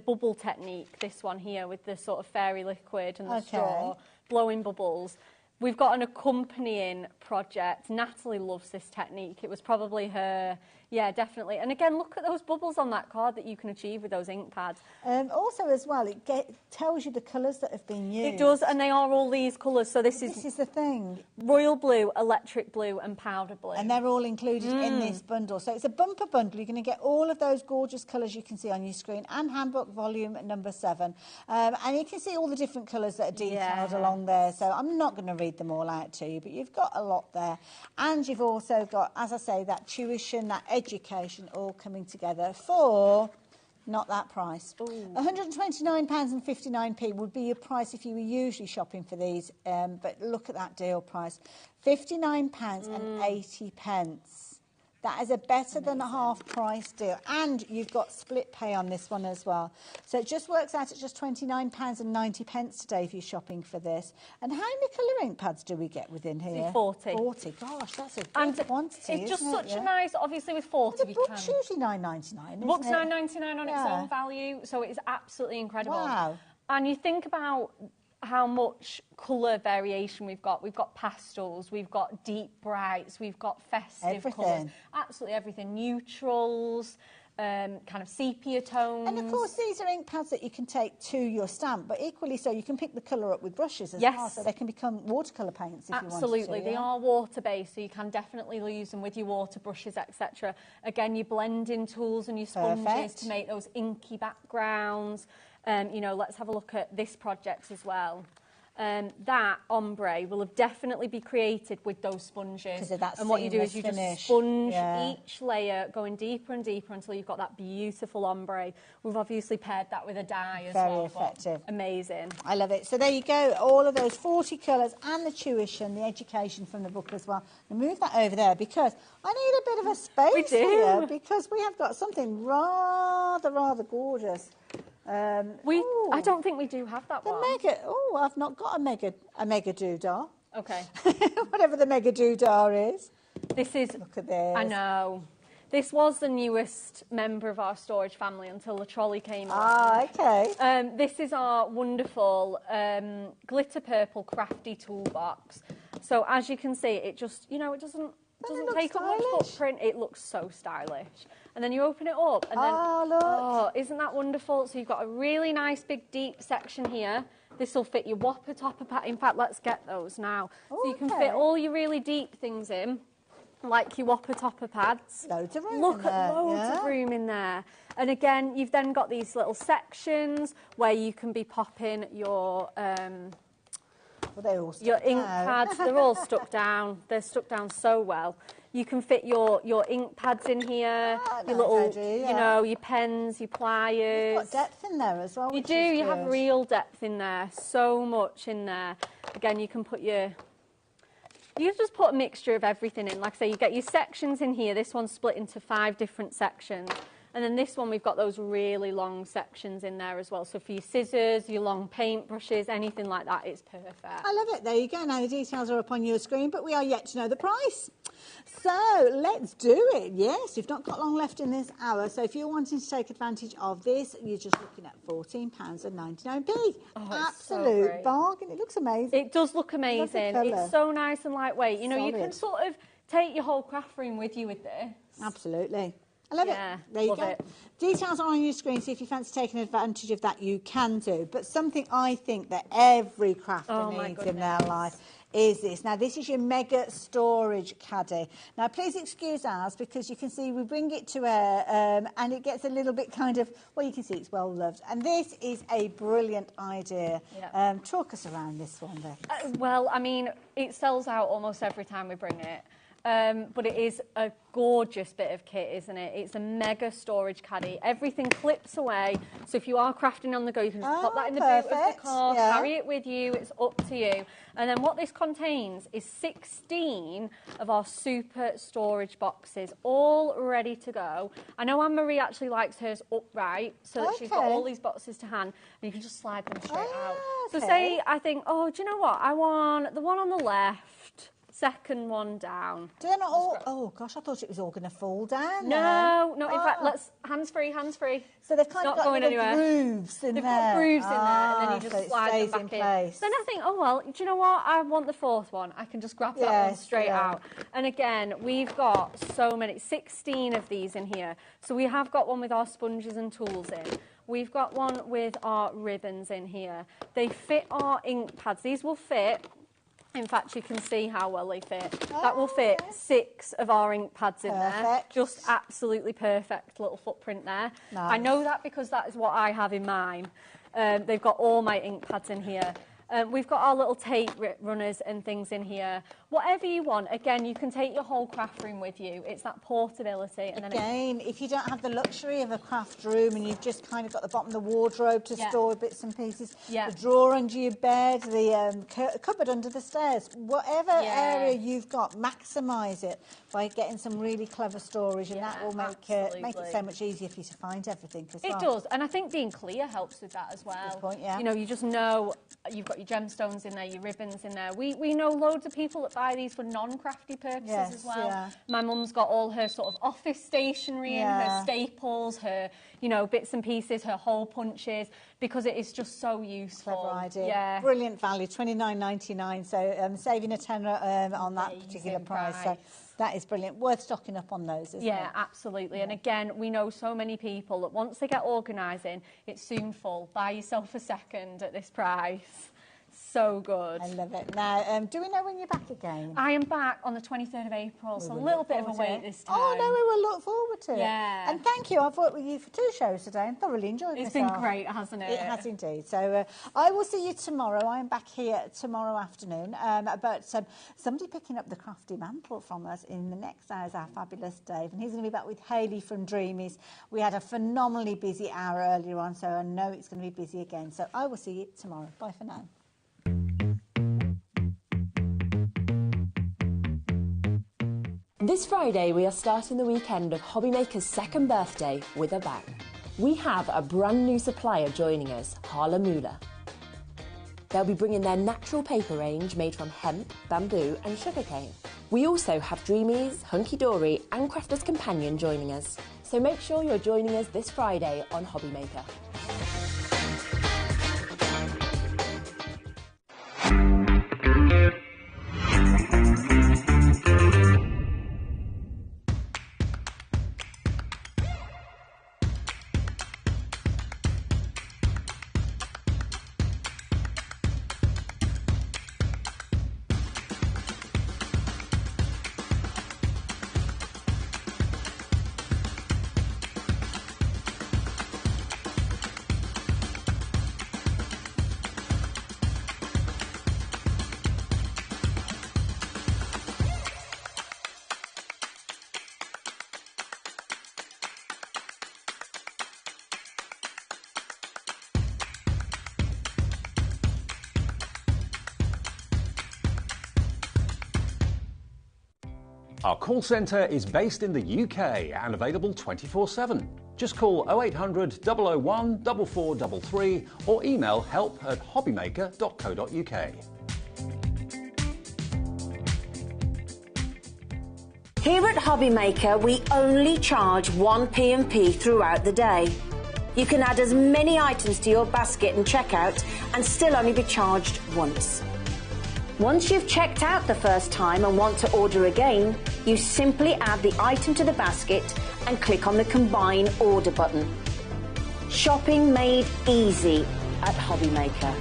bubble technique, this one here with the sort of fairy liquid and the straw, blowing bubbles, we've got an accompanying project. Natalie loves this technique. It was probably her, yeah, definitely. And again, look at those bubbles on that card that you can achieve with those ink pads. Also as well, it tells you the colours that have been used. It does, and they are all these colours. So this is the thing. Royal blue, electric blue and powder blue. And they're all included in this bundle. So it's a bumper bundle. You're going to get all of those gorgeous colours you can see on your screen and handbook volume number 7. And you can see all the different colours that are detailed along there. So I'm not going to read them all out to you, but you've got a lot there. And you've also got, as I say, that tuition, that education all coming together for not that price. £129.59 would be your price if you were usually shopping for these, but look at that deal price. £59.80. That is a better than a half price deal. And you've got split pay on this one as well. So it just works out at just £29.90 today if you're shopping for this. And how many colour ink pads do we get within here? 40. 40. Gosh, that's a big quantity, it's just isn't such it? a nice, obviously with 40 the book's usually $9.99, The book's $9.99 on its own value, so it's absolutely incredible. Wow. And you think about how much colour variation we've got. We've got pastels, we've got deep brights, we've got festive colours. Absolutely everything. Neutrals, kind of sepia tones. And of course these are ink pads that you can take to your stamp, but equally so you can pick the colour up with brushes as well, so they can become watercolour paints if you want to. Absolutely, they are water-based, so you can definitely use them with your water brushes, etc. Again, your blending tools and your sponges to make those inky backgrounds. You know, let's have a look at this project as well. That ombre will have definitely be created with those sponges. And what you do is you just sponge each layer, going deeper and deeper until you've got that beautiful ombre. We've obviously paired that with a dye as well. Very effective. Amazing. I love it. So there you go, all of those 40 colours and the tuition, the education from the book as well. And move that over there because I need a bit of a space here because we have got something rather gorgeous. I don't think we do have that one. I've not got a mega doodah. Okay. Whatever the mega doodah is. This is. Look at this. I know. This was the newest member of our storage family until the trolley came along. Okay. This is our wonderful glitter purple crafty toolbox. So as you can see, it just, you know, it doesn't take up much footprint. It looks so stylish. And then you open it up and then, look. Isn't that wonderful? So you've got a really nice big deep section here. This will fit your Whopper Topper pad. In fact, let's get those now. So you can fit all your really deep things in, like your Whopper Topper pads. Loads of room Look at loads of room in there. And again, you've then got these little sections where you can be popping your your ink pads. They're all stuck down. They're stuck down so well. You can fit your ink pads in here, your little, you know, your pens, your pliers. You've got depth in there as well. You do. You have real depth in there. So much in there. Again, you can put your. You just put a mixture of everything in. Like I say, you get your sections in here. This one's split into 5 different sections. And then this one, we've got those really long sections in there as well. So for your scissors, your long paint brushes, anything like that, it's perfect. I love it. There you go. Now the details are up on your screen, but we are yet to know the price. So let's do it. Yes, we've not got long left in this hour. So if you're wanting to take advantage of this, you're just looking at £14.99p. Oh, absolute bargain. It looks amazing. It does look amazing. It's so nice and lightweight. You know, you can sort of take your whole craft room with you with this. Absolutely. I love it. There you go. Details are on your screen, so if you fancy taking advantage of that, you can do. But something I think that every crafter needs in their life is this. Now, this is your mega storage caddy. Now, please excuse ours, because you can see we bring it to air and it gets a little bit kind of, well, you can see it's well loved. And this is a brilliant idea. Talk us around this one, Beck. Well, I mean, it sells out almost every time we bring it. But it is a gorgeous bit of kit, isn't it? It's a mega storage caddy. Everything clips away. So if you are crafting on the go, you can just pop that in the boot of the car, carry it with you. It's up to you. And then what this contains is 16 of our super storage boxes, all ready to go. I know Anne-Marie actually likes hers upright, so that she's got all these boxes to hand, and you can just slide them straight out. So say I think, oh, do you know what? I want the one on the left. Second one down. Do they not all? Oh gosh, I thought it was all going to fall down. No, no. In fact, let's hands free. So they've kind of got little grooves in there. They've got grooves in there, and then you just slide them back in. Then I think, oh well, do you know what? I want the fourth one. I can just grab that one straight out. And again, we've got so many, 16 of these in here. So we have got one with our sponges and tools in. We've got one with our ribbons in here. They fit our ink pads. These will fit. In fact, you can see how well they fit. That will fit 6 of our ink pads in there. Just absolutely perfect little footprint there. I know that because that is what I have in mine. They've got all my ink pads in here. We've got our little tape runners and things in here. Whatever you want. Again, you can take your whole craft room with you. It's that portability. And again, if you don't have the luxury of a craft room and you've just kind of got the bottom of the wardrobe to store bits and pieces, the drawer under your bed, the cupboard under the stairs, whatever area you've got, maximise it by getting some really clever storage, and that will make it so much easier for you to find everything as well. It does, and I think being clear helps with that as well. Good point, You know, you just know you've got your gemstones in there, your ribbons in there. We know loads of people that buy these for non-crafty purposes as well. My mum's got all her sort of office stationery in, her staples, her, you know, bits and pieces, her hole punches, because it is just so useful. Clever idea. Brilliant value, $29.99, so saving a tenner on that particular price. So that is brilliant. Worth stocking up on those, isn't it? Yeah, absolutely. And again, we know so many people that once they get organising, it's soon full. Buy yourself a second at this price. So good. I love it. Now, do we know when you're back again? I am back on the 23rd of April, so a little bit of a wait this time. Oh, no, we will look forward to it. Yeah. And thank you. I've worked with you for 2 shows today and thoroughly enjoyed myself. It's been great, hasn't it? It has indeed. So I will see you tomorrow. I am back here tomorrow afternoon. But somebody picking up the crafty mantle from us in the next hour is our fabulous Dave. And he's going to be back with Hayley from Dreamies. We had a phenomenally busy hour earlier on, so I know it's going to be busy again. So I will see you tomorrow. Bye for now. This Friday, we are starting the weekend of HobbyMaker's second birthday with a bang. We have a brand new supplier joining us, Hanam. They'll be bringing their natural paper range made from hemp, bamboo and sugarcane. We also have Dreamies, Hunky Dory and Crafter's Companion joining us. So make sure you're joining us this Friday on HobbyMaker. Our call centre is based in the UK and available 24/7. Just call 0800 001 4433 or email help@hobbymaker.co.uk. Here at HobbyMaker, we only charge one P&P throughout the day. You can add as many items to your basket and checkout and still only be charged once. Once you've checked out the first time and want to order again, you simply add the item to the basket and click on the Combine Order button. Shopping made easy at HobbyMaker.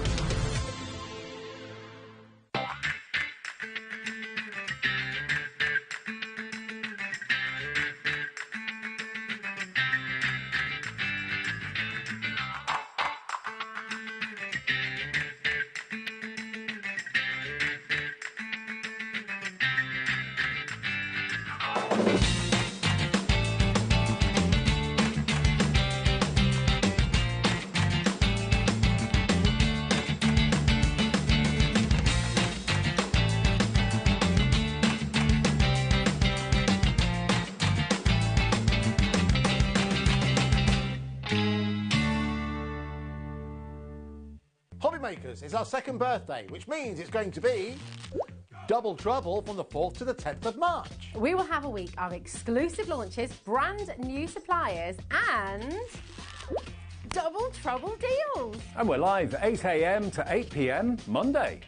HobbyMakers is our second birthday, which means it's going to be double trouble from the 4th to the 10th of March. We will have a week of exclusive launches, brand new suppliers and double trouble deals. And we're live 8 a.m. to 8 p.m. Monday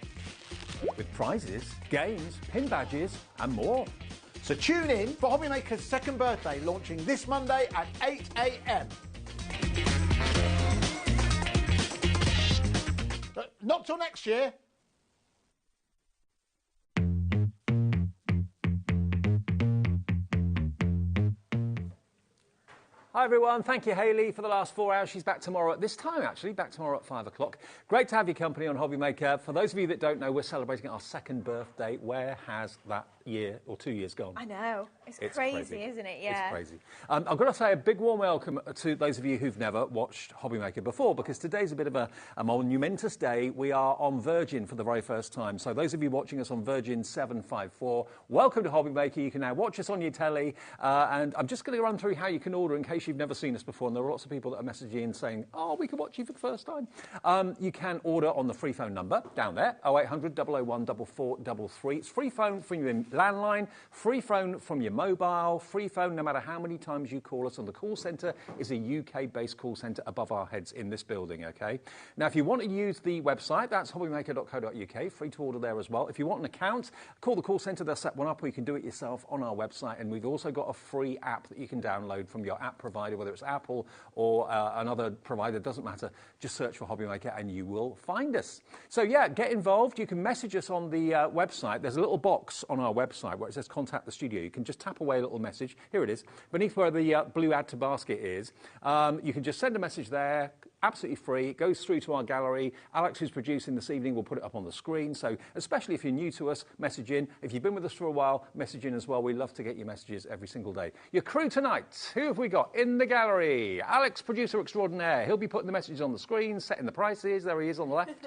with prizes, games, pin badges and more. So tune in for HobbyMaker's second birthday, launching this Monday at 8 a.m. Not till next year. Hi everyone, thank you Hayley for the last 4 hours. She's back tomorrow at this time actually, back tomorrow at 5 o'clock. Great to have your company on HobbyMaker. For those of you that don't know, we're celebrating our second birthday. Where has that year or 2 years gone? I know. It's crazy, isn't it? Yeah. It's crazy. I've got to say a big warm welcome to those of you who've never watched HobbyMaker before, because today's a bit of a monumentous day. We are on Virgin for the very first time. So those of you watching us on Virgin 754, welcome to HobbyMaker. You can now watch us on your telly. And I'm just going to run through how you can order in case you've never seen us before. And there are lots of people that are messaging in saying, oh, we can watch you for the first time. You can order on the free phone number down there, 0800 001 4433. It's free phone from your landline, free phone from your mobile, free phone no matter how many times you call us. And the call centre is a UK-based call centre above our heads in this building, OK? Now, if you want to use the website, that's hobbymaker.co.uk, free to order there as well. If you want an account, call the call centre, they'll set one up, or you can do it yourself on our website. And we've also got a free app that you can download from your app provider, whether it's Apple or another provider, doesn't matter. Just search for HobbyMaker and you will find us. So, yeah, get involved. You can message us on the website. There's a little box on our website where it says contact the studio. You can just tap away a little message. Here it is. Beneath where the blue add to basket is, you can just send a message there. Absolutely free. It goes through to our gallery. Alex, who's producing this evening, will put it up on the screen. So especially if you're new to us, message in. If you've been with us for a while, message in as well. We love to get your messages every single day. Your crew tonight, who have we got in the gallery? Alex, producer extraordinaire. He'll be putting the messages on the screen, setting the prices. There he is on the left.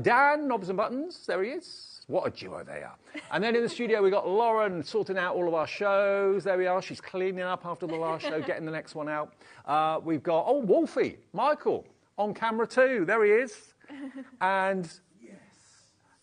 Dan, knobs and buttons. There he is. What a duo they are. And then in the studio, we've got Lauren sorting out all of our shows. There we are. She's cleaning up after the last show, getting the next one out. We've got, Wolfie, Michael, on camera too. There he is. And,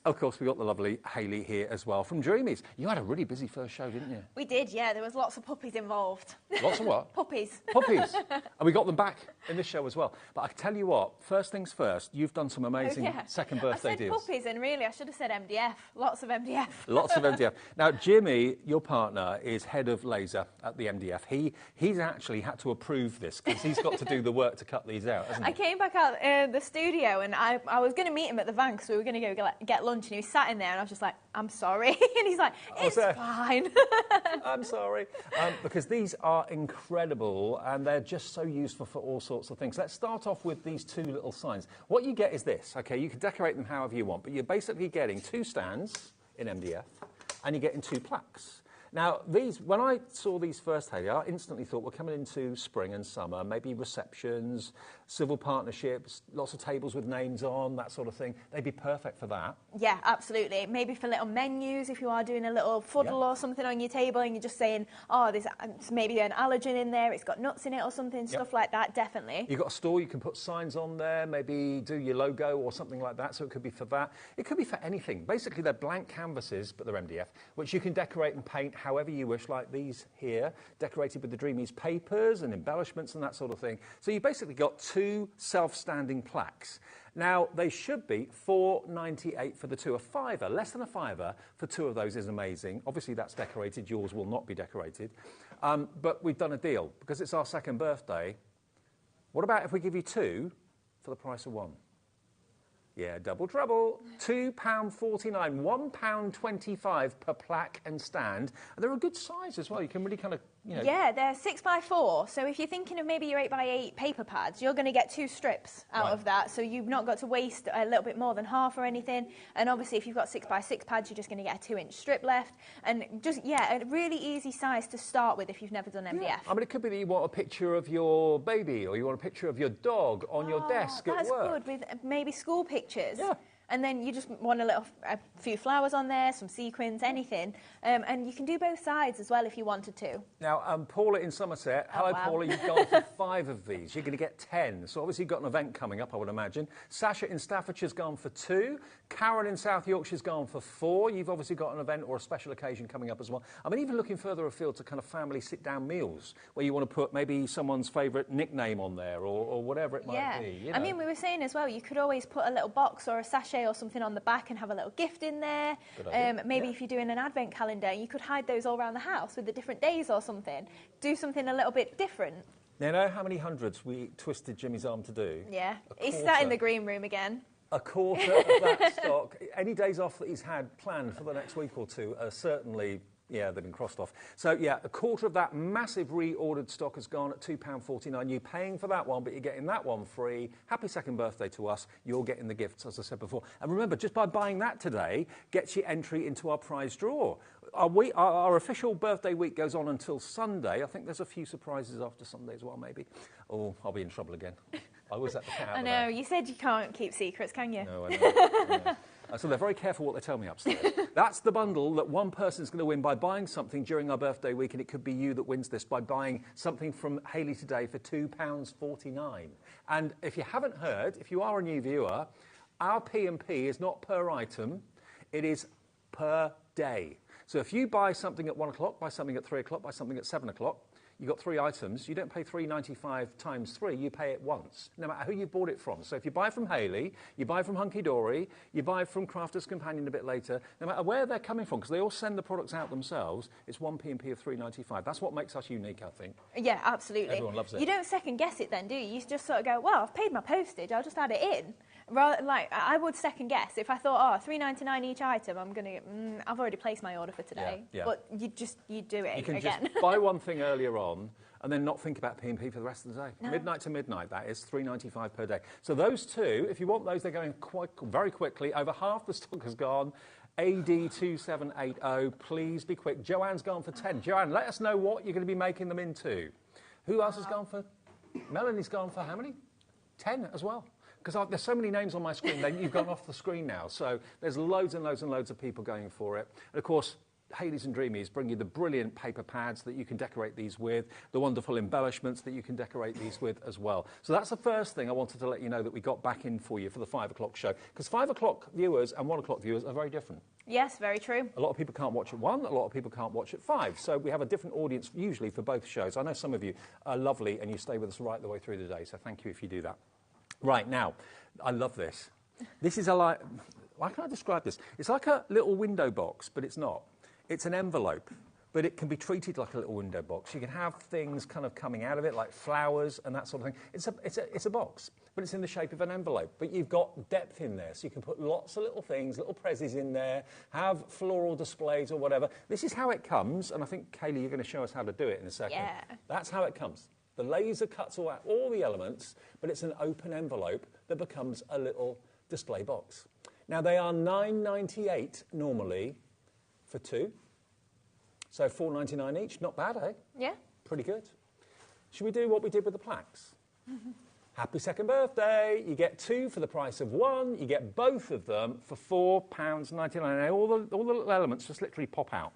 of course, we've got the lovely Hayley here as well from Dreamies. You had a really busy first show, didn't you? We did, yeah. There was lots of puppies involved. Lots of what? Puppies. Puppies. And we got them back in this show as well. But I tell you what, first things first, you've done some amazing second birthday I said deals. puppies, and really I should have said MDF. Lots of MDF. Lots of MDF. Now, Jimmy, your partner, is head of laser at the MDF. He's actually had to approve this because he's got to do the work to cut these out, hasn't he? I came back out the studio and I was going to meet him at the van because we were going to go get lunch, and he was sat in there and I was just like, I'm sorry. And he's like, it's fine. I'm sorry. Because these are incredible and they're just so useful for all sorts of things. Let's start off with these two little signs. What you get is this, okay? You can decorate them however you want, but you're basically getting two stands in MDF and you're getting two plaques. Now, these, when I saw these first, Hayley, I instantly thought we're coming into spring and summer, maybe receptions, civil partnerships, lots of tables with names on, that sort of thing. They'd be perfect for that. Yeah, absolutely. Maybe for little menus, if you are doing a little fuddle or something on your table and you're just saying, oh, there's maybe an allergen in there, it's got nuts in it or something, stuff like that, definitely. You've got a store, you can put signs on there, maybe do your logo or something like that, so it could be for that. It could be for anything. Basically, they're blank canvases, but they're MDF, which you can decorate and paint however you wish, like these here, decorated with the Dreamies papers and embellishments and that sort of thing. So you've basically got 2 self-standing plaques. Now, they should be $4.98 for the 2, a $5, less than a $5 for 2 of those is amazing. Obviously, that's decorated. Yours will not be decorated. But we've done a deal. Because it's our 2nd birthday, what about if we give you 2 for the price of 1? Yeah, double trouble. £2.49, £1.25 per plaque and stand. And they're a good size as well. You can really kind of, you know... Yeah, they're 6x4. So if you're thinking of maybe your 8x8 paper pads, you're going to get 2 strips out of that. So you've not got to waste a little bit more than half or anything. And obviously, if you've got 6x6 pads, you're just going to get a 2-inch strip left. And just, yeah, a really easy size to start with if you've never done MDF. Yeah. I mean, it could be that you want a picture of your baby or you want a picture of your dog on your desk at work. That's good, with maybe school pictures. Yeah. And then you just want a few flowers on there, some sequins, anything. And you can do both sides as well if you wanted to. Now, Paula in Somerset. Hello, Paula. You've gone for 5 of these. You're going to get 10. So obviously you've got an event coming up, I would imagine. Sasha in Staffordshire's gone for 2. Karen in South Yorkshire's gone for 4. You've obviously got an event or a special occasion coming up as well. I mean, even looking further afield to kind of family sit-down meals where you want to put maybe someone's favourite nickname on there or whatever it might be. You know. I mean, we were saying as well, you could always put a little box or a sachet or something on the back and have a little gift in there. Maybe if you're doing an advent calendar, you could hide those all around the house with the different days or something. Do something a little bit different. You know how many hundreds we twisted Jimmy's arm to do? Yeah. He's sat in the green room again. A quarter of that stock. Any days off that he's had planned for the next week or two are certainly... Yeah, they've been crossed off. So, yeah, a quarter of that massive reordered stock has gone at £2.49. You're paying for that one, but you're getting that one free. Happy 2nd birthday to us. You're getting the gifts, as I said before. And remember, just by buying that today gets you entry into our prize draw. Our official birthday week goes on until Sunday. I think there's a few surprises after Sunday as well, maybe. Oh, I'll be in trouble again. I always let the cat out. I know, you said you can't keep secrets, can you? No, I know. So they're very careful what they tell me upstairs. That's the bundle that one person's going to win by buying something during our birthday week, and it could be you that wins this by buying something from Hayley today for £2.49. And if you haven't heard, if you are a new viewer, our P&P is not per item, it is per day. So if you buy something at 1 o'clock, buy something at 3 o'clock, buy something at 7 o'clock, you've got 3 items, you don't pay $3.95 times 3, you pay it once, no matter who you bought it from. So if you buy from Hayley, you buy from Hunky Dory, you buy from Crafter's Companion a bit later, no matter where they're coming from, because they all send the products out themselves, it's one P&P of $3.95. That's what makes us unique, I think. Yeah, absolutely. Everyone loves it. You don't second guess it then, do you? You just sort of go, well, I've paid my postage, I'll just add it in. Rather, like, I would second guess if I thought, oh, $3.99 each item, I'm going to, I've already placed my order for today. Yeah. But you do it again. You can just buy one thing earlier on and then not think about P&P for the rest of the day. No. Midnight to midnight, that is $3.95 per day. So those 2, if you want those, they're going very quickly. Over half the stock has gone. AD2780, please be quick. Joanne's gone for 10. Joanne, let us know what you're going to be making them into. Who else has gone for? Melanie's gone for how many? 10 as well. Because there's so many names on my screen, you've gone off the screen now. So there's loads and loads and loads of people going for it. And of course, Hayley's and Dreamies bring you the brilliant paper pads that you can decorate these with, the wonderful embellishments that you can decorate these with as well. So that's the first thing I wanted to let you know that we got back in for you for the 5 o'clock show. Because 5 o'clock viewers and 1 o'clock viewers are very different. Yes, very true. A lot of people can't watch at 1, a lot of people can't watch at 5. So we have a different audience usually for both shows. I know some of you are lovely and you stay with us right the way through the day, so thank you if you do that. Right, now, I love this. This is how can I describe this? It's like a little window box, but it's not. It's an envelope, but it can be treated like a little window box. You can have things kind of coming out of it, like flowers and that sort of thing. It's a box, but it's in the shape of an envelope. But you've got depth in there, so you can put lots of little things, little prezzies in there, have floral displays or whatever. This is how it comes, and I think, Kaylee, you're going to show us how to do it in a second. Yeah. That's how it comes. The laser cuts out all the elements, but it's an open envelope that becomes a little display box. Now, they are $9.98 normally for 2. So $4.99 each, not bad, eh? Yeah. Pretty good. Should we do what we did with the plaques? Happy second birthday. You get 2 for the price of 1. You get both of them for £4.99. Now, all the little elements just literally pop out.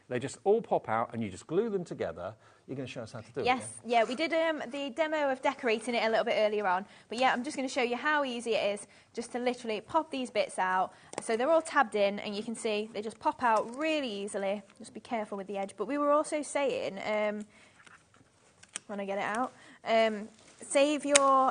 They just all pop out and you just glue them together. You're going to show us how to do it. Yes, yeah, we did the demo of decorating it a little bit earlier on. But yeah, I'm just going to show you how easy it is just to literally pop these bits out. So they're all tabbed in and you can see they just pop out really easily. Just be careful with the edge. But we were also saying, when I get it out, save your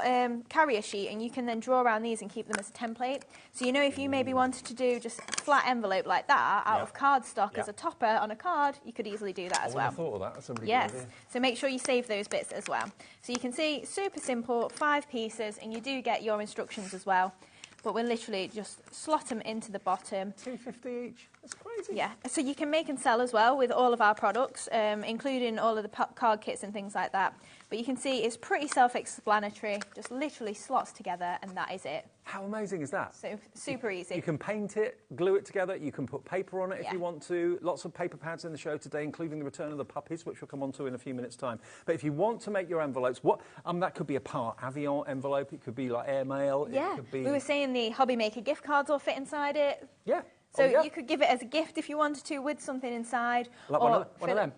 carrier sheet and you can then draw around these and keep them as a template. So you know if you maybe wanted to do just a flat envelope like that out of cardstock as a topper on a card, you could easily do that as well. I thought of that. That's a really yes. good idea. So make sure you save those bits as well. So you can see super simple, 5 pieces, and you do get your instructions as well. But we'll literally just slot them into the bottom. $2.50 each. That's crazy. Yeah. So you can make and sell as well with all of our products, including all of the card kits and things like that. But you can see it's pretty self-explanatory. Just literally slots together, and that is it. How amazing is that? So super easy. You can paint it, glue it together. You can put paper on it if you want to. Lots of paper pads in the show today, including the return of the puppies, which we'll come on to in a few minutes' time. But if you want to make your envelopes, that could be a Par Avion envelope. It could be like airmail. Yeah. It could be... We were saying the HobbyMaker gift cards all fit inside it. Yeah. So you could give it as a gift if you wanted to, with something inside. Like one of them.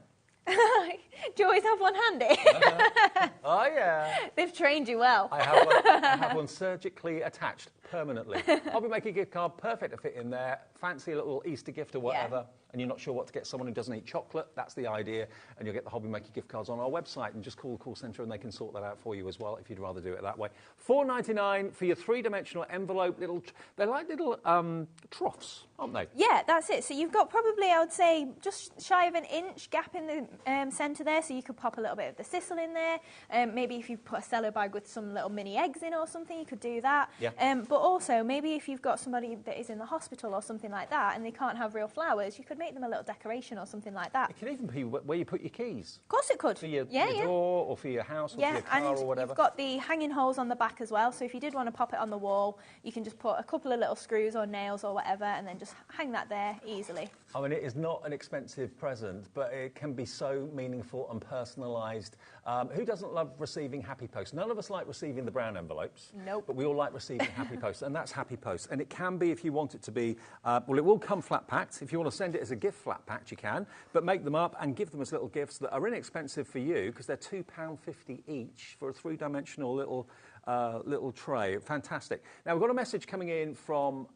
Do you always have one handy? Oh, yeah. They've trained you well. I have one surgically attached permanently. HobbyMaker gift card, perfect to fit in there. Fancy a little Easter gift or whatever. And you're not sure what to get someone who doesn't eat chocolate, that's the idea. And you'll get the HobbyMaker gift cards on our website and just call the call centre and they can sort that out for you as well if you'd rather do it that way. $4.99 for your 3-dimensional envelope. They're like little troughs, aren't they? Yeah, that's it. So you've got probably, I would say, just shy of an inch gap in the centre there, so you could pop a little bit of the sisal in there. Maybe if you put a cello bag with some little mini eggs in or something, you could do that. Yeah. But also, maybe if you've got somebody that is in the hospital or something like that and they can't have real flowers, you could make them a little decoration or something like that. It can even be where you put your keys. Of course it could. For your door or for your house or for your car or whatever. You've got the hanging holes on the back as well, so if you did want to pop it on the wall, you can just put a couple of little screws or nails or whatever and then just hang that there easily. I mean, it is not an expensive present, but it can be so meaningful and personalised. Who doesn't love receiving happy posts? None of us like receiving the brown envelopes. Nope. But we all like receiving happy posts, and that's happy posts. And it can be, if you want it to be, well, it will come flat packed. If you want to send it as a gift flat packed, you can. But make them up and give them as little gifts that are inexpensive for you, because they're £2.50 each for a 3-dimensional little tray. Fantastic. Now, we've got a message coming in from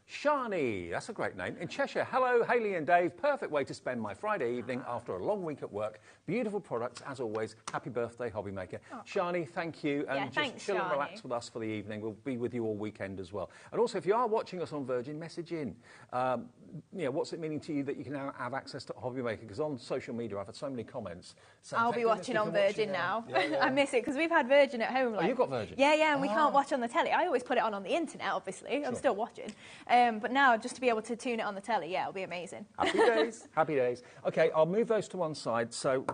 Shani, that's a great name, in Cheshire. Hello, Hayley and Dave. Perfect way to spend my Friday evening after a long week at work. Beautiful products, as always. Happy birthday, HobbyMaker. Oh. Shani, thank you. And just chill and relax with us for the evening. We'll be with you all weekend as well. And also, if you are watching us on Virgin, message in. What's it meaning to you that you can now have access to HobbyMaker? Because on social media, I've had so many comments. I'll be watching on Virgin now. I miss it because we've had Virgin at home. Oh, you've got Virgin? Yeah, and we can't watch on the telly. I always put it on the internet, obviously. I'm still watching. But now, just to be able to tune it on the telly, it'll be amazing. Happy days. Happy days. OK, I'll move those to one side. So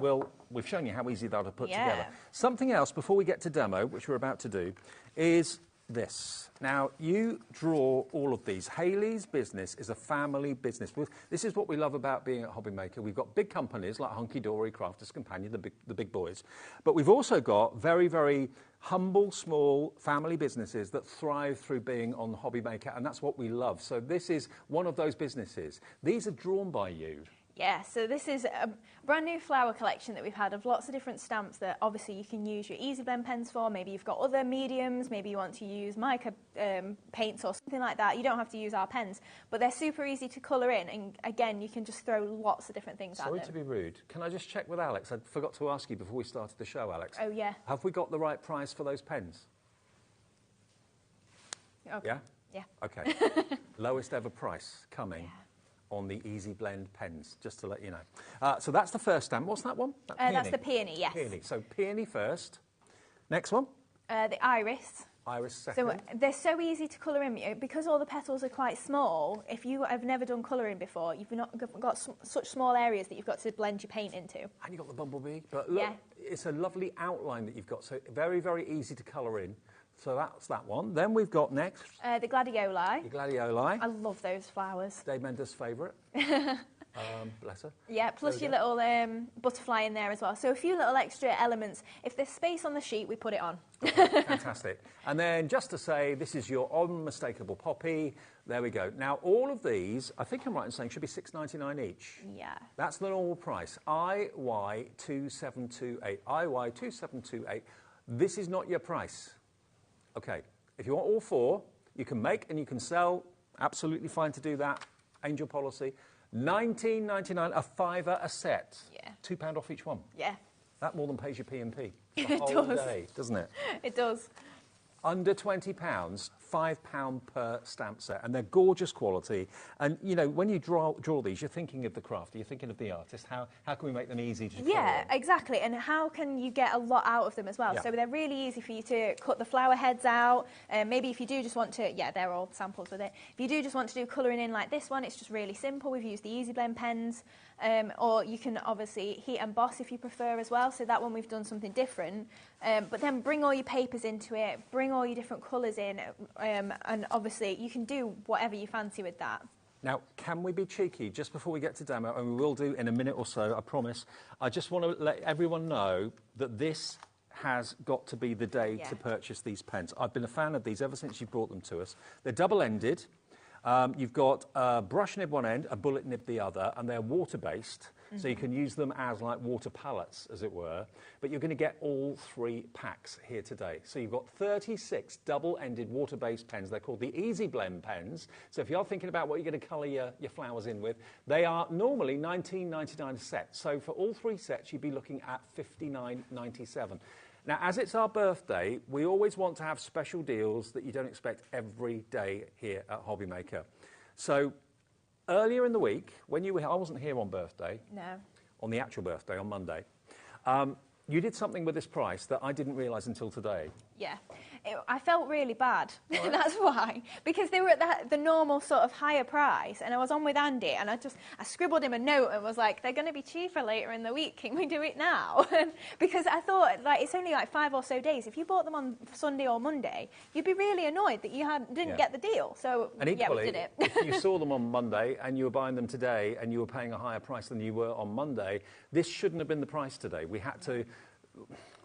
we've shown you how easy that to put together. Something else before we get to demo, which we're about to do, is this. Now, you draw all of these. Hayley's business is a family business. This is what we love about being at HobbyMaker. We've got big companies like Hunky Dory, Crafters Companion, the big boys. But we've also got very, very humble, small family businesses that thrive through being on HobbyMaker, and that's what we love. So this is one of those businesses. These are drawn by you. Yeah, so this is a brand new flower collection that we've had of lots of different stamps that obviously you can use your Easy Blend pens for. Maybe you've got other mediums, maybe you want to use mica paints or something like that. You don't have to use our pens, but they're super easy to colour in, and again, you can just throw lots of different things at them. Sorry to be rude. Can I just check with Alex? I forgot to ask you before we started the show, Alex. Oh, yeah. Have we got the right price for those pens? Okay. Yeah? Yeah. OK. Lowest ever price coming. On the Easy Blend pens, just to let you know. So that's the first stamp. What's that one? That's the peony, yes. Peony. So peony first. Next one? The iris. Iris second. So they're so easy to colour in. Because all the petals are quite small, if you have never done colouring before, you've not got such small areas that you've got to blend your paint into. And you've got the bumblebee. But look, it's a lovely outline that you've got, so very, very easy to colour in. So that's that one. Then we've got next... the gladioli. The gladioli. I love those flowers. Dave Mendes' favourite. Bless her. Yeah, plus your little butterfly in there as well. So a few little extra elements. If there's space on the sheet, we put it on. Fantastic. And then just to say, this is your unmistakable poppy. There we go. Now, all of these, I think I'm right in saying, should be $6.99 each. Yeah. That's the normal price. IY2728. IY2728. This is not your price. Okay. If you want all four, you can make and you can sell. Absolutely fine to do that. Angel policy. $19.99, a fiver a set. Yeah. £2 off each one. Yeah. That more than pays your P&P. It whole does. day, doesn't it? It does. Under £20, £5 per stamp set, and they're gorgeous quality. And you know, when you draw these, you're thinking of the crafter, you're thinking of the artist. How can we make them easy to draw? Yeah, exactly. And how can you get a lot out of them as well? Yeah. So they're really easy for you to cut the flower heads out. Maybe if you do just want to, yeah, they're all samples with it. If you do just want to do colouring in like this one, it's just really simple. We've used the Easy Blend pens. Or you can obviously heat and emboss if you prefer as well. So that one we've done something different. But then bring all your papers into it, bring all your different colours in, and obviously you can do whatever you fancy with that. Now, can we be cheeky just before we get to demo, and we will do in a minute or so, I promise. I just want to let everyone know that this has got to be the day to purchase these pens. I've been a fan of these ever since you brought them to us. They're double-ended. You've got a brush nib one end, a bullet nib the other, and they're water-based, so you can use them as like water palettes, as it were. But you're going to get all three packs here today. So you've got 36 double-ended water-based pens. They're called the Easy Blend pens. So if you're thinking about what you're going to colour your flowers in with, they are normally $19.99 a set. So for all three sets, you'd be looking at $59.97. Now, as it's our birthday, we always want to have special deals that you don't expect every day here at HobbyMaker. So, earlier in the week, when you were here, I wasn't here on birthday. No. On the actual birthday, on Monday. You did something with this price that I didn't realise until today. Yeah, I felt really bad. Right. That's why. Because they were at the normal sort of higher price, and I was on with Andy, and I scribbled him a note and was like, they're going to be cheaper later in the week. Can we do it now? Because I thought, like, it's only like 5 or so days. If you bought them on Sunday or Monday, you'd be really annoyed that you didn't get the deal. So, and equally, we did it. if you saw them on Monday and you were buying them today and you were paying a higher price than you were on Monday, this shouldn't have been the price today. We had to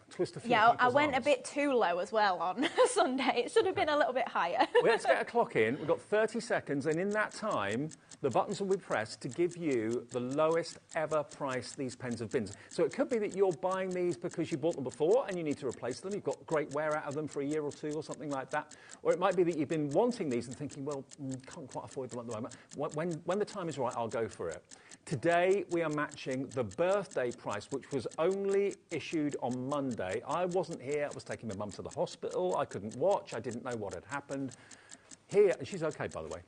twist a few Yeah, I people's went arms. a bit too low as well on Sunday. It should have been a little bit higher. Let's get a clock in. We've got 30 seconds, and in that time, the buttons will be pressed to give you the lowest ever price these pens have been. So it could be that you're buying these because you bought them before and you need to replace them. You've got great wear out of them for a year or two or something like that. Or it might be that you've been wanting these and thinking, well, can't quite afford them at the moment. When the time is right, I'll go for it. Today, we are matching the birthday price, which was only issued on Monday. I wasn't here. I was taking my mum to the hospital. I couldn't watch. I didn't know what had happened. Here, and she's okay, by the way.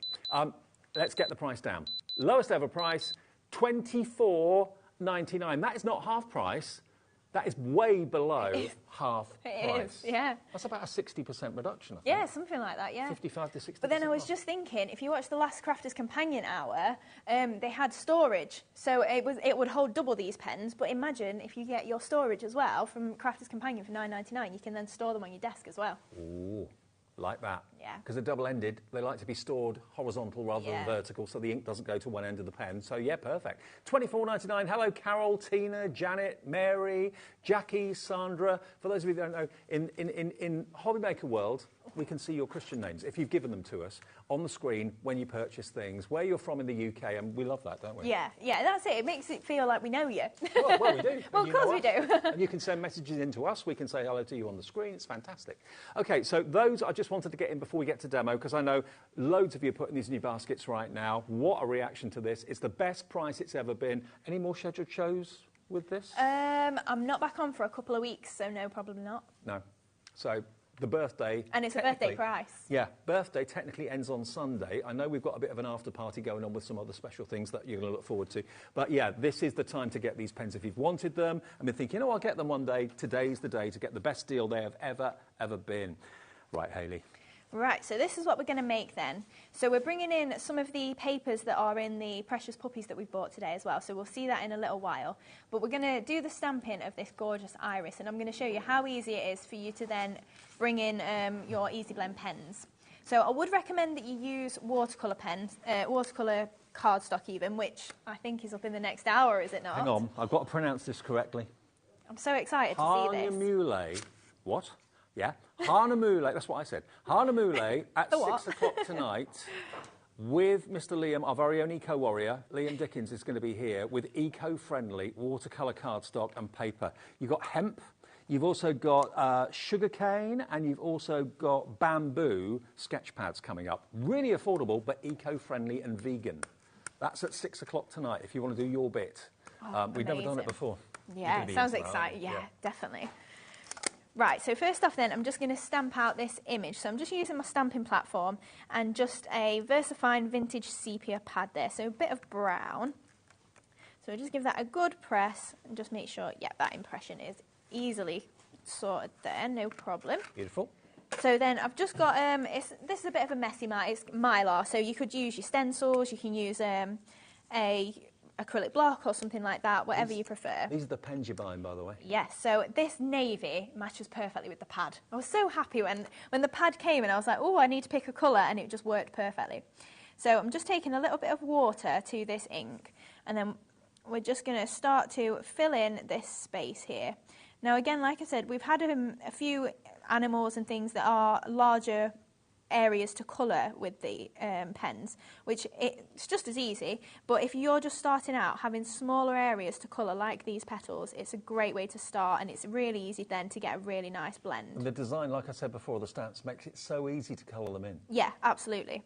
Let's get the price down. Lowest ever price, $24.99. That is not half price. That is way below half price. Is, yeah. That's about a 60% reduction, I think. Yeah, something like that, yeah. 55 to 60%. But then I was just thinking, if you watch the last Crafters Companion Hour, they had storage. So it would hold double these pens, but imagine if you get your storage as well from Crafters Companion for $9.99, you can then store them on your desk as well. Ooh. Like that. Yeah. Because they're double-ended, they like to be stored horizontal rather than vertical, so the ink doesn't go to one end of the pen. So, yeah, perfect. $24.99. Hello, Carol, Tina, Janet, Mary, Jackie, Sandra. For those of you who don't know, in HobbyMaker world, we can see your Christian names, if you've given them to us, on the screen when you purchase things, where you're from in the UK, and we love that, don't we? Yeah, that's it. It makes it feel like we know you. Well, we do. Well, of course we do. And you can send messages in to us. We can say hello to you on the screen. It's fantastic. OK, so those I just wanted to get in before we get to demo, because I know loads of you are putting these in your baskets right now. What a reaction to this. It's the best price it's ever been. Any more scheduled shows with this? I'm not back on for a couple of weeks, so no, probably not. No. So the birthday... And it's a birthday price. Yeah, birthday technically ends on Sunday. I know we've got a bit of an after party going on with some other special things that you're going to look forward to. But yeah, this is the time to get these pens if you've wanted them and been thinking, oh, I'll get them one day. Today's the day to get the best deal they have ever been. Right, Hayley. Right, so this is what we're going to make then. So we're bringing in some of the papers that are in the precious puppies that we've bought today as well. So we'll see that in a little while. But we're going to do the stamping of this gorgeous iris, and I'm going to show you how easy it is for you to then bring in your Easy Blend pens. So I would recommend that you use watercolour pens, watercolour cardstock even, which I think is up in the next hour, is it not? Hang on, I've got to pronounce this correctly. I'm so excited to see this. Mule. What? Yeah. Hanam, that's what I said. Hanam at 6 o'clock tonight with Mr. Liam, our very own eco-warrior. Liam Dickens is going to be here with eco-friendly watercolour cardstock and paper. You've got hemp, you've also got sugarcane, and you've also got bamboo sketch pads coming up. Really affordable, but eco-friendly and vegan. That's at 6 o'clock tonight if you want to do your bit. We've never done it before. Yeah, it sounds exciting. Yeah, definitely. Right, so first off then, I'm just going to stamp out this image. So I'm just using my stamping platform and just a VersaFine Vintage Sepia pad there. So a bit of brown. So I'll just give that a good press and just make sure, yeah, that impression is easily sorted there, no problem. Beautiful. So then I've just got, this is a bit of a messy it's mylar, so you could use your stencils, you can use a acrylic block or something like that, whatever you prefer. These are the pens you're buying, by the way. Yes, so this navy matches perfectly with the pad. I was so happy when the pad came and I was like, oh, I need to pick a colour, and it just worked perfectly. So I'm just taking a little bit of water to this ink, and then we're just going to start to fill in this space here. Now again, like I said, we've had a few animals and things that are larger areas to colour with the pens, which it's just as easy, but if you're just starting out, having smaller areas to colour like these petals, it's a great way to start, and it's really easy then to get a really nice blend. And the design, like I said before, the stamps makes it so easy to colour them in. Yeah, absolutely.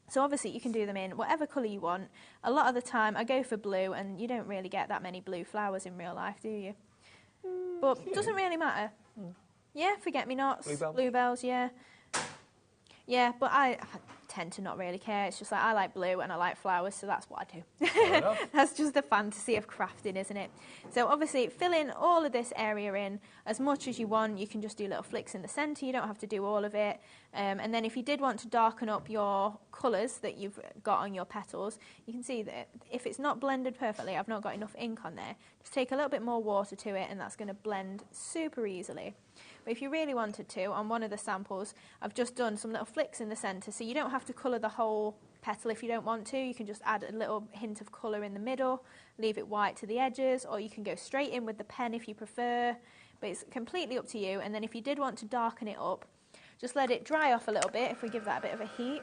So obviously you can do them in whatever colour you want. A lot of the time I go for blue, and you don't really get that many blue flowers in real life, do you? But it doesn't really matter. Yeah, forget-me-nots, bluebells, yeah. Yeah, but I tend to not really care. It's just like I like blue and I like flowers, so that's what I do. That's just the fantasy of crafting, isn't it? So obviously fill in all of this area in as much as you want. You can just do little flicks in the centre. You don't have to do all of it. And then if you did want to darken up your colours that you've got on your petals, you can see that if it's not blended perfectly, I've not got enough ink on there, just take a little bit more water to it and that's going to blend super easily. But if you really wanted to, on one of the samples, I've just done some little flicks in the centre, so you don't have to colour the whole petal if you don't want to. You can just add a little hint of colour in the middle, leave it white to the edges, or you can go straight in with the pen if you prefer. But it's completely up to you. And then if you did want to darken it up, just let it dry off a little bit if we give that a bit of a heat.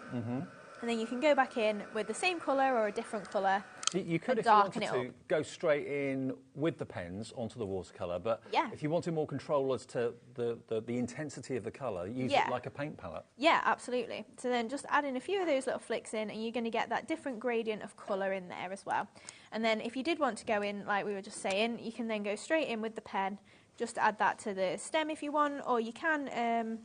And then you can go back in with the same colour or a different colour. You could, if you wanted to, go straight in with the pens onto the watercolour, but if you wanted more control as to the intensity of the colour, use it like a paint palette. Yeah, absolutely. So then just add in a few of those little flicks in, and you're going to get that different gradient of colour in there as well. And then if you did want to go in, like we were just saying, you can then go straight in with the pen, just add that to the stem if you want, or you can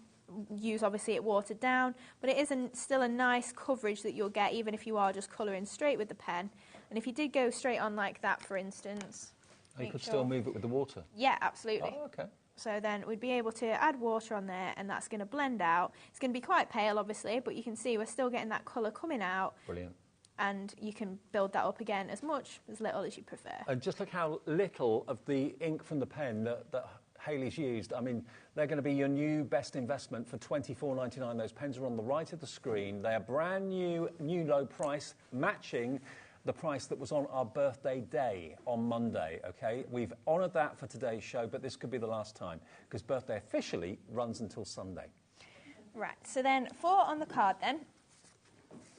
use obviously it watered down, but it is still a nice coverage that you'll get even if you are just colouring straight with the pen. And if you did go straight on like that, for instance, you could still move it with the water. Yeah, absolutely. Oh, okay. So then we'd be able to add water on there, and that's going to blend out. It's going to be quite pale obviously, but you can see we're still getting that colour coming out. Brilliant. And you can build that up again as much, as little as you prefer. And just look how little of the ink from the pen that Hayley's used. I mean, they're going to be your new best investment for $24.99. Those pens are on the right of the screen. They are brand new low price, matching the price that was on our birthday day on Monday, okay? We've honoured that for today's show, but this could be the last time, because birthday officially runs until Sunday. Right, so then on the card then,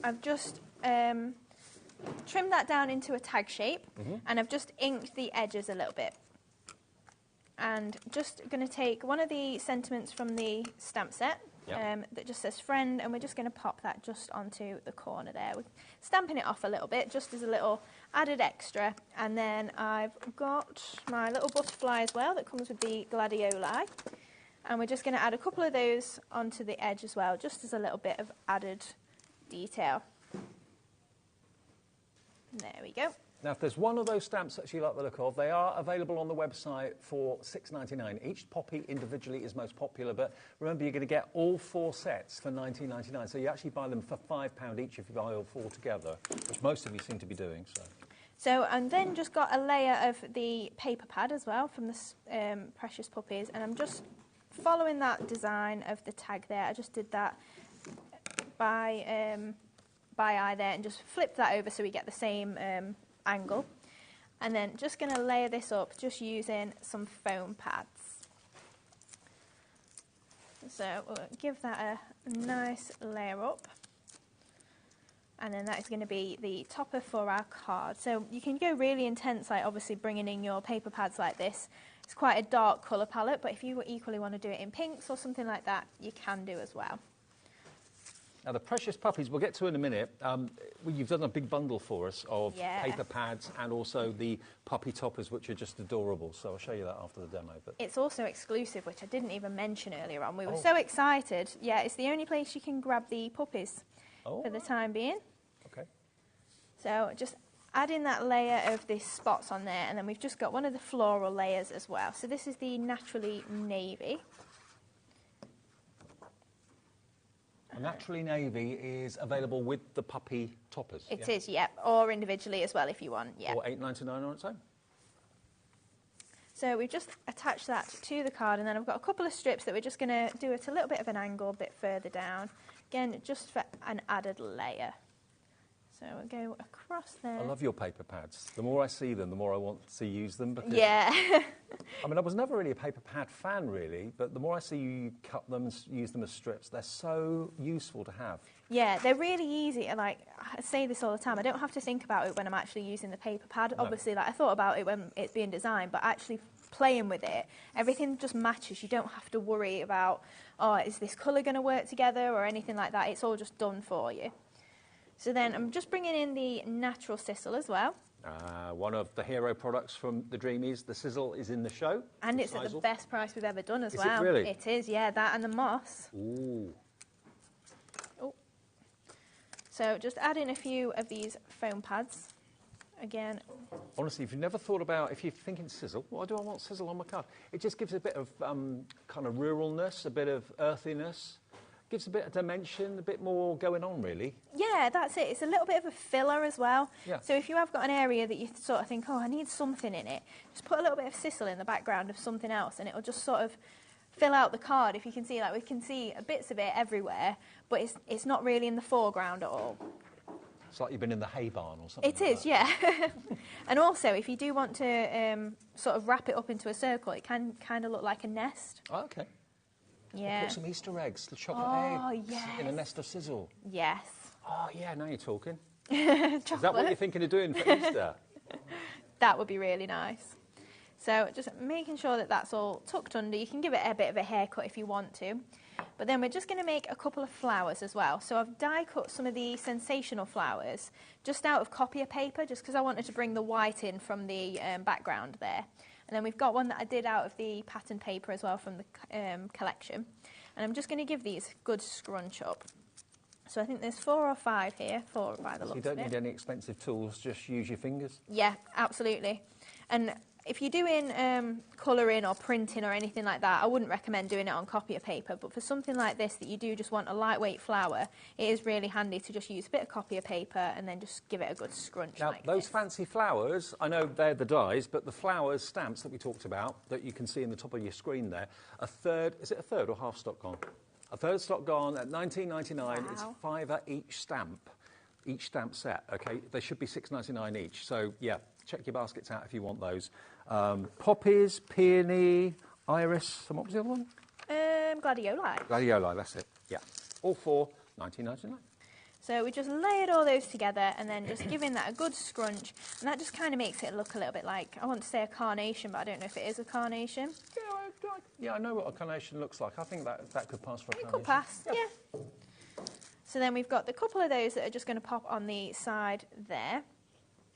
I've just trimmed that down into a tag shape, and I've just inked the edges a little bit. And just going to take one of the sentiments from the stamp set that just says friend, and we're just going to pop that just onto the corner there. We're stamping it off a little bit, just as a little added extra. And then I've got my little butterfly as well that comes with the gladioli. And we're just going to add a couple of those onto the edge as well, just as a little bit of added detail. There we go. Now, if there's one of those stamps that you like the look of, they are available on the website for $6.99. Each poppy individually is most popular, but remember, you're going to get all 4 sets for $19.99. So you actually buy them for £5 each if you buy all 4 together, which most of you seem to be doing. So, and then just got a layer of the paper pad as well from the Precious Puppies, and I'm just following that design of the tag there. I just did that by eye there and just flip that over so we get the same angle. And then just going to layer this up just using some foam pads. So we'll give that a nice layer up. And then that is going to be the topper for our card. So you can go really intense, like obviously bringing in your paper pads like this. It's quite a dark colour palette, but if you equally want to do it in pinks or something like that, you can do as well. Now, the precious puppies, we'll get to in a minute. You've done a big bundle for us of paper pads and also the puppy toppers, which are just adorable. So I'll show you that after the demo. But it's also exclusive, which I didn't even mention earlier on. We were so excited. Yeah, it's the only place you can grab the puppies for the time being. Okay. So just adding that layer of the spots on there, and then we've just got one of the floral layers as well. So this is the Naturally Navy. Naturally Navy is available with the puppy toppers. It is, yeah, or individually as well if you want, yeah. Or $8.99 on its own. So we've just attached that to the card, and then I've got a couple of strips that we're just going to do at a little bit of an angle, a bit further down. Again, just for an added layer. So we'll go across there. I love your paper pads. The more I see them, the more I want to use them. Because, yeah. I mean, I was never really a paper pad fan, really, but the more I see you cut them and use them as strips, they're so useful to have. Yeah, they're really easy. Like, I say this all the time, I don't have to think about it when I'm actually using the paper pad. No. Obviously, like, I thought about it when it's being designed, but actually playing with it, everything just matches. You don't have to worry about, oh, is this colour going to work together or anything like that. It's all just done for you. So then I'm just bringing in the natural sizzle as well. One of the hero products from the Dreamies. The sizzle is in the show. And it's at the best price we've ever done as well. Is it really? It is, yeah, that and the moss. Ooh. Oh. So just add in a few of these foam pads. Again. Honestly, if you've never thought about, if you're thinking sizzle, why do I want sizzle on my card? It just gives a bit of kind of ruralness, a bit of earthiness. Gives a bit of dimension, a bit more going on, really. Yeah, that's it. It's a little bit of a filler as well. Yeah. So if you have got an area that you sort of think, oh, I need something in it, just put a little bit of sizzle in the background of something else, and it'll just sort of fill out the card. If you can see, like we can see bits of it everywhere, but it's not really in the foreground at all. It's like you've been in the hay barn or something. It is, yeah. And also, if you do want to sort of wrap it up into a circle, it can kind of look like a nest. Oh, okay. Yeah. Put some Easter eggs, the chocolate eggs yes. in a nest of sizzle. Yes. Oh, yeah, now you're talking. Chocolate. Is that what you're thinking of doing for Easter? That would be really nice. So just making sure that that's all tucked under. You can give it a bit of a haircut if you want to. But then we're just going to make a couple of flowers as well. So I've die cut some of the sensational flowers just out of copier paper, just because I wanted to bring the white in from the background there. And then we've got one that I did out of the pattern paper as well from the collection. And I'm just going to give these a good scrunch up. So I think there's 4 or 5 here, 4 by the looks of it. You don't need any expensive tools, just use your fingers. Yeah, absolutely. And if you're doing colouring or printing or anything like that, I wouldn't recommend doing it on copier paper. But for something like this that you do just want a lightweight flower, it is really handy to just use a bit of copier paper and then just give it a good scrunch now, like those this. fancy flowers, I know they're the dies, but the flowers stamps that we talked about, that you can see in the top of your screen there, is it a third or half stock gone? A third stock gone at $19.99. Wow. It's £5 each stamp set, okay? They should be $6.99 each. So, yeah, check your baskets out if you want those. Poppies, peony, iris, and what was the other one? Gladioli. Gladioli, that's it, yeah. All for $19.99. So we just layered all those together and then just giving that a good scrunch. And that just kind of makes it look a little bit like, I want to say a carnation, but I don't know if it is a carnation. Yeah, I know what a carnation looks like. I think that could pass for a carnation. It could pass, yeah. So then we've got the couple of those that are just going to pop on the side there.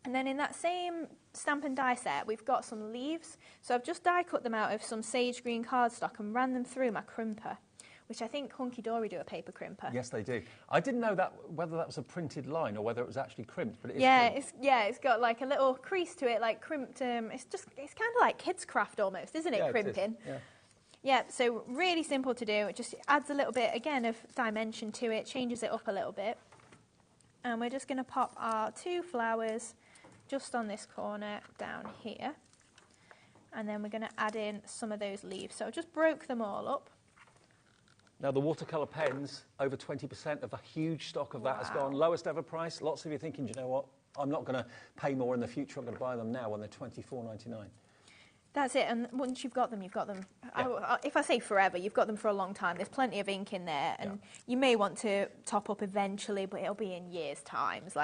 And then in that same stamp and die set, we've got some leaves. So I've just die cut them out of some sage green cardstock and ran them through my crimper, which I think Hunky Dory do a paper crimper. Yes, they do. I didn't know whether that was a printed line or whether it was actually crimped, but it is crimped. Yeah, it's got like a little crease to it, like crimped. It's kind of like kids' craft almost, isn't it, crimping? It is. Yeah. Yeah, so really simple to do. It just adds a little bit, again, of dimension to it, changes it up a little bit. And we're just going to pop our 2 flowers just on this corner down here. And then we're going to add in some of those leaves. So I just broke them all up. Now, the watercolour pens, over 20% of a huge stock of that has gone. Lowest ever price. Lots of you thinking, do you know what? I'm not going to pay more in the future. I'm going to buy them now when they're $24.99. That's it, and once you've got them, you've got them. Yeah. If I say forever, you've got them for a long time. There's plenty of ink in there, and you may want to top up eventually, but it'll be in years' times.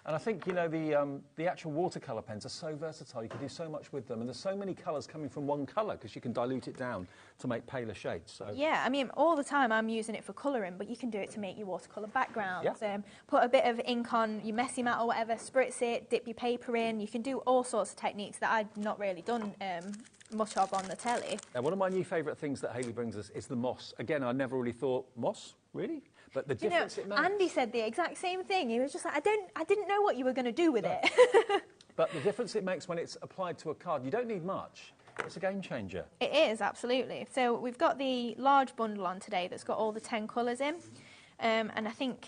And I think, you know, the actual watercolour pens are so versatile. You can do so much with them. And there's so many colours coming from one colour because you can dilute it down to make paler shades. So. Yeah, I mean, all the time I'm using it for colouring, but you can do it to make your watercolour backgrounds. Yeah. Put a bit of ink on your messy mat or whatever, spritz it, dip your paper in. You can do all sorts of techniques that I've not really done much of on the telly. Now, one of my new favourite things that Hayley brings us is the moss. Again, I never really thought, moss? Really? But the difference it makes. Andy said the exact same thing. He was just like, I didn't know what you were going to do with it. But the difference it makes when it's applied to a card, you don't need much. It's a game changer. It is, absolutely. So we've got the large bundle on today that's got all the 10 colours in. And I think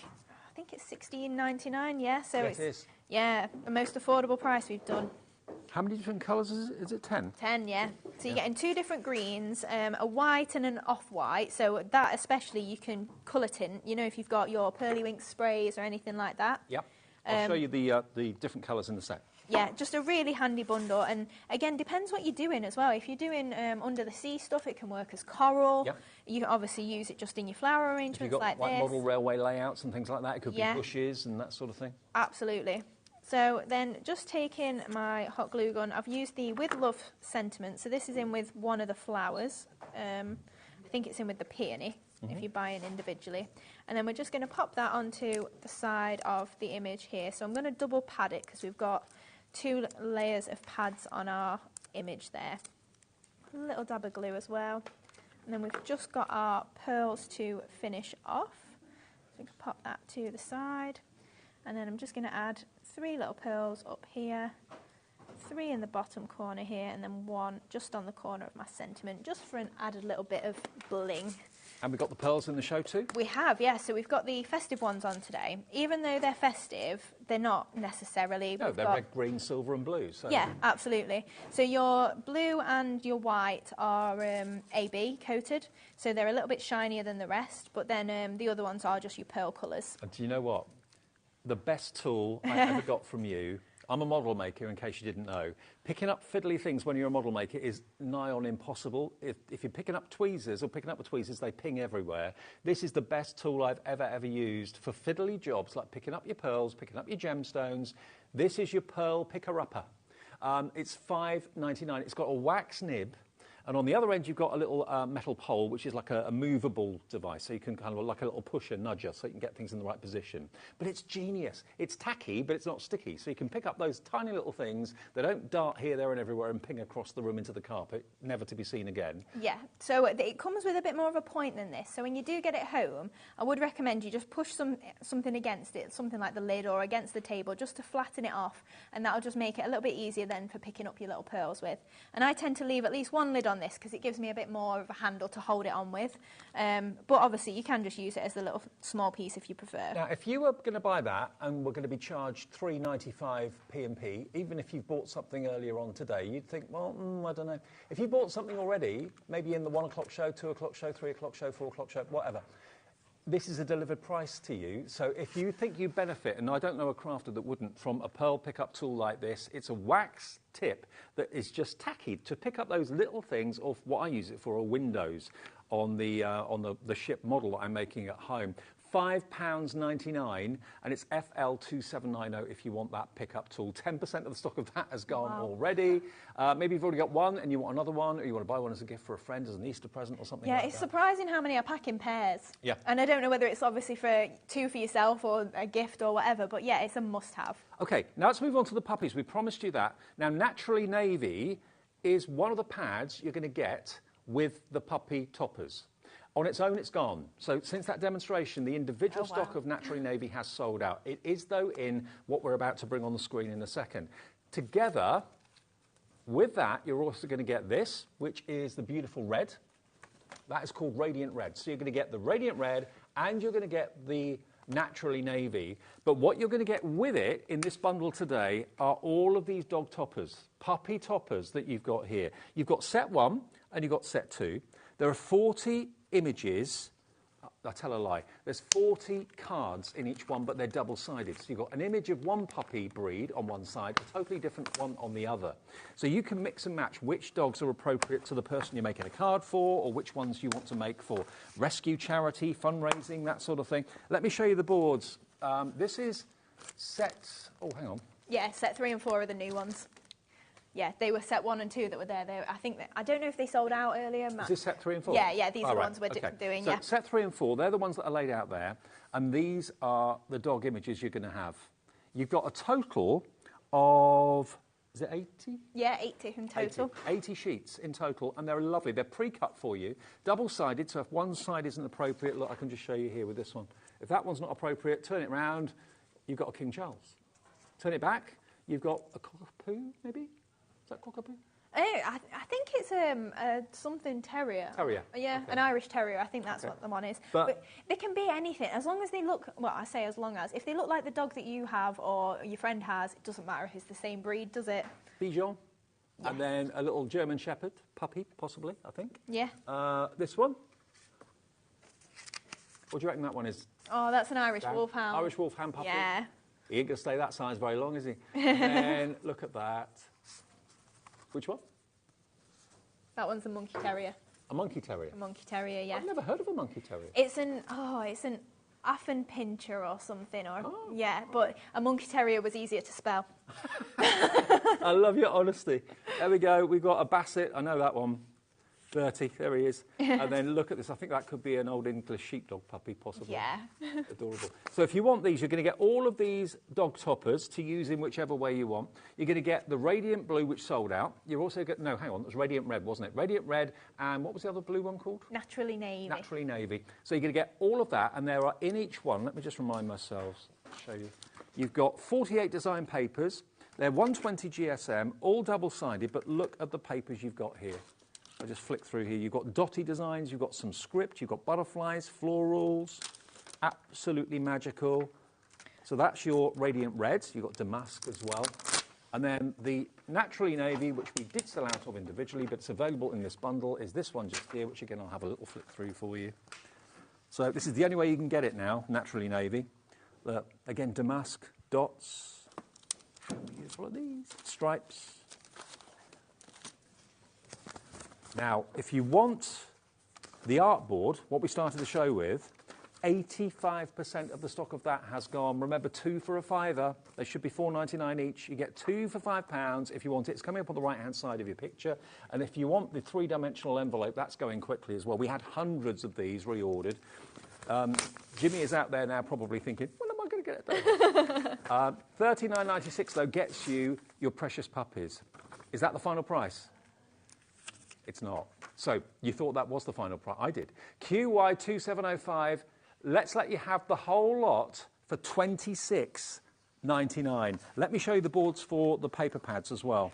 it's $16.99, yeah? So yes, it is. Yeah, the most affordable price we've done. How many different colours is it? Is it 10? 10, yeah. So you're getting 2 different greens, a white and an off-white. So that especially you can colour tint, you know, if you've got your pearly wink sprays or anything like that. Yep. I'll show you the different colours in the set. Yeah, just a really handy bundle. And again, depends what you're doing as well. If you're doing under the sea stuff, it can work as coral. Yep. You can obviously use it just in your flower arrangements if you've got like like this. model railway layouts and things like that, it could be bushes and that sort of thing. Absolutely. So then just taking my hot glue gun, I've used the With Love sentiment. So this is in with one of the flowers. I think it's in with the peony, if you're buying individually. And then we're just going to pop that onto the side of the image here. So I'm going to double pad it because we've got 2 layers of pads on our image there. A little dab of glue as well. And then we've just got our pearls to finish off. So we can pop that to the side. And then I'm just going to add 3 little pearls up here, 3 in the bottom corner here, and then 1 just on the corner of my sentiment, just for an added little bit of bling. And we've got the pearls in the show too? We have, yeah. So we've got the festive ones on today. Even though they're festive, they're not necessarily. No, they're red, green, silver and blue. So. Yeah, absolutely. So your blue and your white are AB coated, so they're a little bit shinier than the rest, but then the other ones are just your pearl colours. And do you know what? The best tool I ever got from you, I'm a model maker in case you didn't know, picking up fiddly things when you're a model maker is nigh on impossible. If you're picking up tweezers or picking up the tweezers, they ping everywhere. This is the best tool I've ever used for fiddly jobs like picking up your pearls, picking up your gemstones. This is your pearl picker-upper. It's $5.99. It's got a wax nib. And on the other end, you've got a little metal pole, which is like a movable device. So you can kind of like a little pusher, nudger, so you can get things in the right position. But it's genius. It's tacky, but it's not sticky. So you can pick up those tiny little things that don't dart here, there, and everywhere and ping across the room into the carpet, never to be seen again. Yeah, so it comes with a bit more of a point than this. So when you do get it home, I would recommend you just push something against it, something like the lid or against the table, just to flatten it off. And that'll just make it a little bit easier then for picking up your little pearls with. And I tend to leave at least 1 lid on this because it gives me a bit more of a handle to hold it on with. But obviously you can just use it as a little small piece if you prefer. Now, if you were going to buy that and were going to be charged $3.95 P&P, even if you bought something earlier on today, you'd think, well, I don't know. If you bought something already, maybe in the 1 o'clock show, 2 o'clock show, 3 o'clock show, 4 o'clock show, whatever, this is a delivered price to you. So if you think you benefit, and I don't know a crafter that wouldn't, from a pearl pickup tool like this, it's a wax tip that is just tacky to pick up those little things, or what I use it for are windows on the ship model that I'm making at home. £5.99, and it's FL2790 if you want that pickup tool. 10% of the stock of that has gone already. Maybe you've already got one and you want another one, or you want to buy one as a gift for a friend, as an Easter present or something like that. Yeah, it's surprising how many I pack in pairs. Yeah. And I don't know whether it's obviously for 2 for yourself or a gift or whatever, but yeah, it's a must-have. OK, now let's move on to the puppies. We promised you that. Now, Naturally Navy is one of the pads you're going to get with the puppy toppers. On its own, it's gone. So since that demonstration, the individual stock of Naturally Navy has sold out. It is, though, in what we're about to bring on the screen in a second. Together with that, you're also going to get this, which is the beautiful red. That is called Radiant Red. So you're going to get the Radiant Red and you're going to get the Naturally Navy. But what you're going to get with it in this bundle today are all of these dog toppers, puppy toppers that you've got here. You've got set 1 and you've got set 2. There are 40 images I tell a lie. There's 40 cards in each one, but they're double-sided. So you've got an image of one puppy breed on one side, a totally different one on the other. So you can mix and match which dogs are appropriate to the person you're making a card for, or which ones you want to make for rescue charity, fundraising, that sort of thing. Let me show you the boards. This is set... Oh, hang on. Yeah, set 3 and 4 are the new ones. Yeah, they were set 1 and 2 that were there. I don't know if they sold out earlier. Is this set 3 and 4? Yeah, these are the ones we're doing, so set 3 and 4, they're the ones that are laid out there, and these are the dog images you're going to have. You've got a total of, is it 80? Yeah, 80 in total. 80 sheets in total, and they're lovely. They're pre-cut for you, double-sided, so if one side isn't appropriate, look, I can just show you here with this one. If that one's not appropriate, turn it round, you've got a King Charles. Turn it back, you've got a cockapoo, maybe? Is that cockapoo? I think it's something terrier. Terrier. Yeah, okay. An Irish terrier. I think that's what the one is. But they can be anything as long as they look. Well, I say as long as if they look like the dog that you have or your friend has, it doesn't matter if it's the same breed, does it? Bichon. Yeah. And then a little German Shepherd puppy, possibly. I think. Yeah. This one. What do you reckon that one is? Oh, that's an Irish Wolfhound. Irish Wolfhound puppy. Yeah. He ain't going to stay that size very long, is he? And then look at that. Which one? That one's a Monkey Terrier. A Monkey Terrier? A Monkey Terrier, yeah. I've never heard of a Monkey Terrier. It's an Affenpinscher or something, yeah, but a Monkey Terrier was easier to spell. I love your honesty. There we go. We've got a Basset. I know that one. Bertie, there he is. And then look at this. I think that could be an old English sheepdog puppy, possibly. Yeah. Adorable. So if you want these, you're going to get all of these dog toppers to use in whichever way you want. You're going to get the Radiant Blue, which sold out. You're also going to... No, hang on. It was Radiant Red, wasn't it? Radiant Red, and what was the other blue one called? Naturally Navy. Naturally Navy. So you're going to get all of that, and there are in each one... Let me just remind myself. Show you. You've got 48 design papers. They're 120 GSM, all double-sided, but look at the papers you've got here. I just flick through here. You've got dotty designs, you've got some script, you've got butterflies, florals, absolutely magical. So that's your Radiant Reds. You've got Damask as well. And then the Naturally Navy, which we did sell out of individually, but it's available in this bundle, is this one just here, which again I'll have a little flick through for you. So this is the only way you can get it now, Naturally Navy. Again, Damask, dots, beautiful of these, stripes. Now, if you want the artboard, what we started the show with, 85% of the stock of that has gone. Remember, 2 for a £5. They should be £4.99 each. You get 2 for £5 if you want it. It's coming up on the right-hand side of your picture. And if you want the 3-dimensional envelope, that's going quickly as well. We had hundreds of these reordered. Jimmy is out there now probably thinking, when am I going to get it done? $39.96, though, gets you your precious puppies. Is that the final price? It's not. So you thought that was the final price. I did. QY2705. Let's let you have the whole lot for $26.99. Let me show you the boards for the paper pads as well.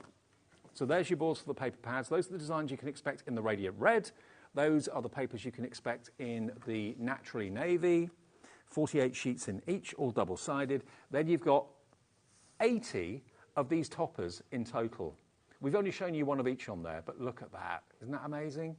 So there's your boards for the paper pads. Those are the designs you can expect in the Radiant Red. Those are the papers you can expect in the Naturally Navy. 48 sheets in each, all double-sided. Then you've got 80 of these toppers in total. We've only shown you one of each on there, but look at that. Isn't that amazing?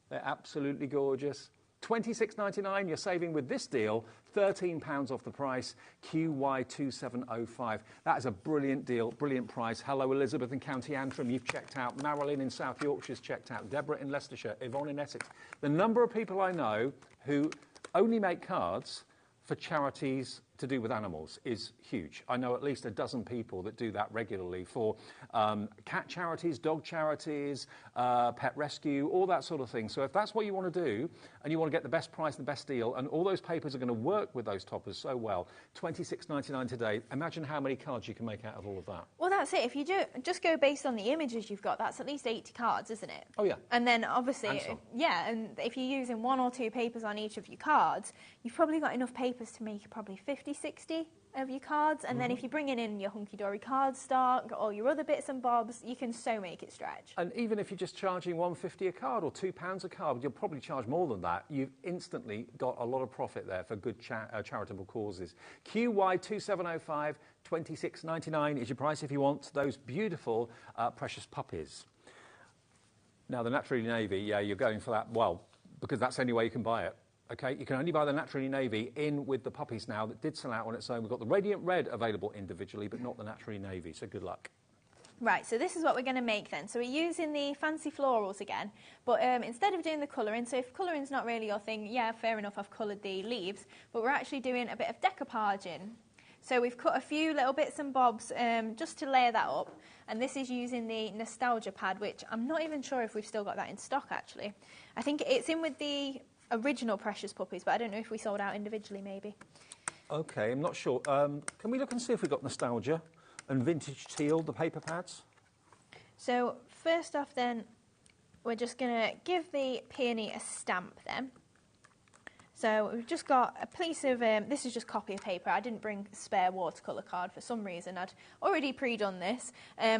They're absolutely gorgeous. $26.99, you're saving with this deal, £13 off the price, QY2705. That is a brilliant deal, brilliant price. Hello, Elizabeth in County Antrim, you've checked out. Marilyn in South Yorkshire's checked out. Deborah in Leicestershire, Yvonne in Essex. The number of people I know who only make cards for charities to do with animals is huge. I know at least a dozen people that do that regularly for cat charities, dog charities, pet rescue, all that sort of thing. So if that's what you want to do and you want to get the best price and the best deal, and all those papers are going to work with those toppers so well, $26.99 today, imagine how many cards you can make out of all of that. Well, that's it. If you just go based on the images you've got, that's at least 80 cards, isn't it? Oh, yeah. And then obviously, and if you're using 1 or 2 papers on each of your cards, you've probably got enough papers to make probably 50, 60 of your cards, and then if you bring in your hunky-dory card stock, all your other bits and bobs, you can so make it stretch. And even if you're just charging $1.50 a card or £2 a card, you'll probably charge more than that. You've instantly got a lot of profit there for good charitable causes. QY2705, $26.99 is your price if you want those beautiful precious puppies. Now, the Naturally Navy, yeah, you're going for that, well, because that's the only way you can buy it. Okay, you can only buy the Naturally Navy in with the puppies now that did sell out on its own. We've got the Radiant Red available individually, but not the Naturally Navy, so good luck. Right, so this is what we're going to make then. So we're using the fancy florals again, but instead of doing the colouring, so if colouring's not really your thing, yeah, fair enough, I've coloured the leaves, but we're actually doing a bit of decoupaging. So we've cut a few little bits and bobs just to layer that up, and this is using the Nostalgia pad, which I'm not even sure if we've still got that in stock, actually. I think it's in with the original Precious Puppies, but I don't know if we sold out individually, maybe. Okay, I'm not sure. Can we look and see if we've got Nostalgia and Vintage Teal, the paper pads? So first off then, we're just going to give the peony a stamp then. So we've just got a piece of, this is just copy of paper. I didn't bring a spare watercolour card for some reason. I'd already pre-done this.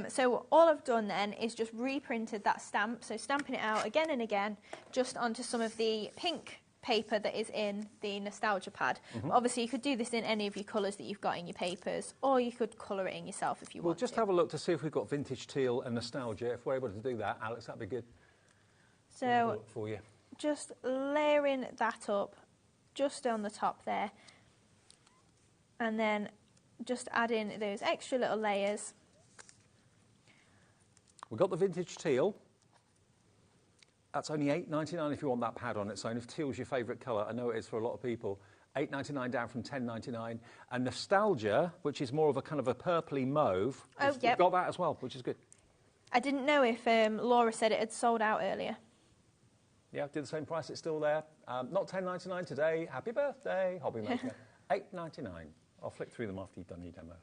So all I've done then is just reprinted that stamp. So stamping it out again and again, just onto some of the pink paper that is in the Nostalgia pad. Obviously you could do this in any of your colours that you've got in your papers, or you could colour it in yourself if you want to. We'll just have a look to see if we've got Vintage Teal and Nostalgia. If we're able to do that, Alex, that'd be good. So for you. Just layering that up just on the top there, and then just add in those extra little layers. We've got the Vintage Teal. That's only $8.99 if you want that pad on its own. If teal's your favourite colour, I know it is for a lot of people. $8.99 down from $10.99. And Nostalgia, which is more of a kind of a purpley mauve, we've got that as well, which is good. I didn't know if Laura said it had sold out earlier. Yeah, did the same price, it's still there. Not $10.99 today. Happy birthday, HobbyMaker. $8.99. I'll flick through them after you've done your demo.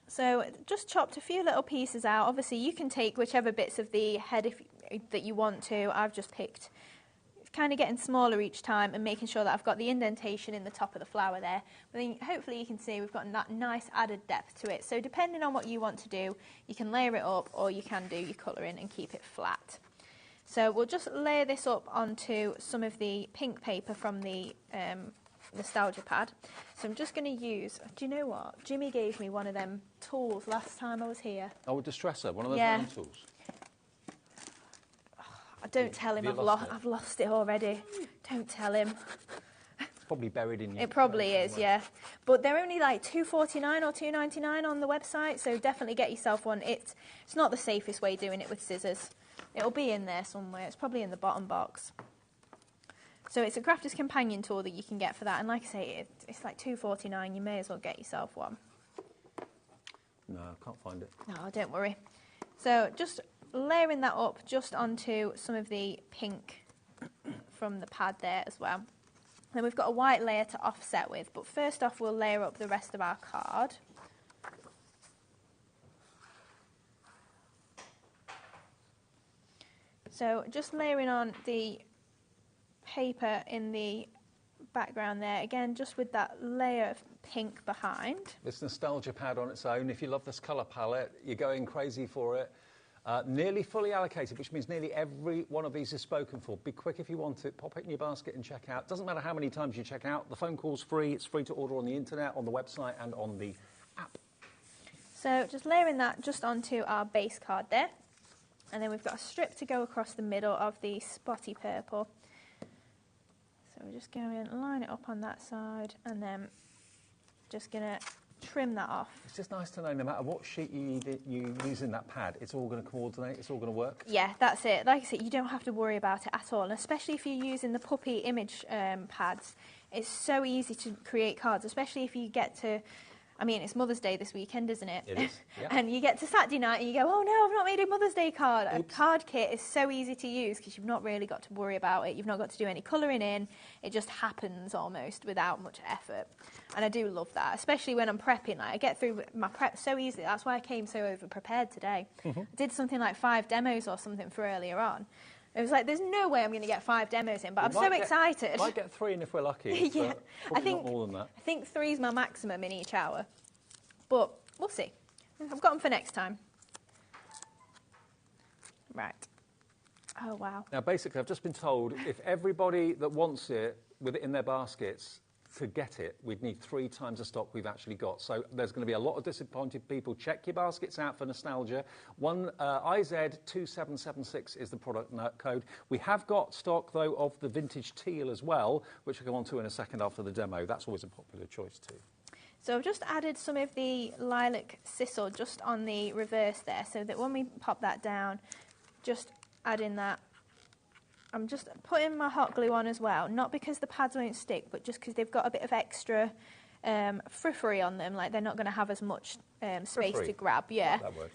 So just chopped a few little pieces out. Obviously, you can take whichever bits of the head that you want to. I've just picked, kind of getting smaller each time and making sure that I've got the indentation in the top of the flower there. But then hopefully you can see we've got that nice added depth to it. So depending on what you want to do, you can layer it up or you can do your colouring and keep it flat. So we'll just layer this up onto some of the pink paper from the Nostalgia pad. So I'm just going to use, do you know what? Jimmy gave me one of them tools last time I was here. Oh, a distresser, one of those round tools. Don't tell him I've lost it already. Don't tell him. It's probably buried in your... It probably is, yeah. But they're only like $2.49 or $2.99 on the website, so definitely get yourself one. It's not the safest way doing it with scissors. It'll be in there somewhere. It's probably in the bottom box. So it's a crafter's companion tool that you can get for that. And like I say, it's like $2.49. You may as well get yourself one. No, I can't find it. No, don't worry. So just layering that up just onto some of the pink from the pad there as well. Then we've got a white layer to offset with. But first off, we'll layer up the rest of our card. So just layering on the paper in the background there, again, just with that layer of pink behind. This Nostalgia pad on its own, if you love this colour palette, you're going crazy for it. Nearly fully allocated, which means nearly every one of these is spoken for. Be quick if you want it, pop it in your basket and check out. Doesn't matter how many times you check out, the phone call's free, it's free to order on the internet, on the website and on the app. So just layering that just onto our base card there. And then we've got a strip to go across the middle of the spotty purple. So we're just going to line it up on that side and then just going to trim that off. It's just nice to know no matter what sheet you use in that pad, it's all going to coordinate, it's all going to work. Yeah, that's it. Like I said, you don't have to worry about it at all. And especially if you're using the puppy image pads, it's so easy to create cards, especially if you get to... I mean, it's Mother's Day this weekend, isn't it? It is, yeah. And you get to Saturday night and you go, oh no, I've not made a Mother's Day card. Oops. A card kit is so easy to use because you've not really got to worry about it. You've not got to do any colouring in. It just happens almost without much effort. And I do love that, especially when I'm prepping. Like, I get through my prep so easily. That's why I came so over-prepared today. I did something like 5 demos or something for earlier on. It was like, there's no way I'm going to get 5 demos in, but I'm so excited. Might get 3 in if we're lucky. Yeah, I think not more than that. I think 3 is my maximum in each hour, but we'll see. I've got them for next time. Right. Oh, wow. Now, basically, I've just been told if everybody that wants it with it in their baskets to get it, we'd need 3 times the stock we've actually got. So there's going to be a lot of disappointed people. Check your baskets out for nostalgia. IZ2776 is the product code. We have got stock, though, of the vintage teal as well, which we'll go on to in a second after the demo. That's always a popular choice too. So I've just added some of the lilac sisal just on the reverse there, so that when we pop that down, just add in that. I'm just putting my hot glue on as well, not because the pads won't stick, but just because they've got a bit of extra frippery on them, like they're not going to have as much space to grab. Yeah. That word.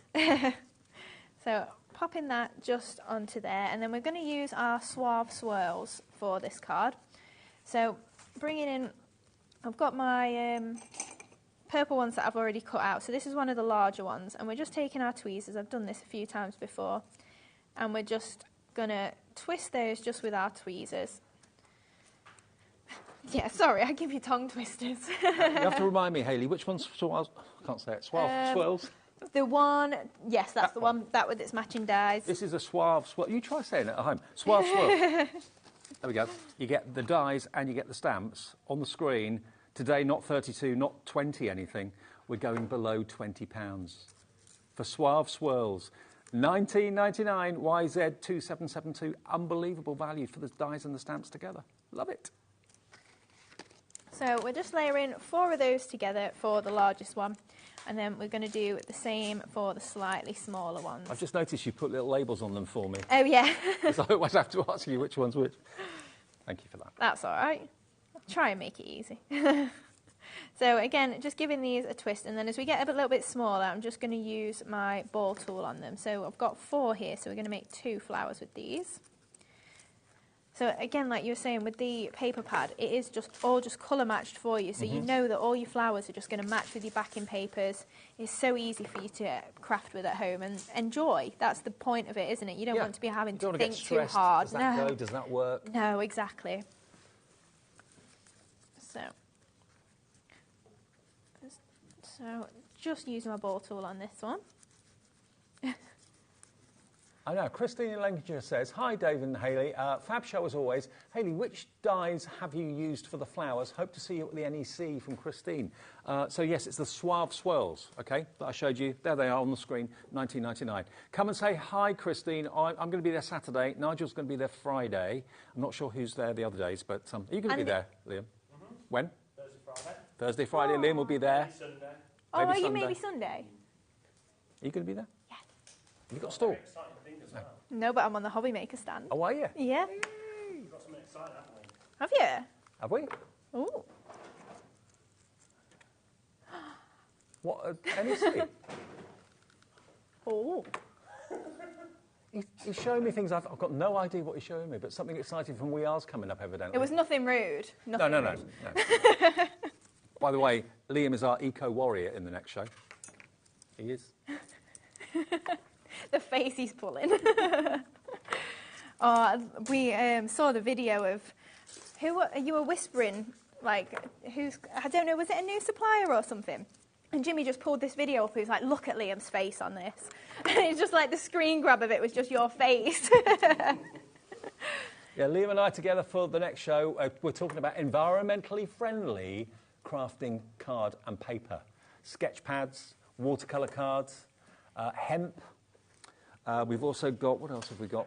So popping that just onto there, and then we're going to use our Suave swirls for this card. So bringing in, I've got my purple ones that I've already cut out. So this is one of the larger ones, and we're just taking our tweezers. I've done this a few times before, and we're just going to twist those just with our tweezers. Yeah, sorry, I give you tongue twisters. You have to remind me, Hayley, which one's swirls? I can't say it. Swirls? The one, yes, that's the one, that with its matching dies. This is a Suave swirl. You try saying it at home. Suave swirl. There we go. You get the dies and you get the stamps on the screen. Today, not 32, not 20 anything. We're going below £20 for Suave swirls. $19.99 YZ2772. Unbelievable value for the dies and the stamps together. Love it. So we're just layering 4 of those together for the largest one, and then we're going to do the same for the slightly smaller ones. I've just noticed you put little labels on them for me. Oh, yeah. So I always have to ask you which one's which. Thank you for that. That's all right. I'll try and make it easy. So again, just giving these a twist, and then as we get a little bit smaller, I'm just going to use my ball tool on them. So I've got 4 here, so we're going to make 2 flowers with these. So again, like you were saying, with the paper pad, it is just all colour matched for you, so you know that all your flowers are just going to match with your backing papers. It's so easy for you to craft with at home and enjoy. That's the point of it, isn't it? You don't want to be having to think too hard. Does that go? Does that work? No, exactly. So just using my ball tool on this one. I know. Christine in Lancashire says, hi, Dave and Hayley. Fab show as always. Hayley, which dies have you used for the flowers? Hope to see you at the NEC from Christine. So, yes, it's the Suave swirls, OK, that I showed you. There they are on the screen, $19.99. Come and say hi, Christine. I'm going to be there Saturday. Nigel's going to be there Friday. I'm not sure who's there the other days, but are you going to be there, Liam? When? Thursday, Friday. Thursday, Friday. Liam will be there. Maybe Sunday. Oh, are you maybe Sunday? Are you going to be there? Yes. Have you got a stall? No, but I'm on the HobbyMaker stand. Oh, are you? Yeah. We've got something exciting, haven't we? Have you? Have we? Ooh. What, NEC? Oh. He's showing me things I've got no idea what he's showing me, but something exciting from We Are's coming up, evidently. It was nothing rude. Nothing No. rude. By the way, Liam is our eco-warrior in the next show. He is. The face he's pulling. We saw the video of you were whispering, like, I don't know, was it a new supplier or something? And Jimmy just pulled this video up. He was like, look at Liam's face on this. And it's just like the screen grab of it was just your face. Yeah, Liam and I together for the next show, we're talking about environmentally friendly crafting card and paper. Sketch pads, watercolour cards, hemp. We've also got, what else have we got?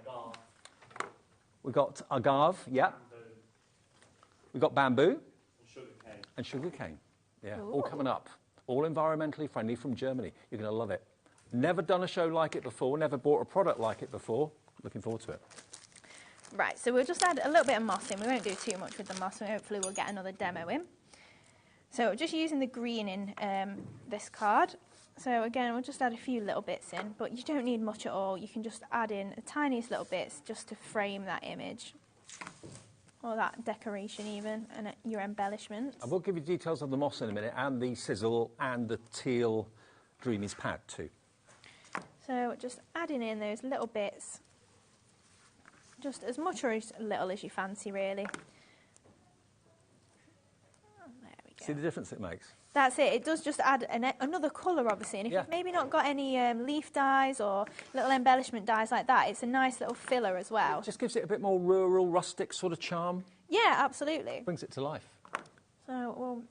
We've got agave, yeah. We've got bamboo. And sugarcane. Yeah, Ooh. all coming up. All environmentally friendly from Germany. You're going to love it. Never done a show like it before, never bought a product like it before. Looking forward to it. Right, so we'll just add a little bit of moss in. We won't do too much with the moss, and hopefully we'll get another demo in. So just using the green in this card. So again, we'll just add a few little bits in, but you don't need much at all. You can just add in the tiniest little bits just to frame that image. Or that decoration even, and your embellishments. I will give you details of the moss in a minute, and the sizzle, and the teal Dreamies pad too. So just adding in those little bits, just as much or as little as you fancy, really. Oh, there we go. See the difference it makes? That's it. It does just add another colour, obviously. And if you've maybe not got any leaf dyes or little embellishment dyes like that, it's a nice little filler as well. It just gives it a bit more rural, rustic sort of charm. Yeah, absolutely. Brings it to life. So So we'll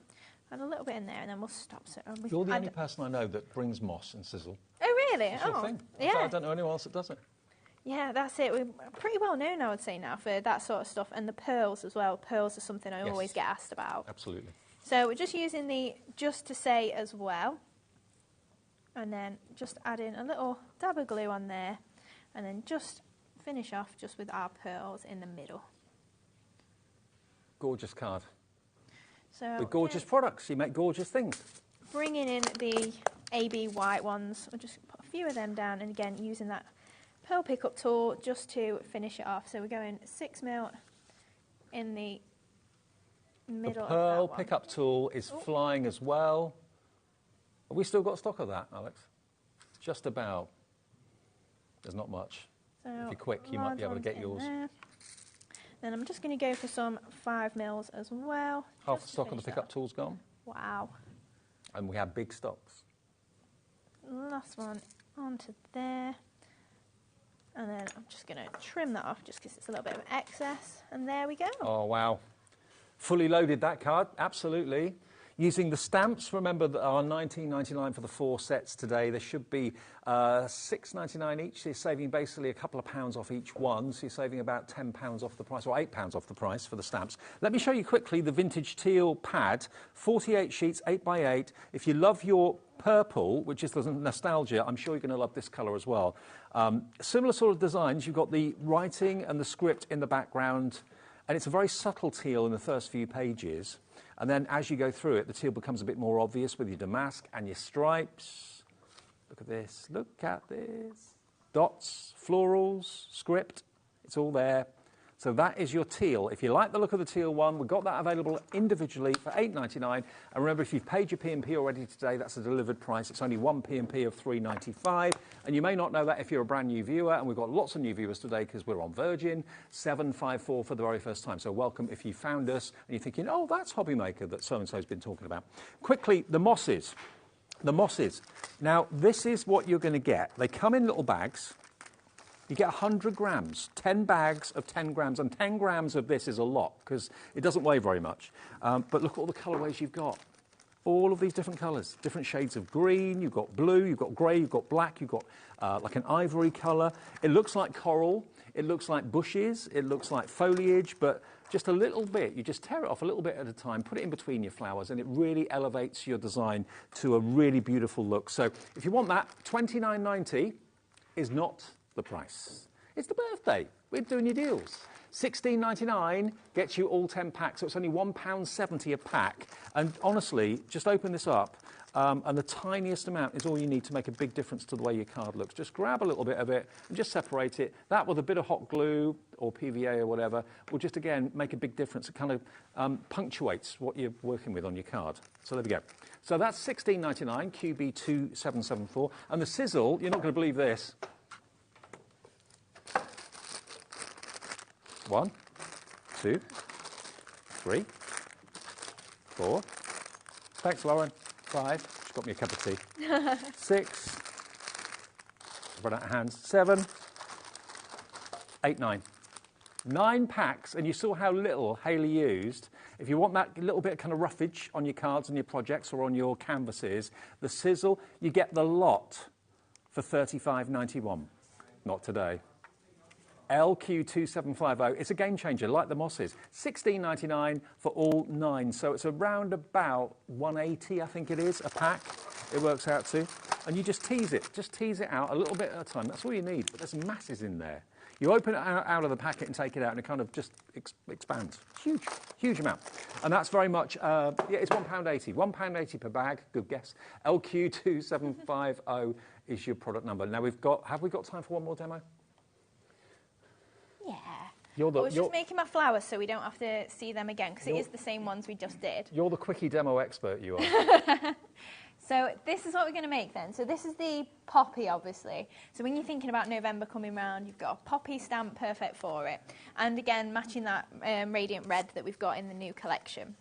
add a little bit in there and then we'll stop. So You're the only person I know that brings moss and sizzle. Oh, really? It's your thing. Yeah. I don't know anyone else that does it. Yeah, that's it. We're pretty well known, I would say, now for that sort of stuff. And the pearls as well. Pearls are something I always get asked about. Absolutely. So we're just using the just to say as well. And then just add in a little dab of glue on there. And then just finish off just with our pearls in the middle. Gorgeous card. So with gorgeous products, you make gorgeous things. Bringing in the AB white ones, we'll just put a few of them down. And again, using that pearl pickup tool just to finish it off. So we're going 6mm in the middle The pearl of that pickup tool is flying as well. Have we still got stock of that, Alex? Just about. There's not much. So if you're quick, you might be able to get yours. There. Then I'm just going to go for some 5mm as well. Half the stock of the pickup tool's gone. Wow. And we have big stocks. Last one onto there. And then I'm just going to trim that off just because it's a little bit of excess. And there we go. Oh, wow. Fully loaded, that card, absolutely. Using the stamps, remember that are $19.99 for the 4 sets today. There should be $6.99 each. So you're saving basically a couple of pounds off each one. So you're saving about £10 off the price, or £8 off the price for the stamps. Let me show you quickly the vintage teal pad. 48 sheets, 8x8. If you love your purple, which is the nostalgia, I'm sure you're going to love this colour as well. Similar sort of designs. You've got the writing and the script in the background. And it's a very subtle teal in the first few pages. And then as you go through it, the teal becomes a bit more obvious with your damask and your stripes. Look at this. Look at this. Dots, florals, script. It's all there. So that is your teal. If you like the look of the teal one, we've got that available individually for $8.99. And remember, if you've paid your P&P already today, that's a delivered price. It's only one P&P of $3.95. And you may not know that if you're a brand new viewer, and we've got lots of new viewers today because we're on Virgin, 754 for the very first time. So welcome if you found us and you're thinking, oh, that's HobbyMaker that so-and-so's been talking about. Quickly, the mosses. The mosses. Now, this is what you're going to get. They come in little bags. You get 100 grams, 10 bags of 10 grams, and 10 grams of this is a lot because it doesn't weigh very much. But look at all the colourways you've got. All of these different colours, different shades of green, you've got blue, you've got grey, you've got black, you've got like an ivory colour. It looks like coral, it looks like bushes, it looks like foliage, but just a little bit. You just tear it off a little bit at a time, put it in between your flowers, and it really elevates your design to a really beautiful look. So if you want that, $29.90 is not the price. It's the birthday. We're doing your deals. $16.99 gets you all 10 packs, so it's only £1.70 a pack. And honestly, just open this up, and the tiniest amount is all you need to make a big difference to the way your card looks. Just grab a little bit of it and just separate it. That with a bit of hot glue or PVA or whatever will just, again, make a big difference. It kind of punctuates what you're working with on your card. So there we go. So that's $16.99, QB2774. And the sizzle, you're not going to believe this. 1, 2, 3, 4. Thanks, Lauren. 5. She's got me a cup of tea. 6. I've run out of hands. 7, 8, 9. 9 packs, and you saw how little Hayley used. If you want that little bit of kind of roughage on your cards and your projects or on your canvases, the sizzle, you get the lot for $35.91. Not today. LQ2750. It's a game changer, like the mosses. $16.99 for all 9. So it's around about $180, I think it is, a pack. It works out to. And you just tease it. Just tease it out a little bit at a time. That's all you need. But there's masses in there. You open it out of the packet and take it out, and it kind of just expands. Huge, huge amount. And that's very much, yeah, it's £1.80. £1.80 per bag. Good guess. LQ2750 is your product number. Now have we got time for one more demo? Yeah. I was just making my flowers so we don't have to see them again because it is the same ones we just did. You're the quickie demo expert, you are. So this is what we're going to make then. So this is the poppy, obviously. So when you're thinking about November coming round, you've got a poppy stamp perfect for it. And again, matching that radiant red that we've got in the new collection.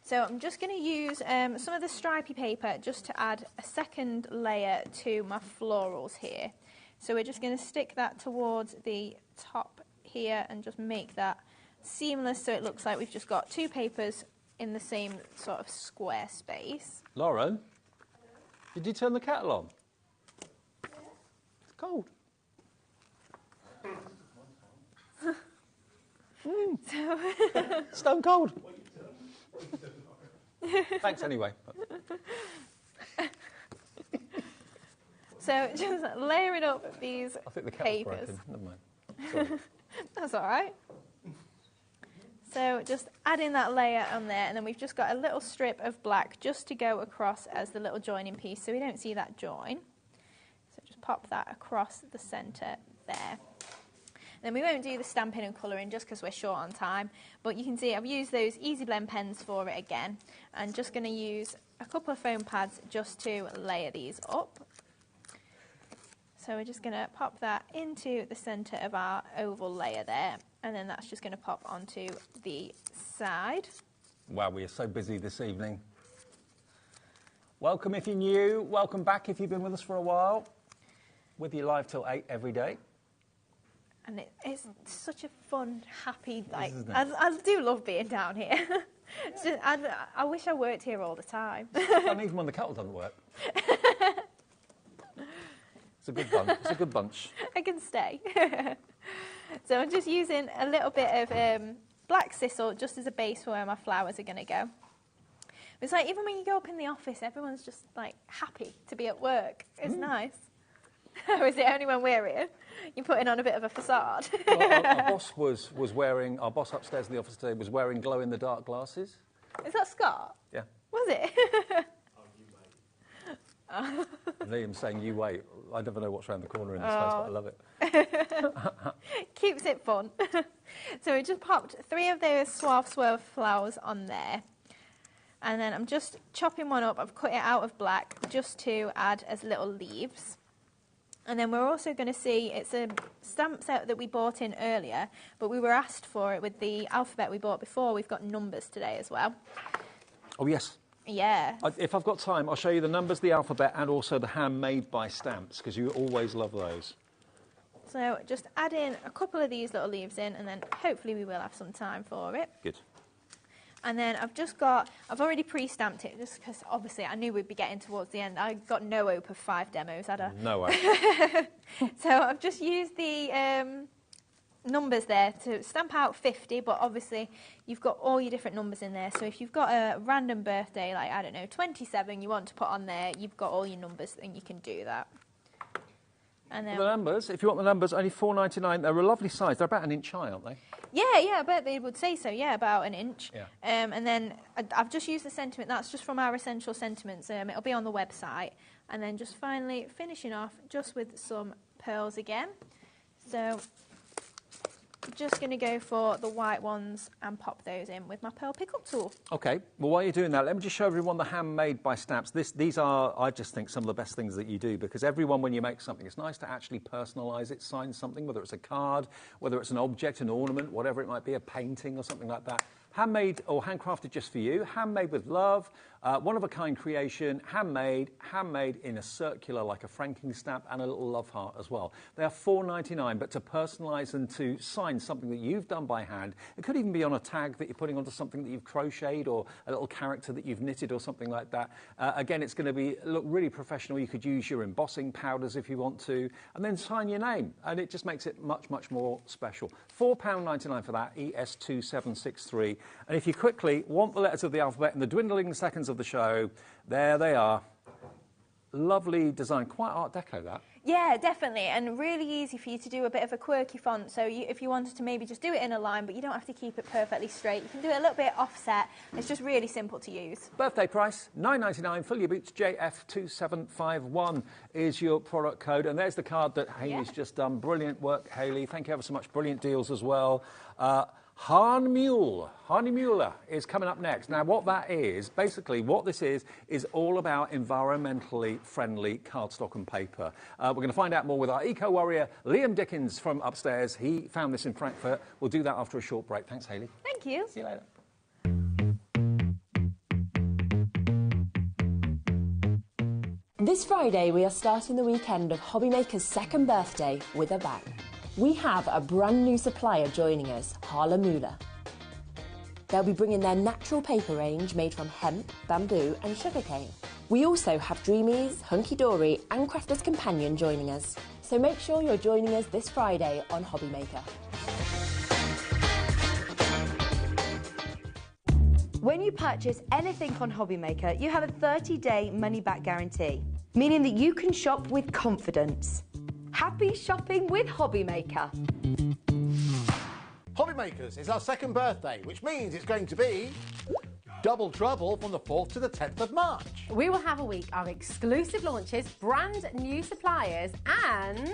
So I'm just going to use some of the stripy paper just to add a second layer to my florals here. So we're just going to stick that towards the top here and just make that seamless so it looks like we've just got 2 papers in the same sort of square space. Lauren, did you turn the kettle on? It's cold. Stone cold. Thanks anyway. So just layering up these I think the kettle's papers. broken. Never mind. Sorry. That's all right. So just adding that layer on there, and then we've just got a little strip of black just to go across as the little joining piece, so we don't see that join. So just pop that across the centre there. Then we won't do the stamping and colouring just because we're short on time, but you can see I've used those Easy Blend pens for it again. I'm just going to use a couple of foam pads just to layer these up. So we're just going to pop that into the centre of our oval layer there, and then that's just going to pop onto the side. Wow, we are so busy this evening. Welcome if you're new, welcome back if you've been with us for a while. With you live till 8 every day. And it's such a fun, happy, like, I do love being down here. Just, I wish I worked here all the time. And even when the kettle doesn't work. It's a good bunch. It's a good bunch. I can stay. So I'm just using a little bit of black sisal just as a base for where my flowers are going to go. It's like even when you go up in the office, everyone's just like happy to be at work. It's nice. Or is it only when we're here? You're putting on a bit of a facade. Well, our boss was wearing, our boss upstairs in the office today was wearing glow-in-the-dark glasses. Is that Scott? Yeah. Was it? Liam saying, you wait. I never know what's around the corner in this place, but I love it. Keeps it fun. So we just popped 3 of those Suave Swerve flowers on there. And then I'm just chopping one up. I've cut it out of black just to add as little leaves. And then we're also going to see, it's a stamp set that we bought in earlier, but we were asked for it with the alphabet we bought before. We've got numbers today as well. Oh, yes. Yeah. If I've got time, I'll show you the numbers, the alphabet, and also the handmade by stamps, because you always love those. So just add in a couple of these little leaves in, and then hopefully we will have some time for it. Good. And then I've already pre-stamped it, just because obviously I knew we'd be getting towards the end. I got no hope of 5 demos, had I? No way. So I've just used the numbers there to stamp out 50, but obviously you've got all your different numbers in there. So if you've got a random birthday, like, I don't know, 27 you want to put on there, you've got all your numbers and you can do that. And then The numbers, if you want the numbers, only $4.99. They're a lovely size. They're about an inch high, aren't they? Yeah, I bet they would say so, yeah, about an inch. Yeah. And then I've just used the sentiment, that's just from our Essential Sentiments. It'll be on the website. And then just finally finishing off just with some pearls again. So I'm just going to go for the white ones and pop those in with my pearl pick-up tool. OK, well, while you're doing that, let me just show everyone the handmade by stamps. These are, I just think, some of the best things that you do, because everyone, when you make something, it's nice to actually personalise it, sign something, whether it's a card, whether it's an object, an ornament, whatever it might be, a painting or something like that. Handmade or handcrafted just for you, handmade with love, one-of-a-kind creation, handmade in a circular like a franking stamp and a little love heart as well. They are $4.99, but to personalise and to sign something that you've done by hand, it could even be on a tag that you're putting onto something that you've crocheted or a little character that you've knitted or something like that. Again, it's going to look really professional. You could use your embossing powders if you want to, and then sign your name, and it just makes it much, much more special. £4.99 for that, ES2763. And if you quickly want the letters of the alphabet in the dwindling seconds of the show, there they are. Lovely design, quite Art Deco, that. Yeah, definitely, and really easy for you to do a bit of a quirky font. So if you wanted to maybe just do it in a line, but you don't have to keep it perfectly straight, you can do it a little bit offset. It's just really simple to use. Birthday price, $9.99, fill your boots, JF2751 is your product code. And there's the card that Hayley's just done. Brilliant work, Hayley. Thank you ever so much. Brilliant deals as well. Hanam is coming up next. Now, what that is, basically what this is all about environmentally friendly cardstock and paper. We're going to find out more with our eco-warrior, Liam Dickens from upstairs. He found this in Frankfurt. We'll do that after a short break. Thanks, Hayley. Thank you. See you later. This Friday, we are starting the weekend of HobbyMaker's second birthday with a bang. We have a brand new supplier joining us, HobbyMaker. They'll be bringing their natural paper range made from hemp, bamboo and sugarcane. We also have Dreamies, Hunky Dory and Crafter's Companion joining us. So make sure you're joining us this Friday on HobbyMaker. When you purchase anything on HobbyMaker, you have a 30-day money-back guarantee, meaning that you can shop with confidence. Happy shopping with HobbyMaker. HobbyMakers is our second birthday, which means it's going to be double trouble from the 4th to the 10th of March. We will have a week of exclusive launches, brand new suppliers and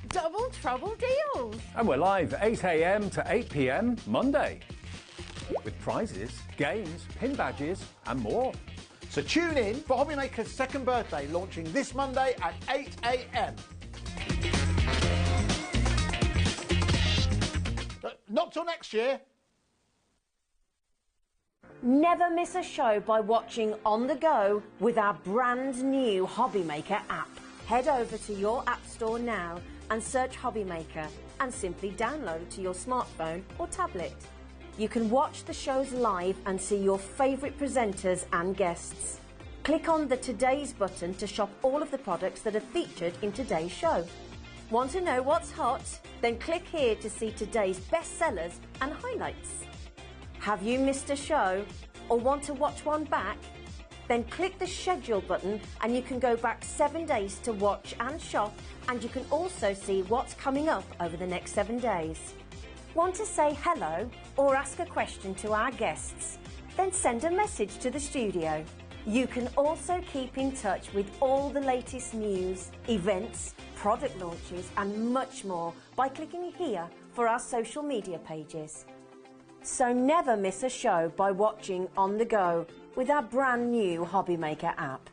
double trouble deals. And we're live 8 a.m. to 8 p.m. Monday, with prizes, games, pin badges and more. So tune in for HobbyMaker's second birthday, launching this Monday at 8 a.m. Not till next year. Never miss a show by watching on the go with our brand new HobbyMaker app. Head over to your app store now and search HobbyMaker and simply download to your smartphone or tablet. You can watch the shows live and see your favourite presenters and guests. Click on the Today's button to shop all of the products that are featured in today's show. Want to know what's hot? Then click here to see today's bestsellers and highlights. Have you missed a show or want to watch one back? Then click the schedule button and you can go back 7 days to watch and shop, and you can also see what's coming up over the next 7 days. Want to say hello or ask a question to our guests? Then send a message to the studio. You can also keep in touch with all the latest news, events, product launches and much more by clicking here for our social media pages. So never miss a show by watching on the go with our brand new HobbyMaker app.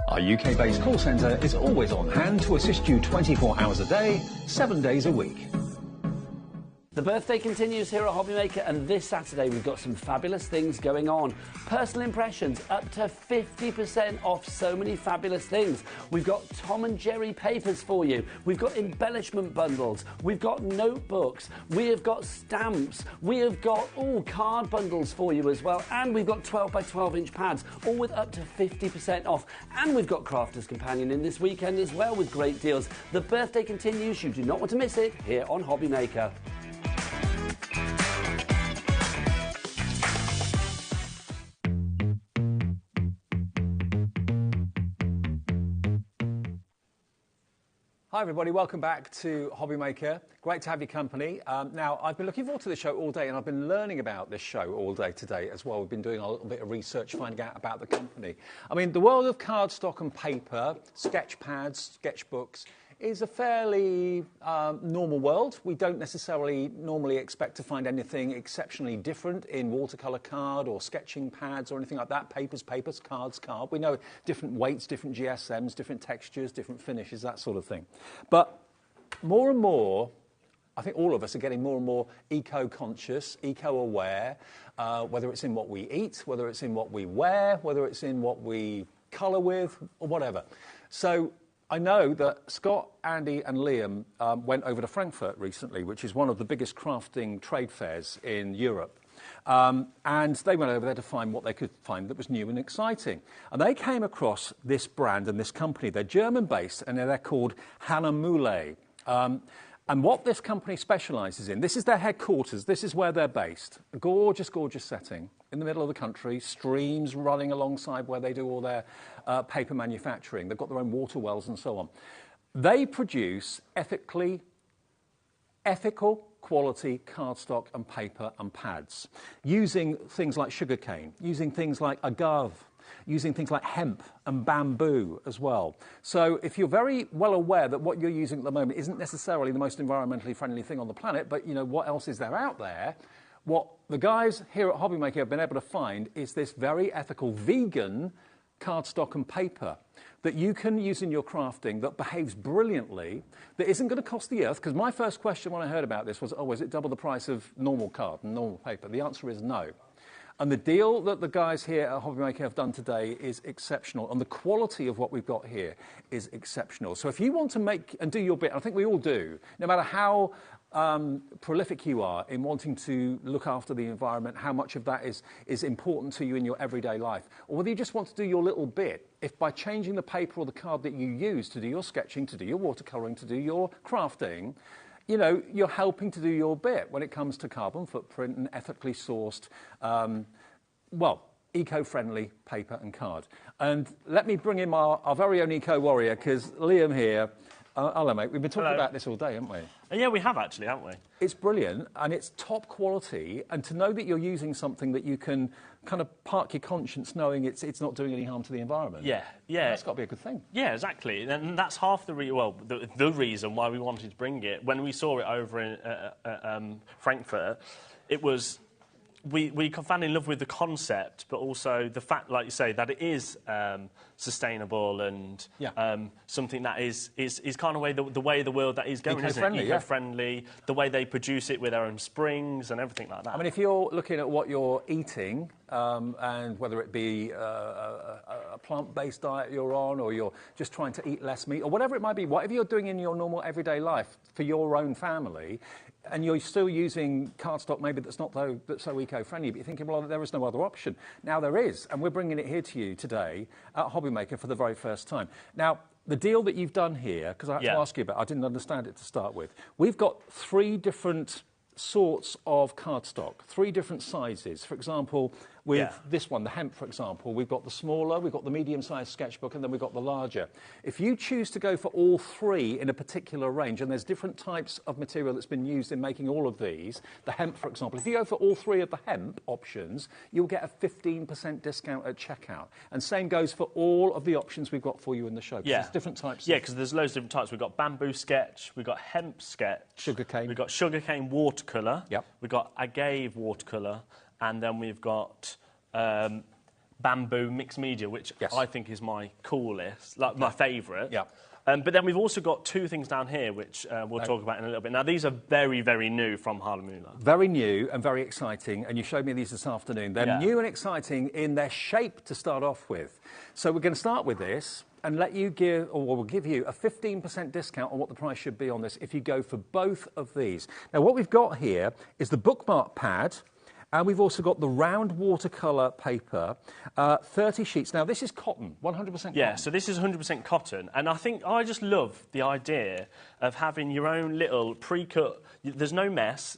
Our UK-based call centre is always on hand to assist you 24 hours a day, 7 days a week. The birthday continues here at HobbyMaker, and this Saturday we've got some fabulous things going on. Personal impressions, up to 50% off so many fabulous things. We've got Tom and Jerry papers for you. We've got embellishment bundles. We've got notebooks. We have got stamps. We have got card bundles for you as well. And we've got 12 by 12 inch pads, all with up to 50% off. And we've got Crafter's Companion in this weekend as well with great deals. The birthday continues. You do not want to miss it here on HobbyMaker. Hi everybody, welcome back to HobbyMaker. Great to have your company. Now, I've been looking forward to this show all day, and I've been learning about this show all day today as well. We've been doing a little bit of research, finding out about the company. I mean, the world of cardstock and paper, sketch pads, sketchbooks, is a fairly normal world. We don't necessarily normally expect to find anything exceptionally different in watercolour card or sketching pads or anything like that. Papers, cards, card. We know different weights, different GSMs, different textures, different finishes, that sort of thing. But more and more, I think all of us are getting more and more eco-conscious, eco-aware, whether it's in what we eat, whether it's in what we wear, whether it's in what we colour with, or whatever. So I know that Scott, Andy and Liam went over to Frankfurt recently, which is one of the biggest crafting trade fairs in Europe. And they went over there to find what they could find that was new and exciting. And they came across this brand and this company. They're German-based, and they're called Hanam. And what this company specialises in, this is their headquarters, this is where they're based. A gorgeous, gorgeous setting in the middle of the country, streams running alongside where they do all their paper manufacturing. They've got their own water wells and so on. They produce ethical quality cardstock and paper and pads, using things like sugarcane, using things like agave, using things like hemp and bamboo as well. So if you're very well aware that what you're using at the moment isn't necessarily the most environmentally friendly thing on the planet, but you know what else is there out there, what the guys here at HobbyMaker have been able to find is this very ethical vegan cardstock and paper that you can use in your crafting that behaves brilliantly, that isn't going to cost the earth? Because my first question when I heard about this was, oh, is it double the price of normal card and normal paper? The answer is no. And the deal that the guys here at HobbyMaker have done today is exceptional, and the quality of what we've got here is exceptional. So if you want to make and do your bit, I think we all do, no matter how prolific you are in wanting to look after the environment, how much of that is important to you in your everyday life, or whether you just want to do your little bit, if by changing the paper or the card that you use to do your sketching, to do your watercolouring, to do your crafting, you know, you're helping to do your bit when it comes to carbon footprint and ethically sourced, well, eco-friendly paper and card. And let me bring in our very own eco-warrior, because Liam here, hello, mate. We've been talking about this all day, haven't we? Yeah, we have actually, haven't we? It's brilliant, and it's top quality, and to know that you're using something that you can kind of park your conscience knowing it's not doing any harm to the environment. Yeah. That's got to be a good thing. Yeah, exactly. And that's half the reason why we wanted to bring it. When we saw it over in Frankfurt, it was... We fell in love with the concept, but also the fact, like you say, that it is sustainable and something that is kind of the way the world that is going, eco-friendly, isn't it? Eco-friendly, the way they produce it with their own springs and everything like that. I mean, if you're looking at what you're eating, and whether it be a plant-based diet you're on, or you're just trying to eat less meat, or whatever it might be, whatever you're doing in your normal everyday life for your own family, and you're still using cardstock maybe that's not so eco-friendly, but you're thinking, well, there is no other option. Now there is, and we're bringing it here to you today at HobbyMaker for the very first time. Now, the deal that you've done here, because I had to ask you about, I didn't understand it to start with. We've got 3 different sorts of cardstock, 3 different sizes. For example, with this one, the hemp, for example, we've got the smaller, we've got the medium-sized sketchbook, and then we've got the larger. If you choose to go for all 3 in a particular range, and there's different types of material that's been used in making all of these, the hemp, for example, if you go for all 3 of the hemp options, you'll get a 15% discount at checkout. And same goes for all of the options we've got for you in the show. There's different types. Yeah, because there's loads of different types. We've got bamboo sketch, we've got hemp sketch, sugarcane. We've got sugarcane watercolour, we've got agave watercolour, and then we've got bamboo mixed media, which I think is my coolest, like my favourite. But then we've also got 2 things down here, which we'll talk about in a little bit. Now, these are very, very new from Hanam. Very new and very exciting, and you showed me these this afternoon. They're new and exciting in their shape to start off with. So we're going to start with this and let you give, or we'll give you a 15% discount on what the price should be on this if you go for both of these. Now, what we've got here is the bookmark pad, and we've also got the round watercolour paper, 30 sheets. Now, this is cotton, 100% cotton. Yeah, so this is 100% cotton. And I just love the idea of having your own little pre-cut... There's no mess,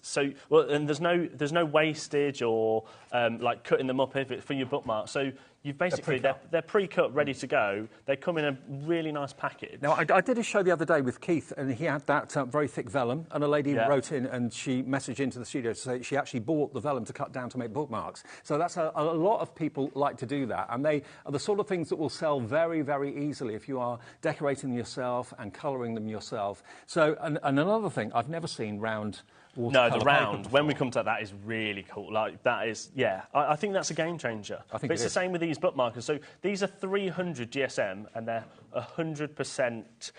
and there's no wastage or, like, cutting them up for your bookmarks. So you've basically... They're pre-cut, ready to go. They come in a really nice package. Now, I did a show the other day with Keith, and he had that very thick vellum, and a lady wrote in, and she messaged into the studio to say she actually bought the vellum to cut down to make bookmarks. So that's a lot of people like to do that, and they are the sort of things that will sell very, very easily if you are decorating them yourself and colouring them yourself. So, and another thing, I've never seen round watercolour No, the round, when we come to that, is really cool. Like, that is, I think that's a game changer. I think but it's the same with these bookmarkers. So these are 300 GSM, and they're 100%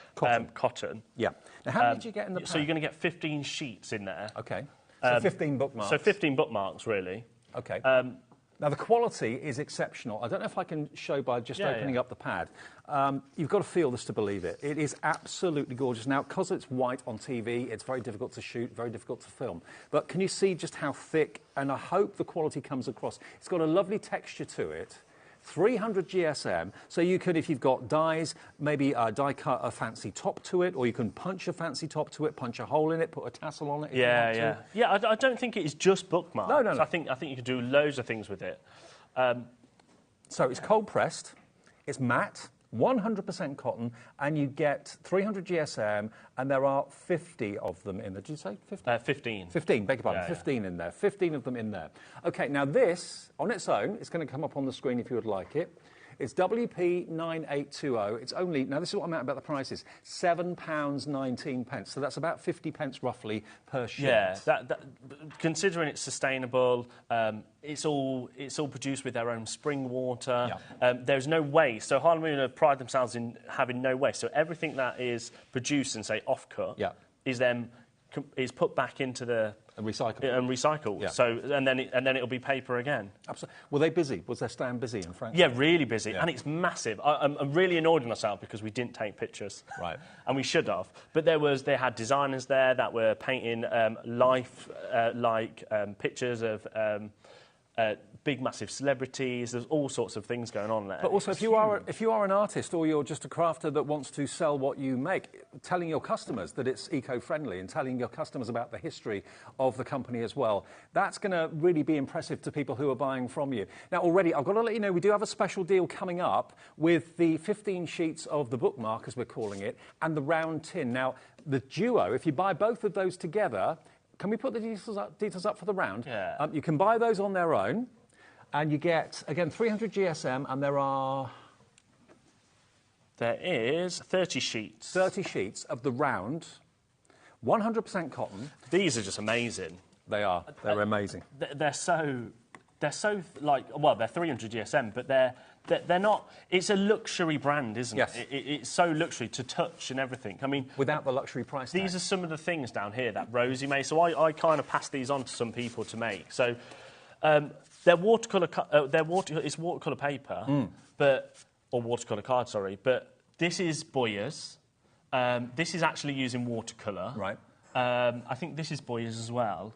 cotton. Yeah. Now, how many did you get in the pack? So you're going to get 15 sheets in there. OK. So 15 bookmarks. So 15 bookmarks, really. OK. Now, the quality is exceptional. I don't know if I can show by just opening up the pad. You've got to feel this to believe it. It is absolutely gorgeous. Now, because it's white on TV, it's very difficult to shoot, very difficult to film. But can you see just how thick? And I hope the quality comes across. It's got a lovely texture to it. 300 GSM, so you could, if you've got dies, maybe die cut a fancy top to it, or you can punch a fancy top to it, punch a hole in it, put a tassel on it. Yeah. I don't think it is just bookmarks. No. I think you can do loads of things with it. So it's cold pressed, it's matte, 100% cotton, and you get 300 GSM, and there are 50 of them in there. Did you say 50? 15. 15, beg your pardon, 15 in there. 15 of them in there. OK, now this, on its own, it's going to come up on the screen if you would like it. It's WP9820. It's only, now this is what I meant about the prices, £7.19. So that's about 50 pence roughly per sheet. Yeah, considering it's sustainable, it's all produced with their own spring water. Yeah. There's no waste. So Hanam pride themselves in having no waste. So everything that is produced and say off-cut is put back into the recycled. Yeah. So and then it'll be paper again. Absolutely. Were they busy? Was their stand busy in Frankfurt? Yeah, really busy, Yeah. and it's massive. I'm really annoyed with myself because we didn't take pictures, right? And we should have. But they had designers there that were painting pictures of big, massive celebrities. There's all sorts of things going on there. But also, if you are an artist or you're just a crafter that wants to sell what you make, telling your customers that it's eco-friendly and telling your customers about the history of the company as well, that's going to really be impressive to people who are buying from you. Now, already, I've got to let you know, we do have a special deal coming up with the 15 sheets of the bookmark, as we're calling it, and the round tin. Now, the duo, if you buy both of those together, can we put the details up for the round? Yeah. You can buy those on their own. And you get, again, 300 GSM, and there is 30 sheets. 30 sheets of the round, 100% cotton. These are just amazing. They are. They're amazing. They're so like, well, they're 300 GSM, but they're not. It's a luxury brand, isn't Yes. it? It's so luxury to touch and everything. I mean, without the luxury price tag. These are some of the things down here that Rosie made. So I kind of passed these on to some people to make. So. They're watercolour. It's watercolour paper, or watercolour card. Sorry, but this is Boyers. This is actually using watercolour. Right. I think this is Boyers as well.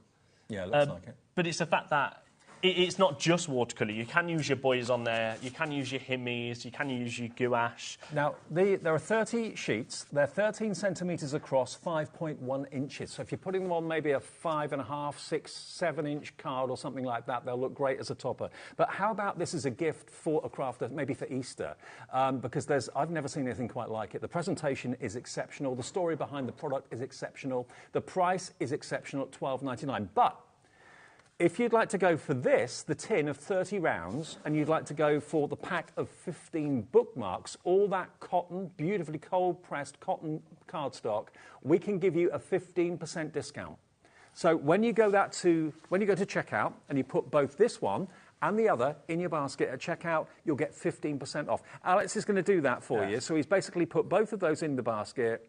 Yeah, it looks like it. But it's the fact that it's not just watercolour. You can use your Boyers on there. You can use your Himmies. You can use your gouache. Now, there are 30 sheets. They're 13 centimetres across, 5.1 inches. So if you're putting them on maybe a 5.5, 6, 7-inch card or something like that, they'll look great as a topper. But how about this as a gift for a crafter, maybe for Easter? Because I've never seen anything quite like it. The presentation is exceptional. The story behind the product is exceptional. The price is exceptional at $12.99. But if you'd like to go for this, the tin of 30 rounds, and you'd like to go for the pack of 15 bookmarks, all that cotton, beautifully cold-pressed cotton cardstock, we can give you a 15% discount. So when you go to checkout and you put both this one and the other in your basket at checkout, you'll get 15% off. Alex is going to do that for you. So he's basically put both of those in the basket.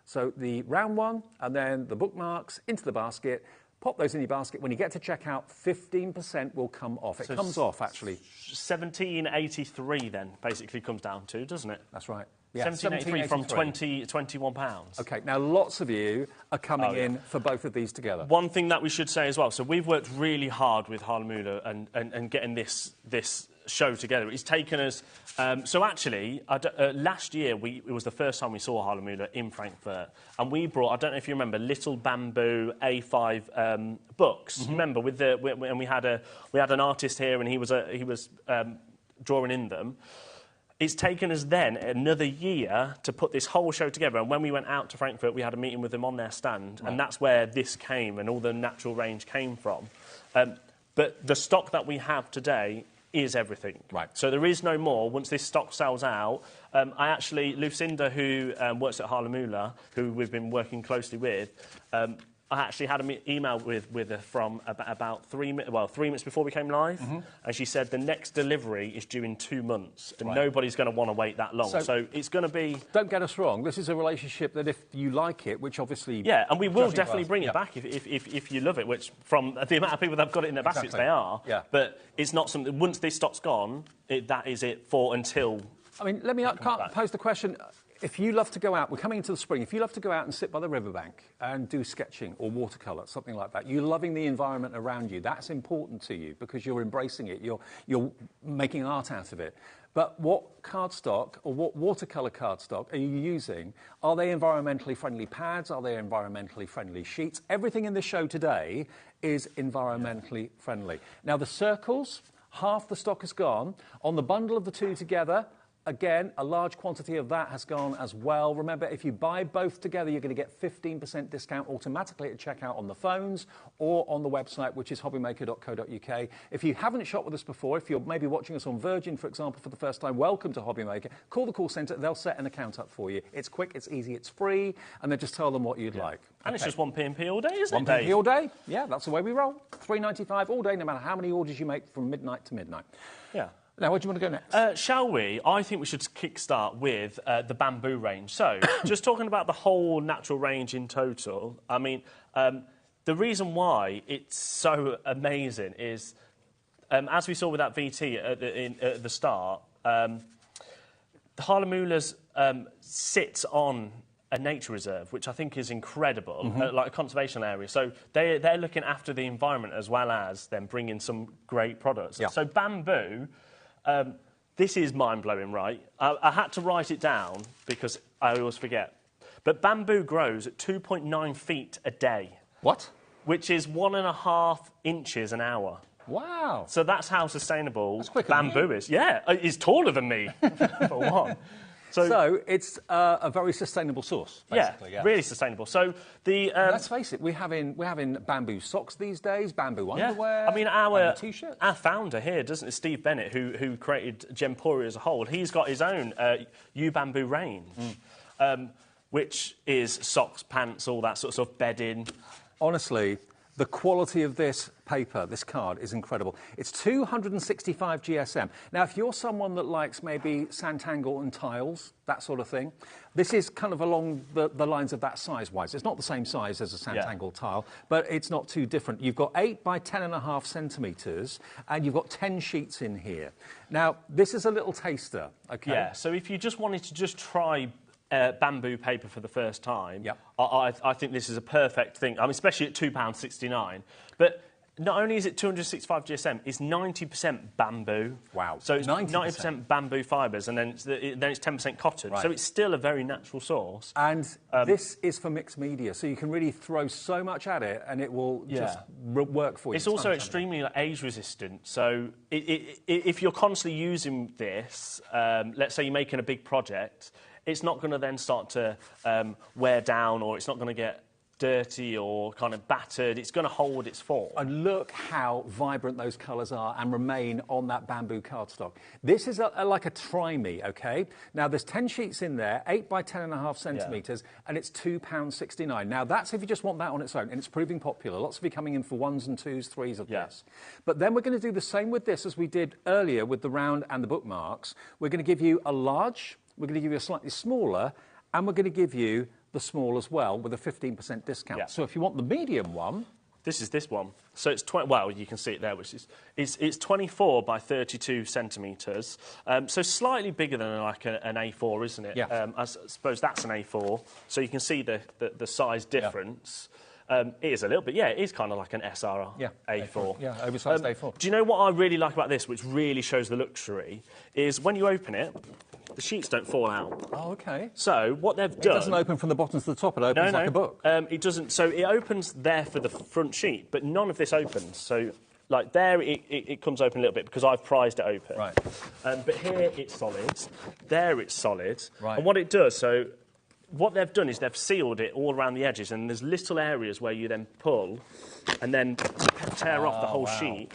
So the round one and then the bookmarks into the basket. Pop those in your basket. When you get to checkout, 15% will come off. It comes off, actually. 17.83 then basically comes down to, doesn't it? That's right. Yeah, 17.83 from £21. OK, now lots of you are coming in for both of these together. One thing that we should say as well, so we've worked really hard with Hanam and getting this show together. It's taken us... so actually, last year, it was the first time we saw Hanam in Frankfurt, and we brought, I don't know if you remember, little bamboo A5 books. Mm-hmm. Remember, and we had an artist here, and he was drawing in them. It's taken us then another year to put this whole show together, and when we went out to Frankfurt, we had a meeting with them on their stand, and that's where this came and all the natural range came from. But the stock that we have today is everything. Right. So there is no more. Once this stock sells out, Lucinda, who works at Hanam, who we've been working closely with, I actually had an email with her from about 3 minutes before we came live, and she said the next delivery is due in 2 months, and nobody's going to want to wait that long. So it's going to be... Don't get us wrong. This is a relationship that if you like it, which obviously... Yeah, and we will definitely bring it back if you love it, which from the amount of people that have got it in their baskets, they are. Yeah. But it's not something... Once this stock's gone, that is it for until... I mean, let me pose the question... If you love to go out, we're coming into the spring, if you love to go out and sit by the riverbank and do sketching or watercolour, something like that, you're loving the environment around you, that's important to you because you're embracing it, you're making art out of it. But what cardstock or what watercolour cardstock are you using? Are they environmentally friendly pads? Are they environmentally friendly sheets? Everything in the show today is environmentally friendly. Now, the circles, half the stock is gone. On the bundle of the two together, Again, a large quantity of that has gone as well. Remember, if you buy both together, you're going to get 15% discount automatically at checkout on the phones or on the website, which is hobbymaker.co.uk. If you haven't shopped with us before, if you're maybe watching us on Virgin, for example, for the first time, welcome to HobbyMaker. Call the call centre. They'll set an account up for you. It's quick, it's easy, it's free, and then just tell them what you'd like. And it's just 1p all day, isn't it, 1p all day. Yeah, that's the way we roll. $3.95 all day, no matter how many orders you make from midnight to midnight. Yeah. Now, where do you want to go next? Shall we? I think we should kickstart with the bamboo range. So, just talking about the whole natural range in total, I mean, the reason why it's so amazing is, as we saw with that VT at the start, the Harlem Mule's sits on a nature reserve, which I think is incredible, like a conservation area. So they're looking after the environment as well as then bringing some great products. Yeah. So bamboo... this is mind-blowing, right? I had to write it down because I always forget. But bamboo grows at 2.9 feet a day. What? Which is 1.5 inches an hour. Wow. So that's how sustainable bamboo is. Yeah, it's taller than me, for one. So it's a very sustainable source, basically. Yeah, really sustainable. So the let's face it, we're having bamboo socks these days, bamboo underwear. I mean, our t-shirts. Our founder here, doesn't it, Steve Bennett, who created Gemporia as a whole, he's got his own U-bamboo range, which is socks, pants, all that sort of stuff, bedding. Honestly, the quality of this paper, this card, is incredible. It's 265 GSM. Now, if you're someone that likes maybe Santangle and tiles, that sort of thing, this is kind of along the lines of that size-wise. It's not the same size as a Santangle tile, but it's not too different. You've got 8 by 10.5 centimetres, and you've got 10 sheets in here. Now, this is a little taster, OK? Yeah, so if you just wanted to just try bamboo paper for the first time, I think this is a perfect thing. I mean, especially at £2.69. But not only is it 265 GSM, it's 90% bamboo. Wow. So it's 90% bamboo fibres, and then it's 10% cotton. Right. So it's still a very natural source. And this is for mixed media, so you can really throw so much at it, and it will just work for you. It's also extremely age-resistant. So if you're constantly using this, let's say you're making a big project, it's not going to then start to wear down, or it's not going to get dirty or kind of battered. It's going to hold its form. And look how vibrant those colours are and remain on that bamboo cardstock. This is like a try-me, OK? Now, there's 10 sheets in there, 8 by 10.5 centimetres, and it's £2.69. Now, that's if you just want that on its own, and it's proving popular. Lots of you coming in for 1s and 2s, 3s of this. But then we're going to do the same with this as we did earlier with the round and the bookmarks. We're going to give you a large, we're going to give you a slightly smaller, and we're going to give you the small as well with a 15% discount. Yeah. So if you want the medium one... This is this one. So it's, well, you can see it there, which is it's 24 by 32 centimetres. So slightly bigger than like an A4, isn't it? Yeah. I suppose that's an A4. So you can see the size difference. It is a little bit, it is kind of like an SR A4. Yeah, oversized A4. Do you know what I really like about this, which really shows the luxury, is when you open it, the sheets don't fall out. Oh, OK. So what they've done... It doesn't open from the bottom to the top, it opens like a book. It doesn't. So it opens there for the front sheet, but none of this opens. So, like there, it comes open a little bit because I've prized it open. Right. But here it's solid. There it's solid. Right. And what it does, so what they've done is they've sealed it all around the edges, and there's little areas where you then pull and then tear off the whole sheet.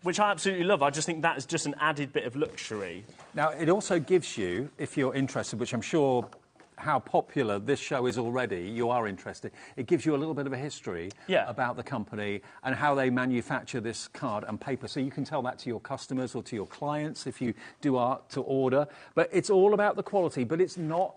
Which I absolutely love. I just think that is just an added bit of luxury. Now, it also gives you, if you're interested, which I'm sure how popular this show is already, you are interested, it gives you a little bit of a history about the company and how they manufacture this card and paper. So you can tell that to your customers or to your clients if you do art to order. But it's all about the quality, but it's not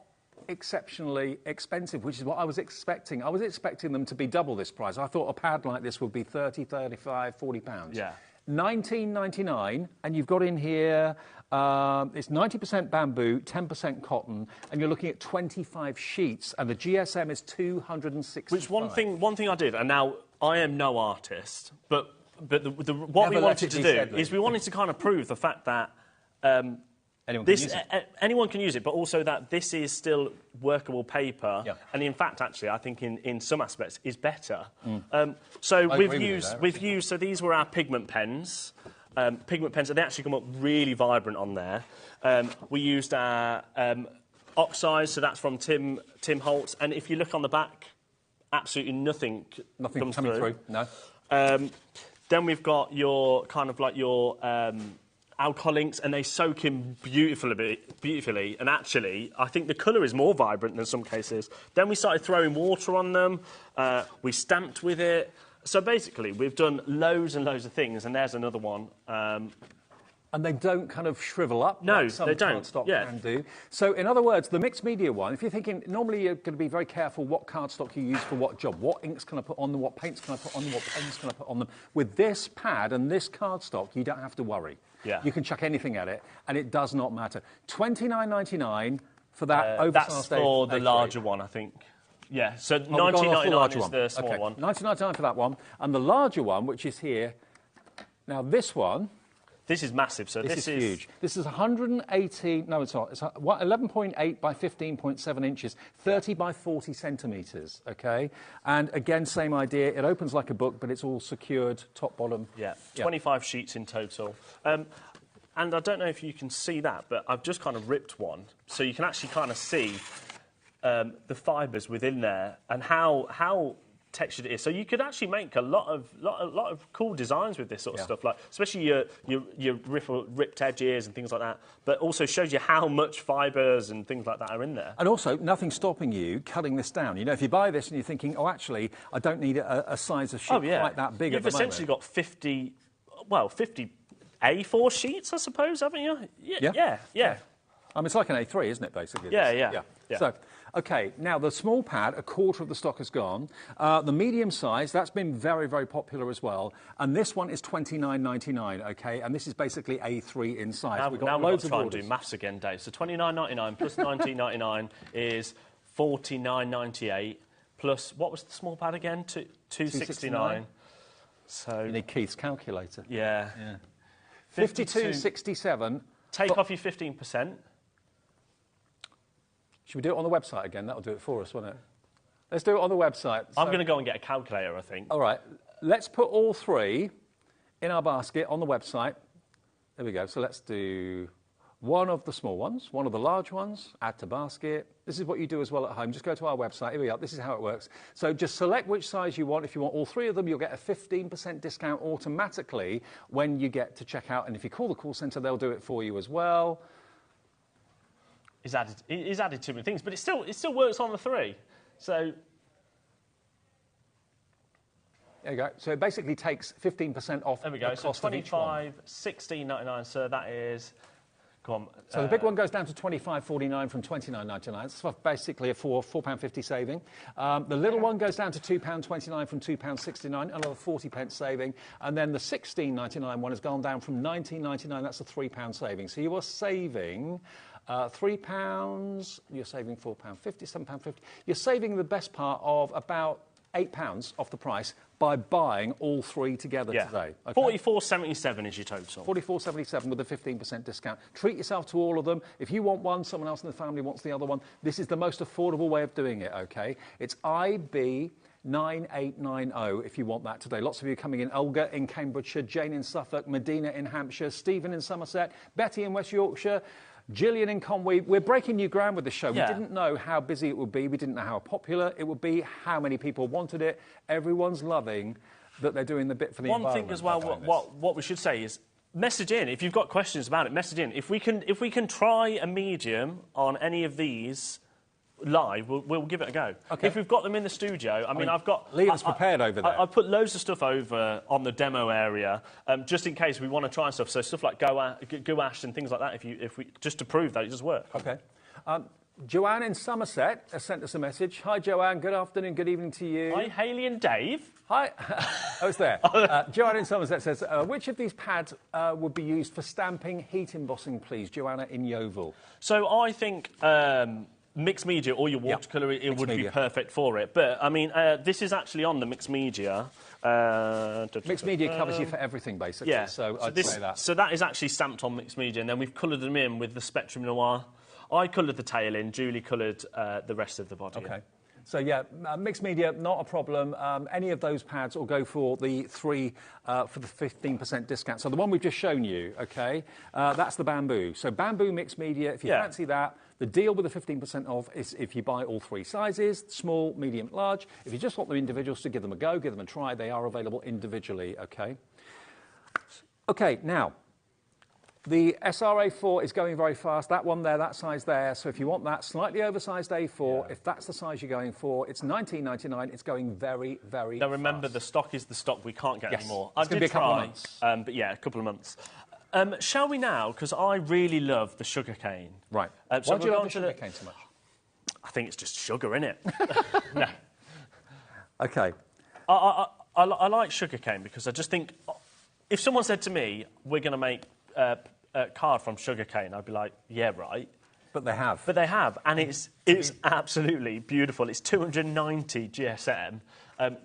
exceptionally expensive, which is what I was expecting. I was expecting them to be double this price. I thought a pad like this would be 30, 35, 40 pounds. Yeah. $19.99, and you've got in here, it's 90% bamboo, 10% cotton, and you're looking at 25 sheets, and the GSM is 265. Which one thing I did, and now I am no artist, but what we wanted to do is we wanted to kind of prove the fact that anyone can use it, but also that this is still workable paper, and in fact, actually, I think in some aspects is better. So we've used. So these were our pigment pens. pigment pens, and they actually come up really vibrant on there. We used our oxide, so that's from Tim Holtz, and if you look on the back, absolutely nothing comes coming through. No. Then we've got your kind of like your alcohol inks, and they soak in beautifully. And actually, I think the colour is more vibrant than some cases. Then we started throwing water on them. We stamped with it. So basically, we've done loads and loads of things, and there's another one. And they don't kind of shrivel up. No, like some they don't. cardstock Yeah. can do. So, in other words, the mixed media one, if you're thinking, normally you're going to be very careful what cardstock you use for what job. What inks can I put on them? What paints can I put on them? What pens can I put on them? With this pad and this cardstock, you don't have to worry. Yeah. You can chuck anything at it, and it does not matter. $29.99 for that oversized That's for the larger one, I think. Yeah, so $19.99 is the small one. $19.99 for that one. And the larger one, which is here, now this one... This is massive, so this is huge. This is 118, no it's not, it's 11.8 by 15.7 inches, 30 by 40 centimetres, okay? And again, same idea, it opens like a book, but it's all secured, top, bottom. Yeah, 25 sheets in total. And I don't know if you can see that, but I've just kind of ripped one, so you can actually kind of see the fibres within there and how textured it is. So you could actually make a lot of cool designs with this sort of stuff, like especially your ripped edges and things like that. But also shows you how much fibres and things like that are in there. And also, nothing's stopping you cutting this down. You know, if you buy this and you're thinking, oh, actually, I don't need a size of sheet quite that big. You've essentially got 50 A4 sheets, I suppose, haven't you? Yeah. I mean, it's like an A3, isn't it, basically? Yeah. So, OK, now the small pad, a quarter of the stock has gone. The medium size, that's been very, very popular as well. And this one is $29.99, OK? And this is basically A3 in size. Now we've got loads to of try and orders. do maths again, Dave. So $29.99 plus $19.99 is $49.98 plus, what was the small pad again? $2.69. So you need Keith's calculator. Yeah. 52.67. Take off your 15%. Should we do it on the website again? That'll do it for us, won't it? Let's do it on the website. I'm going to go and get a calculator, I think. All right. Let's put all three in our basket on the website. There we go. So let's do one of the small ones, one of the large ones, add to basket. This is what you do as well at home. Just go to our website. Here we are. This is how it works. So just select which size you want. If you want all three of them, you'll get a 15% discount automatically when you get to checkout. And if you call the call centre, they'll do it for you as well. He's added too many things, but it still works on the three. So there you go. So it basically takes 15% off. There we go. The cost so of each one. $16.99. So that is. Go on. So the big one goes down to $25.49 from $29.99. It's basically a £4.50 saving. The little one goes down to £2.29 from £2.69, another 40p saving. And then the $16.99 one has gone down from $19.99. That's a £3 saving. So you are saving £3. You're saving £4.50, £7.50. You're saving the best part of about £8 off the price by buying all three together today. Okay? $44.77 is your total. $44.77 with a 15% discount. Treat yourself to all of them. If you want one, someone else in the family wants the other one. This is the most affordable way of doing it, OK? It's IB9890 if you want that today. Lots of you coming in. Olga in Cambridgeshire, Jane in Suffolk, Medina in Hampshire, Stephen in Somerset, Betty in West Yorkshire, Gillian in Conway. We're breaking new ground with the show. Yeah. We didn't know how busy it would be. We didn't know how popular it would be, how many people wanted it. Everyone's loving that they're doing the bit for the environment. One thing as well, what we should say is message in. If you've got questions about it, message in. If we can try a medium on any of these live, we'll give it a go. Okay. If we've got them in the studio, I mean I've got... Liam's prepared over there. I've put loads of stuff over on the demo area, just in case we want to try stuff. So stuff like gouache and things like that, if we just to prove that it does work. Okay. Joanne in Somerset has sent us a message. Hi, Joanne. Good afternoon. Good evening to you. Hi, Hayley and Dave. Hi. Oh, it's there. Joanne in Somerset says, which of these pads would be used for stamping, heat embossing, please? Joanna in Yeovil. So I think... mixed media or your watercolour, it would be perfect for it. But, I mean, this is actually on the mixed media. Mixed media covers you for everything, basically. Yeah. So I'd say that. So that is actually stamped on mixed media, and then we've coloured them in with the Spectrum Noir. I coloured the tail in, Julie coloured the rest of the body. OK. So yeah, mixed media, not a problem. Any of those pads will go for the 3 for the 15% discount. So the one we've just shown you, okay, that's the bamboo. So bamboo mixed media, if you fancy that, the deal with the 15% off is if you buy all 3 sizes, small, medium, large. If you just want them individuals, to give them a go, give them a try, they are available individually, okay? Okay, now, the SRA4 is going very fast. That one there, that size there. So if you want that slightly oversized A4, if that's the size you're going for, it's $19.99. It's going very, very Now remember, the stock is the stock. We can't get any more. It's going to be a couple of months. But yeah, a couple of months. Shall we now? Because I really love the sugar cane. Right. So Why do you love the sugar cane so much? I think it's just sugar, innit? No. Okay. I like sugar cane because I just think if someone said to me, we're going to make a card from sugar cane, I'd be like, yeah, right. But they have. But they have, and it's absolutely beautiful. It's 290 GSM.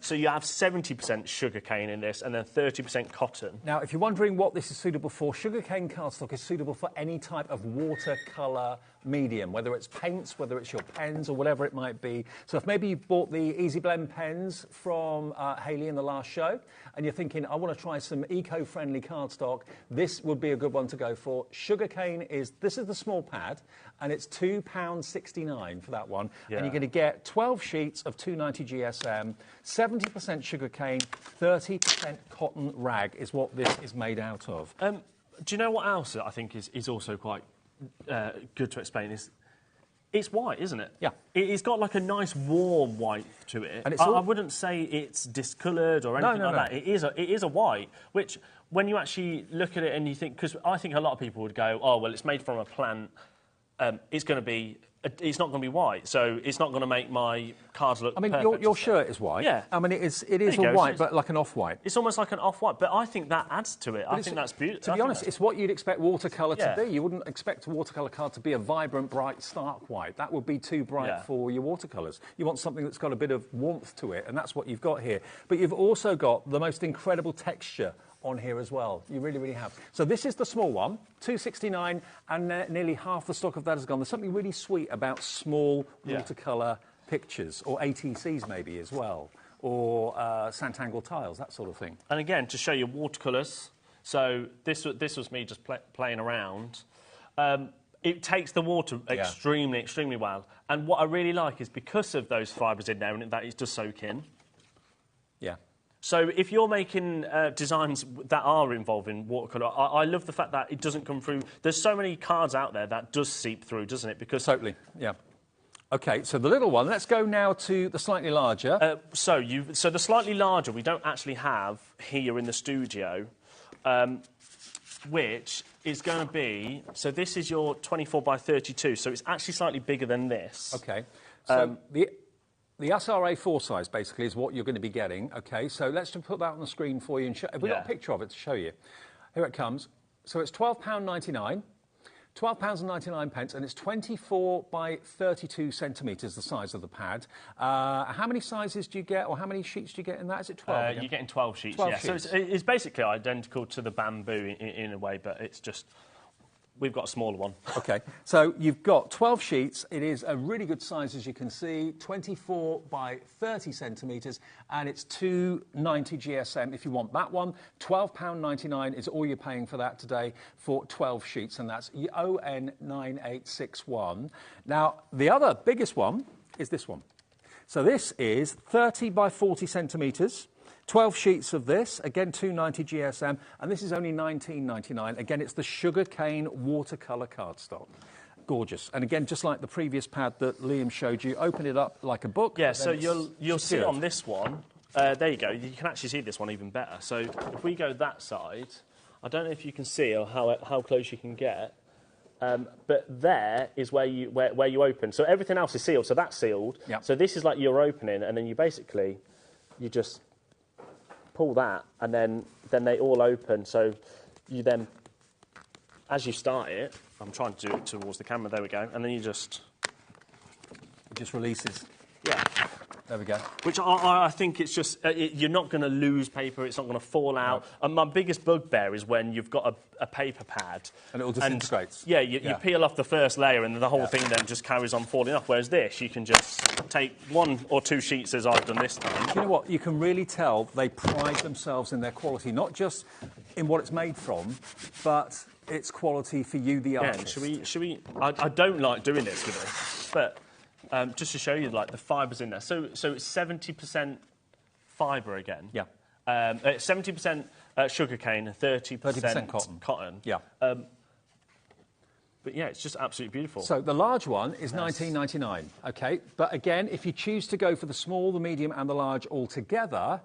So you have 70% sugarcane in this and then 30% cotton. Now, if you're wondering what this is suitable for, sugarcane cardstock is suitable for any type of watercolour medium, whether it's paints, whether it's your pens or whatever it might be. So if maybe you bought the Easy Blend pens from Hayley in the last show and you're thinking, I want to try some eco-friendly cardstock, this would be a good one to go for. Sugarcane this is the small pad, and it's £2.69 for that one. Yeah. And you're going to get 12 sheets of 290 GSM, 70% sugarcane, 30% cotton rag is what this is made out of. Do you know what else I think is also quite good to explain is it's white, isn't it? Yeah. It's got like a nice warm white to it. And it's I wouldn't say it's discoloured or anything like that. It is a white, which when you actually look at it and you think, because I think a lot of people would go, oh, well, it's made from a plant, it's not going to be white, so it's not going to make my cards look perfect. I mean, your shirt is white. Yeah. I mean, it is a white, but like an off-white. It's almost like an off-white, but I think that adds to it. I think that's beautiful. To be honest, it's what you'd expect watercolour to be. You wouldn't expect a watercolour card to be a vibrant, bright, stark white. That would be too bright for your watercolours. You want something that's got a bit of warmth to it, and that's what you've got here. But you've also got the most incredible texture on here as well. You really, really have. So this is the small one, $2.69, and nearly half the stock of that has gone. There's something really sweet about small watercolour pictures, or ATCs maybe as well, or Santangel tiles, that sort of thing. And again, to show you watercolours, so this was me just playing around. It takes the water extremely, extremely well. And what I really like is because of those fibres in there and that it does soak in. Yeah. So if you're making designs that are involving watercolour, I love the fact that it doesn't come through. There's so many cards out there that does seep through, doesn't it? Because totally, yeah. OK, so the little one, let's go now to the slightly larger. So the slightly larger we don't actually have here in the studio, which is going to be... So this is your 24 by 32, so it's actually slightly bigger than this. OK, so the SRA4 size, basically, is what you're going to be getting, OK? So let's just put that on the screen for you and show... Have we got a picture of it to show you? Here it comes. So it's £12.99, £12.99, and it's 24 by 32 centimetres, the size of the pad. How many sizes do you get, or how many sheets do you get in that? Is it 12? You're getting 12 sheets, 12 sheets. So it's basically identical to the bamboo in a way, but it's just... We've got a smaller one. OK, so you've got 12 sheets. It is a really good size, as you can see, 24 by 30 centimetres, and it's $2.90 GSM if you want that one. £12.99 is all you're paying for that today for 12 sheets, and that's ON9861. Now, the other biggest one is this one. So this is 30 by 40 centimetres. 12 sheets of this, again $2.90 GSM, and this is only $19.99. Again, it's the sugarcane watercolour cardstock. Gorgeous. And again, just like the previous pad that Liam showed you, open it up like a book. Yeah, so you'll see on this one, there you go, you can actually see this one even better. So if we go that side, I don't know if you can see or how close you can get, but there is where you open. So everything else is sealed, so that's sealed. Yep. So this is like your opening, and then you just pull that, and then they all open. So you then, as you start it, I'm trying to do it towards the camera, there we go, and then it just releases. Yeah. There we go. Which I think it's just, you're not going to lose paper, it's not going to fall out. No. And my biggest bugbear is when you've got a paper pad. And it all disintegrates. Yeah, you peel off the first layer and the whole thing then just carries on falling off. Whereas this, you can just take 1 or 2 sheets as I've done this time. Do you know what? You can really tell they pride themselves in their quality, not just in what it's made from, but its quality for you, the artist. Should we? I don't like doing this with it, but just to show you, like, the fibres in there. So it's 70% fibre again. Yeah. 70% sugarcane and 30% cotton. Yeah. But yeah, it's just absolutely beautiful. So the large one is $19.99. Okay, but again, if you choose to go for the small, the medium, and the large all together,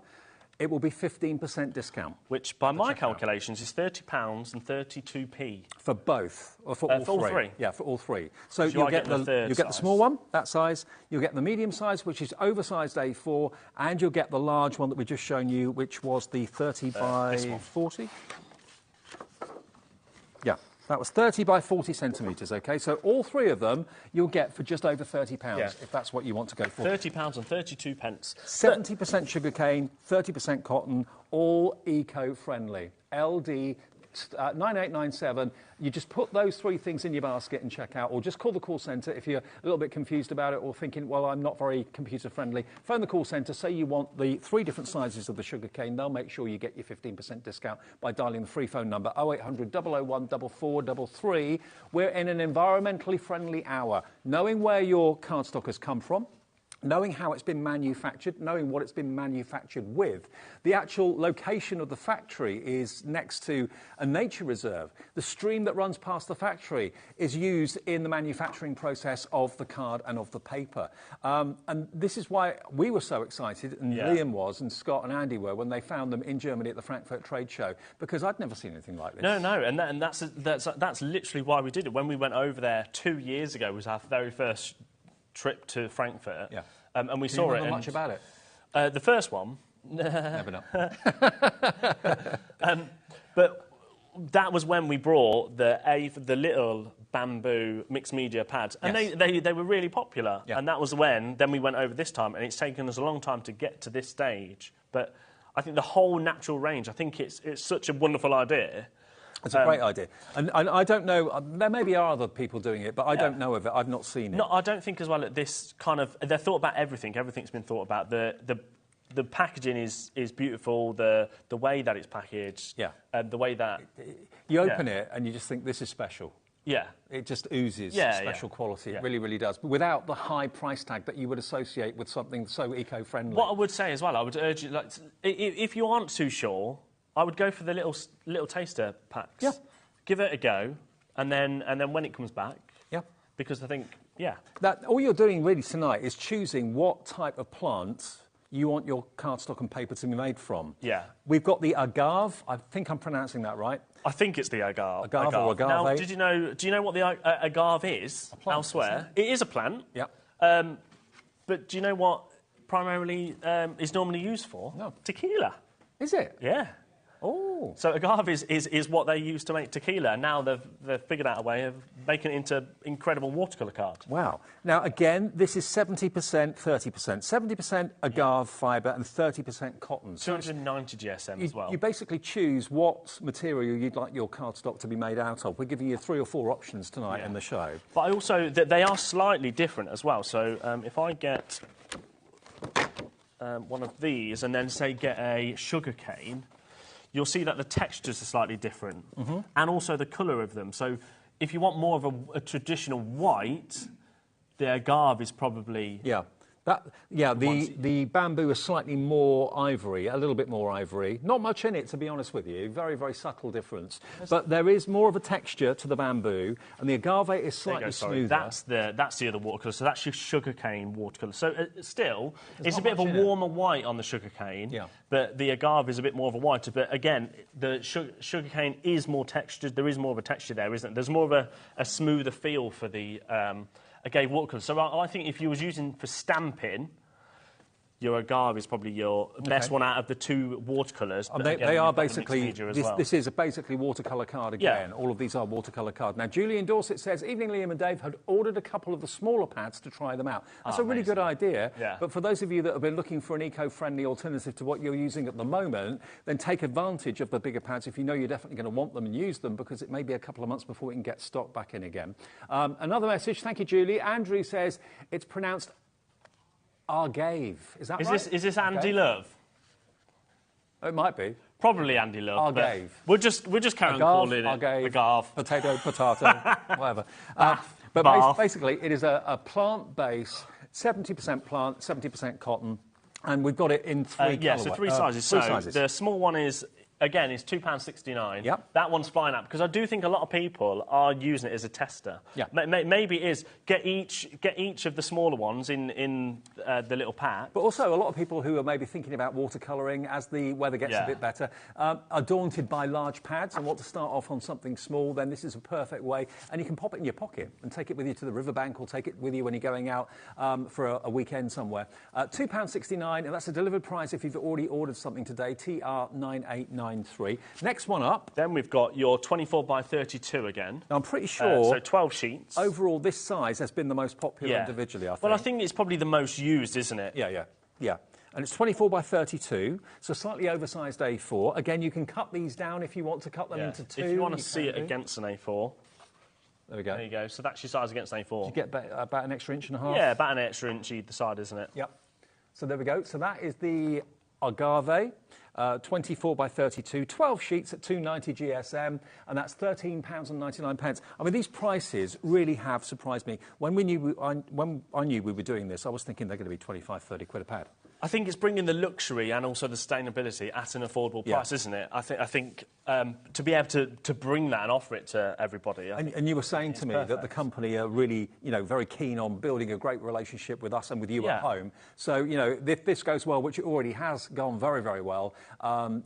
it will be 15% discount. Which, by my calculations, is £30 and 32p. For both, or for all three? Yeah, for all three. So you'll get the small one, that size. You'll get the medium size, which is oversized A4, and you'll get the large one that we've just shown you, which was the 30 by 40. Yeah. That was 30 by 40 centimetres, OK? So all three of them you'll get for just over £30, if that's what you want to go for. £30 and 32 pence. 70% sugarcane, 30% cotton, all eco-friendly. LD 9897. You just put those 3 things in your basket and check out, or just call the call centre if you're a little bit confused about it or thinking, well, I'm not very computer friendly. Phone the call centre, say you want the 3 different sizes of the sugar cane. They'll make sure you get your 15% discount by dialing the free phone number 0800 001 4433. We're in an environmentally friendly hour. Knowing where your cardstock has come from, knowing how it's been manufactured, knowing what it's been manufactured with. The actual location of the factory is next to a nature reserve. The stream that runs past the factory is used in the manufacturing process of the card and of the paper. And this is why we were so excited, and Liam was, and Scott and Andy were, when they found them in Germany at the Frankfurt Trade Show, because I'd never seen anything like this. No, and that's literally why we did it. When we went over there 2 years ago, was our very first trip to Frankfurt. Yeah. And we Do saw you it. remember much about it? The first one. Never know. But that was when we brought the little bamboo mixed media pads, and they were really popular. Yeah. And that was when then we went over this time, and it's taken us a long time to get to this stage. But I think the whole natural range, I think it's such a wonderful idea. It's a great idea. And I don't know, there maybe are other people doing it, but I don't know of it. I've not seen it. No, I don't think as well that this kind of... They've thought about everything. Everything's been thought about. The packaging is beautiful, the way that it's packaged, the way that... You open it and you just think, this is special. Yeah. It just oozes special quality. It really, really does. But without the high price tag that you would associate with something so eco-friendly. What I would say as well, I would urge you, like, if you aren't too sure, I would go for the little taster packs. Yeah. Give it a go, and then when it comes back. Yeah. Because I think, that all you're doing really tonight is choosing what type of plant you want your cardstock and paper to be made from. Yeah. We've got the agave. I think I'm pronouncing that right. I think it's the agave. Agave or agave. Now, do you know what the agave is elsewhere? It is a plant. Yeah. But do you know what primarily is normally used for? No. Tequila. Is it? Yeah. Oh. So agave is what they use to make tequila. Now they've figured out a way of making it into incredible watercolour cards. Wow. Now, again, this is 70%, 30%. 70% agave fibre and 30% cotton. 290 GSM as well. You basically choose what material you'd like your cardstock to be made out of. We're giving you 3 or 4 options tonight in the show. But I also... They are slightly different as well. So if I get one of these and then, say, get a sugar cane... You'll see that the textures are slightly different, and also the colour of them. So if you want more of a traditional white, the agave is probably... The bamboo is slightly more ivory, a little bit more ivory. Not much in it, to be honest with you. Very, very subtle difference. But there is more of a texture to the bamboo, and the agave is slightly smoother. That's the other watercolour. So that's your sugarcane watercolour. So still, it's a bit of a warmer white on the sugarcane, but the agave is a bit more of a whiter. But again, the sugarcane is more textured. There is more of a texture there, isn't it? There's more of a smoother feel for the... agave watercolour. So I think if you was using for stamping, your agave is probably your best one out of the two watercolours. They are basically, this is a basically watercolour card again. Yeah. All of these are watercolour cards. Now, Julie in Dorset says, evening Liam and Dave, had ordered a couple of the smaller pads to try them out. That's a really good idea. Yeah. But for those of you that have been looking for an eco-friendly alternative to what you're using at the moment, then take advantage of the bigger pads if you know you're definitely going to want them and use them, because it may be a couple of months before we can get stock back in again. Another message, thank you, Julie. Andrew says it's pronounced Argave. Is that right? Is this Andy Love? It might be. Probably Andy Love. Argave. We'll just carry on calling it agave. Potato, whatever. But basically, it is a plant-based, 70% plant, 70% cotton, and we've got it in three colours. Yeah, so three sizes. The small one is... Again, it's £2.69. Yep. That one's flying out because I do think a lot of people are using it as a tester. Yeah. Maybe it is get each of the smaller ones in the little pack. But also a lot of people who are maybe thinking about watercolouring as the weather gets a bit better are daunted by large pads and want to start off on something small. Then this is a perfect way, and you can pop it in your pocket and take it with you to the riverbank or take it with you when you're going out for a weekend somewhere. £2.69, and that's a delivered price if you've already ordered something today. TR9893. Next one up. Then we've got your 24 by 32 again. Now, I'm pretty sure... so 12 sheets. Overall, this size has been the most popular individually, I think. Well, I think it's probably the most used, isn't it? Yeah. And it's 24 by 32, so slightly oversized A4. Again, you can cut these down if you want to cut them into two. If you want to see it against an A4. There we go. There you go. So that's your size against an A4. You get about an extra inch and a half? Yeah, about an extra inch either side, isn't it? Yep. So there we go. So that is the agave. 24 by 32, 12 sheets at £2.90 GSM, and that's £13.99. I mean, these prices really have surprised me. When I knew we were doing this, I was thinking they're going to be 25, 30 quid a pad. I think it's bringing the luxury and also the sustainability at an affordable price, isn't it? I think to be able to bring that and offer it to everybody. And you were saying to me that the company are really, very keen on building a great relationship with us and with you at home. So, if this goes well, which it already has gone very, very well,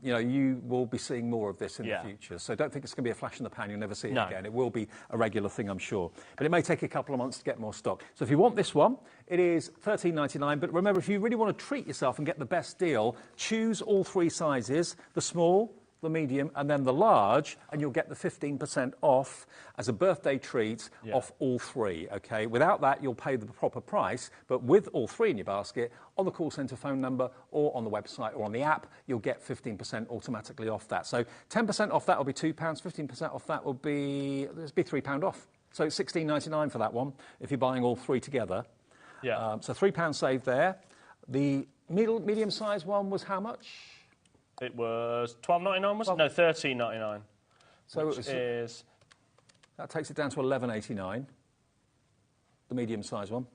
you will be seeing more of this in the future. So don't think it's going to be a flash in the pan. You'll never see it again. It will be a regular thing, I'm sure. But it may take a couple of months to get more stock. So if you want this one, it is £13.99. But remember, if you really want to treat yourself and get the best deal, choose all three sizes, the small, the medium, and then the large, and you'll get the 15% off as a birthday treat off all three, OK? Without that, you'll pay the proper price, but with all three in your basket, on the call centre phone number or on the website or on the app, you'll get 15% automatically off that. So 10% off that will be £2, 15% off that will be £3 off. So it's £16.99 for that one, if you're buying all three together. Yeah. So £3 saved there. The medium-sized one was how much? It was $12.99, was it? No, $13.99. So that takes it down to $11.89, the medium-sized one.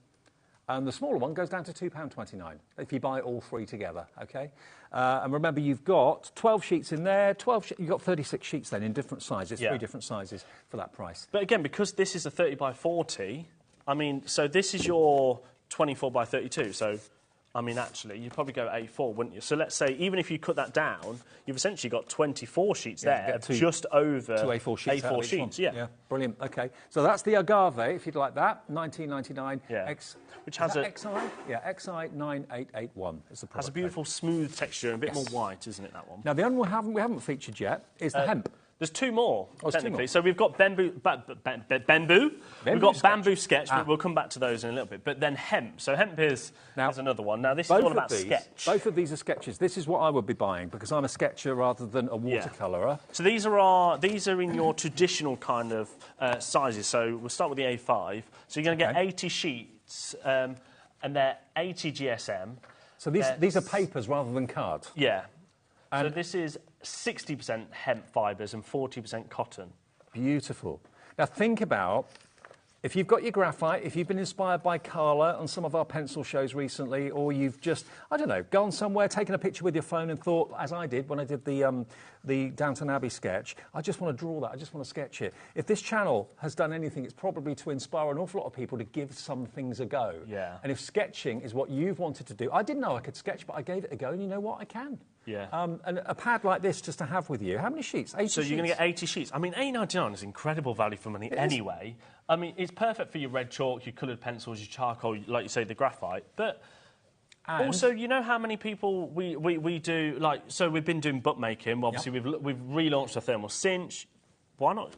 And the smaller one goes down to £2.29 if you buy all three together, OK? And remember, you've got 12 sheets in there. You've got 36 sheets then in different sizes, three different sizes for that price. But again, because this is a 30 by 40, I mean, so this is your 24 by 32, so... I mean, actually, you'd probably go A4, wouldn't you? So let's say, even if you cut that down, you've essentially got 24 sheets there, just over two A4 sheets. A4 sheets, yeah. Brilliant. OK. So that's the agave, if you'd like that, $19.99. Yeah. Which has a XI? Yeah, XI9881 is the product. Has a beautiful smooth texture and a bit more white, isn't it? That one. Now the one we haven't featured yet is the hemp. There's two more, technically. 2 more. So we've got bamboo. We've got bamboo sketch, but we'll come back to those in a little bit. But then hemp. So hemp is another one. Now, this is all about sketch. Both of these are sketches. This is what I would be buying, because I'm a sketcher rather than a watercolourer. So these are in your traditional kind of sizes. So we'll start with the A5. So you're going to get 80 sheets, and they're 80 GSM. So these are papers rather than cards? Yeah. So this is 60% hemp fibres and 40% cotton. Beautiful. Now think about, if you've got your graphite, if you've been inspired by Carla on some of our pencil shows recently, or you've just, I don't know, gone somewhere, taken a picture with your phone and thought, as I did when I did the Downton Abbey sketch, I just want to draw that, I just want to sketch it. If this channel has done anything, it's probably to inspire an awful lot of people to give some things a go. Yeah. And if sketching is what you've wanted to do, I didn't know I could sketch, but I gave it a go, and you know what, I can. Yeah. And a pad like this just to have with you. How many sheets? 80 So you're going to get 80 sheets. I mean, $8.99 is incredible value for money anyway. I mean, it's perfect for your red chalk, your coloured pencils, your charcoal, like you say, the graphite. But And also, you know how many people we do, like, so we've been doing bookmaking. Obviously, we've relaunched a thermal cinch. Why not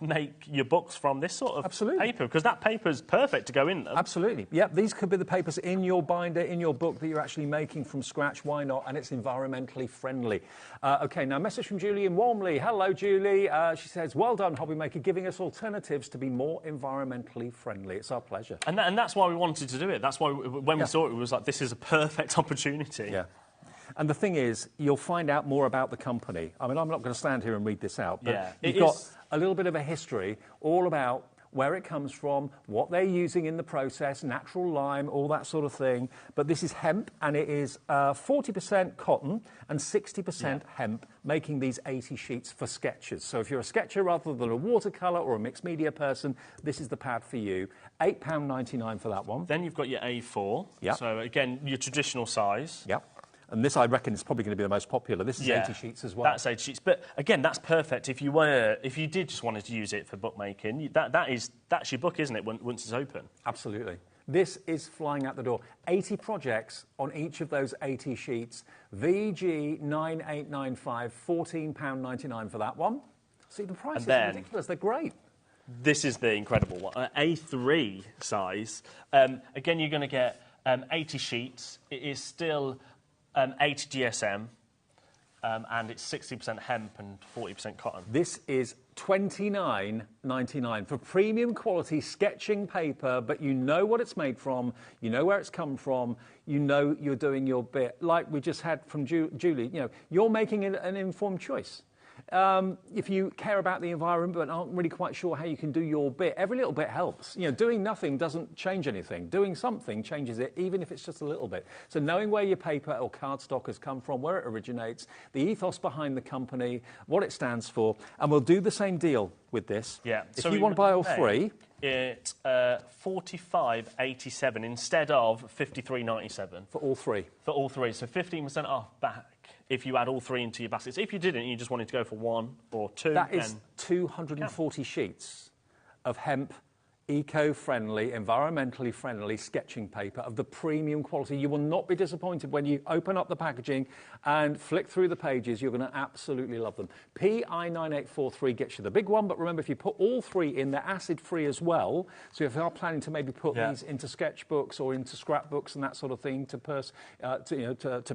make your books from this sort of paper? Because that paper is perfect to go in them. Absolutely. Yep, these could be the papers in your binder, in your book that you're actually making from scratch. Why not? And it's environmentally friendly. OK, now a message from Julie in Walmley. Hello, Julie. She says, well done, HobbyMaker, giving us alternatives to be more environmentally friendly. It's our pleasure. And that's why we wanted to do it. That's why when we saw it, it was like, this is a perfect opportunity. Yeah. And the thing is, you'll find out more about the company. I mean, I'm not going to stand here and read this out, but you've got a little bit of a history all about where it comes from, what they're using in the process, natural lime, all that sort of thing. But this is hemp, and it is 40% cotton and 60% hemp, making these 80 sheets for sketches. So if you're a sketcher rather than a watercolour or a mixed media person, this is the pad for you. £8.99 for that one. Then you've got your A4. Yep. So, again, your traditional size. Yep. And this, I reckon, is probably going to be the most popular. This is 80 sheets as well. That's 80 sheets. But, again, that's perfect if you did just wanted to use it for bookmaking. That's your book, isn't it, once it's open? Absolutely. This is flying out the door. 80 projects on each of those 80 sheets. VG9895, £14.99 for that one. See, the price is ridiculous. They're great. This is the incredible one. A3 size. Again, you're going to get 80 sheets. It is still 80 GSM, and it's 60% hemp and 40% cotton. This is £29.99 for premium quality sketching paper, but you know what it's made from, you know where it's come from, you know you're doing your bit. Like we just had from Julie, you know, you're making an informed choice. If you care about the environment but aren't really quite sure how you can do your bit, every little bit helps. You know, doing nothing doesn't change anything. Doing something changes it, even if it's just a little bit. So knowing where your paper or cardstock has come from, where it originates, the ethos behind the company, what it stands for, and we'll do the same deal with this. Yeah. If you want to buy all three, it's $45.87 instead of $53.97 for all three. For all three, so 15% off back if you add all three into your baskets. If you didn't, you just wanted to go for one or two. That is 240 sheets of hemp, eco-friendly, environmentally friendly sketching paper of the premium quality. You will not be disappointed when you open up the packaging and flick through the pages. You're going to absolutely love them. PI9843 gets you the big one, but remember, if you put all three in, they're acid-free as well. So if you are planning to maybe put these into sketchbooks or into scrapbooks and that sort of thing to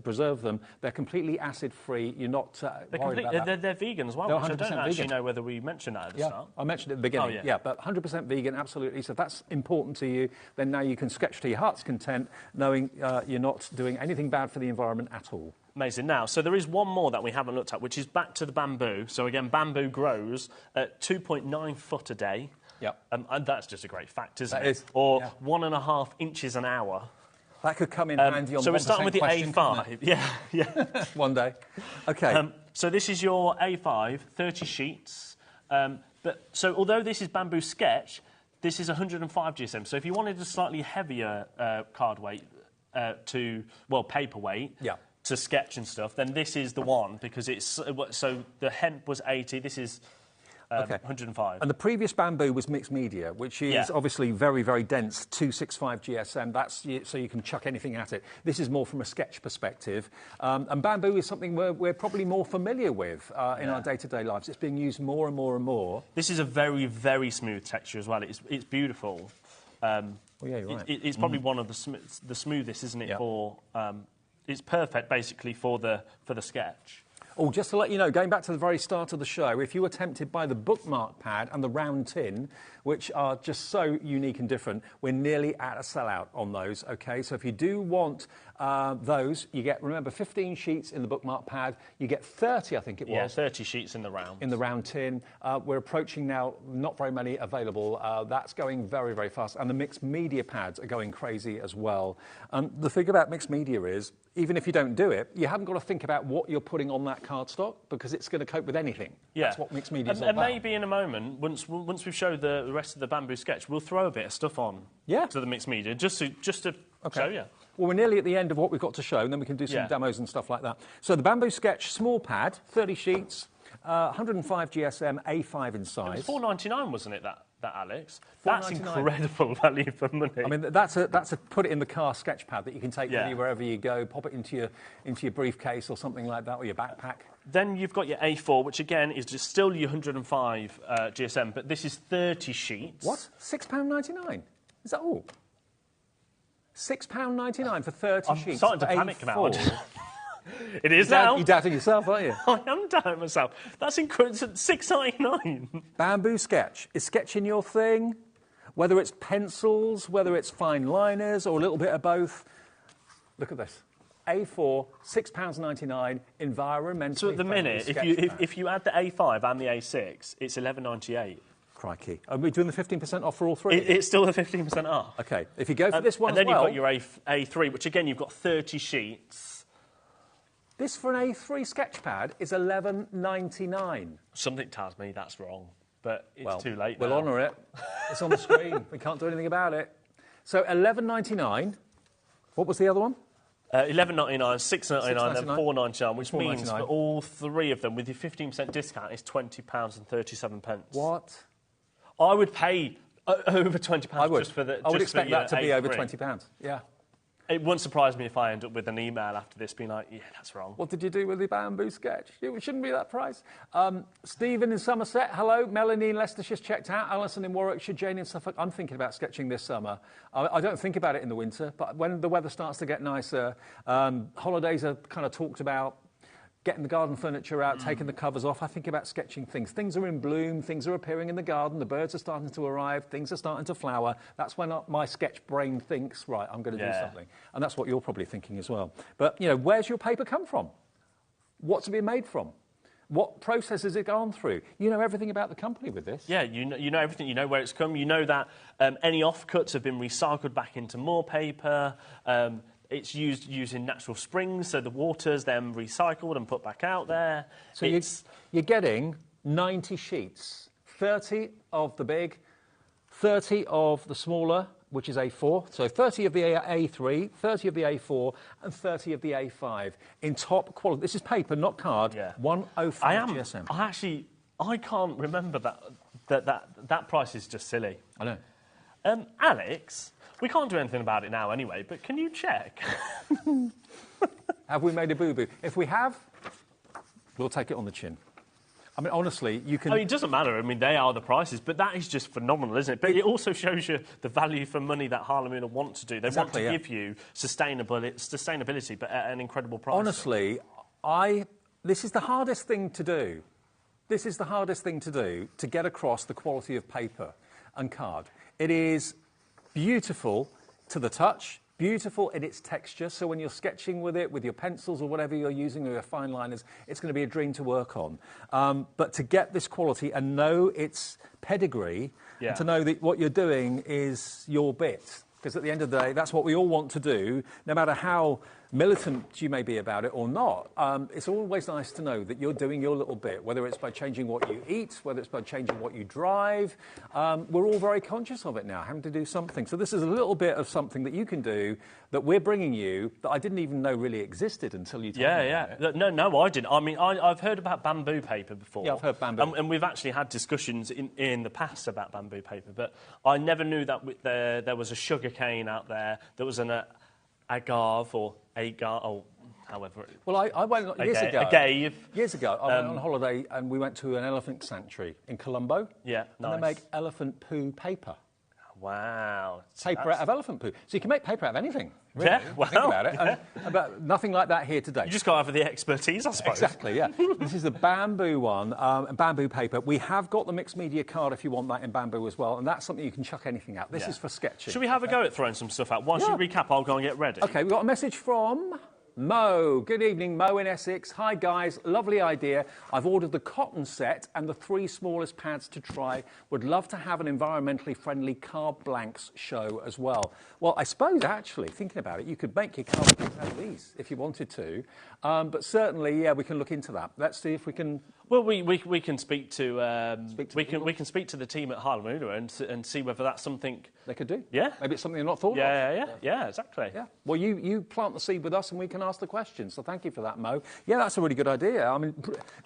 preserve them, they're completely acid-free. You're not worried about that. They're vegan as well, which I don't actually know whether we mentioned that at the start. I mentioned it at the beginning. But 100% vegan, absolutely. So if that's important to you, then now you can sketch to your heart's content, knowing you're not doing anything bad for the environment at all. Amazing. Now, so there is one more that we haven't looked at, which is back to the bamboo. So again, bamboo grows at 2.9 foot a day. Yep. And that's just a great fact, isn't it? That is. Or 1.5 inches an hour. That could come in handy on the 1% So we're starting with the A5. Yeah. One day. OK. So this is your A5, 30 sheets. So although this is bamboo sketch, this is 105 GSM. So if you wanted a slightly heavier card weight paper weight to sketch and stuff, then this is the one, because it's so the hemp was 80. This is 105. And the previous bamboo was mixed media, which is obviously very, very dense, 265 GSM. That's so you can chuck anything at it. This is more from a sketch perspective. And bamboo is something we're probably more familiar with in our day-to-day lives. It's being used more and more and more. This is a very, very smooth texture as well. It's beautiful. Well, yeah, you're right. It's probably one of the smoothest, isn't it? For it's perfect, basically, for the sketch. Oh, just to let you know, going back to the very start of the show, if you were tempted by the bookmark pad and the round tin, which are just so unique and different, we're nearly at a sellout on those, OK? So if you do want those, you get, remember, 15 sheets in the bookmark pad. You get 30, I think it was. Yeah, 30 sheets in the round. In the round tin. We're approaching now, not very many available. That's going very, very fast. And the mixed media pads are going crazy as well. The thing about mixed media is, even if you don't do it, you haven't got to think about what you're putting on that cardstock, because it's going to cope with anything. Yeah. That's what mixed media is all and about. maybe in a moment, once we've showed the rest of the bamboo sketch, we'll throw a bit of stuff on to the mixed media, just to show you. Well, we're nearly at the end of what we've got to show, and then we can do some demos and stuff like that. So the bamboo sketch small pad, 30 sheets, 105 GSM, A5 in size. It was $4.99, wasn't it, that? that, Alex. That's $4.99. incredible value for money. I mean, that's a put it in the car sketch pad that you can take with you wherever you go, pop it into your briefcase or something like that, or your backpack. Then you've got your A4, which again is just still your 105 GSM, but this is 30 sheets. What? £6.99? Is that all? £6.99 for 30 sheets. I'm starting to panic A4. now. It is now. You're doubting yourself, aren't you? I am doubting myself. That's incredible. £6.99. Bamboo sketch. Is sketching your thing? Whether it's pencils, whether it's fine liners, or a little bit of both. Look at this. A4, £6.99, environmentally So at the minute, if you add the A5 and the A6, it's $11.98. Crikey. Are we doing the 15% off for all three? It's still the 15% off. OK. If you go for this one and then as well... you've got your A3, which again, you've got 30 sheets. This for an A3 sketch pad is $11.99. Something tells me that's wrong, but it's too late now. We'll honour it. It's on the screen. We can't do anything about it. So $11.99. What was the other one? $11.99, $6.99, then $4.99, which $4.99. means for all three of them, with your 15% discount, is £20.37. What? I would pay over £20 just for the. I would expect that to be over A3. £20. Yeah. It wouldn't surprise me if I end up with an email after this being like, yeah, that's wrong. What did you do with the bamboo sketch? It shouldn't be that price. Stephen in Somerset, hello. Melanie in Leicestershire's checked out. Alison in Warwickshire, Jane in Suffolk. I'm thinking about sketching this summer. I don't think about it in the winter, but when the weather starts to get nicer, holidays are kind of talked about. Getting the garden furniture out, taking the covers off, I think about sketching things. Things are in bloom, things are appearing in the garden, the birds are starting to arrive, things are starting to flower. That's when my sketch brain thinks, right, I'm going to do something. And that's what you're probably thinking as well. But, you know, where's your paper come from? What's it been made from? What process has it gone through? You know everything about the company with this. Yeah, you know everything. You know where it's come. You know that any offcuts have been recycled back into more paper. It's used using natural springs, so the water's then recycled and put back out there. So you're getting 90 sheets, 30 of the big, 30 of the smaller, which is A4. So 30 of the A3, 30 of the A4, and 30 of the A5 in top quality. This is paper, not card. Yeah. 105 GSM. I can't remember that price is just silly. I know. Alex, we can't do anything about it now anyway, but can you check? Have we made a boo-boo? If we have, we'll take it on the chin. I mean, honestly, you can... I mean, it doesn't matter. I mean, they are the prices, but that is just phenomenal, isn't it? But it also shows you the value for money that Harlem Mule want to do. They want to give you sustainability, but at an incredible price. Honestly, this is the hardest thing to do. This is the hardest thing to do, to get across the quality of paper and card. It is beautiful to the touch, beautiful in its texture, so when you're sketching with it, with your pencils or whatever you're using, or your fine liners, it's going to be a dream to work on. But to get this quality and know its pedigree, and to know that what you're doing is your bit, because at the end of the day, that's what we all want to do, no matter how militant you may be about it or not. It's always nice to know that you're doing your little bit, whether it's by changing what you eat, whether it's by changing what you drive. We're all very conscious of it now, having to do something. So this is a little bit of something that you can do that we're bringing you that I didn't even know really existed until you told me about it. No, I didn't. I mean, I've heard about bamboo paper before. Yeah, I've heard bamboo. And we've actually had discussions in the past about bamboo paper, but I never knew that there was a sugar cane out there, there was an agave or agave, or however. Well, I went years ago. Years ago, I went on holiday and we went to an elephant sanctuary in Colombo. Yeah, nice. And they make elephant poo paper. Wow. Paper out of elephant poo. So you can make paper out of anything. Really, yeah, well, think about it. Yeah. But nothing like that here today. You just got to have the expertise, I suppose. Exactly, yeah. This is the bamboo one, bamboo paper. We have got the mixed media card if you want that in bamboo as well, and that's something you can chuck anything out. This is for sketching. Should we have a go at throwing some stuff out? Once you recap, I'll go and get ready. OK, we've got a message from Mo. Good evening, Mo in Essex. Hi, guys. Lovely idea. I've ordered the cotton set and the 3 smallest pads to try. Would love to have an environmentally friendly card blanks show as well. Well, I suppose, actually, thinking about it, you could make your card blanks out of these if you wanted to. But certainly, yeah, we can look into that. Let's see if we can Well, we can speak to, we can speak to the team at Hanam and see whether that's something they could do. Yeah, maybe it's something they're not thought of. Yeah, exactly. Yeah. Well, you plant the seed with us, and we can ask the questions. So thank you for that, Mo. Yeah, that's a really good idea. I mean,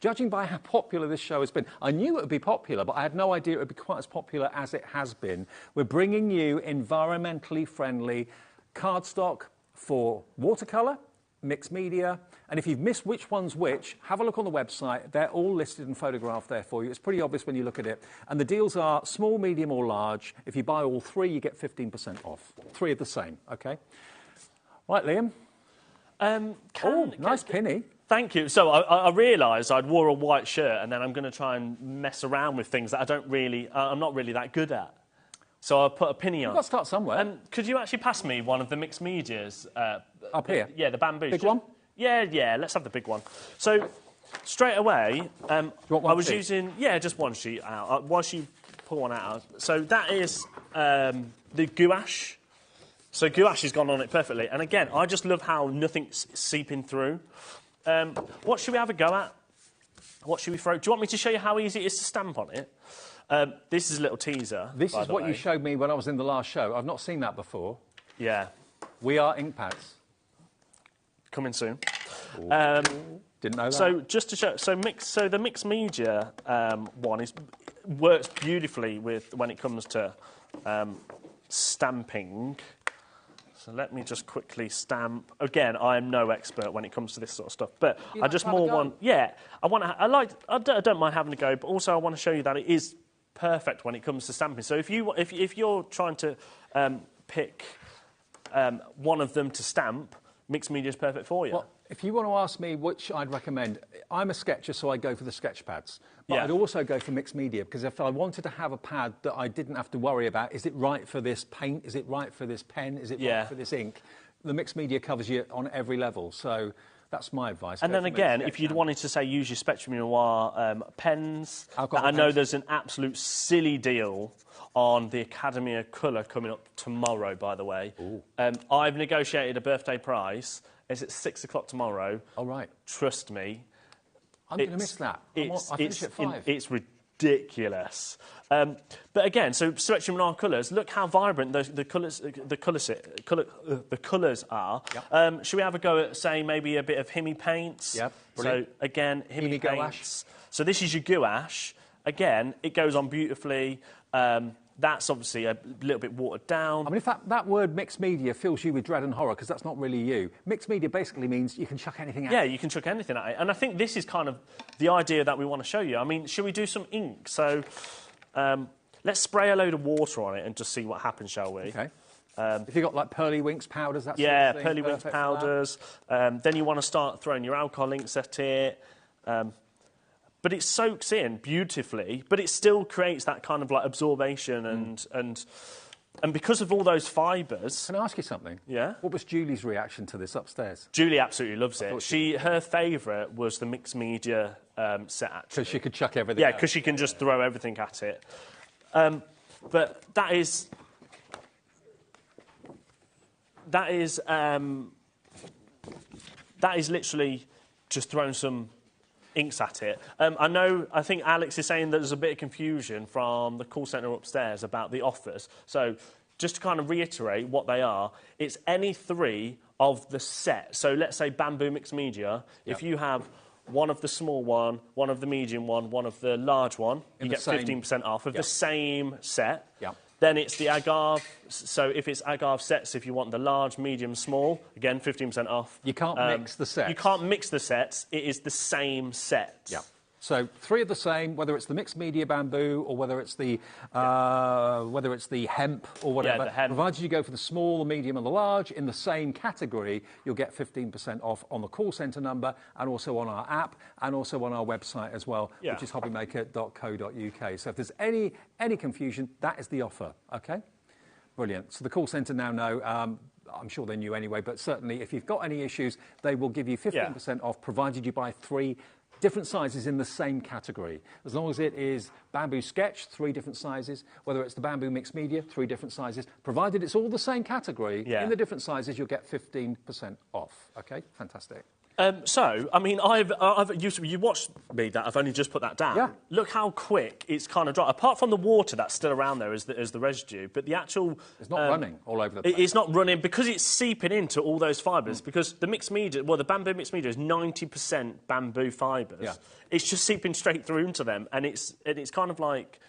judging by how popular this show has been, I knew it would be popular, but I had no idea it would be quite as popular as it has been. We're bringing you environmentally friendly cardstock for watercolour, mixed media, and if you've missed which one's which, have a look on the website. They're all listed and photographed there for you. It's pretty obvious when you look at it. And the deals are small, medium or large. If you buy all three, you get 15% off. Three of the same, okay? Right, Liam? Nice pinny. Thank you. So I realised I'd wore a white shirt, and then I'm going to try and mess around with things that I'm not really that good at. So I put a pinny on. You've got to start somewhere. Could you actually pass me one of the mixed medias? Up here? Yeah, the bamboo. Big one? Yeah, let's have the big one. So, straight away, I was using... Yeah, just one sheet out. Whilst you pull one out. So that is the gouache. So gouache has gone on it perfectly. And again, I just love how nothing's seeping through. What should we have a go at? What should we throw? Do you want me to show you how easy it is to stamp on it? This is a little teaser. This is what you showed me when I was in the last show. I've not seen that before. Yeah. We are ink pads. Coming soon. Didn't know that. So just to show, so the mixed media one works beautifully when it comes to stamping. So let me just quickly stamp. Again, I am no expert when it comes to this sort of stuff, but I just more want. Yeah, I don't mind having a go, but also I want to show you that it is perfect when it comes to stamping. So if you're trying to pick one of them to stamp, mixed media is perfect for you. Well, if you want to ask me which I'd recommend, I'm a sketcher, so I go for the sketch pads. But I'd also go for mixed media, because if I wanted to have a pad that I didn't have to worry about, is it right for this paint? Is it right for this pen? Is it right for this ink? The mixed media covers you on every level, so that's my advice. And then again, if you'd wanted to, say, use your Spectrum Noir pens, I know there's an absolute silly deal on the Academia colour coming up tomorrow, by the way. I've negotiated a birthday price. It's at 6 o'clock tomorrow. All right. Trust me. I'm going to miss that. I finish at 5. It's ridiculous. But again, so Spectrum Noir colours, look how vibrant the colours are. Yep. Should we have a go at, say, maybe a bit of Himi paints? Yep. So again, Himi paints. So this is your gouache. Again, it goes on beautifully. That's obviously a little bit watered down. I mean, if that word mixed media fills you with dread and horror, because that's not really you. Mixed media basically means you can chuck anything at it. Yeah, you can chuck anything at it. And I think this is kind of the idea that we want to show you. I mean, should we do some ink? So let's spray a load of water on it and just see what happens, shall we? OK. If you've got, like, pearly winks powders, that sort of thing. Pearly winks powders. Then you want to start throwing your alcohol inks at it. But it soaks in beautifully, but it still creates that kind of like absorption and because of all those fibres. Can I ask you something? Yeah. What was Julie's reaction to this upstairs? Julie absolutely loves it. Her favourite was the mixed media set, actually. Because she could chuck everything. Yeah, because she can just throw everything at it. But that is literally just throwing some inks at it. I think Alex is saying that there's a bit of confusion from the call centre upstairs about the offers. So just to kind of reiterate what they are, it's any 3 of the set. So let's say bamboo mixed media. If you have one of the small one, one of the medium one, one of the large one, you get 15% off of the same set. Then it's the agave. So if it's agave sets, if you want the large, medium, small, again, 15% off. You can't mix the sets. You can't mix the sets. It is the same set. Yeah. So 3 of the same, whether it's the mixed media bamboo or whether it's the hemp or whatever. Yeah, the hemp. Provided you go for the small, the medium and the large in the same category, you'll get 15% off on the call centre number and also on our app and also on our website as well, which is hobbymaker.co.uk. So if there's any confusion, that is the offer, OK? Brilliant. So the call centre now know, I'm sure they knew anyway, but certainly if you've got any issues, they will give you 15% off, provided you buy 3 different sizes in the same category. As long as it is bamboo sketch, 3 different sizes, whether it's the bamboo mixed media, 3 different sizes, provided it's all the same category, in the different sizes, you'll get 15% off. OK? Fantastic. So, I mean, you watched me that. I've only just put that down. Yeah. Look how quick it's kind of dry. Apart from the water that's still around there as the residue, but the actual... It's not running all over the place. It's not running because it's seeping into all those fibres, because the mixed media, well, the bamboo mixed media is 90% bamboo fibres. Yeah. It's just seeping straight through into them, and it's kind of like...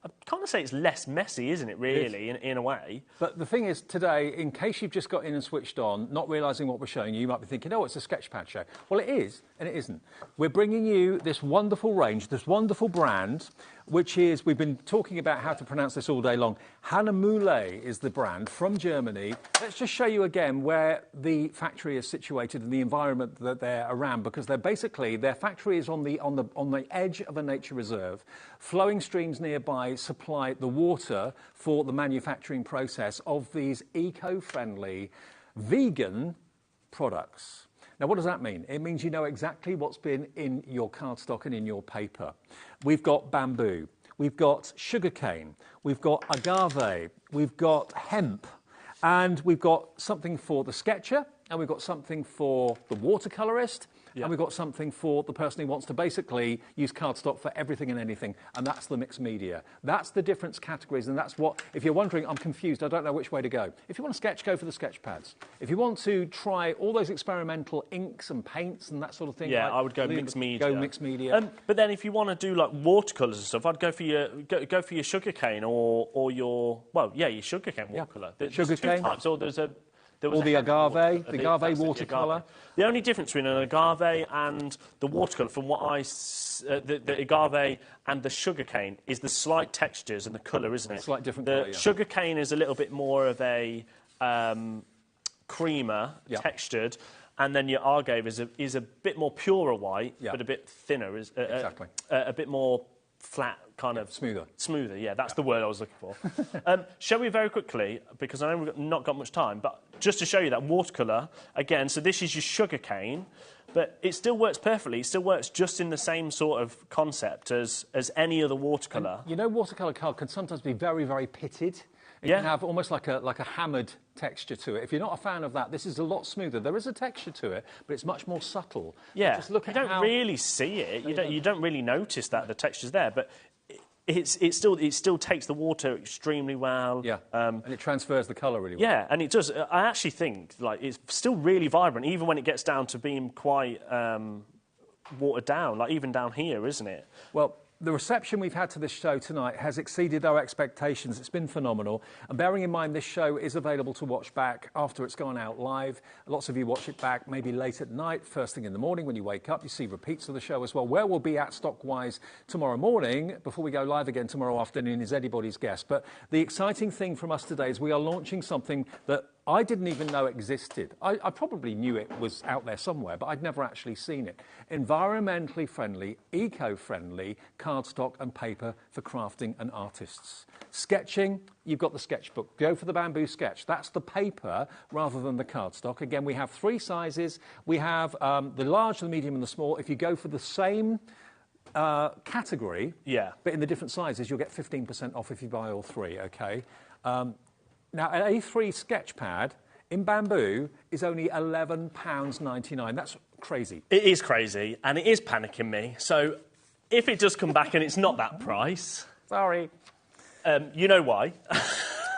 I'd kind of say it's less messy, isn't it, really, in a way? But the thing is, today, in case you've just got in and switched on, not realising what we're showing you, you might be thinking, oh, it's a Sketchpad show. Well, it is, and it isn't. We're bringing you this wonderful range, this wonderful brand, which is, we've been talking about how to pronounce this all day long. Hanam is the brand from Germany. Let's just show you again where the factory is situated and the environment that they're around, because they're basically, their factory is on the edge of a nature reserve. Flowing streams nearby supply the water for the manufacturing process of these eco-friendly, vegan products. Now, what does that mean? It means you know exactly what's been in your cardstock and in your paper. We've got bamboo, we've got sugarcane, we've got agave, we've got hemp, and we've got something for the sketcher, and we've got something for the watercolourist, and we've got something for the person who wants to basically use cardstock for everything and anything, and that's the mixed media. That's the different categories, and that's what, if you're wondering, I'm confused, I don't know which way to go. If you want to sketch, go for the sketch pads. If you want to try all those experimental inks and paints and that sort of thing, yeah, like I would go mixed media. Go mixed media. But then if you want to do like watercolours and stuff, I'd go for your sugarcane or your your sugarcane watercolour. There's sugarcane. two types, or the agave watercolour. The only difference between an agave and the watercolour, from what the agave and the sugarcane, is the slight textures and the colour, isn't it? Slight different colour, yeah. Sugarcane is a little bit more of a creamer, textured, and then your agave is a bit more purer white, but a bit thinner, exactly. A bit more flat, kind of... Smoother, yeah, that's the word I was looking for. Shall we very quickly, because I know we've not got much time, but just to show you that watercolour, again, so this is your sugar cane, but it still works perfectly. It still works just in the same sort of concept as any other watercolour. And, you know, watercolour card can sometimes be very, very pitted. It can have almost like a hammered texture to it. If you're not a fan of that, this is a lot smoother. There is a texture to it, but it's much more subtle. Yeah, just look you at don't how... really see it. You don't really notice that the texture's there, but it still takes the water extremely well. Yeah, and it transfers the colour really well. Yeah, and it does. I actually think like it's still really vibrant, even when it gets down to being quite watered down. Like even down here, isn't it? Well, the reception we've had to this show tonight has exceeded our expectations. It's been phenomenal. And bearing in mind this show is available to watch back after it's gone out live. Lots of you watch it back maybe late at night, first thing in the morning when you wake up. You see repeats of the show as well. Where we'll be at Stockwise tomorrow morning, before we go live again tomorrow afternoon, is anybody's guess. But the exciting thing from us today is we are launching something that I didn't even know existed. I probably knew it was out there somewhere, but I'd never actually seen it. Environmentally friendly, eco-friendly cardstock and paper for crafting and artists. Sketching, you've got the sketchbook. Go for the bamboo sketch. That's the paper rather than the cardstock. Again, we have 3 sizes. We have the large, the medium and the small. If you go for the same category, but in the different sizes, you'll get 15% off if you buy all 3, okay? Now, an A3 sketch pad in bamboo is only £11.99. That's crazy. It is crazy, and it is panicking me. So if it does come back and it's not that price... Sorry. You know why.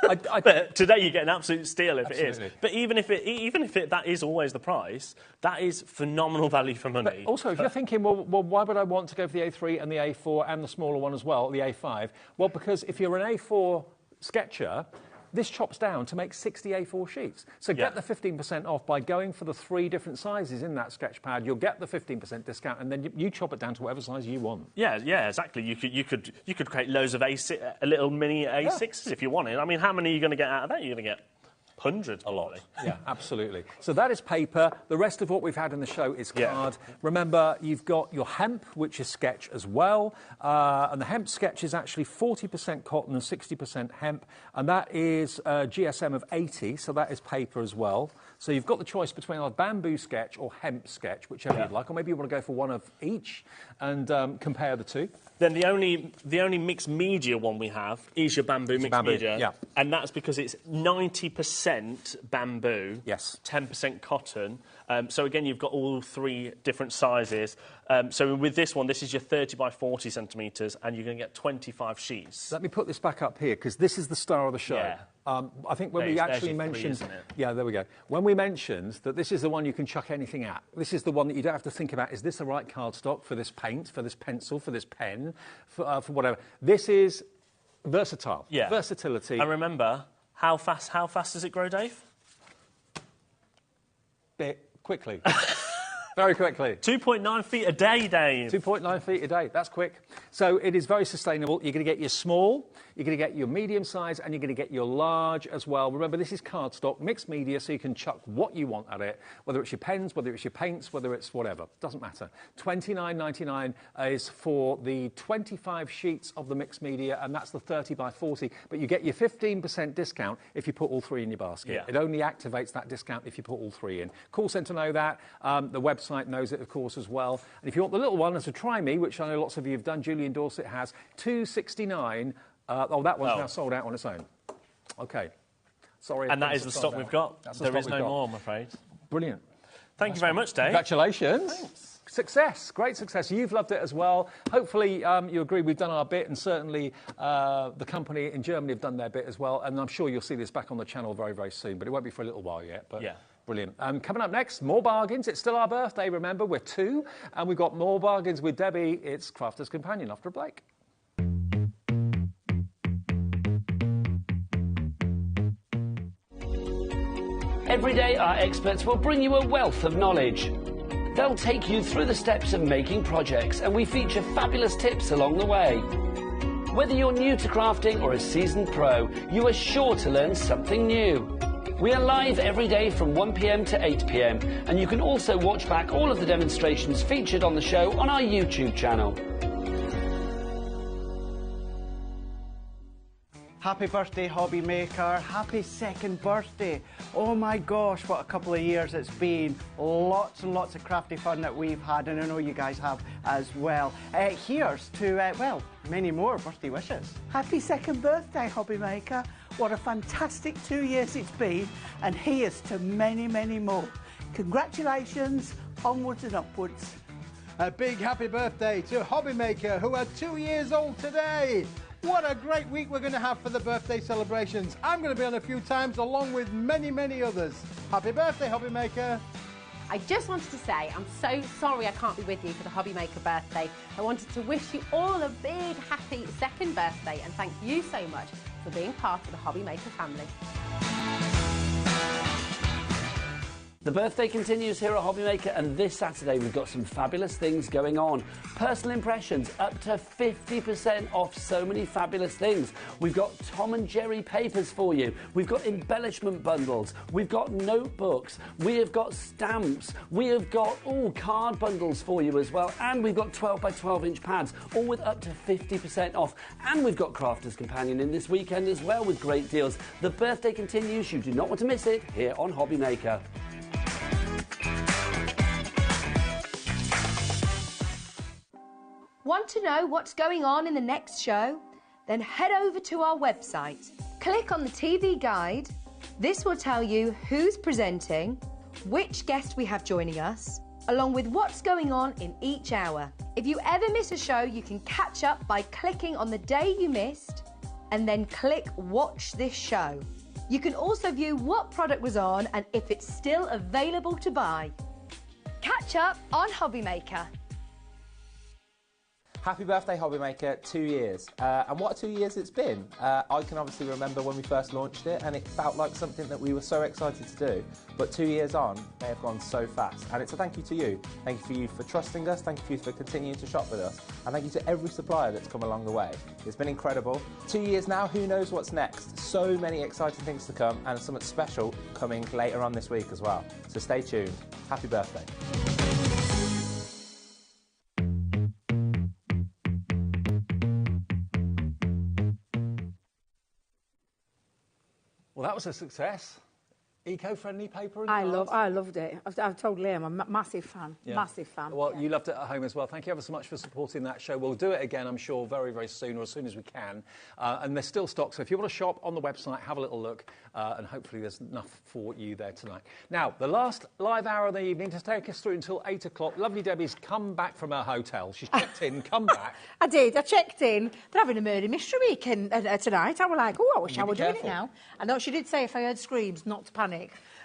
But today you get an absolute steal if it is. But even if that is always the price, that is phenomenal value for money. But also, if you're thinking, well, why would I want to go for the A3 and the A4 and the smaller one as well, the A5? Well, because if you're an A4 sketcher... This chops down to make 60 A4 sheets. So get the 15% off by going for the 3 different sizes in that sketch pad. You'll get the 15% discount, and then you chop it down to whatever size you want. Yeah, exactly. You could create loads of little mini A6s if you wanted. I mean, how many are you going to get out of that? You're going to get hundreds. A lot. Yeah, absolutely. So that is paper. The rest of what we've had in the show is card. Remember, you've got your hemp, which is sketch as well. And the hemp sketch is actually 40% cotton and 60% hemp. And that is a GSM of 80, so that is paper as well. So you've got the choice between a bamboo sketch or hemp sketch, whichever you'd like. Or maybe you want to go for one of each and compare the 2. Then the only mixed media one we have is your bamboo mixed media. Yeah. And that's because it's 90% 90% bamboo, yes, 10% cotton. So again, you've got all 3 different sizes. So with this one, this is your 30 by 40 centimetres, and you're going to get 25 sheets. Let me put this back up here, because this is the star of the show. Yeah. I think when we actually mentioned... Yeah, there we go. When we mentioned that this is the one you can chuck anything at, this is the one that you don't have to think about, is this the right cardstock for this paint, for this pencil, for this pen, for whatever. This is versatile. Yeah. Versatility. And remember, how fast does it grow, Dave? Quickly. Very quickly. 2.9 feet a day, Dave. 2.9 feet a day. That's quick. So it is very sustainable. You're going to get your small, you're going to get your medium size, and you're going to get your large as well. Remember, this is cardstock, mixed media, so you can chuck what you want at it, whether it's your pens, whether it's your paints, whether it's whatever. Doesn't matter. $29.99 is for the 25 sheets of the mixed media, and that's the 30 by 40. But you get your 15% discount if you put all 3 in your basket. Yeah. It only activates that discount if you put all 3 in. Call centre know that. The website knows it, of course, as well. And if you want the little one as a try me, which I know lots of you have done, Julian Dorset has, $2.69. That one's now sold out on its own. Okay. Sorry. And that is the stock we've got. There is no more, I'm afraid. Brilliant. Thank you very much, Dave. Congratulations. Thanks. Success. Great success. You've loved it as well. Hopefully you agree we've done our bit, and certainly the company in Germany have done their bit as well. And I'm sure you'll see this back on the channel very, very soon. But it won't be for a little while yet. But yeah. Brilliant. Coming up next, more bargains. It's still our birthday, remember. We're 2, and we've got more bargains with Debbie. It's Crafter's Companion after a break. Every day, our experts will bring you a wealth of knowledge. They'll take you through the steps of making projects, and we feature fabulous tips along the way. Whether you're new to crafting or a seasoned pro, you are sure to learn something new. We are live every day from 1 p.m. to 8 p.m, and you can also watch back all of the demonstrations featured on the show on our YouTube channel. Happy birthday, HobbyMaker. Happy 2nd birthday. Oh my gosh, what a couple of years it's been. Lots and lots of crafty fun that we've had, and I know you guys have as well. Here's to, well, many more birthday wishes. Happy 2nd birthday, HobbyMaker. What a fantastic 2 years it's been, and here's to many, many more. Congratulations, onwards and upwards. A big happy birthday to HobbyMaker, who are 2 years old today. What a great week we're going to have for the birthday celebrations. I'm going to be on a few times along with many, many others. Happy birthday, HobbyMaker. I just wanted to say I'm so sorry I can't be with you for the HobbyMaker birthday. I wanted to wish you all a big happy 2nd birthday, and thank you so much for being part of the HobbyMaker family. The birthday continues here at HobbyMaker, and this Saturday we've got some fabulous things going on. Personal impressions, up to 50% off so many fabulous things. We've got Tom and Jerry papers for you. We've got embellishment bundles. We've got notebooks. We have got stamps. We have got card bundles for you as well. And we've got 12 by 12 inch pads, all with up to 50% off. And we've got Crafter's Companion in this weekend as well with great deals. The birthday continues. You do not want to miss it here on HobbyMaker. Want to know what's going on in the next show? Then head over to our website. Click on the TV guide. This will tell you who's presenting, which guest we have joining us, along with what's going on in each hour. If you ever miss a show, you can catch up by clicking on the day you missed and then click Watch This Show. You can also view what product was on and if it's still available to buy. Catch up on HobbyMaker. Happy birthday, HobbyMaker, 2 years. And what a 2 years it's been. I can obviously remember when we first launched it, and it felt like something that we were so excited to do. But 2 years on, they have gone so fast. And it's a thank you to you. Thank you for trusting us, thank you for continuing to shop with us, and thank you to every supplier that's come along the way. It's been incredible. 2 years now, who knows what's next? So many exciting things to come, and something special coming later on this week as well. So stay tuned. Happy birthday. Well, that was a success. Eco-friendly paper and I cards? loved it. I totally am. I'm a massive fan. Yeah. Massive fan. Well, you loved it at home as well. Thank you ever so much for supporting that show. We'll do it again, I'm sure, very, very soon, or as soon as we can. And there's still stock, so if you want to shop on the website, have a little look, and hopefully there's enough for you there tonight. Now, the last live hour of the evening to take us through until 8 o'clock. Lovely Debbie's come back from her hotel. She's checked in, come back. I did. I checked in. They're having a murder mystery weekend tonight. I was like, oh, I wish I were doing it now. I know she did say if I heard screams, not to panic.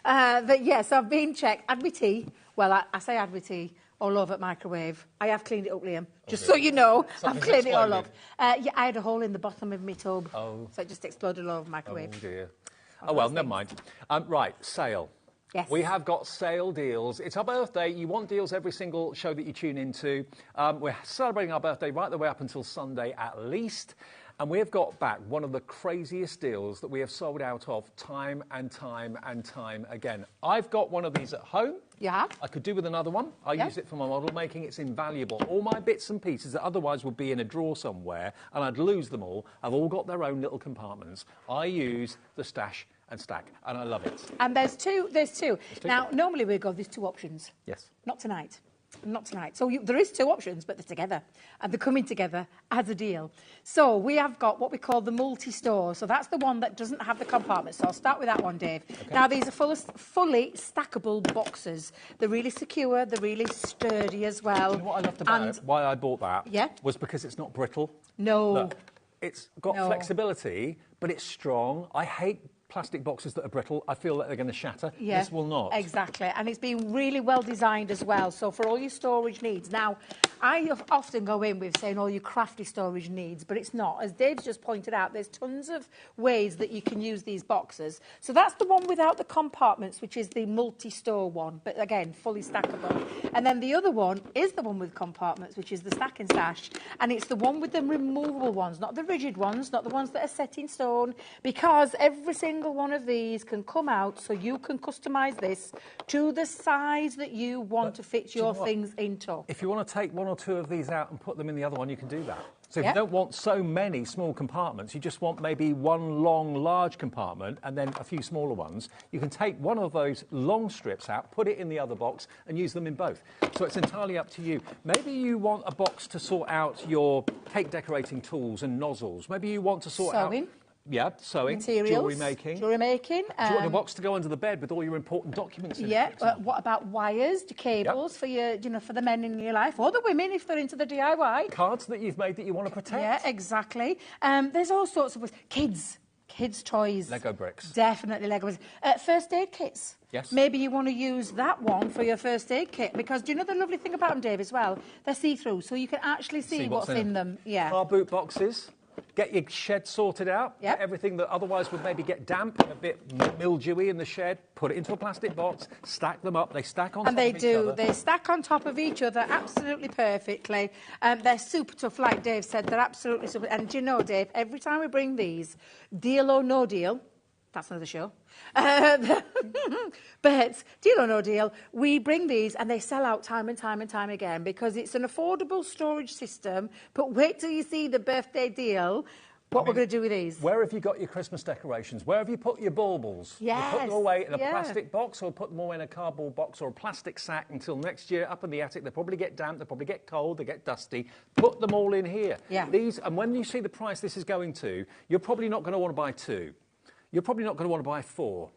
But yes, I've been checked. Had my tea. Well, I say had my tea all over at microwave. I have cleaned it up, Liam. Just so you know, I've cleaned it all up. Yeah, I had a hole in the bottom of my tub. So it just exploded all over the microwave. Oh, dear. Oh, well, never mind. Right, sale. Yes. We have got sale deals. It's our birthday. You want deals every single show that you tune into. We're celebrating our birthday right the way up until Sunday at least. And we have got back one of the craziest deals that we have sold out of time and time and time again. I've got one of these at home. Yeah. I could do with another one. I use it for my model making. It's invaluable. All my bits and pieces that otherwise would be in a drawer somewhere and I'd lose them all have all got their own little compartments. I use the stash and stack, and I love it. And there's two. Now, normally we go, there's two options. Yes. Not tonight. Not tonight. So there is two options, but they're together. And they're coming together as a deal. So we have got what we call the multi-store. So that's the one that doesn't have the compartments. So I'll start with that one, Dave. Okay. Now, these are fully stackable boxes. They're really secure. They're really sturdy as well. You know what I loved about it? Why I bought that was because it's not brittle. No. Look, it's got flexibility, but it's strong. I hate plastic boxes that are brittle. I feel that they're going to shatter. Yeah, this will not. Exactly. And it's been really well designed as well. So for all your storage needs. Now, I often go in with saying all your crafty storage needs, but it's not. As Dave's just pointed out, there's tons of ways that you can use these boxes. So that's the one without the compartments, which is the multi-store one. But again, fully stackable. And then the other one is the one with compartments, which is the stack and stash. And it's the one with the removable ones, not the rigid ones, not the ones that are set in stone, because every single one of these can come out so you can customise this to the size that you want to fit your things into. If you want to take one or two of these out and put them in the other one, you can do that. So if you don't want so many small compartments, you just want maybe one long, large compartment and then a few smaller ones, you can take one of those long strips out, put it in the other box and use them in both. So it's entirely up to you. Maybe you want a box to sort out your cake decorating tools and nozzles. Maybe you want to sort out... Yeah, sewing, materials, jewellery making. Do you want a box to go under the bed with all your important documents in it? Yeah. What about wires, cables for your, for the men in your life, or the women if they're into the DIY? Cards that you've made that you want to protect. Yeah, exactly. There's all sorts of kids toys. Lego bricks. Definitely Lego bricks. First aid kits. Yes. Maybe you want to use that one for your first aid kit because do you know the lovely thing about them, Dave, as well? They're see-through, so you can actually see what's in them. Yeah. Car boot boxes. Get your shed sorted out. Get everything that otherwise would maybe get damp and a bit mildewy in the shed. Put it into a plastic box. Stack them up. They stack on top of each other. They stack on top of each other absolutely perfectly. They're super tough, like Dave said. They're absolutely super. And do you know, Dave, every time we bring these, deal or no deal, that's another show. But deal or no deal, we bring these and they sell out time and time and time again because it's an affordable storage system. But wait till you see the birthday deal. We're going to do with these. Where have you got your Christmas decorations? Where have you put your baubles? Yes. You put them away in a plastic box or put them away in a cardboard box or a plastic sack until next year up in the attic. They probably get damp, they probably get cold, they get dusty. Put them all in here. Yeah. And when you see the price this is going to, you're probably not going to want to buy 2. You're probably not going to want to buy 4.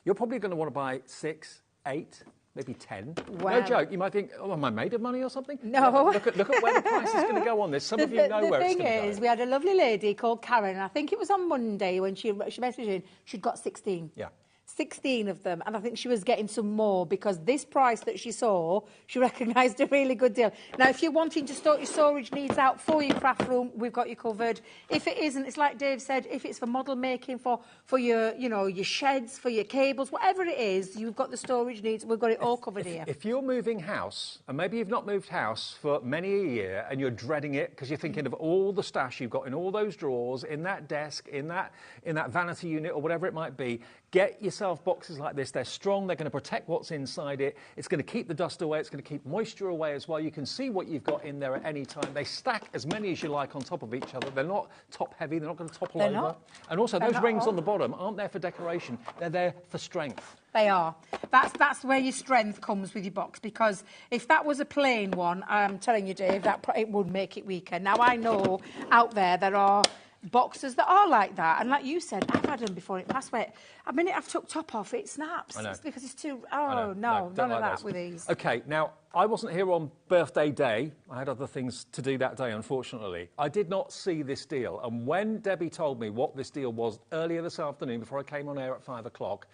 You're probably going to want to buy 6, 8, maybe 10. Wow. No joke. You might think, oh, am I made of money or something? No. Look at where the price is going to go on this. Some of you know where it's going to go. The thing is, we had a lovely lady called Karen, and I think it was on Monday when she messaged in, she'd got 16. Yeah. 16 of them, and I think she was getting some more because this price that she saw, she recognised a really good deal. Now, if you're wanting to sort your storage needs out for your craft room, we've got you covered. If it isn't, it's like Dave said, if it's for model making, for your, your sheds, for your cables, whatever it is, you've got the storage needs. We've got it all covered here. If you're moving house, and maybe you've not moved house for many a year, and you're dreading it because you're thinking of all the stash you've got in all those drawers, in that desk, in that vanity unit, or whatever it might be, Get yourself boxes like this. They're strong. They're going to protect what's inside it. It's going to keep the dust away. It's going to keep moisture away as well. You can see what you've got in there at any time. They stack as many as you like on top of each other. They're not top heavy. They're not going to topple over. Not. And also, those rings on the bottom aren't there for decoration. They're there for strength. They are. That's where your strength comes with your box, because if that was a plain one, I'm telling you, Dave, it would make it weaker. Now, I know out there are boxes that are like that, and like you said, I've had them before. It passed away. A minute I've took top off, it snaps. I know. It's because it's too. Oh no, none of that with these. Okay, now I wasn't here on birthday day. I had other things to do that day, unfortunately. I did not see this deal, and when Debbie told me what this deal was earlier this afternoon, before I came on air at 5 o'clock,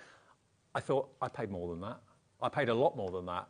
I thought I paid more than that. I paid a lot more than that.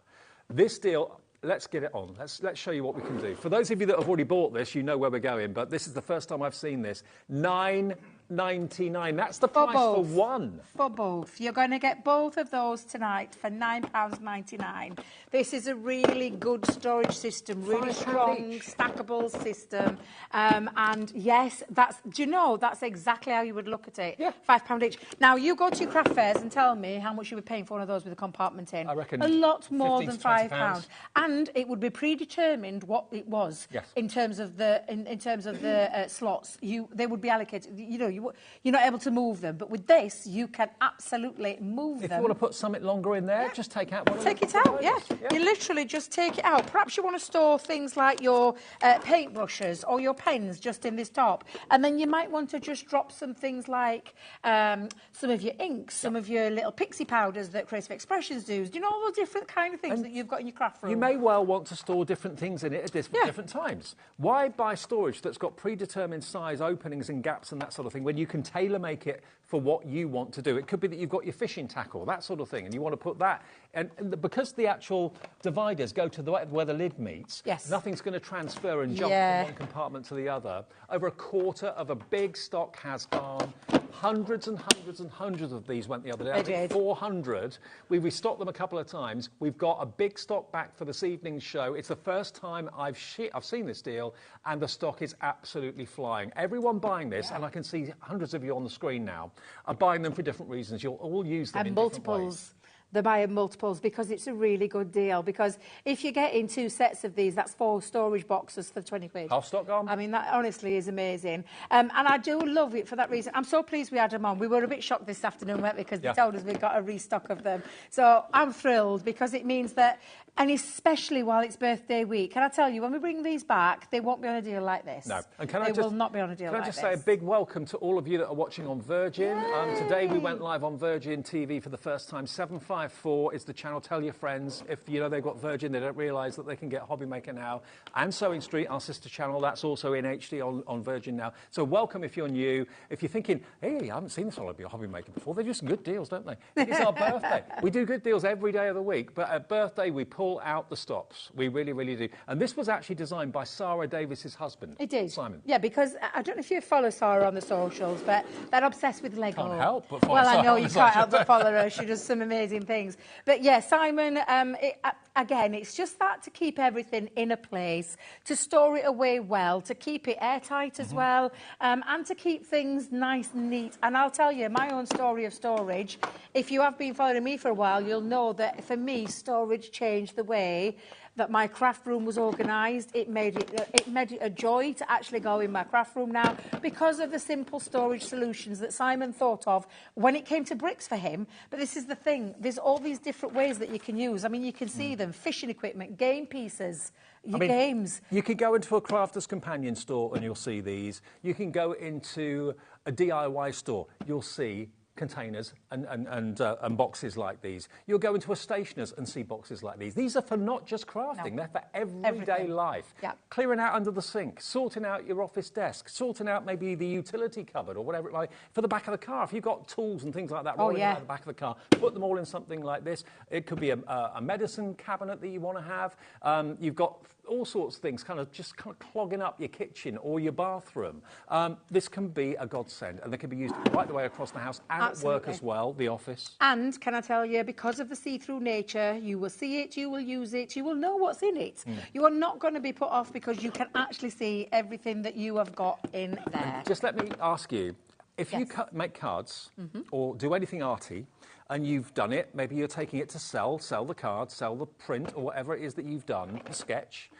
This deal. Let's get it on. Let's show you what we can do. For those of you that have already bought this, you know where we're going, but this is the first time I've seen this. $9.99. That's the price for one. For both. You're going to get both of those tonight for £9.99. This is a really good storage system, really strong, stackable system. And yes, do you know, that's exactly how you would look at it. Yeah. £5 each. Now, you go to your craft fairs and tell me how much you would pay for one of those with a compartment in. I reckon a lot more than £15 £5. And it would be predetermined what it was in terms of the slots. They would be allocated. You know, you're not able to move them, but with this, you can absolutely move them. If you want to put something longer in there, just take out one of Take it out, yeah. You literally just take it out. Perhaps you want to store things like your paintbrushes or your pens just in this top, and then you might want to just drop some things like some of your inks, some of your little pixie powders that Creative Expressions do. Do you know all the different kind of things that you've got in your craft room? You may well want to store different things in it at different times. Why buy storage that's got predetermined size openings and gaps and that sort of thing when you can tailor-make it for what you want to do? It could be that you've got your fishing tackle, that sort of thing, and you want to put that. And because the actual dividers go to where the lid meets, nothing's going to transfer and jump from one compartment to the other. Over a quarter of a big stock has gone. Hundreds and hundreds and hundreds of these went the other day. I think 400. We restocked them a couple of times. We've got a big stock back for this evening's show. It's the first time I've seen this deal, and the stock is absolutely flying. Everyone buying this, and I can see hundreds of you on the screen now, are buying them for different reasons. You'll all use them in different ways. They're buying multiples because it's a really good deal. Because if you get in 2 sets of these, that's 4 storage boxes for 20 quid. Half stock gone. I mean, that honestly is amazing. And I do love it for that reason. I'm so pleased we had them on. We were a bit shocked this afternoon, weren't we? Because they told us we got a restock of them. So I'm thrilled because it means that, and especially while it's birthday week, can I tell you, when we bring these back, they won't be on a deal like this. No. And they will not be on a deal like this. Can I just say a big welcome to all of you that are watching on Virgin. Today we went live on Virgin TV for the first time. 754 is the channel. Tell your friends. If you know they've got Virgin, they don't realise that they can get HobbyMaker now. And Sewing Street, our sister channel, that's also in HD on Virgin now. So welcome if you're new. If you're thinking, hey, I haven't seen this on HobbyMaker before, they're just good deals, don't they? It's our birthday. We do good deals every day of the week, but at birthday we pull out the stops. We really, really do. And this was actually designed by Sarah Davis's husband. It is. Simon. Yeah, because I don't know if you follow Sarah on the socials, but they're obsessed with Lego. Can't help but follow Sarah. Well, I know you can't help but follow her. She does some amazing things. But yeah, Simon, again, it's just that to keep everything in a place, to store it away well, to keep it airtight as well, and to keep things nice and neat. And I'll tell you, my own story of storage, if you have been following me for a while, you'll know that for me, storage changed the way that my craft room was organised. It made it a joy to actually go in my craft room now because of the simple storage solutions that Simon thought of when it came to bricks for him. But this is the thing, there's all these different ways that you can use. I mean, you can see them, fishing equipment, game pieces, games. You could go into a Crafter's Companion store and you'll see these. You can go into a DIY store, you'll see containers and boxes like these. You'll go into a stationer's and see boxes like these. These are for not just crafting, they're for everyday life. Yeah. Clearing out under the sink, sorting out your office desk, sorting out maybe the utility cupboard or whatever it might be. For the back of the car, if you've got tools and things like that rolling out of the back of the car, put them all in something like this. It could be a medicine cabinet that you want to have. You've got all sorts of things kind of clogging up your kitchen or your bathroom. This can be a godsend, and they can be used right the way across the house and at work as well, the office. And can I tell you, because of the see-through nature, you will see it, you will use it, you will know what's in it. You are not going to be put off because you can actually see everything that you have got in there. Just let me ask you, If you make cards or do anything arty, and you've done it, maybe you're taking it to sell the card, sell the print, or whatever it is that you've done, the sketch.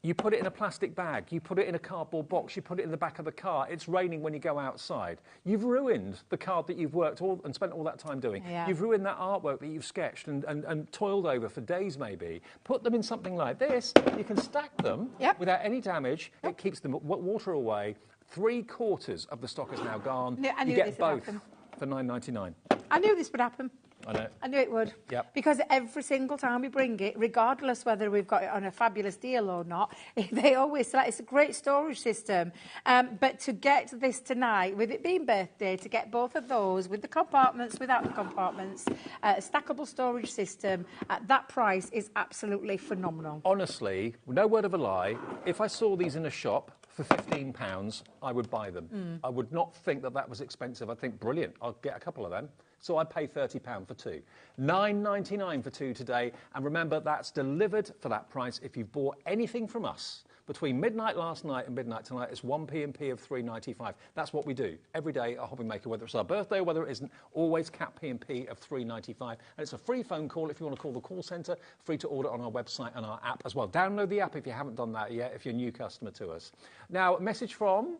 You put it in a plastic bag, you put it in a cardboard box, you put it in the back of the car. It's raining when you go outside. You've ruined the card that you've worked and spent all that time doing. Yeah. You've ruined that artwork that you've sketched and toiled over for days maybe. Put them in something like this. You can stack them without any damage. It keeps the water away. 3/4 of the stock is now gone. Yeah, I you knew get this would both happen. for $9.99. I knew this would happen. I know. I knew it would. Yep. Because every single time we bring it, regardless whether we've got it on a fabulous deal or not, they always say it's a great storage system. But to get this tonight, with it being birthday, to get both of those with the compartments, without the compartments, a stackable storage system at that price is absolutely phenomenal. Honestly, no word of a lie, if I saw these in a shop for £15, I would buy them. I would not think that that was expensive. I'd think, brilliant, I'll get a couple of them. So I'd pay £30 for two. $9.99 for two today. And remember, that's delivered for that price. If you've bought anything from us between midnight last night and midnight tonight, it's 1p&p of $3.95. That's what we do every day at HobbyMaker, whether it's our birthday or whether it isn't, always cap P&P of $3.95. And it's a free phone call if you want to call the call centre, free to order on our website and our app as well. Download the app if you haven't done that yet, if you're a new customer to us. Now, a message from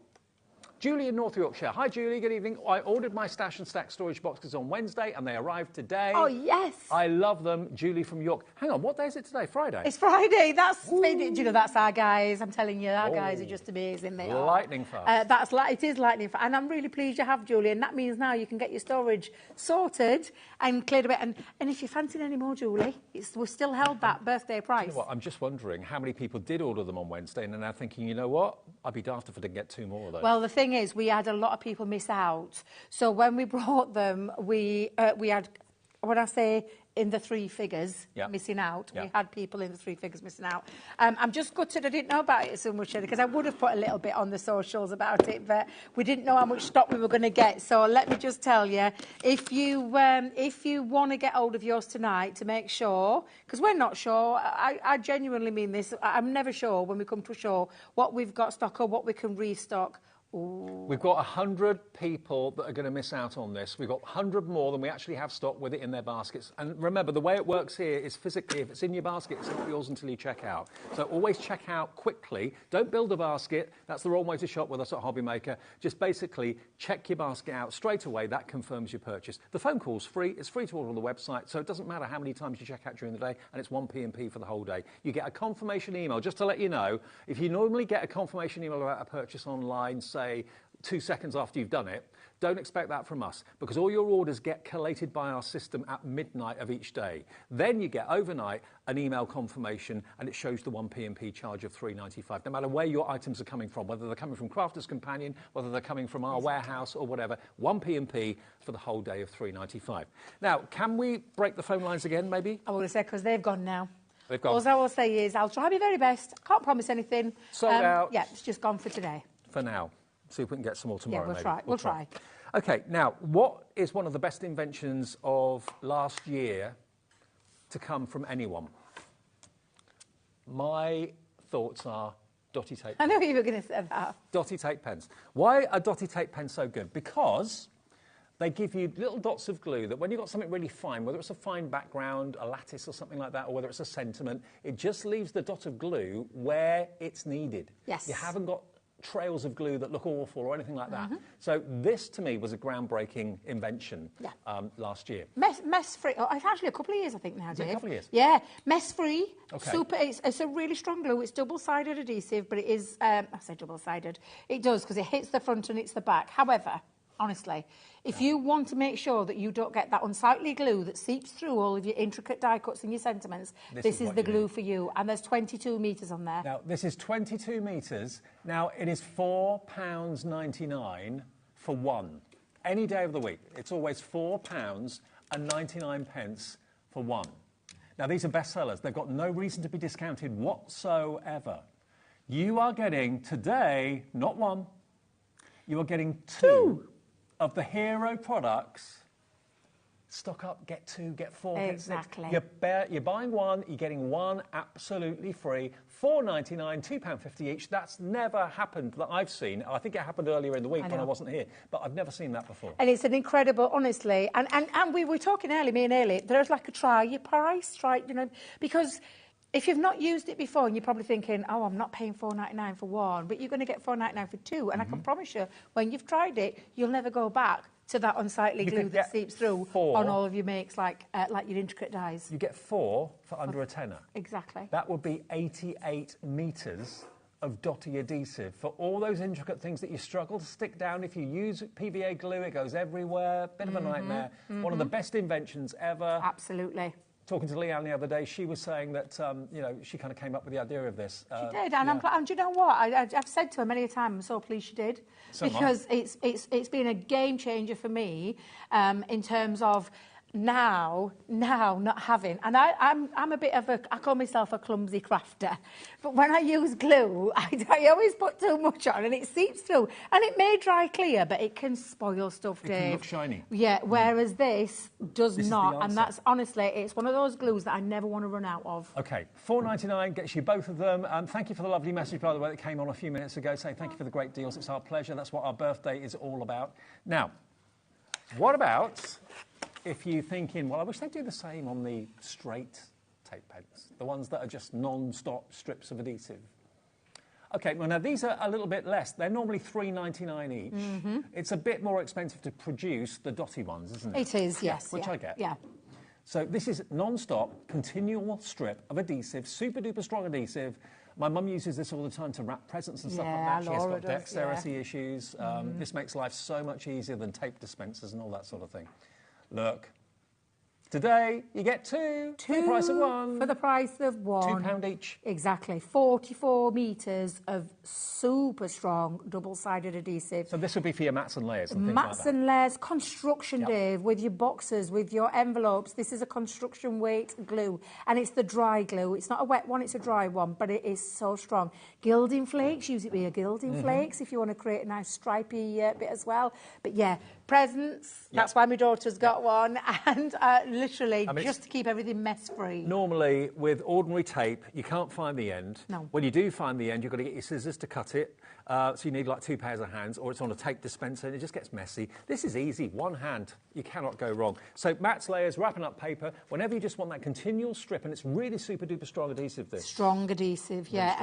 Julie in North Yorkshire. Hi, Julie. Good evening. I ordered my Stash and Stack storage boxes on Wednesday, and they arrived today. Oh, yes. I love them. Julie from York. Hang on, what day is it today? Friday? It's Friday. That's, do you know, that's our guys. I'm telling you, our guys are just amazing. They are. Lightning fast. It is lightning fast. And I'm really pleased you have, Julie. And that means now you can get your storage sorted and cleared a bit. And if you fancy any more, Julie, we've still held that birthday price. You know what, I'm just wondering how many people did order them on Wednesday and are now thinking, you know what, I'd be daft if I didn't get two more of those. Well, the thing is, we had a lot of people miss out. So when we brought them, we had, when I say in the three figures missing out, we had people in the three figures missing out. I'm just gutted I didn't know about it so much, because I would have put a little bit on the socials about it, but we didn't know how much stock we were going to get. So let me just tell you, if you want to get hold of yours tonight, to make sure, because we're not sure, I genuinely mean this, I'm never sure when we come to a show what we've got stock or what we can restock. Ooh. We've got 100 people that are going to miss out on this. We've got 100 more than we actually have stock with it in their baskets. And remember, the way it works here is physically, if it's in your basket, it's not yours until you check out. So always check out quickly. Don't build a basket. That's the wrong way to shop with us at HobbyMaker. Just basically check your basket out straight away. That confirms your purchase. The phone call's free. It's free to order on the website. So it doesn't matter how many times you check out during the day. And it's 1p&p for the whole day. You get a confirmation email. Just to let you know, if you normally get a confirmation email about a purchase online, say 2 seconds after you've done it, don't expect that from us, because all your orders get collated by our system at midnight of each day. Then you get overnight an email confirmation, and it shows the 1p&p charge of $3.95, no matter where your items are coming from, whether they're coming from Crafter's Companion, whether they're coming from our warehouse or whatever. 1p&p for the whole day of $3.95. Now, can we break the phone lines again, maybe? I want to say, because they've gone now. They've gone. All I will say is I'll try my very best. Can't promise anything. Sold out. Yeah, it's just gone for today. For now. See if we can get some more tomorrow. Yeah, we'll try. OK, now, what is one of the best inventions of last year to come from anyone? My thoughts are dotty tape. I know you were going to say that. Dotty tape pens. Why are dotty tape pens so good? Because they give you little dots of glue that when you've got something really fine, whether it's a fine background, a lattice or something like that, or whether it's a sentiment, it just leaves the dot of glue where it's needed. Yes. You haven't got trails of glue that look awful or anything like that. So this, to me, was a groundbreaking invention last year. Mess-free. Oh, it's actually a couple of years, I think, now, Dave. A couple of years? Yeah. Mess-free. Okay. Super. It's a really strong glue. It's double-sided adhesive, but it is... I say double-sided. It does, because it hits the front and it's the back. However, honestly, if you want to make sure that you don't get that unsightly glue that seeps through all of your intricate die cuts and your sentiments, this is the glue for you. And there's 22 metres on there. Now, this is 22 metres. Now, it is £4.99 for one. Any day of the week. It's always £4.99 for one. Now, these are bestsellers. They've got no reason to be discounted whatsoever. You are getting, today, not one, you are getting two of the hero products stock up, get 2, get 4, Exactly. get 6. You're buying one, you're getting one absolutely free. £4.99, £2.50 each. That's never happened that I've seen. I think it happened earlier in the week when I wasn't here, but I've never seen that before. And it's an incredible, honestly, and we were talking earlier, me and Ellie, there's like a try your price, right? You know, because if you've not used it before and you're probably thinking, oh, I'm not paying £4.99 for one, but you're going to get £4.99 for 2, and I can promise you, when you've tried it, you'll never go back to that unsightly glue that seeps through on all of your makes, like your intricate dies. You get 4 for under a tenner. Exactly. That would be 88 metres of dotty adhesive for all those intricate things that you struggle to stick down. If you use PVA glue, it goes everywhere. Bit of a nightmare. One of the best inventions ever. Absolutely. Talking to Leanne the other day, she was saying that, you know, she kind of came up with the idea of this. She did, and and do you know what? I've said to her many a time, I'm so pleased she did, because it's been a game changer for me in terms of now not having, and I'm a bit of a, I call myself a clumsy crafter, but when I use glue, I always put too much on and it seeps through, and it may dry clear, but it can spoil stuff, Dave. It can look shiny. Yeah, whereas this does not, and that's, honestly, it's one of those glues that I never want to run out of. Okay, £4.99 gets you both of them. Thank you for the lovely message, by the way, that came on a few minutes ago, saying thank you for the great deals. It's our pleasure. That's what our birthday is all about. Now, what about if you're thinking, well, I wish they'd do the same on the straight tape pens, the ones that are just non-stop strips of adhesive. Okay, well, now these are a little bit less. They're normally £3.99 each. It's a bit more expensive to produce the dotty ones, isn't it? It is, yes. Which I get. Yeah. So this is non-stop, continual strip of adhesive, super-duper strong adhesive. My mum uses this all the time to wrap presents and stuff like that. She has got dexterity issues. This makes life so much easier than tape dispensers and all that sort of thing. Look, today you get 2 for the price of 1. For the price of 1. £2 each. Exactly. 44 metres of super strong double-sided adhesive. So this would be for your mats and layers and things mats like that. and layers, construction, Dave, with your boxes, with your envelopes. This is a construction weight glue, and it's the dry glue. It's not a wet one, it's a dry one, but it is so strong. Gilding flakes, use it with your gilding flakes if you want to create a nice stripy bit as well. But yeah, presents, that's why my daughter's got one, and literally just to keep everything mess-free. Normally, with ordinary tape, you can't find the end. No. When you do find the end, you've got to get your scissors to cut it. So you need like 2 pairs of hands, or it's on a tape dispenser and it just gets messy. This is easy, one hand, you cannot go wrong. So mats, layers, wrapping up paper, whenever you just want that continual strip, and it's really super duper strong adhesive, this. Strong adhesive, yeah,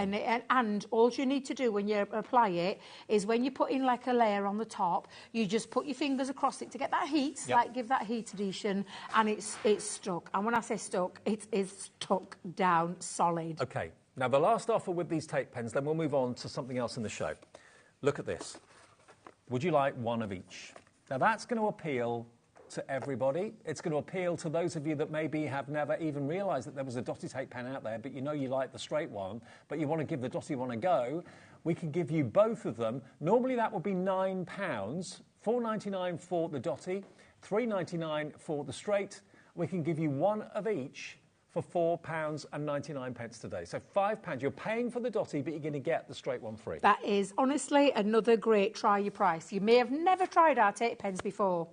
and all you need to do when you apply it is when you put in like a layer on the top, you just put your fingers across it to get that heat, like give that heat adhesion, and it's stuck. And when I say stuck, it is stuck down solid. Okay. Now, the last offer with these tape pens, then we'll move on to something else in the show. Look at this. Would you like one of each? Now, that's going to appeal to everybody. It's going to appeal to those of you that maybe have never even realised that there was a dotty tape pen out there, but you know you like the straight one, but you want to give the dotty one a go. We can give you both of them. Normally, that would be £9, £4.99 for the dotty, £3.99 for the straight. We can give you one of each for £4.99 today. So £5. You're paying for the dotty, but you're going to get the straight one free. That is honestly another great try your price. You may have never tried our tape pens before,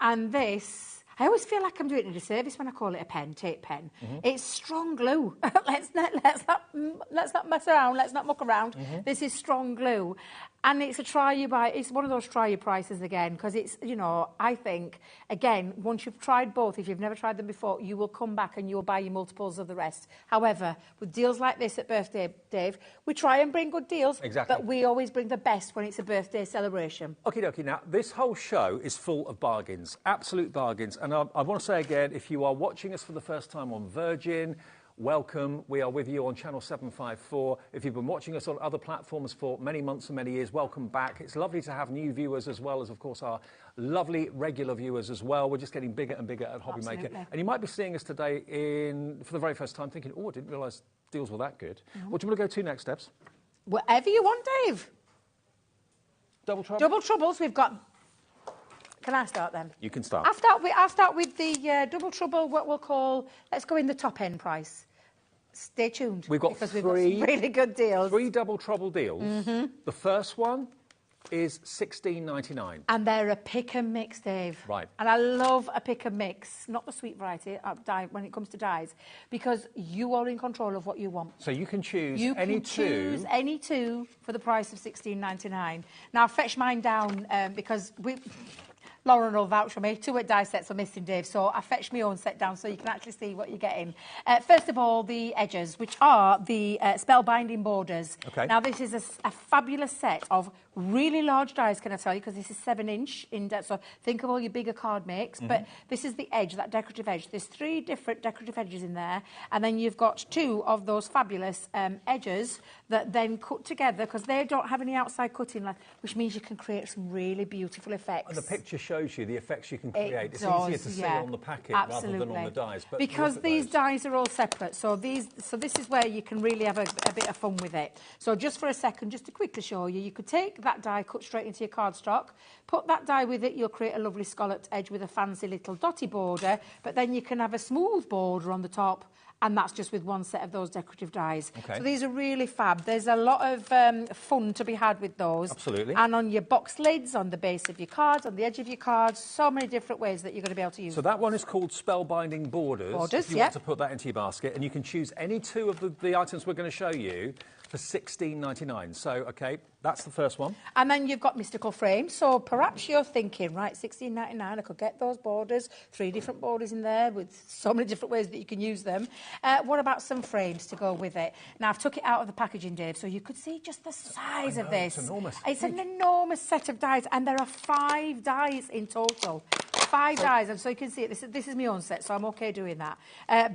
and this, I always feel like I'm doing it a disservice when I call it a pen, tape pen. It's strong glue. let's not mess around. Let's not muck around. This is strong glue. And it's a try you buy. It's one of those try your prices again, because it's, you know, I think, again, once you've tried both, if you've never tried them before, you will come back and you will buy your multiples of the rest. However, with deals like this at birthday, Dave, we try and bring good deals, but we always bring the best when it's a birthday celebration. Okie dokie. Now, this whole show is full of bargains, absolute bargains. And I want to say again, if you are watching us for the first time on Virgin, welcome. We are with you on Channel 754. If you've been watching us on other platforms for many months and many years, welcome back. It's lovely to have new viewers as well as, of course, our lovely regular viewers as well. We're just getting bigger and bigger at HobbyMaker. And you might be seeing us today for the very first time thinking, oh, I didn't realise deals were that good. What do you want to go to next, Steps? Whatever you want, Dave. Double Trouble? Double Troubles, we've got... Can I start then? You can start. I'll start with the Double Trouble, what we'll call... Let's go in the top end price. Stay tuned. We've got we've got some really good deals. 3 Double Trouble deals. The first one, is $16.99. And they're a pick and mix, Dave. Right. And I love a pick and mix, not the sweet variety dye when it comes to dyes, because you are in control of what you want. So you can choose any two for the price of $16.99. Now, fetch mine down because Lauren will vouch for me. 2 die sets are missing, Dave, so I fetched my own set down so you can actually see what you're getting. First of all, the edges, which are the spellbinding borders. Okay. Now, this is a fabulous set of really large dies, can I tell you, because this is 7-inch in depth, so think of all your bigger card makes, but this is the edge, that decorative edge. There's 3 different decorative edges in there, and then you've got 2 of those fabulous edges that then cut together, because they don't have any outside cutting line, which means you can create some really beautiful effects. And the picture shows you the effects you can create. It's does, easier to see on the packet rather than on the dies. But because these dies are all separate, so this is where you can really have a bit of fun with it. So just for a second, just to quickly show you, you could take that die, cut straight into your cardstock, put that die with it, you'll create a lovely scalloped edge with a fancy little dotty border, but then you can have a smooth border on the top, and that's just with one set of those decorative dies. Okay. So these are really fab. There's a lot of fun to be had with those. Absolutely. And on your box lids, on the base of your cards, on the edge of your cards, so many different ways that you're going to be able to use So that one is called Spellbinding Borders. Borders, if you want to put that into your basket, and you can choose any 2 of the items we're going to show you for $16.99. So, OK, that's the first one. And then you've got mystical frames. So perhaps you're thinking, right, $16.99, I could get those borders, 3 different borders in there with so many different ways that you can use them. What about some frames to go with it? Now, I've took it out of the packaging, Dave, so you could see just the size of this. It's enormous. It's an enormous set of dies, and there are 5 dies in total. 5 dies, and so you can see it. This is my own set, so I'm OK doing that.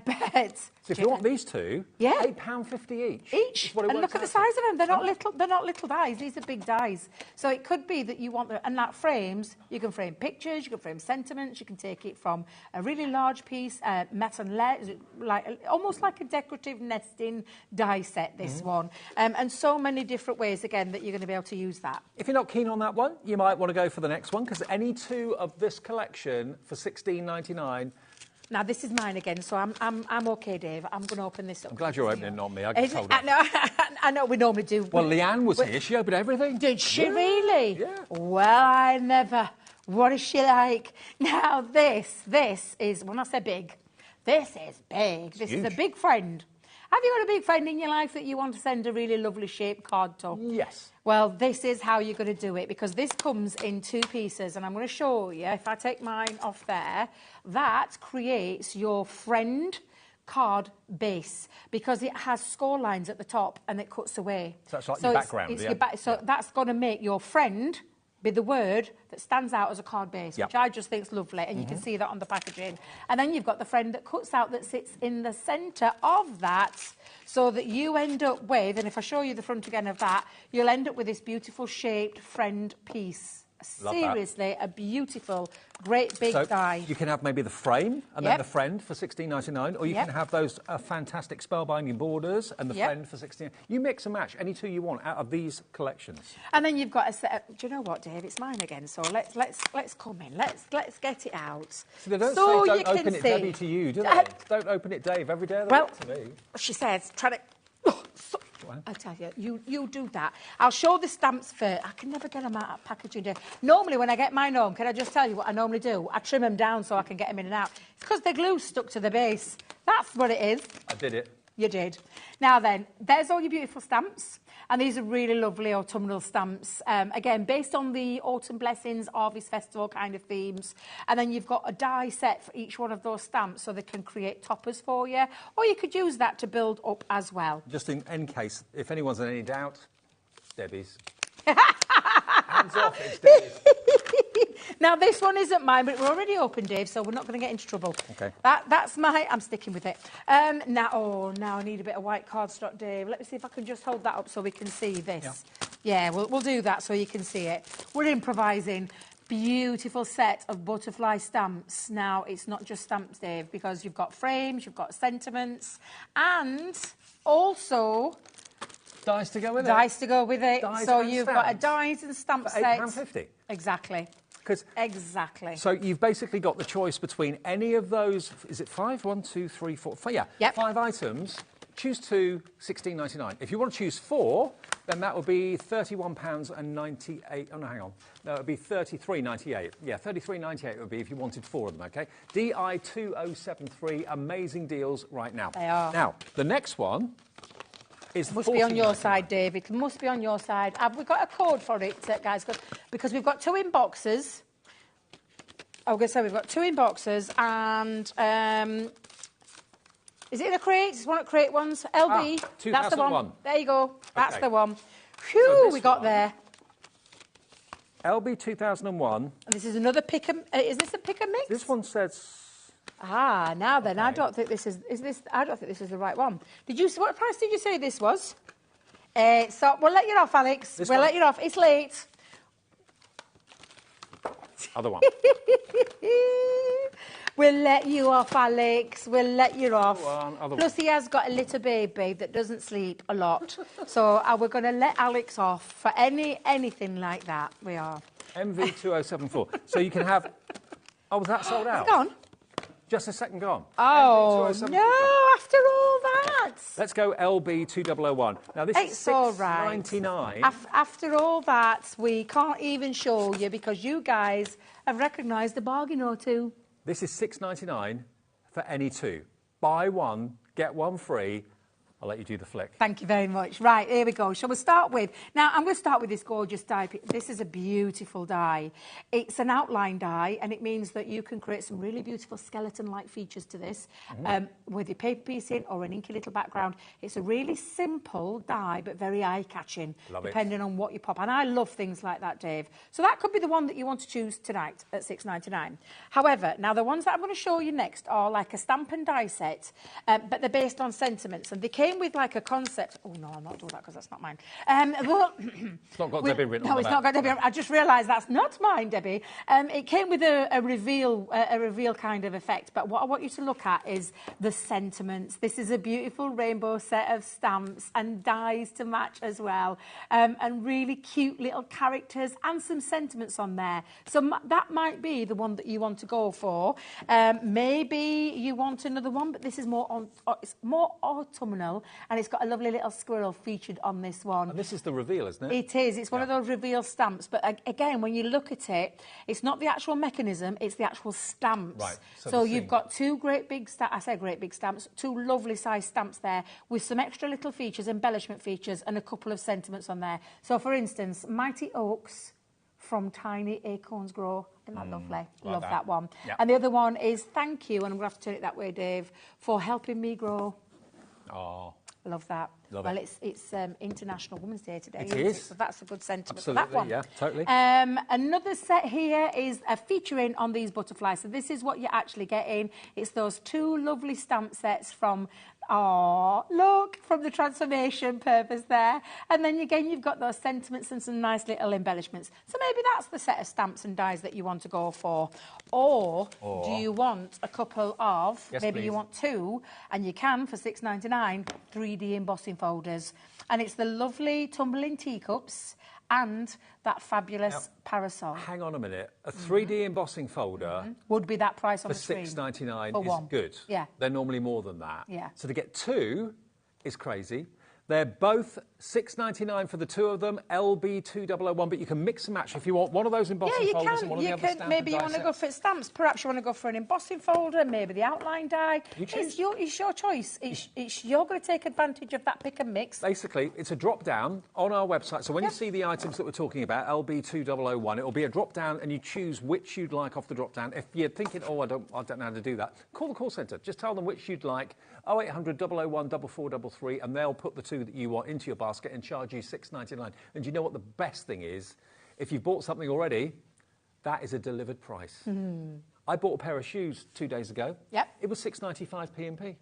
But so if you want these 2, £8.50 each. And look at the size of them. They're not little. They're not little dies. These are big dies. So it could be that you want them. And that frames. You can frame pictures. You can frame sentiments. You can take it from a really large piece, matte and lead, almost like a decorative nesting die set. This one, and so many different ways again that you're going to be able to use that. If you're not keen on that one, you might want to go for the next one, because any 2 of this collection for $16.99. Now, this is mine again, so I'm OK, Dave. I'm going to open this up. I'm glad you're opening, not me. I get told off. I know we normally do. Well, Leanne was here. She opened everything. Did she really? Yeah. Well, I never. What is she like? Now, this is, when I say big, this is big. This is a big friend. Have you got a big friend in your life that you want to send a really lovely shaped card to? Yes. Well, this is how you're going to do it, because this comes in 2 pieces, and I'm going to show you, if I take mine off there, that creates your friend card base, because it has score lines at the top and it cuts away. So that's like your background, it's so that's going to make your friend be the word that stands out as a card base, which I just think is lovely, and you can see that on the packaging. And then you've got the friend that cuts out, that sits in the centre of that, so that you end up with, and if I show you the front again of that, you'll end up with this beautiful shaped friend piece. Love Seriously, a beautiful, great big die. You can have maybe the frame and then the friend for $16.99, or you can have those fantastic spellbinding borders and the friend for $16. You mix and match any 2 you want out of these collections. And then you've got a set of, do you know what, Dave? It's mine again. So let's come in. Let's get it out. So they don't say don't open it, Debbie, to you, do they? Don't open it, Dave. Every day they to me. She says, try to. I tell you, you do that. I'll show the stamps first. I can never get them out of packaging. Normally, when I get mine home, can I just tell you what I normally do? I trim them down so I can get them in and out. It's because the glue's stuck to the base. That's what it is. I did it. You did. Now then, there's all your beautiful stamps. And these are really lovely autumnal stamps. Again, based on the Autumn Blessings, Harvest Festival kind of themes. And then you've got a die set for each one of those stamps, so they can create toppers for you. Or you could use that to build up as well. Just in any case, if anyone's in any doubt, Debbie's. Hands off, it's Debbie's. Now, this one isn't mine, but we're already open, Dave, so we're not going to get into trouble. Okay. That's my... I'm sticking with it. Now I need a bit of white cardstock, Dave. Let me see if I can just hold that up so we can see this. Yeah, we'll do that so you can see it. We're improvising. Beautiful set of butterfly stamps. Now, it's not just stamps, Dave, because you've got frames, you've got sentiments, and also... Dies to go with it. Dies to go with it. Dies so and you've stamps. got a dies and stamp set. £8.50. Exactly. Exactly. So you've basically got the choice between any of those. Is it 5? 1, 2, 3, 4. Yeah. 5 items. Choose 2, $16.99. If you want to choose 4, then that would be £31.98. Oh, no, hang on. No, it would be £33.98. Yeah, £33.98 it would be if you wanted 4 of them, OK? DI2073, amazing deals right now. They are. Now, the next one is must be on your side, David. It must be on your side. Have we got a code for it, guys? Because we've got 2 in boxes. I was going to say we've got 2 in boxes and... is it in a crate? It's one of the crate ones. LB. That's the one. There you go. That's the one. Phew, so we got there. LB 2001. And this is another pick and... is this a pick and mix? This one says... Ah, now then, I don't think this is... I don't think this is the right one. What price did you say this was? So, we'll let you off, Alex. We'll let you off. It's late. Other one. We'll let you off, Alex. We'll let you off. Other Plus, he has got a little baby that doesn't sleep a lot. So we're going to let Alex off for anything like that. We are. MV2074. So you can have... Oh, was that sold out? Hang on. Just a second gone. Oh, no, after all that. Let's go LB2001. Now, this is $6.99. After all that, we can't even show you because you guys have recognised a bargain or two. This is $6.99 for any 2. Buy 1, get 1 free. I'll let you do the flick. Thank you very much. Right, here we go. Shall we start with... Now, I'm going to start with this gorgeous die. This is a beautiful die. It's an outline die, and it means that you can create some really beautiful skeleton-like features to this with your paper piece in or an inky little background. It's a really simple die, but very eye-catching, depending on what you pop. And I love things like that, Dave. So that could be the one that you want to choose tonight at $6.99. However, now the ones that I'm going to show you next are like a stamp and die set, but they're based on sentiments, and they came with like a concept. Oh no, I'm not doing that because that's not mine. Well, it's not got Debbie written on No, it's not got Debbie. I just realised that's not mine, Debbie. It came with a reveal kind of effect. But what I want you to look at is the sentiments. This is a beautiful rainbow set of stamps and dies to match as well, and really cute little characters and some sentiments on there. So that might be the one that you want to go for. Maybe you want another one, but this is it's more autumnal. And it's got a lovely little squirrel featured on this one. And this is the reveal, isn't it? It is. It's one of those reveal stamps. But again, when you look at it, it's not the actual mechanism, it's the actual stamps. Right. So you've got 2 great big stamps, I say great big stamps, 2 lovely sized stamps there with some extra little features, embellishment features, and a couple of sentiments on there. So for instance, Mighty Oaks from Tiny Acorns Grow. Isn't that lovely? Love that one. Yep. And the other one is thank you, and I'm going to have to turn it that way, Dave, for helping me grow. Oh. Love that. Well, it's International Women's Day today. It is. So that's a good sentiment Absolutely, for that one. Yeah, totally. Another set here is featuring on these butterflies. So this is what you're actually getting. It's those 2 lovely stamp sets from... Oh, look, from the transformation purpose there. And then again, you've got those sentiments and some nice little embellishments. So maybe that's the set of stamps and dies that you want to go for. Or do you want a couple of, maybe you want 2, and you can, for $6.99, 3D embossing folders. And it's the lovely tumbling teacups and that fabulous parasol. Hang on a minute. A 3D embossing folder would be that price on for the screen. $6.99 is good. Yeah. They're normally more than that. Yeah. So to get 2 is crazy. They're both $6.99 for the 2 of them, LB2001, but you can mix and match if you want one of those embossing folders and one of the other stamp and maybe you die want to sets. go for stamps. Perhaps you want to go for an embossing folder, maybe the outline die. You choose. It's your choice. You're going to take advantage of that pick and mix. Basically, it's a drop-down on our website. So when you see the items that we're talking about, LB2001, it'll be a drop-down and you choose which you'd like off the drop-down. If you're thinking, oh, I don't know how to do that, call the call centre. Just tell them which you'd like, 0800 001 4433, and they'll put the 2 that you want into your basket and charge you $6.99. And you know what the best thing is? If you've bought something already, that is a delivered price. I bought a pair of shoes 2 days ago. Yep. It was 6.95 P&P.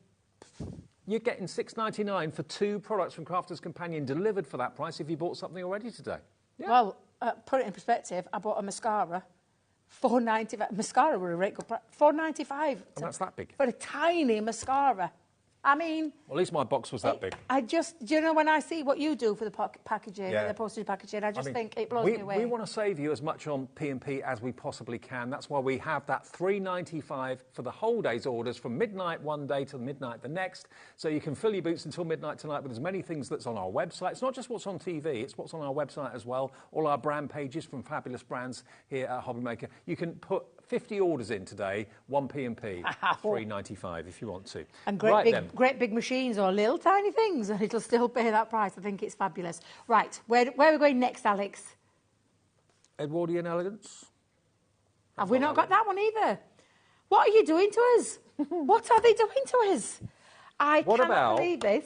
You're getting $6.99 for 2 products from Crafter's Companion delivered for that price if you bought something already today. Yeah. Well, put it in perspective, I bought a mascara. $4.95. Mascara were a great good price. $4.95. And that's that big. For a tiny mascara. I mean... Well, at least my box was that big. do you know, when I see what you do for the packaging, Yeah. the postage packaging, I just think it blows we, me away. We want to save you as much on P&P as we possibly can. That's why we have that $3.95 for the whole day's orders from midnight one day to midnight the next. So you can fill your boots until midnight tonight with as many things that's on our website. It's not just what's on TV, it's what's on our website as well. All our brand pages from fabulous brands here at HobbyMaker. You can put 50 orders in today, one P&P, $3.95 if you want to. And great big machines or little tiny things, and it'll still pay that price. I think it's fabulous. Right, where are we going next, Alex? Edwardian Elegance. Have we not got that one either? What are you doing to us? What are they doing to us? I cannot believe this.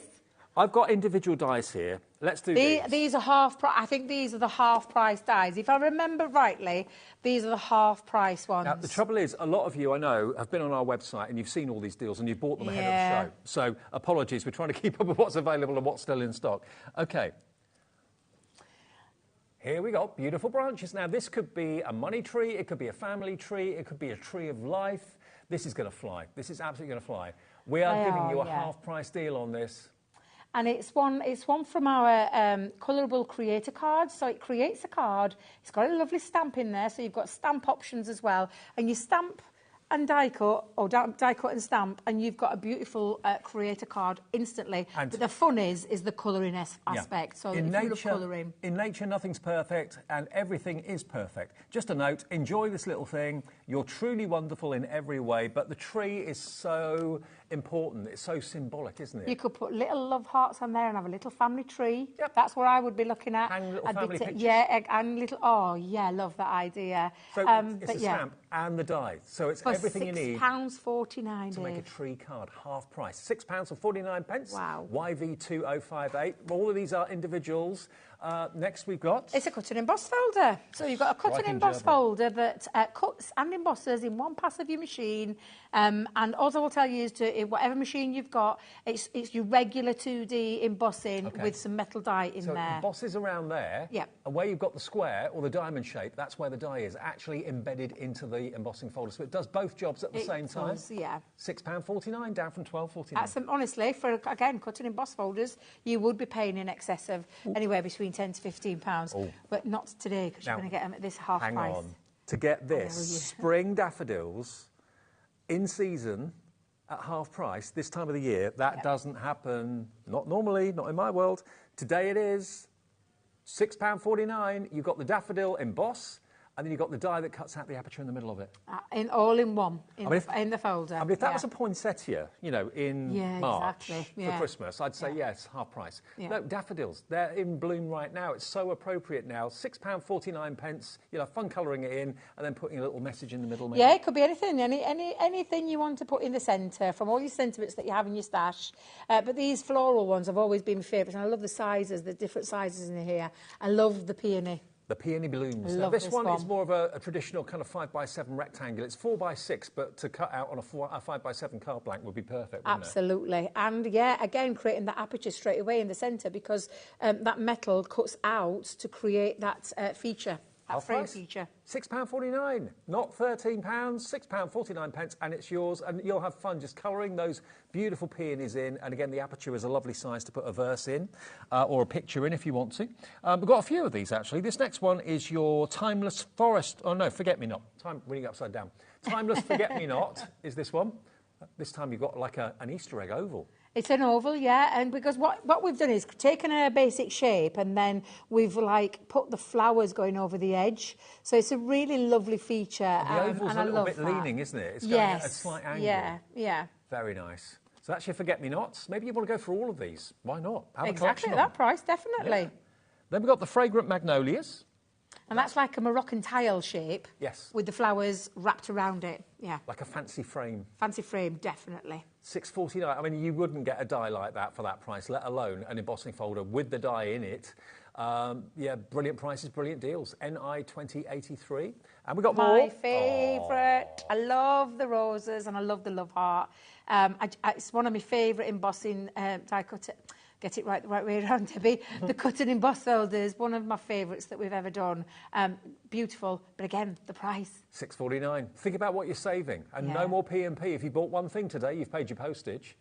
I've got individual dies here. Let's do these. These are half price. I think these are the half price dies. If I remember rightly, these are the half price ones. Now, the trouble is, a lot of you, I know, have been on our website and you've seen all these deals and you've bought them ahead of the show. So, apologies. We're trying to keep up with what's available and what's still in stock. OK. Here we go. Beautiful branches. Now, this could be a money tree. It could be a family tree. It could be a tree of life. This is going to fly. This is absolutely going to fly. We are giving you a half price deal on this. And it's one from our colourable creator cards. So it creates a card. It's got a lovely stamp in there. So you've got stamp options as well. And you stamp and die cut, or die cut and stamp, and you've got a beautiful creator card instantly. And but the fun is the colouring aspect. So in nature, nothing's perfect, and everything is perfect. Just a note, enjoy this little thing. You're truly wonderful in every way, but the tree is so important. It's so symbolic, isn't it? You could put little love hearts on there and have a little family tree. Yep. That's what I would be looking at. Hang little family pictures. Yeah, and little... Oh, yeah, love that idea. So it's a stamp and the die. So it's everything you need. £6.49, to make a tree card, half price. £6.49. Wow. YV2058. All of these are individuals. Next we've got... It's a cut and emboss folder. So you've got a cut and emboss folder that cuts and embosses in one pass of your machine. And all I will tell you is to whatever machine you've got, it's your regular 2D embossing with some metal die in there. So it embosses around there. Yeah. And where you've got the square or the diamond shape, that's where the die is actually embedded into the embossing folder. So it does both jobs at the same time. Yeah. £6.49 down from £12.49. That's honestly, for again cut and emboss folders, you would be paying in excess of anywhere between £10 to £15, but not today because you're going to get them at this half price. Hang on, to get this spring daffodils in season at half price this time of the year, that doesn't happen. Not normally, not in my world. Today it is £6.49. You've got the daffodil emboss. And then you've got the die that cuts out the aperture in the middle of it. All in one, in the folder. I mean, if that was a poinsettia, you know, in March for Christmas, I'd say, yes, half price. Yeah. No, daffodils, they're in bloom right now. It's so appropriate now. £6.49. You'll have fun colouring it in and then putting a little message in the middle. Maybe. Yeah, it could be anything. Anything you want to put in the centre from all your sentiments that you have in your stash. But these floral ones have always been my favourites. And I love the sizes, the different sizes in here. I love the peony. The peony blooms. Now, this one is more of a traditional kind of 5x7 rectangle. It's 4x6, but to cut out on a 5x7 card blank would be perfect, wouldn't Absolutely. It? And, yeah, again, creating that aperture straight away in the centre because that metal cuts out to create that feature. That frame feature. £6.49, not £13, £6.49, and it's yours, and you'll have fun just colouring those beautiful peonies in. And again, the aperture is a lovely size to put a verse in, or a picture in if you want to. We've got a few of these actually. This next one is your timeless forest. Oh no, forget-me-not. Reading it upside down. Timeless forget-me-not is this one. This time you've got like an Easter egg oval. It's an oval, yeah, and because what we've done is taken a basic shape and then we've like put the flowers going over the edge. So it's a really lovely feature. The oval's a little bit leaning, isn't it? It's going at a slight angle. Yeah. Very nice. So that's your forget-me-nots. Maybe you want to go for all of these. Why not? Have exactly at that price, definitely. Yeah. Then we've got the fragrant magnolias. And that's like a Moroccan tile shape. Yes. With the flowers wrapped around it. Yeah. Like a fancy frame. Fancy frame, definitely. £6.49. I mean, you wouldn't get a die like that for that price, let alone an embossing folder with the die in it. Yeah, brilliant prices, brilliant deals. NI 2083. And we got more. My favourite. I love the roses and I love the love heart. It's one of my favourite embossing die cut. Get it right the right way around, Debbie. The cut and emboss folders, one of my favourites that we've ever done. Beautiful, but again, the price. £6.49. Think about what you're saving, and no more P&P. If you bought one thing today, you've paid your postage.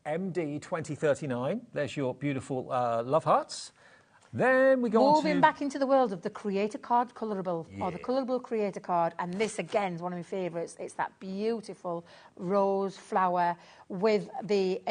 MD 2039. There's your beautiful love hearts. Then we go on to... Moving back into the world of the creator card colourable, or the colourable creator card, and this again is one of my favourites. It's that beautiful rose flower with the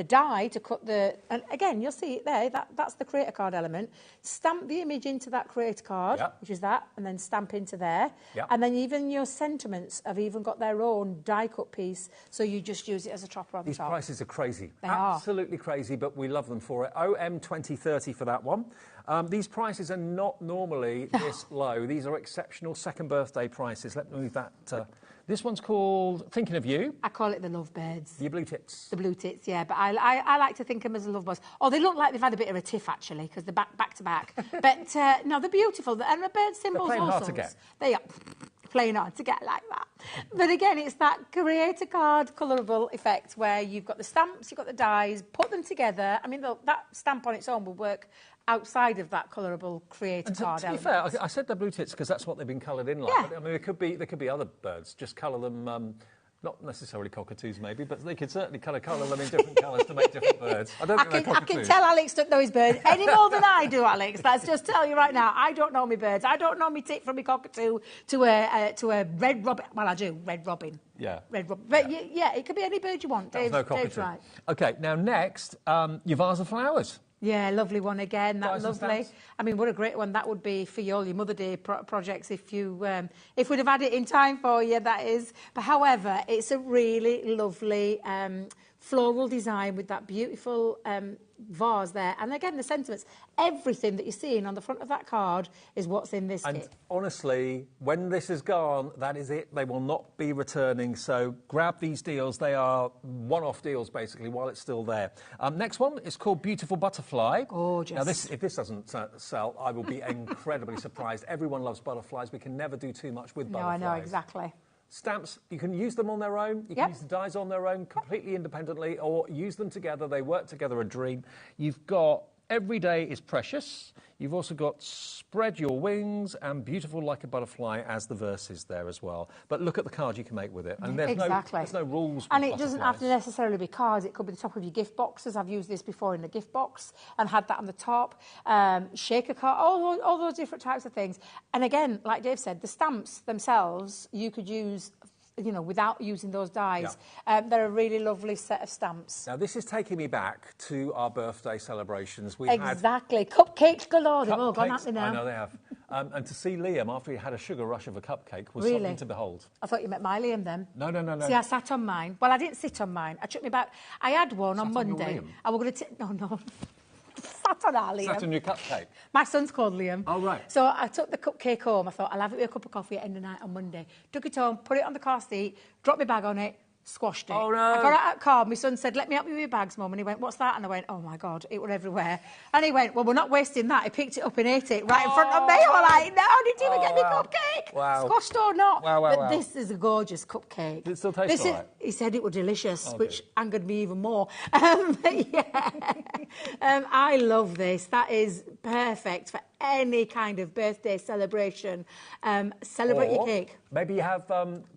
die to cut the... And again, you'll see it there, that's the creator card element. Stamp the image into that creator card, which is that, and then stamp into there. And then even your sentiments have even got their own die cut piece, so you just use it as a topper on the top. These prices are crazy. They are. Absolutely crazy, but we love them for it. OM 2030 for that one. These prices are not normally this low. These are exceptional second birthday prices. Let me move that. This one's called Thinking of You. I call it the lovebirds. Your blue tits. The blue tits, yeah. But I like to think of them as lovebirds. Oh, they look like they've had a bit of a tiff, actually, because they're back to back. But, no, they're beautiful. And the bird symbols they're playing also. hard to get. They are playing hard to get like that. But again, it's that creator card colourable effect where you've got the stamps, you've got the dies, put them together. I mean, that stamp on its own will work outside of that colourable creator card to be element. fair, I said they're blue tits because that's what they've been coloured in like. Yeah. But, I mean, there could be other birds. Just colour them, not necessarily cockatoos maybe, but they could certainly colour them in different colours to make different birds. I don't think they're cockatoos. I can tell Alex doesn't know his bird any more than I do, Alex. That's just tell you right now. I don't know my birds. I don't know me tit from my cockatoo to a red robin. Well, I do, red robin. Yeah. Red robin. But yeah, it could be any bird you want. Dave's right. OK, now next, your vase of flowers. Yeah, lovely one again. That's lovely. Stamps. I mean, what a great one that would be for all your Mother Day projects if we'd have had it in time for you, that is. But however, it's a really lovely floral design with that beautiful vase there. And again, the sentiments, everything that you're seeing on the front of that card is what's in this kit. And honestly, when this is gone, that is it. They will not be returning. So grab these deals. They are one-off deals, basically, while it's still there. Next one is called Beautiful Butterfly. Gorgeous. Now, if this doesn't sell, I will be incredibly surprised. Everyone loves butterflies. We can never do too much with butterflies. No, I know, exactly. Stamps, you can use them on their own, you can use the dies on their own completely independently, or use them together. They work together a dream. You've got Every Day is Precious. You've also got Spread Your Wings and Beautiful Like a Butterfly as the verses there as well. But look at the card you can make with it. And there's no rules. And it doesn't have to necessarily be cards. It could be the top of your gift boxes. I've used this before in the gift box and had that on the top. Shaker card, all those different types of things. And again, like Dave said, the stamps themselves, you could use, you know, without using those dies. Yeah. They're a really lovely set of stamps. Now, this is taking me back to our birthday celebrations. Exactly. Cupcakes galore. They've all gone out there now. I know they have. And to see Liam after he had a sugar rush of a cupcake was really something to behold. I thought you meant my Liam then. No. See, I sat on mine. Well, I didn't sit on mine. I took me back. I had one on Monday. I was going to take... No. Sat on our Liam. Sat on your cupcake? My son's called Liam. Oh, right. So I took the cupcake home. I thought, I'll have it with a cup of coffee at the end of the night on Monday. Took it home, put it on the car seat, dropped my bag on it, squashed it. Oh, no. I got out of the car. My son said, let me help you with your bags, Mum. And he went, what's that? And I went, oh, my God, it were everywhere. And he went, well, we're not wasting that. He picked it up and ate it right in front of me. I was like, no, I didn't even get me cupcake. Wow. Squashed or not. Wow. But this is a gorgeous cupcake. Does it still taste all right? He said it was delicious, Oh, which angered me even more. I love this. That is perfect for any kind of birthday celebration. Celebrate your cake. Maybe you have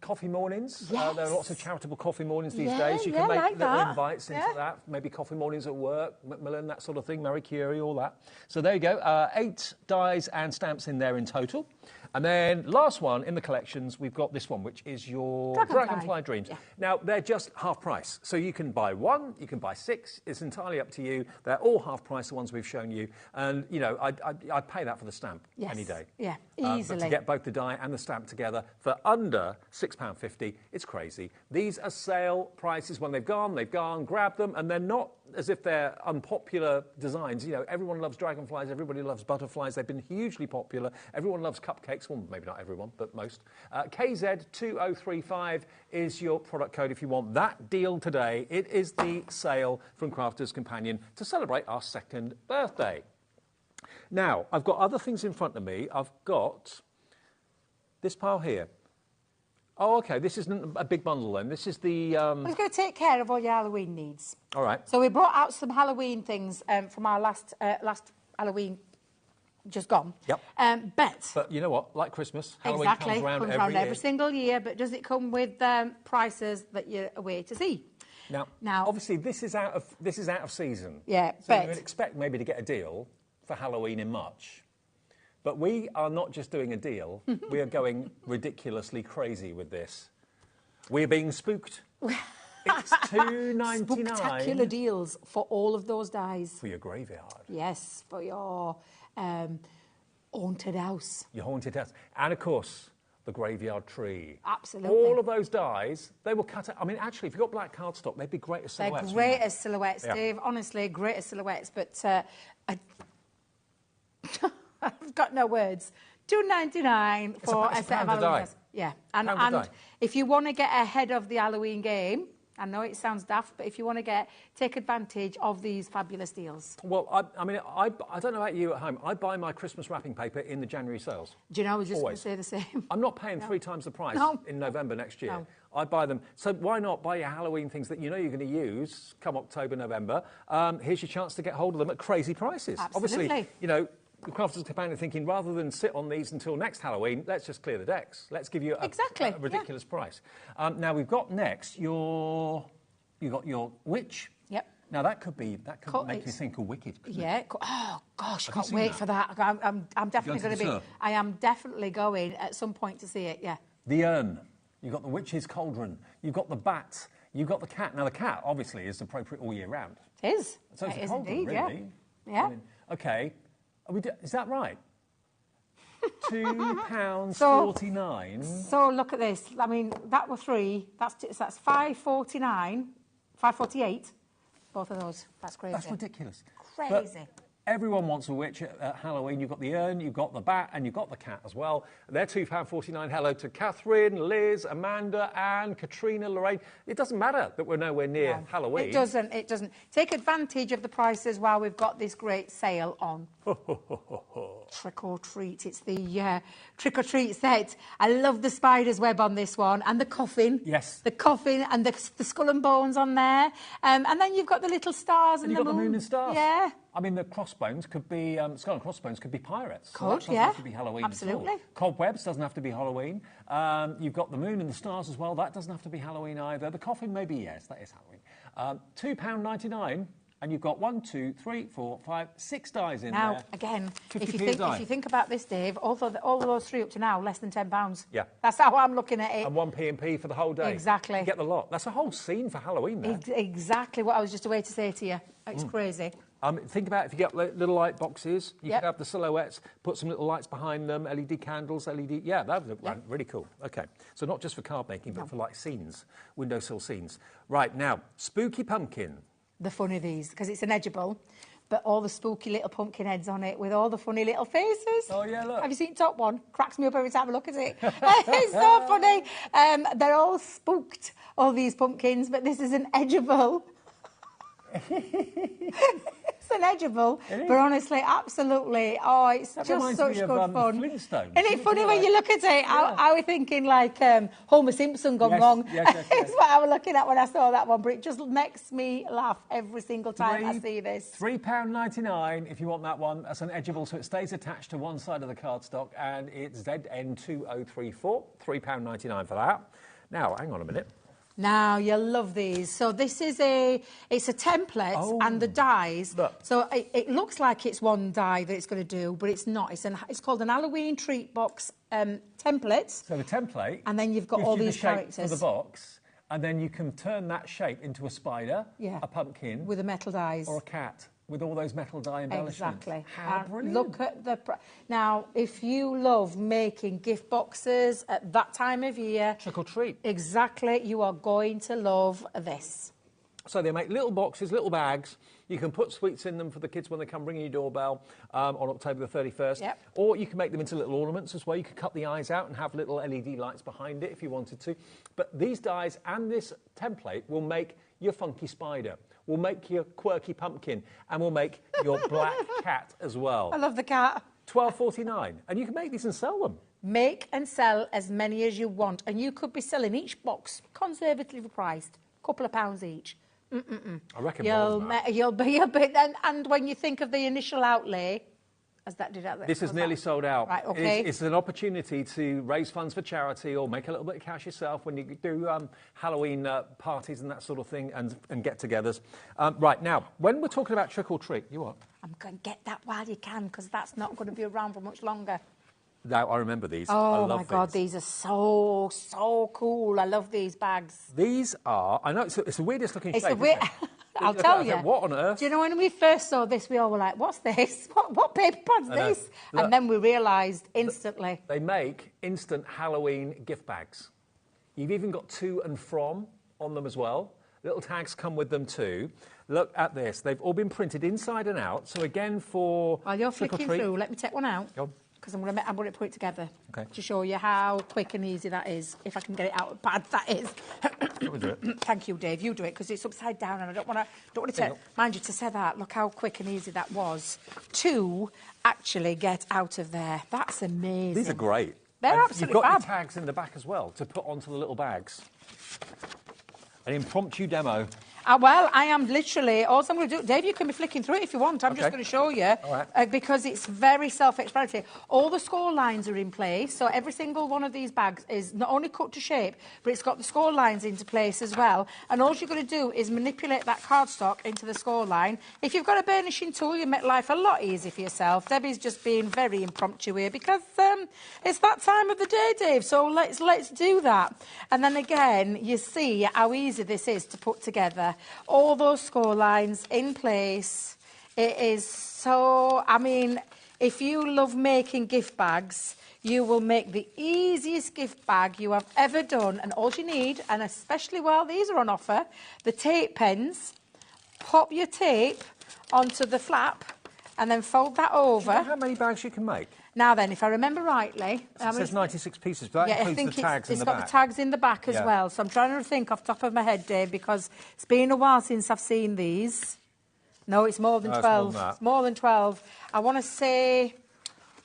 coffee mornings. Yes. There are lots of charitable coffee mornings these days. You can make like little that. invites into that. Maybe coffee mornings at work, Macmillan, that sort of thing, Marie Curie, all that. So there you go. 8 dies and stamps in there in total. And then last one in the collections, we've got this one, which is your Dragonfly Dreams. Yeah. Now, they're just half price. So you can buy 1, you can buy 6. It's entirely up to you. They're all half price, the ones we've shown you. And, you know, I'd pay that for the stamp any day. Yeah, easily. But to get both the die and the stamp together for under £6.50, it's crazy. These are sale prices. When they've gone, grab them. And they're not as if they're unpopular designs. You know, everyone loves dragonflies, everybody loves butterflies. They've been hugely popular. Everyone loves cupcakes. Well, maybe not everyone, but most. KZ2035 is your product code if you want that deal today. It is the sale from Crafter's Companion to celebrate our 2nd birthday. Now, I've got other things in front of me. I've got this pile here. Oh, OK, this isn't a big bundle then. This is the... We're going to take care of all your Halloween needs. All right. So we brought out some Halloween things from our last Halloween just gone. Yep. But you know what? Like Christmas, Halloween exactly, comes round every year. single year, but does it come with prices that you're away to see? Now, obviously, this is out of season. Yeah, so but you would expect maybe to get a deal for Halloween in March. But we are not just doing a deal, we are going ridiculously crazy with this. We're being spooked. It's $2.99. Spectacular deals for all of those dies. For your graveyard. Yes, for your haunted house. Your haunted house. And, of course, the graveyard tree. Absolutely. All of those dies, they will cut it. I mean, actually, if you've got black cardstock, they'd be great as silhouettes. They're great as silhouettes, Yeah. Dave. Honestly, great as silhouettes. But I've got no words. $2.99 for a set of Halloween cards. Yeah, and if you want to get ahead of the Halloween game, I know it sounds daft, but if you want to take advantage of these fabulous deals. Well, I mean, I don't know about you at home. I buy my Christmas wrapping paper in the January sales. Do you know, I was just going to Always. say the same. I'm not paying 3 times the price in November next year. No. I buy them. So why not buy your Halloween things that you know you're going to use come October, November? Here's your chance to get hold of them at crazy prices. Absolutely. Obviously, you know, the crafters companion thinking rather than sit on these until next Halloween, let's just clear the decks. Let's give you a ridiculous price. Now we've got next you've got your witch. Yep. Now that could make you think of Wicked. Yeah. Oh gosh, Have can't you seen wait that? for that. I'm definitely Going going to to the be. I am definitely going at some point to see it. Yeah. The urn. You've got the witch's cauldron. You've got the bat. You've got the cat. Now the cat obviously is appropriate all year round. It is. So it's It a is cauldron, indeed, really. Yeah. I mean, okay. Is that right? £2.49. So look at this. I mean, that were 3. That's £5.49, £5.48. Both of those. That's crazy. That's ridiculous. Crazy. But everyone wants a witch at Halloween. You've got the urn, you've got the bat, and you've got the cat as well. They're £2.49. Hello to Catherine, Liz, Amanda, Anne, Katrina, Lorraine. It doesn't matter that we're nowhere near Halloween. It doesn't. It doesn't. Take advantage of the prices while we've got this great sale on. Trick or treat. It's the trick or treat set. I love the spider's web on this one and the coffin. Yes. The coffin and the skull and bones on there. And then you've got the little stars and you've got the moon and stars. Yeah. I mean, the crossbones could be, skull and crossbones could be pirates. Could, so that doesn't have to be Halloween Absolutely. at all. Cobwebs doesn't have to be Halloween. You've got the moon and the stars as well. That doesn't have to be Halloween either. The coffin, maybe, yes, that is Halloween. £2.99. And you've got 1, 2, 3, 4, 5, 6 dies in there. Now, again, if you 50p a die. think about this, Dave, all of those 3 up to now, less than £10. Yeah. That's how I'm looking at it. And 1p for the whole day. Exactly. You get the lot. That's a whole scene for Halloween there. Exactly what I was just away to say to you. It's crazy. Think about if you get little light boxes, you could have the silhouettes, put some little lights behind them, LED candles, Yeah, that would look really cool. Okay. So not just for card making, but for like scenes, windowsill scenes. Right, now, spooky pumpkin. The fun of these, because it's an edible, but all the spooky little pumpkin heads on it with all the funny little faces. Oh, yeah, look. Have you seen top one? Cracks me up every time I look at it. It's so funny. They're all spooked, all these pumpkins, but this is an edible. It's an edible, but honestly, absolutely. Oh, it's That just reminds such me good of, fun. Flintstones. Isn't it funny when you look at it? I was thinking like Homer Simpson gone wrong. Yes. It's what I was looking at when I saw that one, but it just makes me laugh every single time I see this. £3.99 if you want that one. That's an edible, so it stays attached to one side of the cardstock, and it's ZN2034. £3.99 for that. Now, hang on a minute. Now, you'll love these. So this is it's a template and the dies. Look. So it looks like it's one die that it's going to do, but it's not. It's called an Halloween treat box template. So the template. And then you've got gives all you these the shape characters. for the box, and then you can turn that shape into a spider, a pumpkin, with the metal dies, or a cat with all those metal die embellishments. Exactly. How brilliant! Look at the now. If you love making gift boxes at that time of year, trick or treat. Exactly, you are going to love this. So they make little boxes, little bags. You can put sweets in them for the kids when they come ringing your doorbell on October the 31st. Yep. Or you can make them into little ornaments as well. You could cut the eyes out and have little LED lights behind it if you wanted to. But these dies and this template will make your funky spider, will make your quirky pumpkin, and will make your black cat as well. I love the cat. £12.49. And you can make these and sell them. Make and sell as many as you want. And you could be selling each box conservatively priced, a couple of pounds each. I reckon more than that. You'll be, and when you think of the initial outlay, Has that did that? This is nearly sold out. Right, okay. It's an opportunity to raise funds for charity or make a little bit of cash yourself when you do Halloween parties and that sort of thing and get-togethers. Right, now, when we're talking about trick or treat, you what? I'm going to get that while you can, because that's not going to be around for much longer. Now, I remember these. Oh, my God, these are so, so cool. I love these bags. These are, I know it's the weirdest looking shape, weird. I'll tell you. What on earth? Do you know, when we first saw this, we all were like, what's this? What paper pod's this? Look, and then we realised instantly. They make instant Halloween gift bags. You've even got to and from on them as well. Little tags come with them too. Look at this. They've all been printed inside and out. So again, for while you're trick or flicking treat, through, let me take one out. Go on. Because I'm going to put it together. Okay. To show you how quick and easy that is. If I can get it out of the pad, that is. We'll do it. Thank you, Dave. You do it, because it's upside down and I don't want to mind you to say that. Look how quick and easy that was to actually get out of there. That's amazing. These are great. They're absolutely You've got fab. the tags in the back as well to put onto the little bags. An impromptu demo. Well, I am literally, all I'm going to do, Dave, you can be flicking through it if you want. I'm just going to show you, because it's very self-explanatory. All the score lines are in place, so every single one of these bags is not only cut to shape, but it's got the score lines into place as well. And all you're going to do is manipulate that cardstock into the score line. If you've got a burnishing tool, you make life a lot easier for yourself. Debbie's just being very impromptu here, because it's that time of the day, Dave, so let's do that. And then again, you see how easy this is to put together. All those score lines in place. It is so, I mean, if you love making gift bags, you will make the easiest gift bag you have ever done. And all you need, and especially while these are on offer, the tape pens, pop your tape onto the flap and then fold that over. Do you know how many bags you can make? Now then, if I remember rightly... It says 96 pieces, but that includes the tags in the back. It's got the tags in the back as well. So I'm trying to think off the top of my head, Dave, because it's been a while since I've seen these. No, it's more than 12. It's more than 12. I want to say...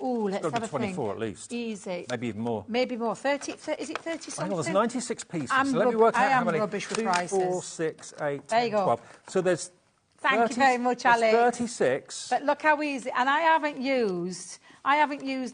Ooh, let's have a think. 24 at least. Easy. Maybe even more. Maybe more. 30, is it 30 something? Hang on, there's 96 pieces. So let me work out how many. I am rubbish with 2, prices. 4, 6, 8, there you 10, go. 12. So there's... Thank you very much, Alex. 36. But look how easy. And I haven't used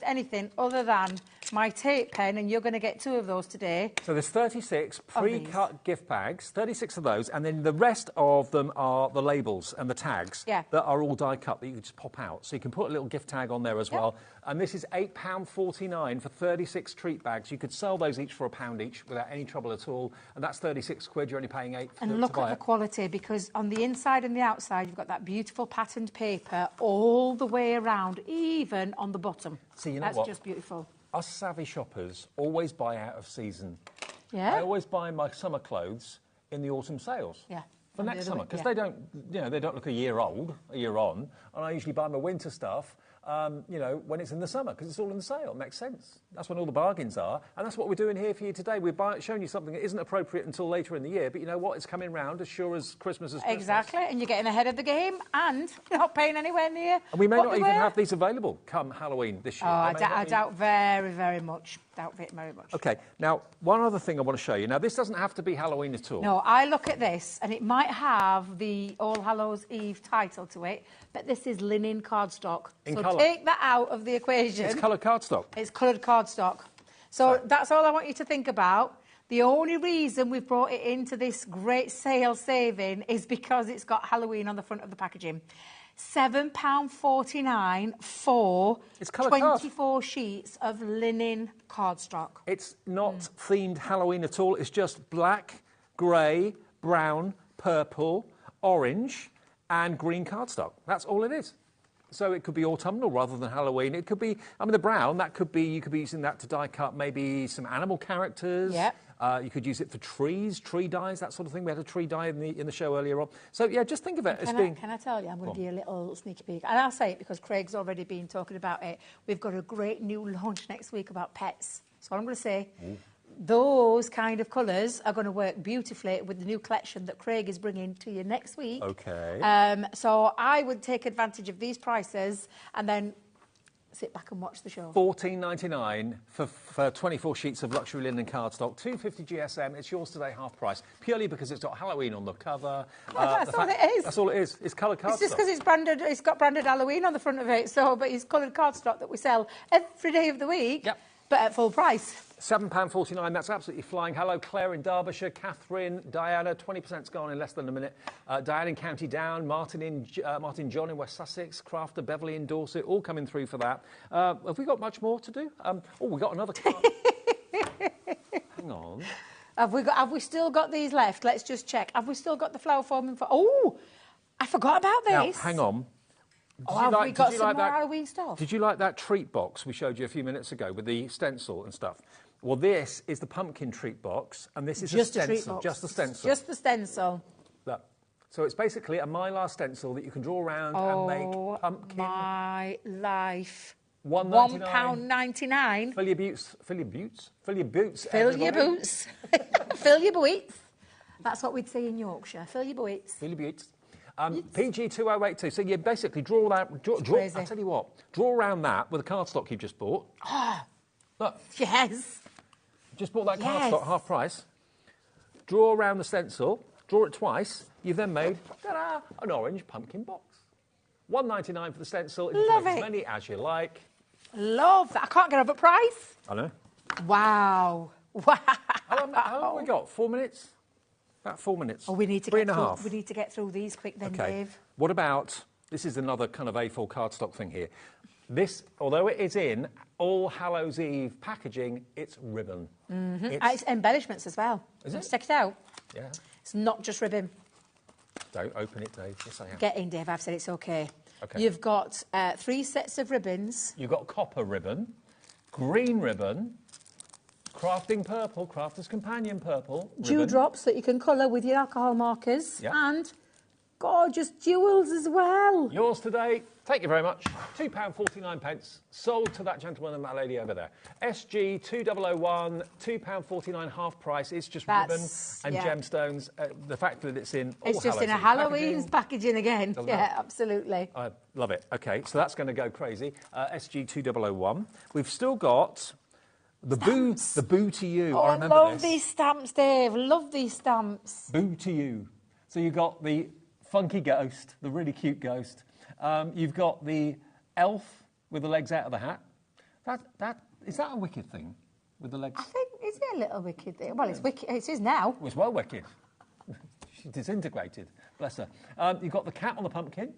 anything other than my tape pen, and you're going to get 2 of those today. So there's 36 pre-cut gift bags, 36 of those, and then the rest of them are the labels and the tags that are all die cut that you can just pop out. So you can put a little gift tag on there as well. And this is £8.49 for 36 treat bags. You could sell those each for £1 each without any trouble at all. And that's 36 quid. You're only paying 8 And look at the quality, because on the inside and the outside, you've got that beautiful patterned paper all the way around, even on the bottom. So you know That's what? just beautiful. Us savvy shoppers always buy out of season. Yeah. I always buy my summer clothes in the autumn sales. Yeah. For next summer, because they don't, they don't look a year old, a year on, and I usually buy my winter stuff, when it's in the summer, because it's all in the sale. It makes sense. That's when all the bargains are, and that's what we're doing here for you today. We're showing you something that isn't appropriate until later in the year, but you know what? It's coming round as sure as Christmas is Christmas. Exactly, and you're getting ahead of the game, and you're not paying anywhere near. And we may not even have these available come Halloween this year. Oh, I doubt very, very much. Doubt it very much. OK, now, one other thing I want to show you. Now, this doesn't have to be Halloween at all. No, I look at this, and it might have the All Hallows Eve title to it, but this is linen cardstock. In so colour. Take that out of the equation. It's coloured cardstock. It's coloured cardstock. So that's all I want you to think about. The only reason we've brought it into this great sale saving is because it's got Halloween on the front of the packaging. £7.49 for 24 sheets of linen cardstock. It's not themed Halloween at all. It's just black, grey, brown, purple, orange and green cardstock. That's all it is. So it could be autumnal rather than Halloween. It could be, the brown, that could be, you could be using that to die cut maybe some animal characters. Yeah. You could use it for trees, tree dyes, that sort of thing. We had a tree dye in the show earlier on. So, yeah, just think of it as being... Can I tell you, I'm going to give you a little sneaky peek. And I'll say it because Craig's already been talking about it. We've got a great new launch next week about pets. So what I'm going to say, those kind of colours are going to work beautifully with the new collection that Craig is bringing to you next week. OK. So I would take advantage of these prices and then sit back and watch the show. $14.99 for 24 sheets of luxury linen cardstock, $2.50 GSM. It's yours today, half price, purely because it's got Halloween on the cover. That's all it is. That's all it is. It's coloured cardstock. It's just because it's branded. It's got branded Halloween on the front of it. So, but it's coloured cardstock that we sell every day of the week. Yep. But at full price. £7.49, that's absolutely flying. Hello, Claire in Derbyshire, Catherine, Diana, 20%'s gone in less than a minute. Diane in County Down, Martin John in West Sussex, Crafter, Beverley in Dorset, all coming through for that. Have we got much more to do? We've got another card. Hang on. Have we still got these left? Let's just check. Have we still got the flower forming for... Oh, I forgot about this. Now, hang on. Have we got some more Halloween stuff? Did you like that treat box we showed you a few minutes ago with the stencil and stuff? Well, this is the pumpkin treat box, and this is just a stencil. Treat box. Just the stencil. Just the stencil. Look. So it's basically a mylar stencil that you can draw around and make pumpkin. My life. £1.99. £1.99. Fill your boots. Fill your boots. Fill your boots. Fill everybody. your boots. Fill your boots. That's what we'd say in Yorkshire. Fill your boots. Fill your boots. PG2082. So you basically draw that. Draw, I tell you what. Draw around that with the cardstock you've just bought. Look. Yes. Just bought that cardstock, half price. Draw around the stencil. Draw it twice. You've then made ta-da, an orange pumpkin box. £1.99 for the stencil. You can make as many as you like. Love that. I can't get over price. I know. Wow. Wow. How long have we got? 4 minutes? About 4 minutes. Oh, we need to Three get and a through. half. We need to get through these quick then, Okay. Dave. What about, this is another kind of A4 cardstock thing here. This, although it is in All Hallows Eve packaging, it's ribbon. Mm-hmm. It's embellishments as well. Is it? Let's check it out. Yeah. It's not just ribbon. Don't open it, Dave. Yes, I am. Get in, Dave. I've said it's okay. Okay. You've got 3 sets of ribbons. You've got copper ribbon, green ribbon, crafting purple, crafter's companion purple. Dewdrops that you can colour with your alcohol markers. Yep. And gorgeous jewels as well. Yours today. Thank you very much. £2.49. Sold to that gentleman and that lady over there. SG 2001, £2.49 half price. It's just ribbon and gemstones. The fact that it's in All It's just in a Halloween packaging again. Yeah, absolutely. I love it. OK, so that's going to go crazy. SG 2001. We've still got the boo to you. Oh, I I remember love this. these stamps, Dave. Love these stamps. Boo to you. So you've got the funky ghost, the really cute ghost. You've got the elf with the legs out of the hat. Is that a wicked thing with the legs? I think, is it a little wicked thing? Well, it's wicked. It is now. It was well wicked. She disintegrated. Bless her. You've got the cat on the pumpkin.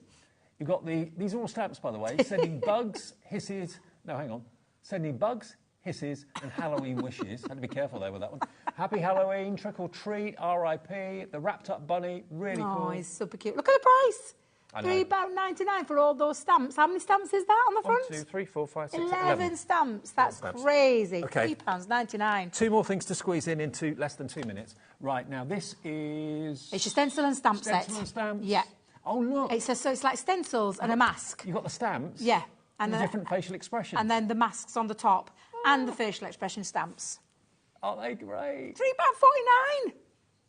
You've got these are all stamps, by the way, sending bugs, hisses. No, hang on. Sending bugs, hisses, and Halloween wishes. Had to be careful there with that one. Happy Halloween, trick or treat, R.I.P., the wrapped up bunny, really cool. Oh, he's super cute. Look at the price. £3.99 for all those stamps. How many stamps is that on the front? 1, 2, 3, 4, 5, 6, 11 stamps. That's crazy. Okay. £3.99. 2 more things to squeeze in into less than 2 minutes. Right, now this is... It's your stencil and stamp set. Stencil and stamps? Yeah. Oh, look. So it's like stencils and a mask. You've got the stamps? Yeah. And the different facial expressions. And then the masks on the top and the facial expression stamps. Aren't they great? £3.49.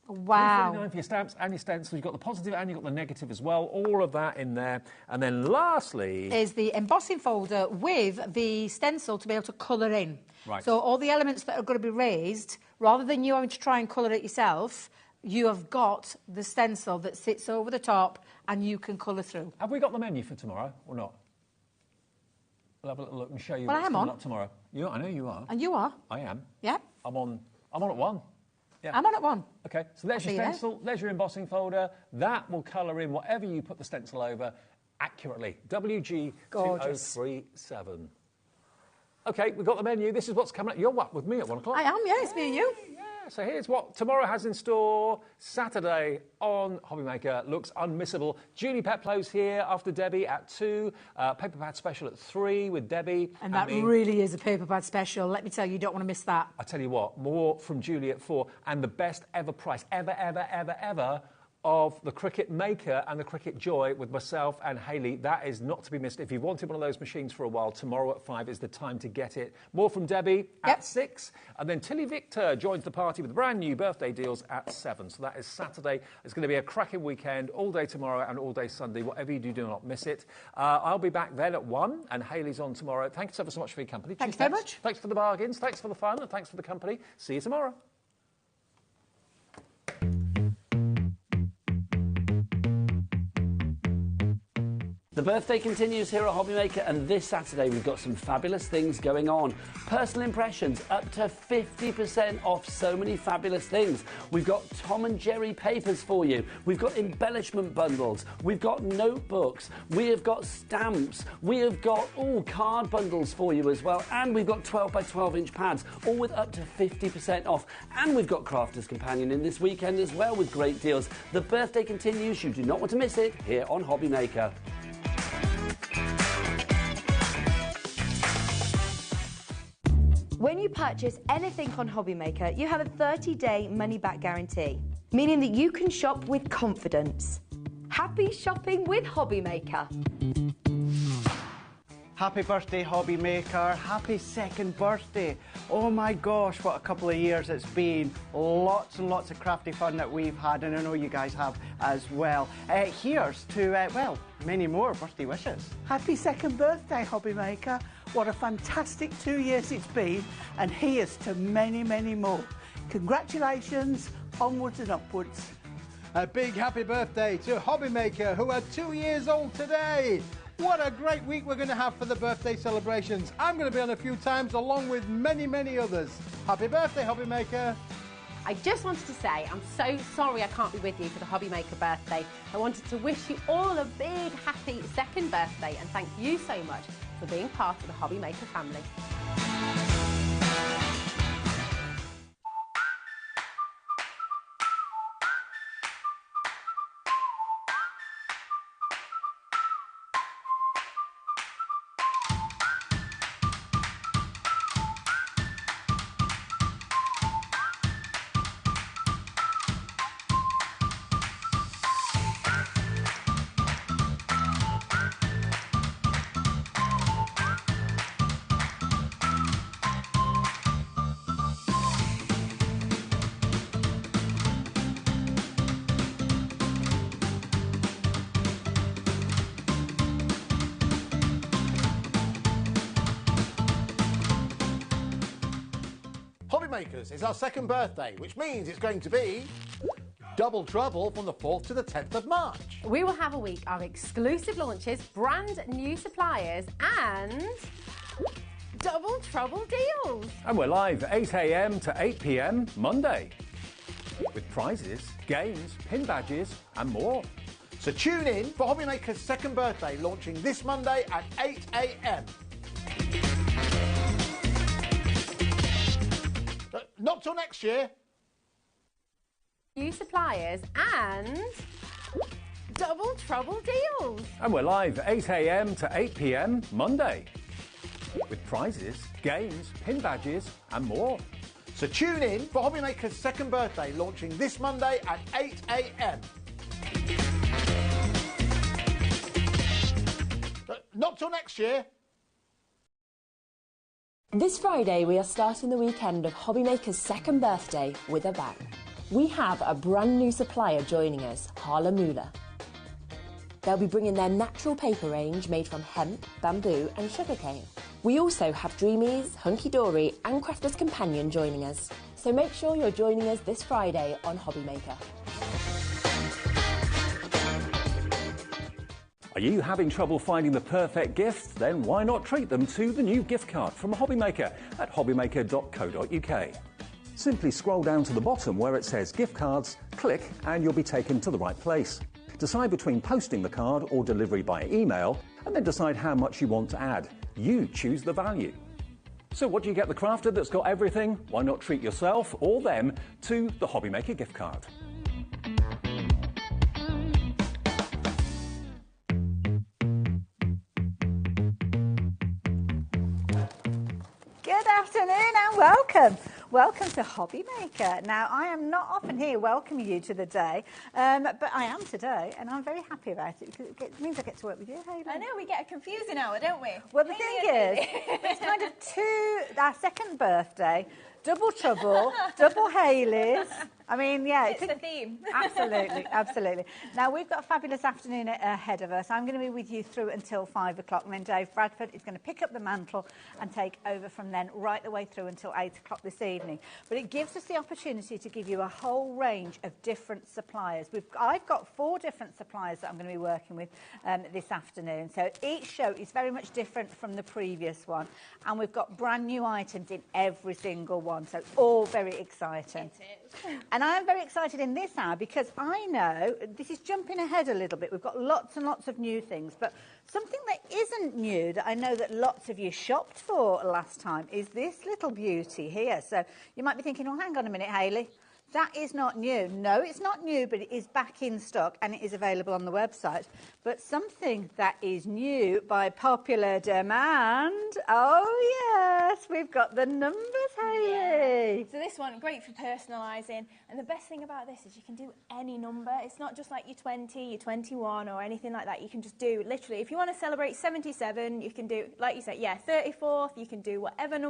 Wow. £3.49 for your stamps and your stencils. You've got the positive and you've got the negative as well. All of that in there. And then lastly... is the embossing folder with the stencil to be able to colour in. Right. So all the elements that are going to be raised, rather than you having to try and colour it yourself, you have got the stencil that sits over the top and you can colour through. Have we got the menu for tomorrow or not? We'll have a little look and show you Well, what's I am coming on. up tomorrow. I know you are. And you are? I am. Yeah. I'm on at 1. Yeah. I'm on at 1. OK, so there's I'll your see you stencil, there's your embossing folder. That will colour in whatever you put the stencil over accurately. WG2037. OK, we've got the menu. This is what's coming up. You're what, with me at 1 o'clock? I am, yeah, it's me and you. So here's what tomorrow has in store. Saturday on HobbyMaker looks unmissable. Julie Peplow's here after Debbie at 2. Paper Pad Special at 3 with Debbie. And that really is a paper pad special. Let me tell you, you don't want to miss that. I tell you what, more from Julie at 4. And the best ever price, ever of the Cricut Maker and the Cricut Joy with myself and Hayley. That is not to be missed. If you've wanted one of those machines for a while, tomorrow at 5 is the time to get it. More from Debbie at 6. And then Tilly Victor joins the party with brand new birthday deals at 7. So that is Saturday. It's going to be a cracking weekend, all day tomorrow and all day Sunday. Whatever you do not miss it. I'll be back then at 1 and Hayley's on tomorrow. Thanks ever so much for your company. Thanks very much. Thanks for the bargains. Thanks for the fun and thanks for the company. See you tomorrow. The birthday continues here at HobbyMaker, and this Saturday we've got some fabulous things going on. Personal impressions, up to 50% off so many fabulous things. We've got Tom and Jerry papers for you. We've got embellishment bundles. We've got notebooks. We have got stamps. We have got card bundles for you as well. And we've got 12 by 12 inch pads, all with up to 50% off. And we've got Crafter's Companion in this weekend as well with great deals. The birthday continues. You do not want to miss it here on HobbyMaker. When you purchase anything on HobbyMaker, you have a 30-day money-back guarantee, meaning that you can shop with confidence. Happy shopping with HobbyMaker. Happy birthday, HobbyMaker. Happy second birthday. Oh my gosh, what a couple of years it's been. Lots and lots of crafty fun that we've had, and I know you guys have as well. Here's to, well, many more birthday wishes. Happy second birthday, HobbyMaker. What a fantastic 2 years it's been, and here's to many, many more. Congratulations, onwards and upwards. A big happy birthday to HobbyMaker, who are 2 years old today. What a great week we're going to have for the birthday celebrations. I'm going to be on a few times along with many, many others. Happy birthday, HobbyMaker. I just wanted to say I'm so sorry I can't be with you for the HobbyMaker birthday. I wanted to wish you all a big happy second birthday and thank you so much for being part of the HobbyMaker family. HobbyMakers is our second birthday, which means it's going to be double trouble from the 4th to the 10th of March. We will have a week of exclusive launches, brand new suppliers and double trouble deals. And we're live 8 a.m. to 8 p.m. Monday with prizes, games, pin badges and more. So tune in for HobbyMaker's second birthday, launching this Monday at 8 a.m. Not till next year. New suppliers and double trouble deals. And we're live 8 a.m. to 8 p.m. Monday with prizes, games, pin badges and more. So tune in for HobbyMaker's second birthday, launching this Monday at 8 a.m. Not till next year. This Friday, we are starting the weekend of HobbyMaker's second birthday with a bang. We have a brand new supplier joining us, Hanam. They'll be bringing their natural paper range made from hemp, bamboo and sugarcane. We also have Dreamies, Hunky Dory and Crafter's Companion joining us. So make sure you're joining us this Friday on HobbyMaker. Are you having trouble finding the perfect gift? Then why not treat them to the new gift card from HobbyMaker at hobbymaker.co.uk. Simply scroll down to the bottom where it says gift cards, click and you'll be taken to the right place. Decide between posting the card or delivery by email and then decide how much you want to add. You choose the value. So what do you get the crafter that's got everything? Why not treat yourself or them to the HobbyMaker gift card? Good afternoon and welcome. Welcome to HobbyMaker. Now, I am not often here welcoming you to the day, but I am today, and I'm very happy about it because it means I get to work with you, Hayley. I know, we get a confusing hour, don't we? Well, the thing is, it's kind of our second birthday, double trouble, double Hayleys. I mean, yeah. It's the theme. Absolutely, absolutely. Now, we've got a fabulous afternoon ahead of us. I'm going to be with you through until 5 o'clock, and then Dave Bradford is going to pick up the mantle and take over from then right the way through until 8 o'clock this evening. But it gives us the opportunity to give you a whole range of different suppliers. I've got 4 different suppliers that I'm going to be working with this afternoon. So each show is very much different from the previous one, and we've got brand new items in every single one. So all very exciting. And I'm very excited in this hour because I know, this is jumping ahead a little bit, we've got lots and lots of new things, but something that isn't new that I know that lots of you shopped for last time is this little beauty here. So you might be thinking, well, hang on a minute, Hayley. That is not new. No, it's not new, but it is back in stock and it is available on the website. But something that is new by popular demand. Oh, yes, we've got the numbers, Hayley. Yeah. So this one, great for personalising. And the best thing about this is you can do any number. It's not just like your 20, your 21 or anything like that. You can just do, literally, if you want to celebrate 77, you can do, like you said, yeah, 34th, you can do whatever number.